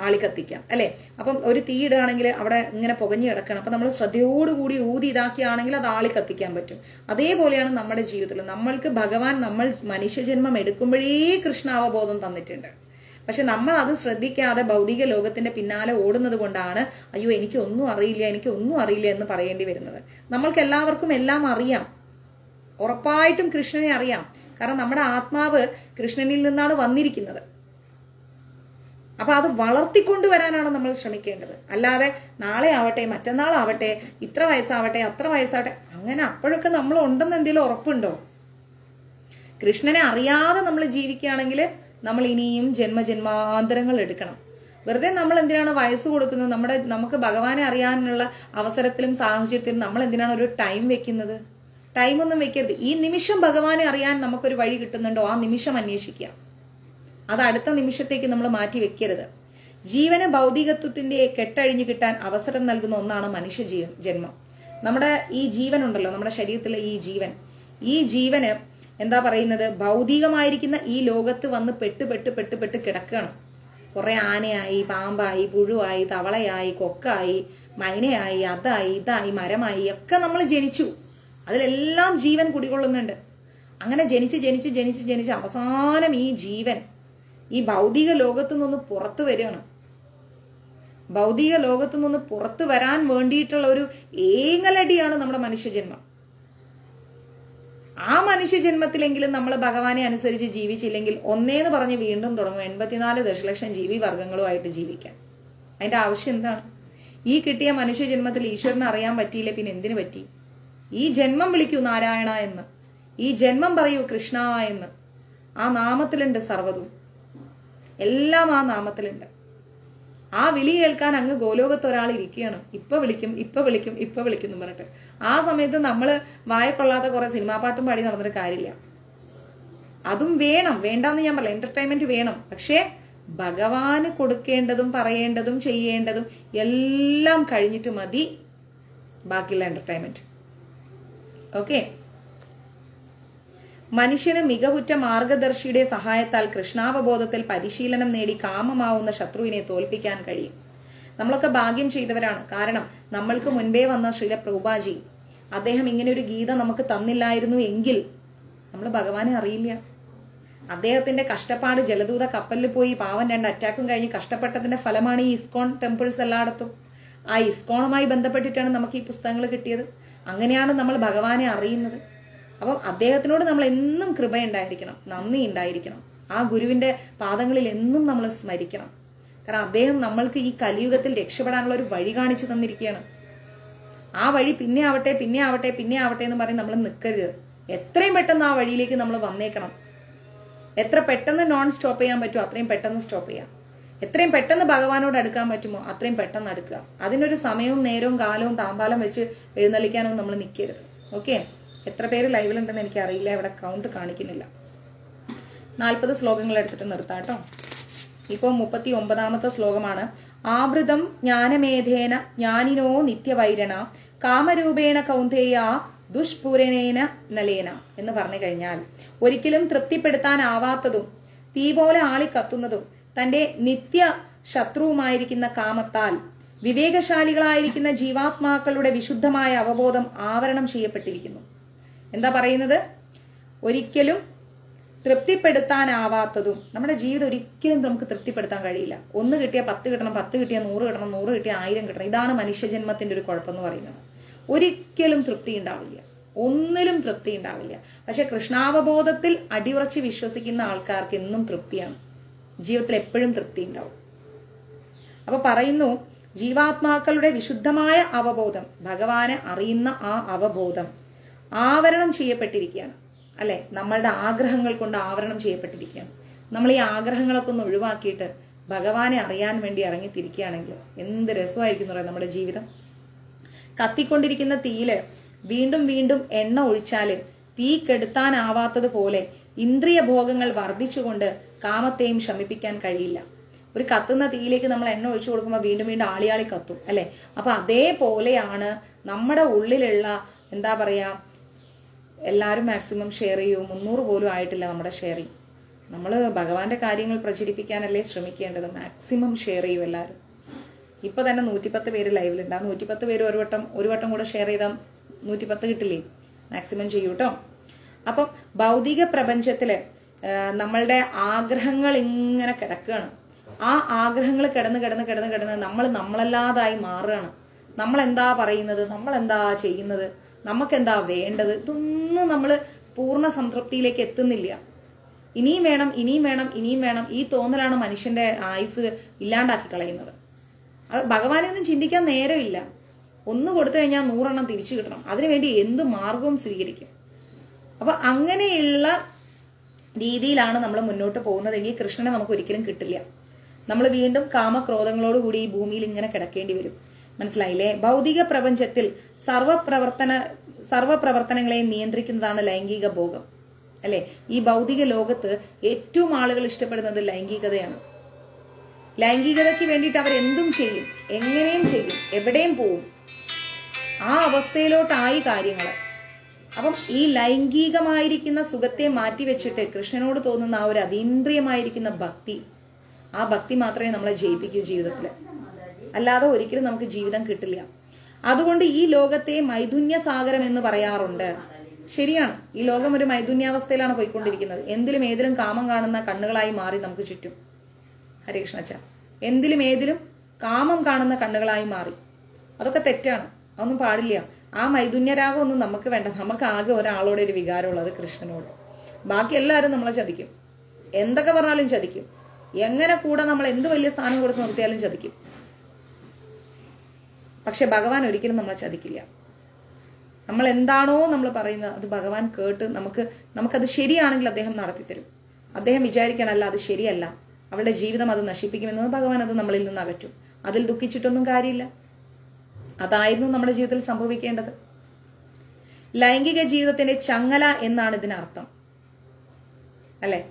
ആളിക്കത്തിക്കാം, അല്ലെ? അപ്പം ഒരു തീ ഇടുകയാണെങ്കിൽ അവിടെ ഇങ്ങനെ പുകഞ്ഞു കിടക്കണം. അപ്പൊ നമ്മൾ ശ്രദ്ധയോടുകൂടി ഊതി ഇതാക്കിയാണെങ്കിൽ അത് ആളിക്കത്തിക്കാൻ പറ്റും. അതേപോലെയാണ് നമ്മുടെ ജീവിതത്തിൽ. നമ്മൾക്ക് ഭഗവാൻ നമ്മൾ മനുഷ്യജന്മം എടുക്കുമ്പോഴേ കൃഷ്ണാവബോധം തന്നിട്ടുണ്ട്. പക്ഷെ നമ്മൾ അത് ശ്രദ്ധിക്കാതെ ഭൗതിക ലോകത്തിന്റെ പിന്നാലെ ഓടുന്നത് കൊണ്ടാണ് അയ്യോ എനിക്കൊന്നും അറിയില്ല എന്ന് പറയേണ്ടി വരുന്നത്. നമ്മൾക്ക് എല്ലാവർക്കും എല്ലാം അറിയാം, ഉറപ്പായിട്ടും കൃഷ്ണനെ അറിയാം. കാരണം നമ്മുടെ ആത്മാവ് കൃഷ്ണനിൽ നിന്നാണ് വന്നിരിക്കുന്നത്. അപ്പൊ അത് വളർത്തിക്കൊണ്ടുവരാനാണ് നമ്മൾ ശ്രമിക്കേണ്ടത്. അല്ലാതെ നാളെ ആവട്ടെ, മറ്റന്നാളാവട്ടെ, ഇത്ര വയസ്സാവട്ടെ, അത്ര വയസ്സാവട്ടെ, അങ്ങനെ അപ്പോഴൊക്കെ നമ്മൾ ഉണ്ടെന്ന് എന്തെങ്കിലും ഉറപ്പുണ്ടോ? കൃഷ്ണനെ അറിയാതെ നമ്മൾ ജീവിക്കുകയാണെങ്കിൽ നമ്മൾ ഇനിയും ജന്മജന്മാന്തരങ്ങൾ എടുക്കണം. വെറുതെ നമ്മൾ എന്തിനാണ് വയസ്സ് കൊടുക്കുന്നത്? നമുക്ക് ഭഗവാനെ അറിയാനുള്ള അവസരത്തിലും സാഹചര്യത്തിലും നമ്മൾ എന്തിനാണ് ഒരു ടൈം വെക്കുന്നത്? ടൈമൊന്നും വെക്കരുത്. ഈ നിമിഷം ഭഗവാനെ അറിയാൻ നമുക്കൊരു വഴി കിട്ടുന്നുണ്ടോ, ആ നിമിഷം അന്വേഷിക്കുക. അത് അടുത്ത നിമിഷത്തേക്ക് നമ്മൾ മാറ്റി വെക്കരുത്. ജീവന് ഭൗതികത്വത്തിന്റെ കെട്ടഴിഞ്ഞു കിട്ടാൻ അവസരം നൽകുന്ന ഒന്നാണ് മനുഷ്യ ജന്മം. നമ്മുടെ ഈ ജീവൻ ഉണ്ടല്ലോ, നമ്മുടെ ശരീരത്തിലെ ഈ ജീവന് എന്താ പറയുന്നത്, ഭൗതികമായിരിക്കുന്ന ഈ ലോകത്ത് വന്ന് പെട്ട് കിടക്കുകയാണ്. കുറെ ആനയായി, പാമ്പായി, പുഴുവായി, തവളയായി, കൊക്കായി, മൈനയായി, അതായി, ഇതായി, മരമായി ഒക്കെ നമ്മൾ ജനിച്ചു. അതിലെല്ലാം ജീവൻ കുടികൊള്ളുന്നുണ്ട്. അങ്ങനെ ജനിച്ച് അവസാനം ഈ ജീവൻ ഈ ഭൗതിക ലോകത്തു നിന്ന് പുറത്തു വരികയാണ്. ഭൗതിക ലോകത്തു നിന്ന് പുറത്തു വരാൻ വേണ്ടിയിട്ടുള്ള ഒരു ഏങ്ങലടിയാണ് നമ്മുടെ മനുഷ്യജന്മം. ആ മനുഷ്യജന്മത്തിലെങ്കിലും നമ്മൾ ഭഗവാനെ അനുസരിച്ച് ജീവിച്ചില്ലെങ്കിൽ ഒന്നേന്ന് പറഞ്ഞ് വീണ്ടും തുടങ്ങും 84 ദശലക്ഷം ജീവി വർഗങ്ങളുമായിട്ട് ജീവിക്കാൻ. അതിന്റെ ആവശ്യം എന്താണ്? ഈ കിട്ടിയ മനുഷ്യജന്മത്തിൽ ഈശ്വരനെ അറിയാൻ പറ്റിയില്ല, പിന്നെ എന്തിനു പറ്റി? ഈ ജന്മം വിളിക്കൂ നാരായണ എന്ന്, ഈ ജന്മം പറയൂ കൃഷ്ണ എന്ന്. ആ നാമത്തിലുണ്ട് സർവ്വതും, എല്ലാം ആ നാമത്തിലുണ്ട്. ആ വിളി കേൾക്കാൻ അങ്ങ് ഗോലോകത്ത് ഒരാൾ ഇരിക്കുകയാണ്. ഇപ്പൊ വിളിക്കും എന്ന് പറഞ്ഞിട്ട്. ആ സമയത്ത് നമ്മള് വായക്കൊള്ളാത്ത കുറെ സിനിമാ പാട്ടും പാടി നടന്നിട്ട് കാര്യമില്ല. അതും വേണം, വേണ്ടാന്ന് ഞാൻ പറയില്ല, എന്റർടൈൻമെന്റ് വേണം. പക്ഷേ ഭഗവാന് കൊടുക്കേണ്ടതും പറയേണ്ടതും ചെയ്യേണ്ടതും എല്ലാം കഴിഞ്ഞിട്ട് മതി ബാക്കിയുള്ള എന്റർടൈൻമെന്റ്. ഓക്കെ. മനുഷ്യന് മികവുറ്റ മാർഗദർശിയുടെ സഹായത്താൽ കൃഷ്ണാവബോധത്തിൽ പരിശീലനം നേടി കാമമാവുന്ന ശത്രുവിനെ തോൽപ്പിക്കാൻ കഴിയും. നമ്മളൊക്കെ ഭാഗ്യം ചെയ്തവരാണ്. കാരണം നമ്മൾക്ക് മുൻപേ വന്ന ശ്രീല പ്രഭുപാജി അദ്ദേഹം ഇങ്ങനെ ഒരു ഗീത നമുക്ക് തന്നില്ലായിരുന്നു എങ്കിൽ നമ്മൾ ഭഗവാനെ അറിയില്ല. അദ്ദേഹത്തിന്റെ കഷ്ടപ്പാട്, ജലദൂത കപ്പലിൽ പോയി പാവൻ 2 അറ്റാക്കും കഴിഞ്ഞ് കഷ്ടപ്പെട്ടതിന്റെ ഫലമാണ് ഈ ഇസ്കോൺ ടെമ്പിൾസ് എല്ലായിടത്തും. ആ ഇസ്കോണുമായി ബന്ധപ്പെട്ടിട്ടാണ് നമുക്ക് ഈ പുസ്തകങ്ങൾ കിട്ടിയത്. അങ്ങനെയാണ് നമ്മൾ ഭഗവാനെ അറിയുന്നത്. അപ്പം അദ്ദേഹത്തിനോട് നമ്മൾ എന്നും കൃപയുണ്ടായിരിക്കണം, നന്ദി ഉണ്ടായിരിക്കണം. ആ ഗുരുവിന്റെ പാദങ്ങളിൽ എന്നും നമ്മൾ സ്മരിക്കണം. കാരണം അദ്ദേഹം നമ്മൾക്ക് ഈ കലിയുഗത്തിൽ രക്ഷപ്പെടാനുള്ള ഒരു വഴി കാണിച്ചു തന്നിരിക്കുകയാണ്. ആ വഴി പിന്നെ ആവട്ടെ എന്ന് പറഞ്ഞ് നമ്മൾ നിൽക്കരുത്. എത്രയും പെട്ടെന്ന് ആ വഴിയിലേക്ക് നമ്മൾ വന്നേക്കണം. എത്ര പെട്ടെന്ന് നോൺ സ്റ്റോപ്പ് ചെയ്യാൻ പറ്റുമോ അത്രയും പെട്ടെന്ന് സ്റ്റോപ്പ് ചെയ്യാം. എത്രയും പെട്ടെന്ന് ഭഗവാനോട് അടുക്കാൻ പറ്റുമോ അത്രയും പെട്ടെന്ന് അടുക്കുക. അതിനൊരു സമയവും നേരവും കാലവും താമ്പാലം വെച്ച് എഴുന്നള്ളിക്കാനൊന്നും നമ്മൾ നിൽക്കരുത്. ഓക്കെ. എത്ര പേര് ലൈവിലുണ്ടെന്ന് എനിക്ക് അറിയില്ല, ഇവിടെ കൗണ്ട് കാണിക്കുന്നില്ല. 40 ശ്ലോകങ്ങൾ എടുത്തിട്ട് നിർത്താട്ടോ. ഇപ്പൊ 39ാമത്തെ ശ്ലോകമാണ്. ആവൃതം ജ്ഞാനമേധേന ജ്ഞാനിനോ നിത്യവൈരണ കാമരൂപേണ കൗന്ദേയ ദുഷ്പൂരണേന നലേന എന്ന് പറഞ്ഞു കഴിഞ്ഞാൽ, ഒരിക്കലും തൃപ്തിപ്പെടുത്താനാവാത്തതും തീ പോലെ ആളിക്കത്തുന്നതും തന്റെ നിത്യ ശത്രുവുമായിരിക്കുന്ന കാമത്താൽ വിവേകശാലികളായിരിക്കുന്ന ജീവാത്മാക്കളുടെ വിശുദ്ധമായ അവബോധം ആവരണം ചെയ്യപ്പെട്ടിരിക്കുന്നു. എന്താ പറയുന്നത്? ഒരിക്കലും തൃപ്തിപ്പെടുത്താനാവാത്തതും. നമ്മുടെ ജീവിതം ഒരിക്കലും നമുക്ക് തൃപ്തിപ്പെടുത്താൻ കഴിയില്ല. 1 കിട്ടിയാൽ 10 കിട്ടണം, 10 കിട്ടിയാൽ 100 കിട്ടണം, 100 കിട്ടിയാൽ 1000 കിട്ടണം. ഇതാണ് മനുഷ്യജന്മത്തിന്റെ ഒരു കുഴപ്പമെന്ന് പറയുന്നത്. ഒരിക്കലും തൃപ്തി ഉണ്ടാവില്ല, ഒന്നിലും തൃപ്തി ഉണ്ടാവില്ല. പക്ഷെ കൃഷ്ണാവബോധത്തിൽ അടിയുറച്ച് വിശ്വസിക്കുന്ന ആൾക്കാർക്ക് എന്നും തൃപ്തിയാണ്. ജീവിതത്തിൽ എപ്പോഴും തൃപ്തി ഉണ്ടാവും. അപ്പൊ പറയുന്നു, ജീവാത്മാക്കളുടെ വിശുദ്ധമായ അവബോധം, ഭഗവാനെ അറിയുന്ന ആ അവബോധം ആവരണം ചെയ്യപ്പെട്ടിരിക്കുകയാണ്. അല്ലെ, നമ്മളുടെ ആഗ്രഹങ്ങൾ കൊണ്ട് ആവരണം ചെയ്യപ്പെട്ടിരിക്കുകയാണ്. നമ്മൾ ഈ ആഗ്രഹങ്ങളൊക്കെ ഒന്ന് ഒഴിവാക്കിയിട്ട് ഭഗവാനെ അറിയാൻ വേണ്ടി ഇറങ്ങിത്തിരിക്കുകയാണെങ്കിൽ എന്ത് രസമായിരിക്കും എന്ന് പറയാം നമ്മുടെ ജീവിതം. കത്തിക്കൊണ്ടിരിക്കുന്ന തീയില് വീണ്ടും വീണ്ടും എണ്ണ ഒഴിച്ചാല് തീ കെടുത്താനാവാത്തതുപോലെ ഇന്ദ്രിയ ഭോഗങ്ങൾ വർദ്ധിച്ചുകൊണ്ട് കാമത്തെയും ശമിപ്പിക്കാൻ കഴിയില്ല. ഒരു കത്തുന്ന തീയിലേക്ക് നമ്മൾ എണ്ണ ഒഴിച്ചു കൊടുക്കുമ്പോൾ വീണ്ടും വീണ്ടും ആളിയാളി കത്തും അല്ലെ. അപ്പൊ അതേപോലെയാണ് നമ്മുടെ ഉള്ളിലുള്ള എന്താ പറയാ, എല്ലാവരും മാക്സിമം ഷെയർ ചെയ്യൂ. 300 പോലും ആയിട്ടില്ല നമ്മുടെ ഷെയറിങ്. നമ്മൾ ഭഗവാന്റെ കാര്യങ്ങൾ പ്രചരിപ്പിക്കാനല്ലേ ശ്രമിക്കേണ്ടത്. മാക്സിമം ഷെയർ ചെയ്യൂ എല്ലാവരും. ഇപ്പൊ തന്നെ 110 പേര് ലൈവിലുണ്ട്. ആ 110 പേര് ഒരു വട്ടം കൂടെ ഷെയർ ചെയ്താൽ 110 കിട്ടില്ലേ? മാക്സിമം ചെയ്യൂ കേട്ടോ. അപ്പം ഭൗതിക പ്രപഞ്ചത്തില് നമ്മളുടെ ആഗ്രഹങ്ങൾ ഇങ്ങനെ കിടക്കുകയാണ്. ആ ആഗ്രഹങ്ങൾ കിടന്ന് നമ്മൾ നമ്മളല്ലാതായി മാറുകയാണ്. നമ്മൾ എന്താ പറയുന്നത്, നമ്മൾ എന്താ ചെയ്യുന്നത്, നമുക്കെന്താ വേണ്ടത്, ഇതൊന്നും നമ്മൾ പൂർണ്ണ സംതൃപ്തിയിലേക്ക് എത്തുന്നില്ല. ഇനിയും വേണം. ഈ തോന്നലാണ് മനുഷ്യന്റെ ആയുസ് ഇല്ലാണ്ടാക്കി കളയുന്നത്. അത് ഭഗവാനെയൊന്നും ചിന്തിക്കാൻ നേരമില്ല. ഒന്ന് കൊടുത്തു കഴിഞ്ഞാൽ 100 എണ്ണം തിരിച്ചു കിട്ടണം. അതിനുവേണ്ടി എന്ത് മാർഗവും സ്വീകരിക്കും. അപ്പൊ അങ്ങനെയുള്ള രീതിയിലാണ് നമ്മൾ മുന്നോട്ട് പോകുന്നതെങ്കിൽ കൃഷ്ണനെ നമുക്ക് ഒരിക്കലും കിട്ടില്ല. നമ്മൾ വീണ്ടും കാമക്രോധങ്ങളോടുകൂടി ഈ ഭൂമിയിൽ ഇങ്ങനെ കിടക്കേണ്ടി വരും. മനസ്സിലായില്ലേ? ഭൗതിക പ്രപഞ്ചത്തിൽ സർവപ്രവർത്തനങ്ങളെയും നിയന്ത്രിക്കുന്നതാണ് ലൈംഗിക ഭോഗം, അല്ലെ? ഈ ഭൗതിക ലോകത്ത് ഏറ്റവും ആളുകൾ ഇഷ്ടപ്പെടുന്നത് ലൈംഗികതയാണ്. ലൈംഗികതയ്ക്ക് വേണ്ടിയിട്ട് അവരെന്തും ചെയ്യും, എങ്ങനെയും ചെയ്യും, എവിടെയും പോവും. ആ അവസ്ഥയിലോട്ടായി കാര്യങ്ങൾ. അപ്പം ഈ ലൈംഗികമായിരിക്കുന്ന സുഖത്തെ മാറ്റിവെച്ചിട്ട് കൃഷ്ണനോട് തോന്നുന്ന ആ ഒരു അതീന്ദ്രിയമായിരിക്കുന്ന ഭക്തി, ആ ഭക്തി മാത്രമേ നമ്മളെ ജയിപ്പിക്കൂ ജീവിതത്തിൽ. അല്ലാതെ ഒരിക്കലും നമുക്ക് ജീവിതം കിട്ടില്ല. അതുകൊണ്ട് ഈ ലോകത്തെ മൈഥുന്യ സാഗരം എന്ന് പറയാറുണ്ട്. ശരിയാണ്, ഈ ലോകം ഒരു മൈഥുന്യാവസ്ഥയിലാണ് പോയിക്കൊണ്ടിരിക്കുന്നത്. എന്തിലും ഏതിലും കാമം കാണുന്ന കണ്ണുകളായി മാറി നമുക്ക് ചുറ്റും. ഹരേ കൃഷ്ണച്ച. എന്തിലും ഏതിലും കാമം കാണുന്ന കണ്ണുകളായി മാറി. അതൊക്കെ തെറ്റാണ്, അതൊന്നും പാടില്ല. ആ മൈഥുന്യരാഗം ഒന്നും നമുക്ക് വേണ്ട. നമുക്ക് ആകെ ഒരാളോട് ഒരു വികാരമുള്ളത് കൃഷ്ണനോട്. ബാക്കി എല്ലാവരും നമ്മളെ ചതിക്കും, എന്തൊക്കെ പറഞ്ഞാലും ചതിക്കും. എങ്ങനെ കൂടെ നമ്മൾ എന്ത് വലിയ സ്ഥാനം കൊടുത്ത് നിർത്തിയാലും ചതിക്കും. പക്ഷെ ഭഗവാൻ ഒരിക്കലും നമ്മളെ ചതിക്കില്ല. നമ്മൾ എന്താണോ നമ്മൾ പറയുന്നത് അത് ഭഗവാൻ കേട്ട് നമുക്കത് ശരിയാണെങ്കിൽ അദ്ദേഹം നടത്തിത്തരും. അദ്ദേഹം വിചാരിക്കണല്ല അത് ശരിയല്ല, അവളുടെ ജീവിതം അത് നശിപ്പിക്കുമെന്നത് ഭഗവാൻ അത് നമ്മളിൽ നിന്ന് അകറ്റും. അതിൽ ദുഃഖിച്ചിട്ടൊന്നും കാര്യമില്ല. അതായിരുന്നു നമ്മുടെ ജീവിതത്തിൽ സംഭവിക്കേണ്ടത്. ലൈംഗിക ജീവിതത്തിന്റെ ചങ്ങല എന്നാണ് ഇതിനർത്ഥം, അല്ലെ?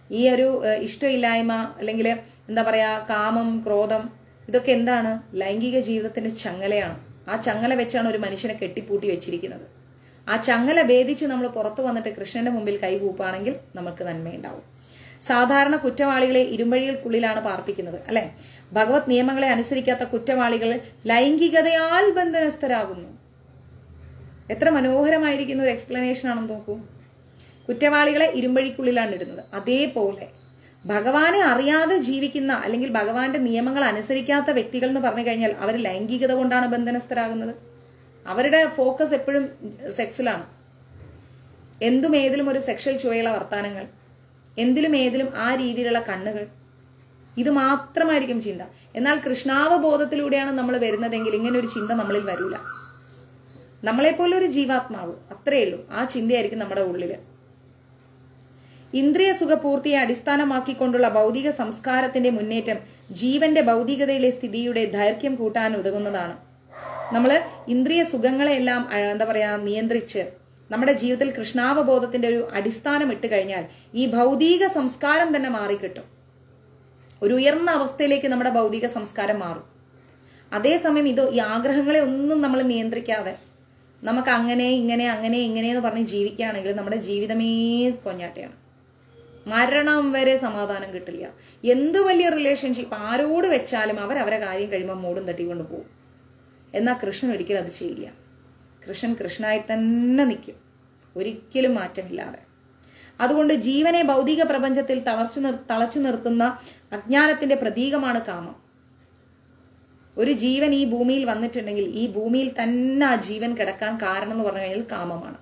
ഈ ഒരു ഇഷ്ടമില്ലായ്മ അല്ലെങ്കിൽ എന്താ പറയാ, കാമം, ക്രോധം, ഇതൊക്കെ എന്താണ്? ലൈംഗിക ജീവിതത്തിന്റെ ചങ്ങലയാണ്. ആ ചങ്ങല വെച്ചാണ് ഒരു മനുഷ്യനെ കെട്ടിപ്പൂട്ടി വെച്ചിരിക്കുന്നത്. ആ ചങ്ങല ഭേദിച്ച് നമ്മൾ പുറത്തു വന്നിട്ട് കൃഷ്ണന്റെ മുമ്പിൽ കൈകൂപ്പാണെങ്കിൽ നമുക്ക് നന്മയുണ്ടാവും. സാധാരണ കുറ്റവാളികളെ ഇരുമ്പഴികൾക്കുള്ളിലാണ് പാർപ്പിക്കുന്നത്, അല്ലെ? ഭഗവത് നിയമങ്ങളെ അനുസരിക്കാത്ത കുറ്റവാളികൾ ലൈംഗികതയാൽ ബന്ധനസ്ഥരാകുന്നു. എത്ര മനോഹരമായിരിക്കുന്ന ഒരു എക്സ്പ്ലനേഷൻ ആണെന്ന് നോക്കൂ. കുറ്റവാളികളെ ഇരുമ്പഴിക്കുള്ളിലാണ് ഇടുന്നത്. അതേപോലെ ഭഗവാനെ അറിയാതെ ജീവിക്കുന്ന അല്ലെങ്കിൽ ഭഗവാന്റെ നിയമങ്ങൾ അനുസരിക്കാത്ത വ്യക്തികൾ എന്ന് പറഞ്ഞു കഴിഞ്ഞാൽ അവർ ലൈംഗികത കൊണ്ടാണ് ബന്ധനസ്ഥരാകുന്നത്. അവരുടെ ഫോക്കസ് എപ്പോഴും സെക്സിലാണ്. എന്തും ഏതിലും ഒരു സെക്ഷൽ ചുവയുള്ള വർത്താനങ്ങൾ, എന്തിലും ഏതിലും ആ രീതിയിലുള്ള കണ്ണുകൾ, ഇത് മാത്രമായിരിക്കും ചിന്ത. എന്നാൽ കൃഷ്ണാവബോധത്തിലൂടെയാണ് നമ്മൾ വരുന്നതെങ്കിൽ ഇങ്ങനെ ഒരു ചിന്ത നമ്മളിൽ വരില്ല. നമ്മളെപ്പോലെ ഒരു ജീവാത്മാവ്, അത്രയേ ഉള്ളൂ. ആ ചിന്തയായിരിക്കും നമ്മുടെ ഉള്ളില്. ഇന്ദ്രിയ സുഖപൂർത്തിയെ അടിസ്ഥാനമാക്കിക്കൊണ്ടുള്ള ഭൗതിക സംസ്കാരത്തിന്റെ മുന്നേറ്റം ജീവന്റെ ഭൗതികതയിലെ സ്ഥിതിയുടെ ദൈർഘ്യം കൂട്ടാൻ ഉതകുന്നതാണ്. നമ്മൾ ഇന്ദ്രിയ സുഖങ്ങളെല്ലാം എന്താ പറയാ നിയന്ത്രിച്ച് നമ്മുടെ ജീവിതത്തിൽ കൃഷ്ണാവബോധത്തിന്റെ ഒരു അടിസ്ഥാനം ഇട്ട് കഴിഞ്ഞാൽ ഈ ഭൗതിക സംസ്കാരം തന്നെ മാറിക്കിട്ടും. ഒരു ഉയർന്ന അവസ്ഥയിലേക്ക് നമ്മുടെ ഭൗതിക സംസ്കാരം മാറും. അതേസമയം ഈ ആഗ്രഹങ്ങളെ ഒന്നും നമ്മൾ നിയന്ത്രിക്കാതെ നമുക്ക് അങ്ങനെ ഇങ്ങനെ എന്ന് പറഞ്ഞ് ജീവിക്കുകയാണെങ്കിൽ നമ്മുടെ ജീവിതമേ കൊഞ്ഞാട്ടയാണ്. മരണം വരെ സമാധാനം കിട്ടില്ല. എന്ത് വലിയ റിലേഷൻഷിപ്പ് ആരോട് വെച്ചാലും അവരെ കാര്യം കഴിയുമ്പോൾ മൂടും തട്ടിക്കൊണ്ട് പോകും. എന്നാൽ കൃഷ്ണൻ ഒരിക്കലും അത് ചെയ്യില്ല. കൃഷ്ണൻ കൃഷ്ണനായി തന്നെ നിൽക്കും, ഒരിക്കലും മാറ്റമില്ലാതെ. അതുകൊണ്ട് ജീവനെ ഭൗതിക പ്രപഞ്ചത്തിൽ തളച്ചു നിർത്തുന്ന അജ്ഞാനത്തിന്റെ പ്രതീകമാണ് കാമം. ഒരു ജീവൻ ഈ ഭൂമിയിൽ വന്നിട്ടുണ്ടെങ്കിൽ ഈ ഭൂമിയിൽ തന്നെ ആ ജീവൻ കിടക്കാൻ കാരണം എന്ന് പറഞ്ഞു കഴിഞ്ഞാൽ കാമമാണ്.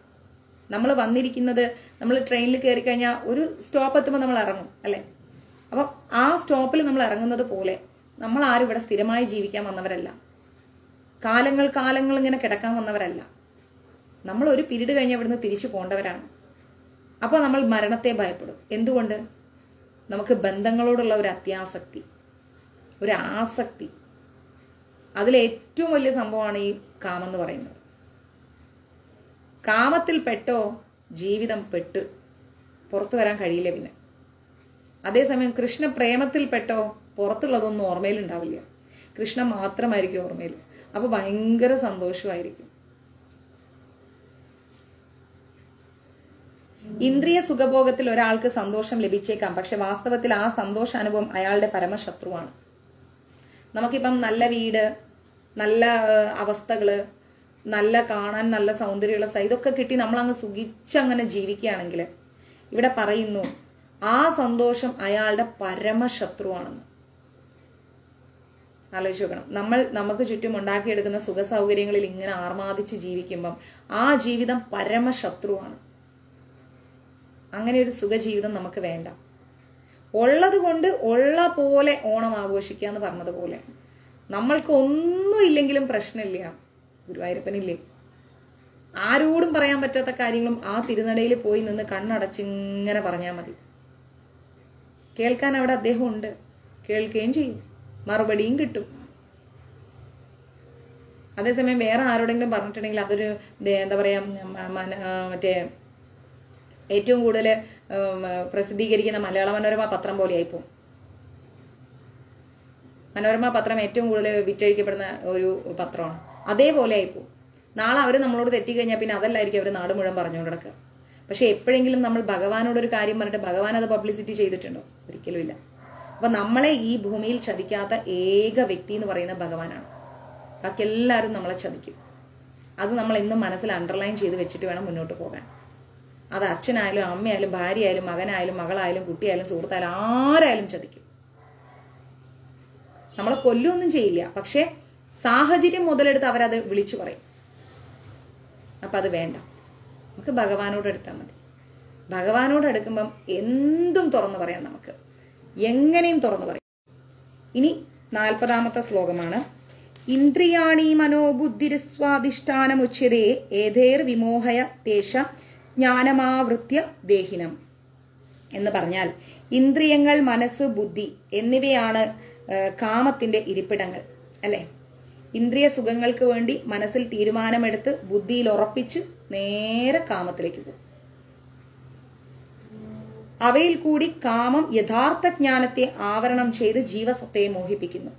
നമ്മൾ വന്നിരിക്കുന്നത്, നമ്മൾ ട്രെയിനിൽ കയറി കഴിഞ്ഞാൽ ഒരു സ്റ്റോപ്പ് എത്തുമ്പോൾ നമ്മൾ ഇറങ്ങും, അല്ലെ? അപ്പൊ ആ സ്റ്റോപ്പിൽ നമ്മൾ ഇറങ്ങുന്നത് പോലെ നമ്മൾ ആരും ഇവിടെ സ്ഥിരമായി ജീവിക്കാൻ വന്നവരല്ല, കാലങ്ങൾ ഇങ്ങനെ കിടക്കാൻ വന്നവരല്ല. നമ്മൾ ഒരു പീരീഡ് കഴിഞ്ഞ് ഇവിടുന്ന് തിരിച്ചു പോകേണ്ടവരാണ്. അപ്പോൾ നമ്മൾ മരണത്തെ ഭയപ്പെടും. എന്തുകൊണ്ട്? നമുക്ക് ബന്ധങ്ങളോടുള്ള ഒരു അത്യാസക്തി, ഒരു ആസക്തി. അതിലേറ്റവും വലിയ സംഭവമാണ് ഈ കാമം എന്ന് പറയുന്നത്. കാമത്തിൽ പെട്ടോ ജീവിതം പെട്ട് പുറത്തു വരാൻ കഴിയില്ല. പിന്നെ അതേസമയം കൃഷ്ണ പ്രേമത്തിൽ പെട്ടോ പുറത്തുള്ളതൊന്നും ഓർമ്മയിൽ ഉണ്ടാവില്ല, കൃഷ്ണ മാത്രമായിരിക്കും ഓർമ്മയിൽ. അപ്പൊ ഭയങ്കര സന്തോഷമായിരിക്കും. ഇന്ദ്രിയ സുഖഭോഗത്തിൽ ഒരാൾക്ക് സന്തോഷം ലഭിച്ചേക്കാം, പക്ഷെ വാസ്തവത്തിൽ ആ സന്തോഷാനുഭവം അയാളുടെ പരമശത്രുവാണ്. നമുക്കിപ്പം നല്ല വീട്, നല്ല അവസ്ഥകള്, നല്ല കാണാൻ നല്ല സൗന്ദര്യമുള്ള ഇതൊക്കെ കിട്ടി നമ്മൾ അങ്ങ് സുഖിച്ചങ്ങനെ ജീവിക്കുകയാണെങ്കിൽ ഇവിടെ പറയുന്നു ആ സന്തോഷം അയാളുടെ പരമശത്രുവാണെന്ന് ആലോചിച്ച് നോക്കണം. നമുക്ക് ചുറ്റും ഉണ്ടാക്കിയെടുക്കുന്ന സുഖ സൗകര്യങ്ങളിൽ ഇങ്ങനെ ആർമാദിച്ച് ജീവിക്കുമ്പം ആ ജീവിതം പരമശത്രുവാണ്. അങ്ങനെ ഒരു സുഖജീവിതം നമുക്ക് വേണ്ട. ഉള്ളത് കൊണ്ട് ഉള്ള പോലെ ഓണം ആഘോഷിക്കുക എന്ന് പറഞ്ഞതുപോലെ നമ്മൾക്ക് ഒന്നും ഇല്ലെങ്കിലും പ്രശ്നമില്ല. ഗുരുവായൂരപ്പനില്ലേ, ആരോടും പറയാൻ പറ്റാത്ത കാര്യങ്ങളും ആ തിരുനടയിൽ പോയി നിന്ന് കണ്ണടച്ചിങ്ങനെ പറഞ്ഞാൽ മതി. കേൾക്കാൻ അവിടെ അദ്ദേഹം ഉണ്ട്, കേൾക്കുകയും ചെയ്യും, മറുപടിയും കിട്ടും. അതേസമയം വേറെ ആരോടെങ്കിലും പറഞ്ഞിട്ടുണ്ടെങ്കിൽ അതൊരു എന്താ പറയാ, മറ്റേ ഏറ്റവും കൂടുതൽ പ്രസിദ്ധീകരിക്കുന്ന മലയാള മനോരമ പത്രം പോലെ ആയിപ്പോ. മനോരമ പത്രം ഏറ്റവും കൂടുതൽ വിറ്റഴിക്കപ്പെടുന്ന ഒരു പത്രമാണ്. അതേപോലെ ആയിപ്പോ. നാളെ അവര് നമ്മളോട് തെറ്റിക്കഴിഞ്ഞാൽ പിന്നെ അതല്ലായിരിക്കും അവർ നാട് മുഴുവൻ പറഞ്ഞുകൊണ്ട് കിടക്കുക. പക്ഷെ എപ്പോഴെങ്കിലും നമ്മൾ ഭഗവാനോടൊരു കാര്യം പറഞ്ഞിട്ട് ഭഗവാൻ അത് പബ്ലിസിറ്റി ചെയ്തിട്ടുണ്ടോ? ഒരിക്കലും ഇല്ല. അപ്പൊ നമ്മളെ ഈ ഭൂമിയിൽ ചതിക്കാത്ത ഏക വ്യക്തി എന്ന് പറയുന്നത് ഭഗവാനാണ്. ബാക്കി എല്ലാവരും നമ്മളെ ചതിക്കും. അത് നമ്മൾ എന്നും മനസ്സിൽ അണ്ടർലൈൻ ചെയ്ത് വെച്ചിട്ട് വേണം മുന്നോട്ട് പോകാൻ. അത് അച്ഛനായാലും അമ്മയായാലും ഭാര്യയായാലും മകനായാലും മകളായാലും കുട്ടിയായാലും സുഹൃത്തായാലും ആരായാലും ചതിക്കും. നമ്മളെ കൊല്ലൊന്നും ചെയ്യില്ല, പക്ഷെ സാഹചര്യം മുതലെടുത്ത് അവരത് വിളിച്ചു പറയും. അപ്പൊ അത് വേണ്ട. നമുക്ക് ഭഗവാനോട് എടുത്താൽ മതി. ഭഗവാനോട് എടുക്കുമ്പം എന്തും തുറന്നു പറയാം, നമുക്ക് എങ്ങനെയും തുറന്നു പറയാം. ഇനി 40ാമത്തെ ശ്ലോകമാണ്. ഇന്ദ്രിയാണി മനോബുദ്ധിരസ്വാധിഷ്ഠാനമുച്യതേ ഏതേർ വിമോഹയ തേഷ ജ്ഞാനമാവൃത്യ ദേഹിനം എന്ന് പറഞ്ഞാൽ ഇന്ദ്രിയങ്ങൾ, മനസ്സ്, ബുദ്ധി എന്നിവയാണ് കാമത്തിന്റെ ഇരിപ്പിടങ്ങൾ അല്ലെ. ഇന്ദ്രിയ സുഖങ്ങൾക്ക് വേണ്ടി മനസ്സിൽ തീരുമാനമെടുത്ത് ബുദ്ധിയിൽ ഉറപ്പിച്ച് നേരെ കാമത്തിലേക്ക് പോകും. അവയിൽ കൂടി കാമം യഥാർത്ഥ ജ്ഞാനത്തെ ആവരണം ചെയ്ത് ജീവസത്തയെ മോഹിപ്പിക്കുന്നു.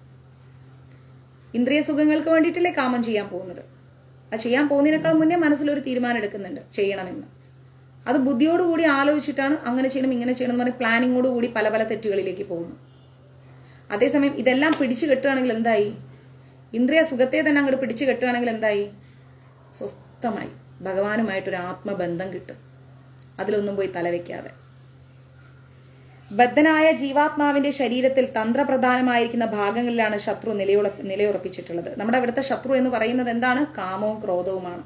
ഇന്ദ്രിയ സുഖങ്ങൾക്ക് വേണ്ടിയിട്ടല്ലേ കാമം ചെയ്യാൻ പോകുന്നത്. അത് ചെയ്യാൻ പോകുന്നതിനേക്കാൾ മുന്നേ മനസ്സിലൊരു തീരുമാനം എടുക്കുന്നുണ്ട് ചെയ്യണമെന്ന്. അത് ബുദ്ധിയോടുകൂടി ആലോചിച്ചിട്ടാണ് അങ്ങനെ ചെയ്യണം ഇങ്ങനെ ചെയ്യണം എന്ന് പറഞ്ഞ് പ്ലാനിങ്ങോടുകൂടി പല പല തെറ്റുകളിലേക്ക് പോകുന്നു. അതേസമയം ഇതെല്ലാം പിടിച്ചു കെട്ടുകയാണെങ്കിൽ എന്തായി? ഇന്ദ്രിയ സുഖത്തെ തന്നെ അങ്ങോട്ട് പിടിച്ചു കെട്ടുകയാണെങ്കിൽ എന്തായി? സ്വസ്ഥമായി ഭഗവാനുമായിട്ടൊരു ആത്മബന്ധം കിട്ടും, അതിലൊന്നും പോയി തലവെക്കാതെ. ബദ്ധനായ ജീവാത്മാവിന്റെ ശരീരത്തിൽ തന്ത്രപ്രധാനമായിരിക്കുന്ന ഭാഗങ്ങളിലാണ് ശത്രു നിലയുറപ്പിച്ചിട്ടുള്ളത്. നമ്മുടെ ഇവിടുത്തെ ശത്രു എന്ന് പറയുന്നത് എന്താണ്? കാമവും ക്രോധവുമാണ്.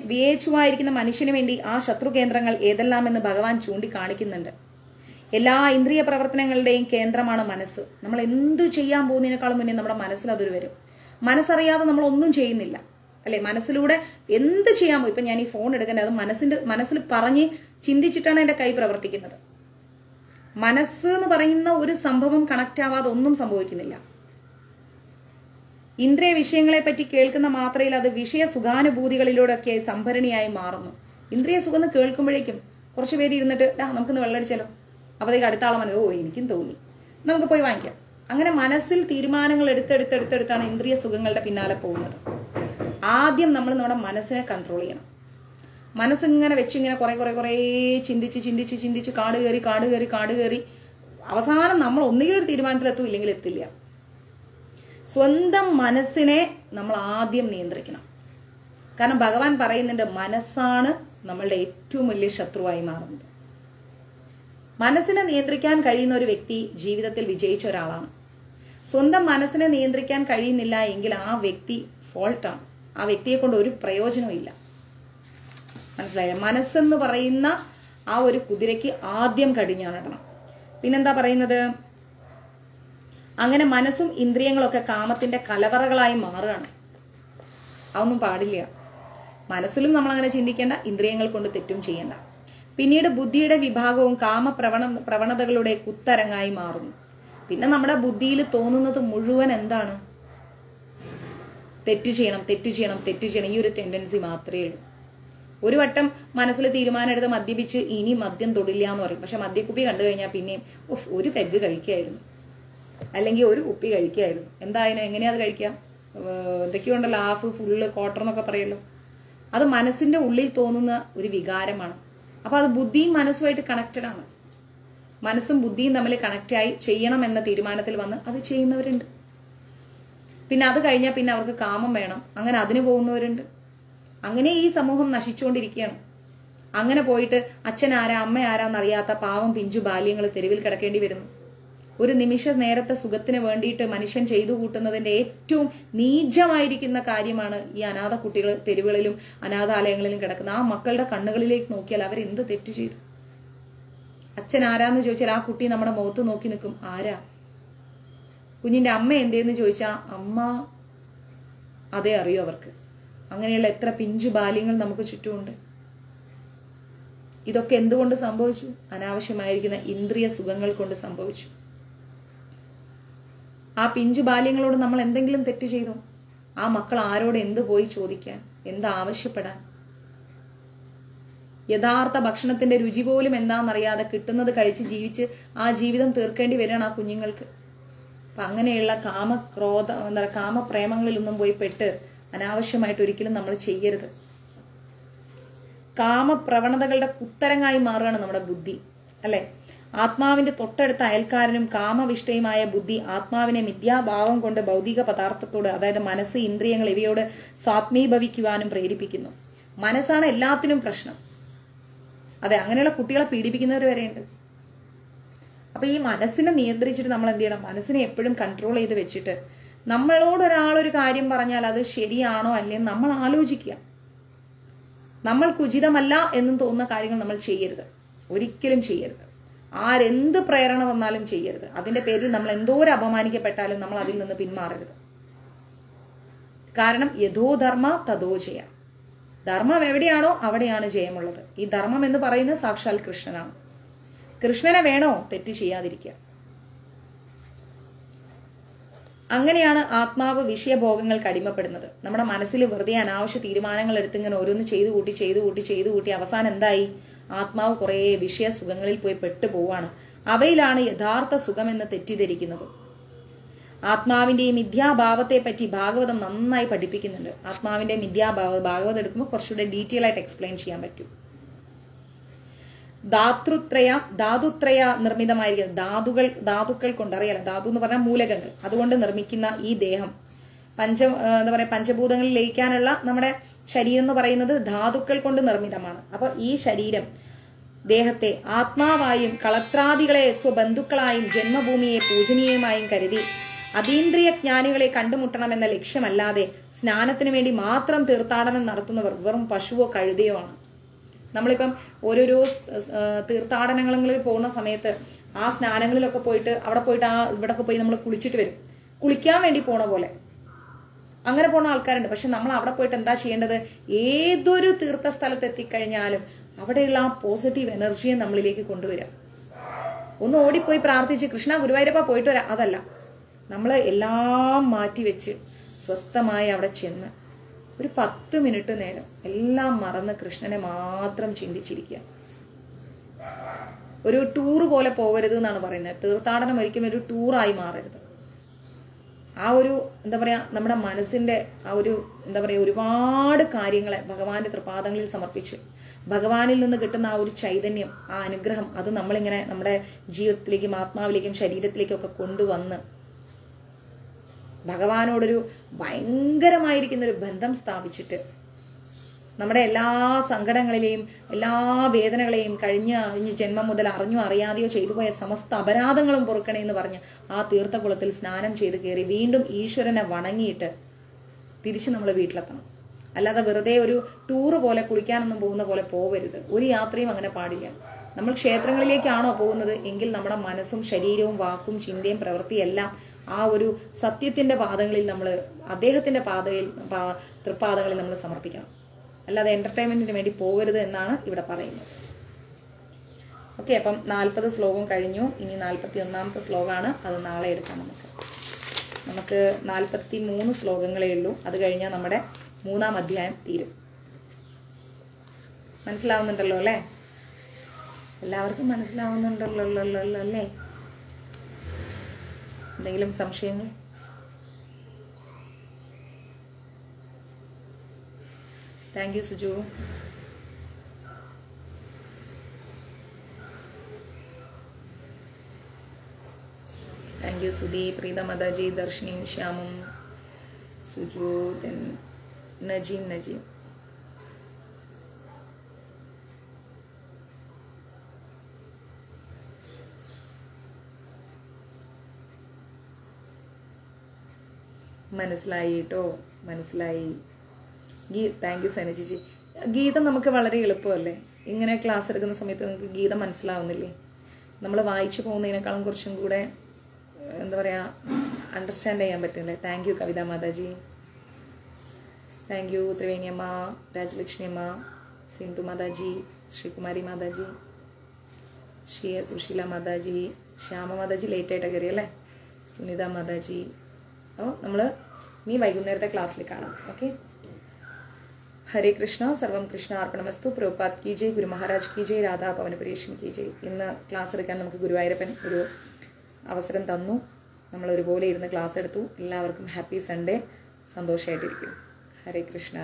വിയേച്ചുവായിരിക്കുന്ന മനുഷ്യന് വേണ്ടി ആ ശത്രു കേന്ദ്രങ്ങൾ ഏതെല്ലാമെന്ന് ഭഗവാൻ ചൂണ്ടിക്കാണിക്കുന്നുണ്ട്. എല്ലാ ഇന്ദ്രിയ പ്രവർത്തനങ്ങളുടെയും കേന്ദ്രമാണ് മനസ്സ്. നമ്മൾ എന്തു ചെയ്യാൻ പോകുന്നതിനേക്കാളും മുന്നേ നമ്മുടെ മനസ്സിൽ അതൊരു വരും. മനസ്സറിയാതെ നമ്മൾ ഒന്നും ചെയ്യുന്നില്ല അല്ലെ. മനസ്സിലൂടെ എന്ത് ചെയ്യാൻ പോകും. ഇപ്പൊ ഞാൻ ഈ ഫോൺ എടുക്കേണ്ടത് അത് മനസ്സിൽ പറഞ്ഞ് ചിന്തിച്ചിട്ടാണ് എന്റെ കൈ പ്രവർത്തിക്കുന്നത്. മനസ്സ് എന്ന് പറയുന്ന ഒരു സംഭവം കണക്ട് ആവാതെ ഒന്നും സംഭവിക്കുന്നില്ല. ഇന്ദ്രിയ വിഷയങ്ങളെ പറ്റി കേൾക്കുന്ന മാത്രയിൽ അത് വിഷയ സുഖാനുഭൂതികളിലൂടെയൊക്കെ സംഭരണിയായി മാറുന്നു. ഇന്ദ്രിയ സുഖം എന്ന് കേൾക്കുമ്പോഴേക്കും കുറച്ചു പേര് ഇരുന്നിട്ട് നമുക്കിന്ന് വെള്ളമടിച്ചാലോ, അപ്പോഴത്തേക്ക് അടുത്ത ആളെ മനസ്സിൽ എനിക്കും തോന്നി, നമുക്ക് പോയി വാങ്ങിക്കാം. അങ്ങനെ മനസ്സിൽ തീരുമാനങ്ങൾ എടുത്തെടുത്താണ് ഇന്ദ്രിയ സുഖങ്ങളുടെ പിന്നാലെ പോകുന്നത്. ആദ്യം നമ്മൾ നമ്മുടെ മനസ്സിനെ കൺട്രോൾ ചെയ്യണം. മനസ്സിങ്ങനെ വെച്ചിങ്ങനെ കുറെ ചിന്തിച്ച് കാട് കയറി അവസാനം നമ്മൾ ഒന്നുകിൽ ഒരു തീരുമാനത്തിലെത്തും, ഇല്ലെങ്കിൽ എത്തില്ല. സ്വന്തം മനസ്സിനെ നമ്മൾ ആദ്യം നിയന്ത്രിക്കണം. കാരണം ഭഗവാൻ പറയുന്നുണ്ട്, മനസ്സാണ് നമ്മളുടെ ഏറ്റവും വലിയ ശത്രുവായി മാറുന്നത്. മനസ്സിനെ നിയന്ത്രിക്കാൻ കഴിയുന്ന ഒരു വ്യക്തി ജീവിതത്തിൽ വിജയിച്ച ഒരാളാണ്. സ്വന്തം മനസ്സിനെ നിയന്ത്രിക്കാൻ കഴിയുന്നില്ല എങ്കിൽ ആ വ്യക്തി ഫോൾട്ടാണ്. ആ വ്യക്തിയെ കൊണ്ട് ഒരു പ്രയോജനവും ഇല്ല. മനസ്സിലായ? മനസ്സെന്ന് പറയുന്ന ആ ഒരു കുതിരയ്ക്ക് ആദ്യം കടിഞ്ഞാണിടണം. പിന്നെന്താ പറയുന്നത്? അങ്ങനെ മനസ്സും ഇന്ദ്രിയങ്ങളൊക്കെ കാമത്തിന്റെ കലവറകളായി മാറുകയാണ്. അതൊന്നും പാടില്ല. മനസ്സിലും നമ്മൾ അങ്ങനെ ചിന്തിക്കേണ്ട, ഇന്ദ്രിയങ്ങൾ കൊണ്ട് തെറ്റും ചെയ്യേണ്ട. പിന്നീട് ബുദ്ധിയുടെ വിഭാഗവും പ്രവണതകളുടെ കുത്തരങ്ങായി മാറുന്നു. പിന്നെ നമ്മുടെ ബുദ്ധിയിൽ തോന്നുന്നത് മുഴുവൻ എന്താണ്? തെറ്റ് ചെയ്യണം. ഈ ഒരു ടെൻഡൻസി മാത്രമേ ഉള്ളൂ. ഒരു വട്ടം മനസ്സിൽ തീരുമാനം എടുത്ത് മദ്യപിച്ച് ഇനി മദ്യം തൊടില്ല എന്ന് പറയും. പക്ഷെ മദ്യക്കുപ്പി കണ്ടു കഴിഞ്ഞാൽ പിന്നെയും ഒരു പെഗ് കഴിക്കായിരുന്നു, അല്ലെങ്കിൽ ഒരു കുപ്പി കഴിക്കായിരുന്നു. എന്തായാലും എങ്ങനെയാ അത് കഴിക്കാം? എന്തൊക്കെയുണ്ടല്ലോ, ഹാഫ്, ഫുള്ള്, ക്വാർട്ടർ എന്നൊക്കെ പറയല്ലോ. അത് മനസ്സിന്റെ ഉള്ളിൽ തോന്നുന്ന ഒരു വികാരമാണ്. അപ്പൊ അത് ബുദ്ധിയും മനസ്സുമായിട്ട് കണക്റ്റഡ് ആണ്. മനസ്സും ബുദ്ധിയും തമ്മിൽ കണക്റ്റായി ചെയ്യണം എന്ന തീരുമാനത്തിൽ വന്ന് അത് ചെയ്യുന്നവരുണ്ട്. പിന്നെ അത് കഴിഞ്ഞാൽ പിന്നെ അവർക്ക് കാമം വേണം, അങ്ങനെ അതിന് പോകുന്നവരുണ്ട്. അങ്ങനെ ഈ സമൂഹം നശിച്ചുകൊണ്ടിരിക്കുകയാണ്. അങ്ങനെ പോയിട്ട് അച്ഛൻ ആരാ അമ്മ ആരാന്നറിയാത്ത പാവം പിഞ്ചു ബാല്യങ്ങൾ തെരുവിൽ കിടക്കേണ്ടി വരുന്നു. ഒരു നിമിഷ നേരത്തെ സുഖത്തിന് വേണ്ടിയിട്ട് മനുഷ്യൻ ചെയ്തു കൂട്ടുന്നതിന്റെ ഏറ്റവും നീചമായിരിക്കുന്ന കാര്യമാണ് ഈ അനാഥ കുട്ടികൾ തെരുവുകളിലും അനാഥാലയങ്ങളിലും കിടക്കുന്ന. ആ മക്കളുടെ കണ്ണുകളിലേക്ക് നോക്കിയാൽ അവരെന്ത് തെറ്റു ചെയ്തു? അച്ഛൻ ആരാന്ന് ചോദിച്ചാൽ ആ കുട്ടി നമ്മുടെ മുഖത്ത് നോക്കി നിൽക്കും, ആരാ? കുഞ്ഞിന്റെ അമ്മ എന്തേന്ന് ചോദിച്ചാൽ അമ്മ അതേ അറിയൂ അവർക്ക്. അങ്ങനെയുള്ള എത്ര പിഞ്ചു ബാല്യങ്ങൾ നമുക്ക് ചുറ്റുമുണ്ട്. ഇതൊക്കെ എന്തുകൊണ്ട് സംഭവിച്ചു? അനാവശ്യമായിരിക്കുന്ന ഇന്ദ്രിയ സുഖങ്ങൾ കൊണ്ട് സംഭവിച്ചു. ആ പിഞ്ചു ബാല്യങ്ങളോട് നമ്മൾ എന്തെങ്കിലും തെറ്റ് ചെയ്തോ? ആ മക്കൾ ആരോട് എന്ത് പോയി ചോദിക്കാൻ, എന്ത് ആവശ്യപ്പെടാൻ? യഥാർത്ഥ ഭക്ഷണത്തിന്റെ രുചി പോലും എന്താണെന്നറിയാതെ കിട്ടുന്നത് കഴിച്ച് ജീവിച്ച് ആ ജീവിതം തീർക്കേണ്ടി വരികയാണ് ആ കുഞ്ഞുങ്ങൾക്ക്. അപ്പൊ അങ്ങനെയുള്ള കാമപ്രേമങ്ങളിലൊന്നും പോയി പെട്ട് അനാവശ്യമായിട്ട് ഒരിക്കലും നമ്മൾ ചെയ്യരുത്. കാമപ്രവണതകളുടെ കുത്തരങ്ങായി മാറുകയാണ് നമ്മുടെ ബുദ്ധി, അല്ലെ? ആത്മാവിന്റെ തൊട്ടടുത്ത അയൽക്കാരനും കാമവിഷ്ടയുമായ ബുദ്ധി ആത്മാവിനെ മിഥ്യാഭാവം കൊണ്ട് ഭൗതിക പദാർത്ഥത്തോട്, അതായത് മനസ്സ്, ഇന്ദ്രിയങ്ങൾ ഇവയോട് സ്വാത്മീഭവിക്കുവാനും പ്രേരിപ്പിക്കുന്നു. മനസ്സാണ് എല്ലാത്തിനും പ്രശ്നം. അതെ, അങ്ങനെയുള്ള കുട്ടികളെ പീഡിപ്പിക്കുന്നവർ വരെയുണ്ട്. അപ്പൊ ഈ മനസ്സിനെ നിയന്ത്രിച്ചിട്ട് നമ്മൾ എന്ത് ചെയ്യണം? മനസ്സിനെ എപ്പോഴും കൺട്രോൾ ചെയ്ത് വെച്ചിട്ട് നമ്മളോട് ഒരാളൊരു കാര്യം പറഞ്ഞാൽ അത് ശരിയാണോ അല്ലെന്ന് നമ്മൾ ആലോചിക്കുക. നമ്മൾക്ക് ഉചിതമല്ല എന്നും തോന്നുന്ന കാര്യങ്ങൾ നമ്മൾ ചെയ്യരുത്, ഒരിക്കലും ചെയ്യരുത്. ആരെന്ത് പ്രേരണ തന്നാലും ചെയ്യരുത്. അതിന്റെ പേരിൽ നമ്മൾ എന്തോരം അപമാനിക്കപ്പെട്ടാലും നമ്മൾ അതിൽ നിന്ന് പിന്മാറരുത്. കാരണം യഥോ ധർമ്മ തഥോ ജയ. ധർമ്മം എവിടെയാണോ അവിടെയാണ് ജയമുള്ളത്. ഈ ധർമ്മം എന്ന് പറയുന്നത് സാക്ഷാൽ കൃഷ്ണനാണ്. കൃഷ്ണനെ വേണോ? തെറ്റ് ചെയ്യാതിരിക്കുക. അങ്ങനെയാണ് ആത്മാവ് വിഷയഭോഗങ്ങൾക്ക് അടിമപ്പെടുന്നത്. നമ്മുടെ മനസ്സിൽ വെറുതെ അനാവശ്യ തീരുമാനങ്ങൾ എടുത്തിങ്ങനെ ഓരോന്ന് ചെയ്തു കൂട്ടി അവസാനം എന്തായി? ആത്മാവ് കുറെ വിഷയ സുഖങ്ങളിൽ പോയി പെട്ടുപോവാണ്. അവയിലാണ് യഥാർത്ഥ സുഖമെന്ന് തെറ്റിദ്ധരിക്കുന്നത്. ആത്മാവിന്റെ ഈ മിഥ്യാഭാവത്തെ പറ്റി ഭാഗവതം നന്നായി പഠിപ്പിക്കുന്നുണ്ട്. ആത്മാവിന്റെ ഭാഗവതം എടുക്കുമ്പോൾ കുറച്ചുകൂടെ ഡീറ്റെയിൽ ആയിട്ട് എക്സ്പ്ലെയിൻ ചെയ്യാൻ പറ്റും. ധാതുത്രയ നിർമ്മിതമായിരിക്കുന്ന ധാതുക്കൾ കൊണ്ട്, അറിയാലോ, ധാതു എന്ന് പറഞ്ഞാൽ മൂലകങ്ങൾ, അതുകൊണ്ട് നിർമ്മിക്കുന്ന ഈ ദേഹം, പഞ്ചഭൂതങ്ങളിൽ ലയിക്കാനുള്ള നമ്മുടെ ശരീരം എന്ന് പറയുന്നത് ധാതുക്കൾ കൊണ്ട് നിർമ്മിതമാണ്. അപ്പൊ ഈ ശരീരം, ദേഹത്തെ ആത്മാവായും കളത്രാദികളെ സ്വബന്ധുക്കളായും ജന്മഭൂമിയെ പൂജനീയമായും കരുതി അതീന്ദ്രിയ ജ്ഞാനികളെ കണ്ടുമുട്ടണമെന്ന ലക്ഷ്യമല്ലാതെ സ്നാനത്തിന് വേണ്ടി മാത്രം തീർത്ഥാടനം നടത്തുന്നവർ വെറും പശുവോ കഴുതയോ ആണ്. നമ്മളിപ്പം ഓരോരോ തീർത്ഥാടനങ്ങളിൽ പോകുന്ന സമയത്ത് ആ സ്നാനങ്ങളിലൊക്കെ പോയിട്ട് അവിടെ പോയിട്ട് ഇവിടൊക്കെ പോയി നമ്മൾ കുളിച്ചിട്ട് വരും, കുളിക്കാൻ വേണ്ടി പോണ പോലെ. അങ്ങനെ പോണ ആൾക്കാരുണ്ട്. പക്ഷെ നമ്മൾ അവിടെ പോയിട്ട് എന്താ ചെയ്യേണ്ടത്? ഏതൊരു തീർത്ഥ സ്ഥലത്ത് എത്തിക്കഴിഞ്ഞാലും അവിടെയുള്ള ആ പോസിറ്റീവ് എനർജിയെ നമ്മളിലേക്ക് കൊണ്ടുവരാം. ഒന്ന് ഓടിപ്പോയി പ്രാർത്ഥിച്ച് കൃഷ്ണ ഗുരുവായൂരപ്പ പോയിട്ട് വരാം, അതല്ല. നമ്മൾ എല്ലാം മാറ്റിവെച്ച് സ്വസ്ഥമായി അവിടെ ചെന്ന് ഒരു 10 മിനിറ്റ് നേരം എല്ലാം മറന്ന് കൃഷ്ണനെ മാത്രം ചിന്തിച്ചിരിക്കുക. ഒരു ടൂർ പോലെ പോകരുത് എന്നാണ് പറയുന്നത്. തീർത്ഥാടനം ഒരിക്കലും ഒരു ടൂറായി മാറരുത്. ആ ഒരു നമ്മുടെ മനസ്സിന്റെ ആ ഒരു ഒരുപാട് കാര്യങ്ങളെ ഭഗവാന്റെ തൃപാദങ്ങളിൽ സമർപ്പിച്ച് ഭഗവാനിൽ നിന്ന് കിട്ടുന്ന ആ ഒരു ചൈതന്യം, ആ അനുഗ്രഹം, അത് നമ്മളിങ്ങനെ നമ്മുടെ ജീവിതത്തിലേക്കും ആത്മാവിലേക്കും ശരീരത്തിലേക്കും ഒക്കെ കൊണ്ടുവന്ന് ഭഗവാനോടൊരു ഭയങ്കരമായിരിക്കുന്ന ഒരു ബന്ധം സ്ഥാപിച്ചിട്ട് നമ്മുടെ എല്ലാ സങ്കടങ്ങളിലെയും എല്ലാ വേദനകളെയും കഴിഞ്ഞ ജന്മം മുതൽ അറിഞ്ഞോ അറിയാതെയോ ചെയ്തു പോയ സമസ്ത അപരാധങ്ങളും പൊറുക്കണേ എന്ന് പറഞ്ഞ് ആ തീർത്ഥകുളത്തിൽ സ്നാനം ചെയ്ത് കയറി വീണ്ടും ഈശ്വരനെ വണങ്ങിയിട്ട് തിരിച്ച് നമ്മൾ വീട്ടിലെത്തണം. അല്ലാതെ വെറുതെ ഒരു ടൂറ് പോലെ കുളിക്കാനൊന്നും പോകുന്ന പോലെ പോവരുത്. ഒരു യാത്രയും അങ്ങനെ പാടില്ല. നമ്മൾ ക്ഷേത്രങ്ങളിലേക്കാണോ പോകുന്നത് എങ്കിൽ നമ്മുടെ മനസ്സും ശരീരവും വാക്കും ചിന്തയും പ്രവൃത്തിയെല്ലാം ആ ഒരു സത്യത്തിന്റെ പാദങ്ങളിൽ നമ്മൾ, അദ്ദേഹത്തിന്റെ തൃപ്പാദങ്ങളിൽ നമ്മൾ സമർപ്പിക്കണം. അല്ലാതെ എന്റർടൈൻമെന്റിന് വേണ്ടി പോകരുത് എന്നാണ് ഇവിടെ പറയുന്നത്. ഓക്കെ, അപ്പം 40 ശ്ലോകം കഴിഞ്ഞു. ഇനി 41ാമത്തെ ശ്ലോകമാണ്. അത് നാളെ എടുക്കാം. നമുക്ക് 43 ശ്ലോകങ്ങളേ ഉള്ളൂ. അത് കഴിഞ്ഞാൽ നമ്മുടെ 3ാം അധ്യായം തീരും. മനസ്സിലാവുന്നുണ്ടല്ലോ അല്ലേ? എല്ലാവർക്കും മനസ്സിലാവുന്നുണ്ടല്ലോ അല്ലേ? എന്തെങ്കിലും സംശയങ്ങൾ? Thank you Suju. Thank you Sudhi, Preethamataji, ദർശിനിയും ശ്യാമും, സുജു, നജീം. മനസ്സിലായി കേട്ടോ, മനസ്സിലായി. താങ്ക് യു സേന ചേച്ചി. ഗീതം നമുക്ക് വളരെ എളുപ്പമല്ലേ? ഇങ്ങനെ ക്ലാസ് എടുക്കുന്ന സമയത്ത് നിങ്ങൾക്ക് ഗീതം മനസ്സിലാവുന്നില്ലേ? നമ്മൾ വായിച്ചു പോകുന്നതിനേക്കാളും കുറച്ചും കൂടെ എന്താ പറയുക, അണ്ടർസ്റ്റാൻഡ് ചെയ്യാൻ പറ്റില്ലേ? Thank you Kavitha Mataji, thank you Triveni അമ്മ, രാജലക്ഷ്മി അമ്മ, സിന്ധു മാതാജി, ശ്രീകുമാരി മാതാജി, സുശീല മാതാജി, ശ്യാമ മാതാജി ലേറ്റായിട്ട് കയറി അല്ലേ, സുനിത മാതാജി. അപ്പോൾ നമ്മൾ ഇനി വൈകുന്നേരത്തെ ക്ലാസ്സിൽ കാണാം. ഓക്കെ. ഹരേ കൃഷ്ണ. സർവം കൃഷ്ണ അർപ്പണമസ്തു. പ്രഭുപാദ് കി ജയ്, ഗുരു മഹാരാജ് കി ജയ്, രാധാ പവനപുരേഷൻ കി ജയ്. ഇന്ന് ക്ലാസ് എടുക്കാൻ നമുക്ക് ഗുരുവായൂരപ്പൻ ഒരു അവസരം തന്നു. നമ്മൾ ഒരുപോലെ ഇരുന്ന് ക്ലാസ് എടുത്തു. എല്ലാവർക്കും ഹാപ്പി സൺഡേ. സന്തോഷമായിട്ടിരിക്കും. ഹരേ കൃഷ്ണ.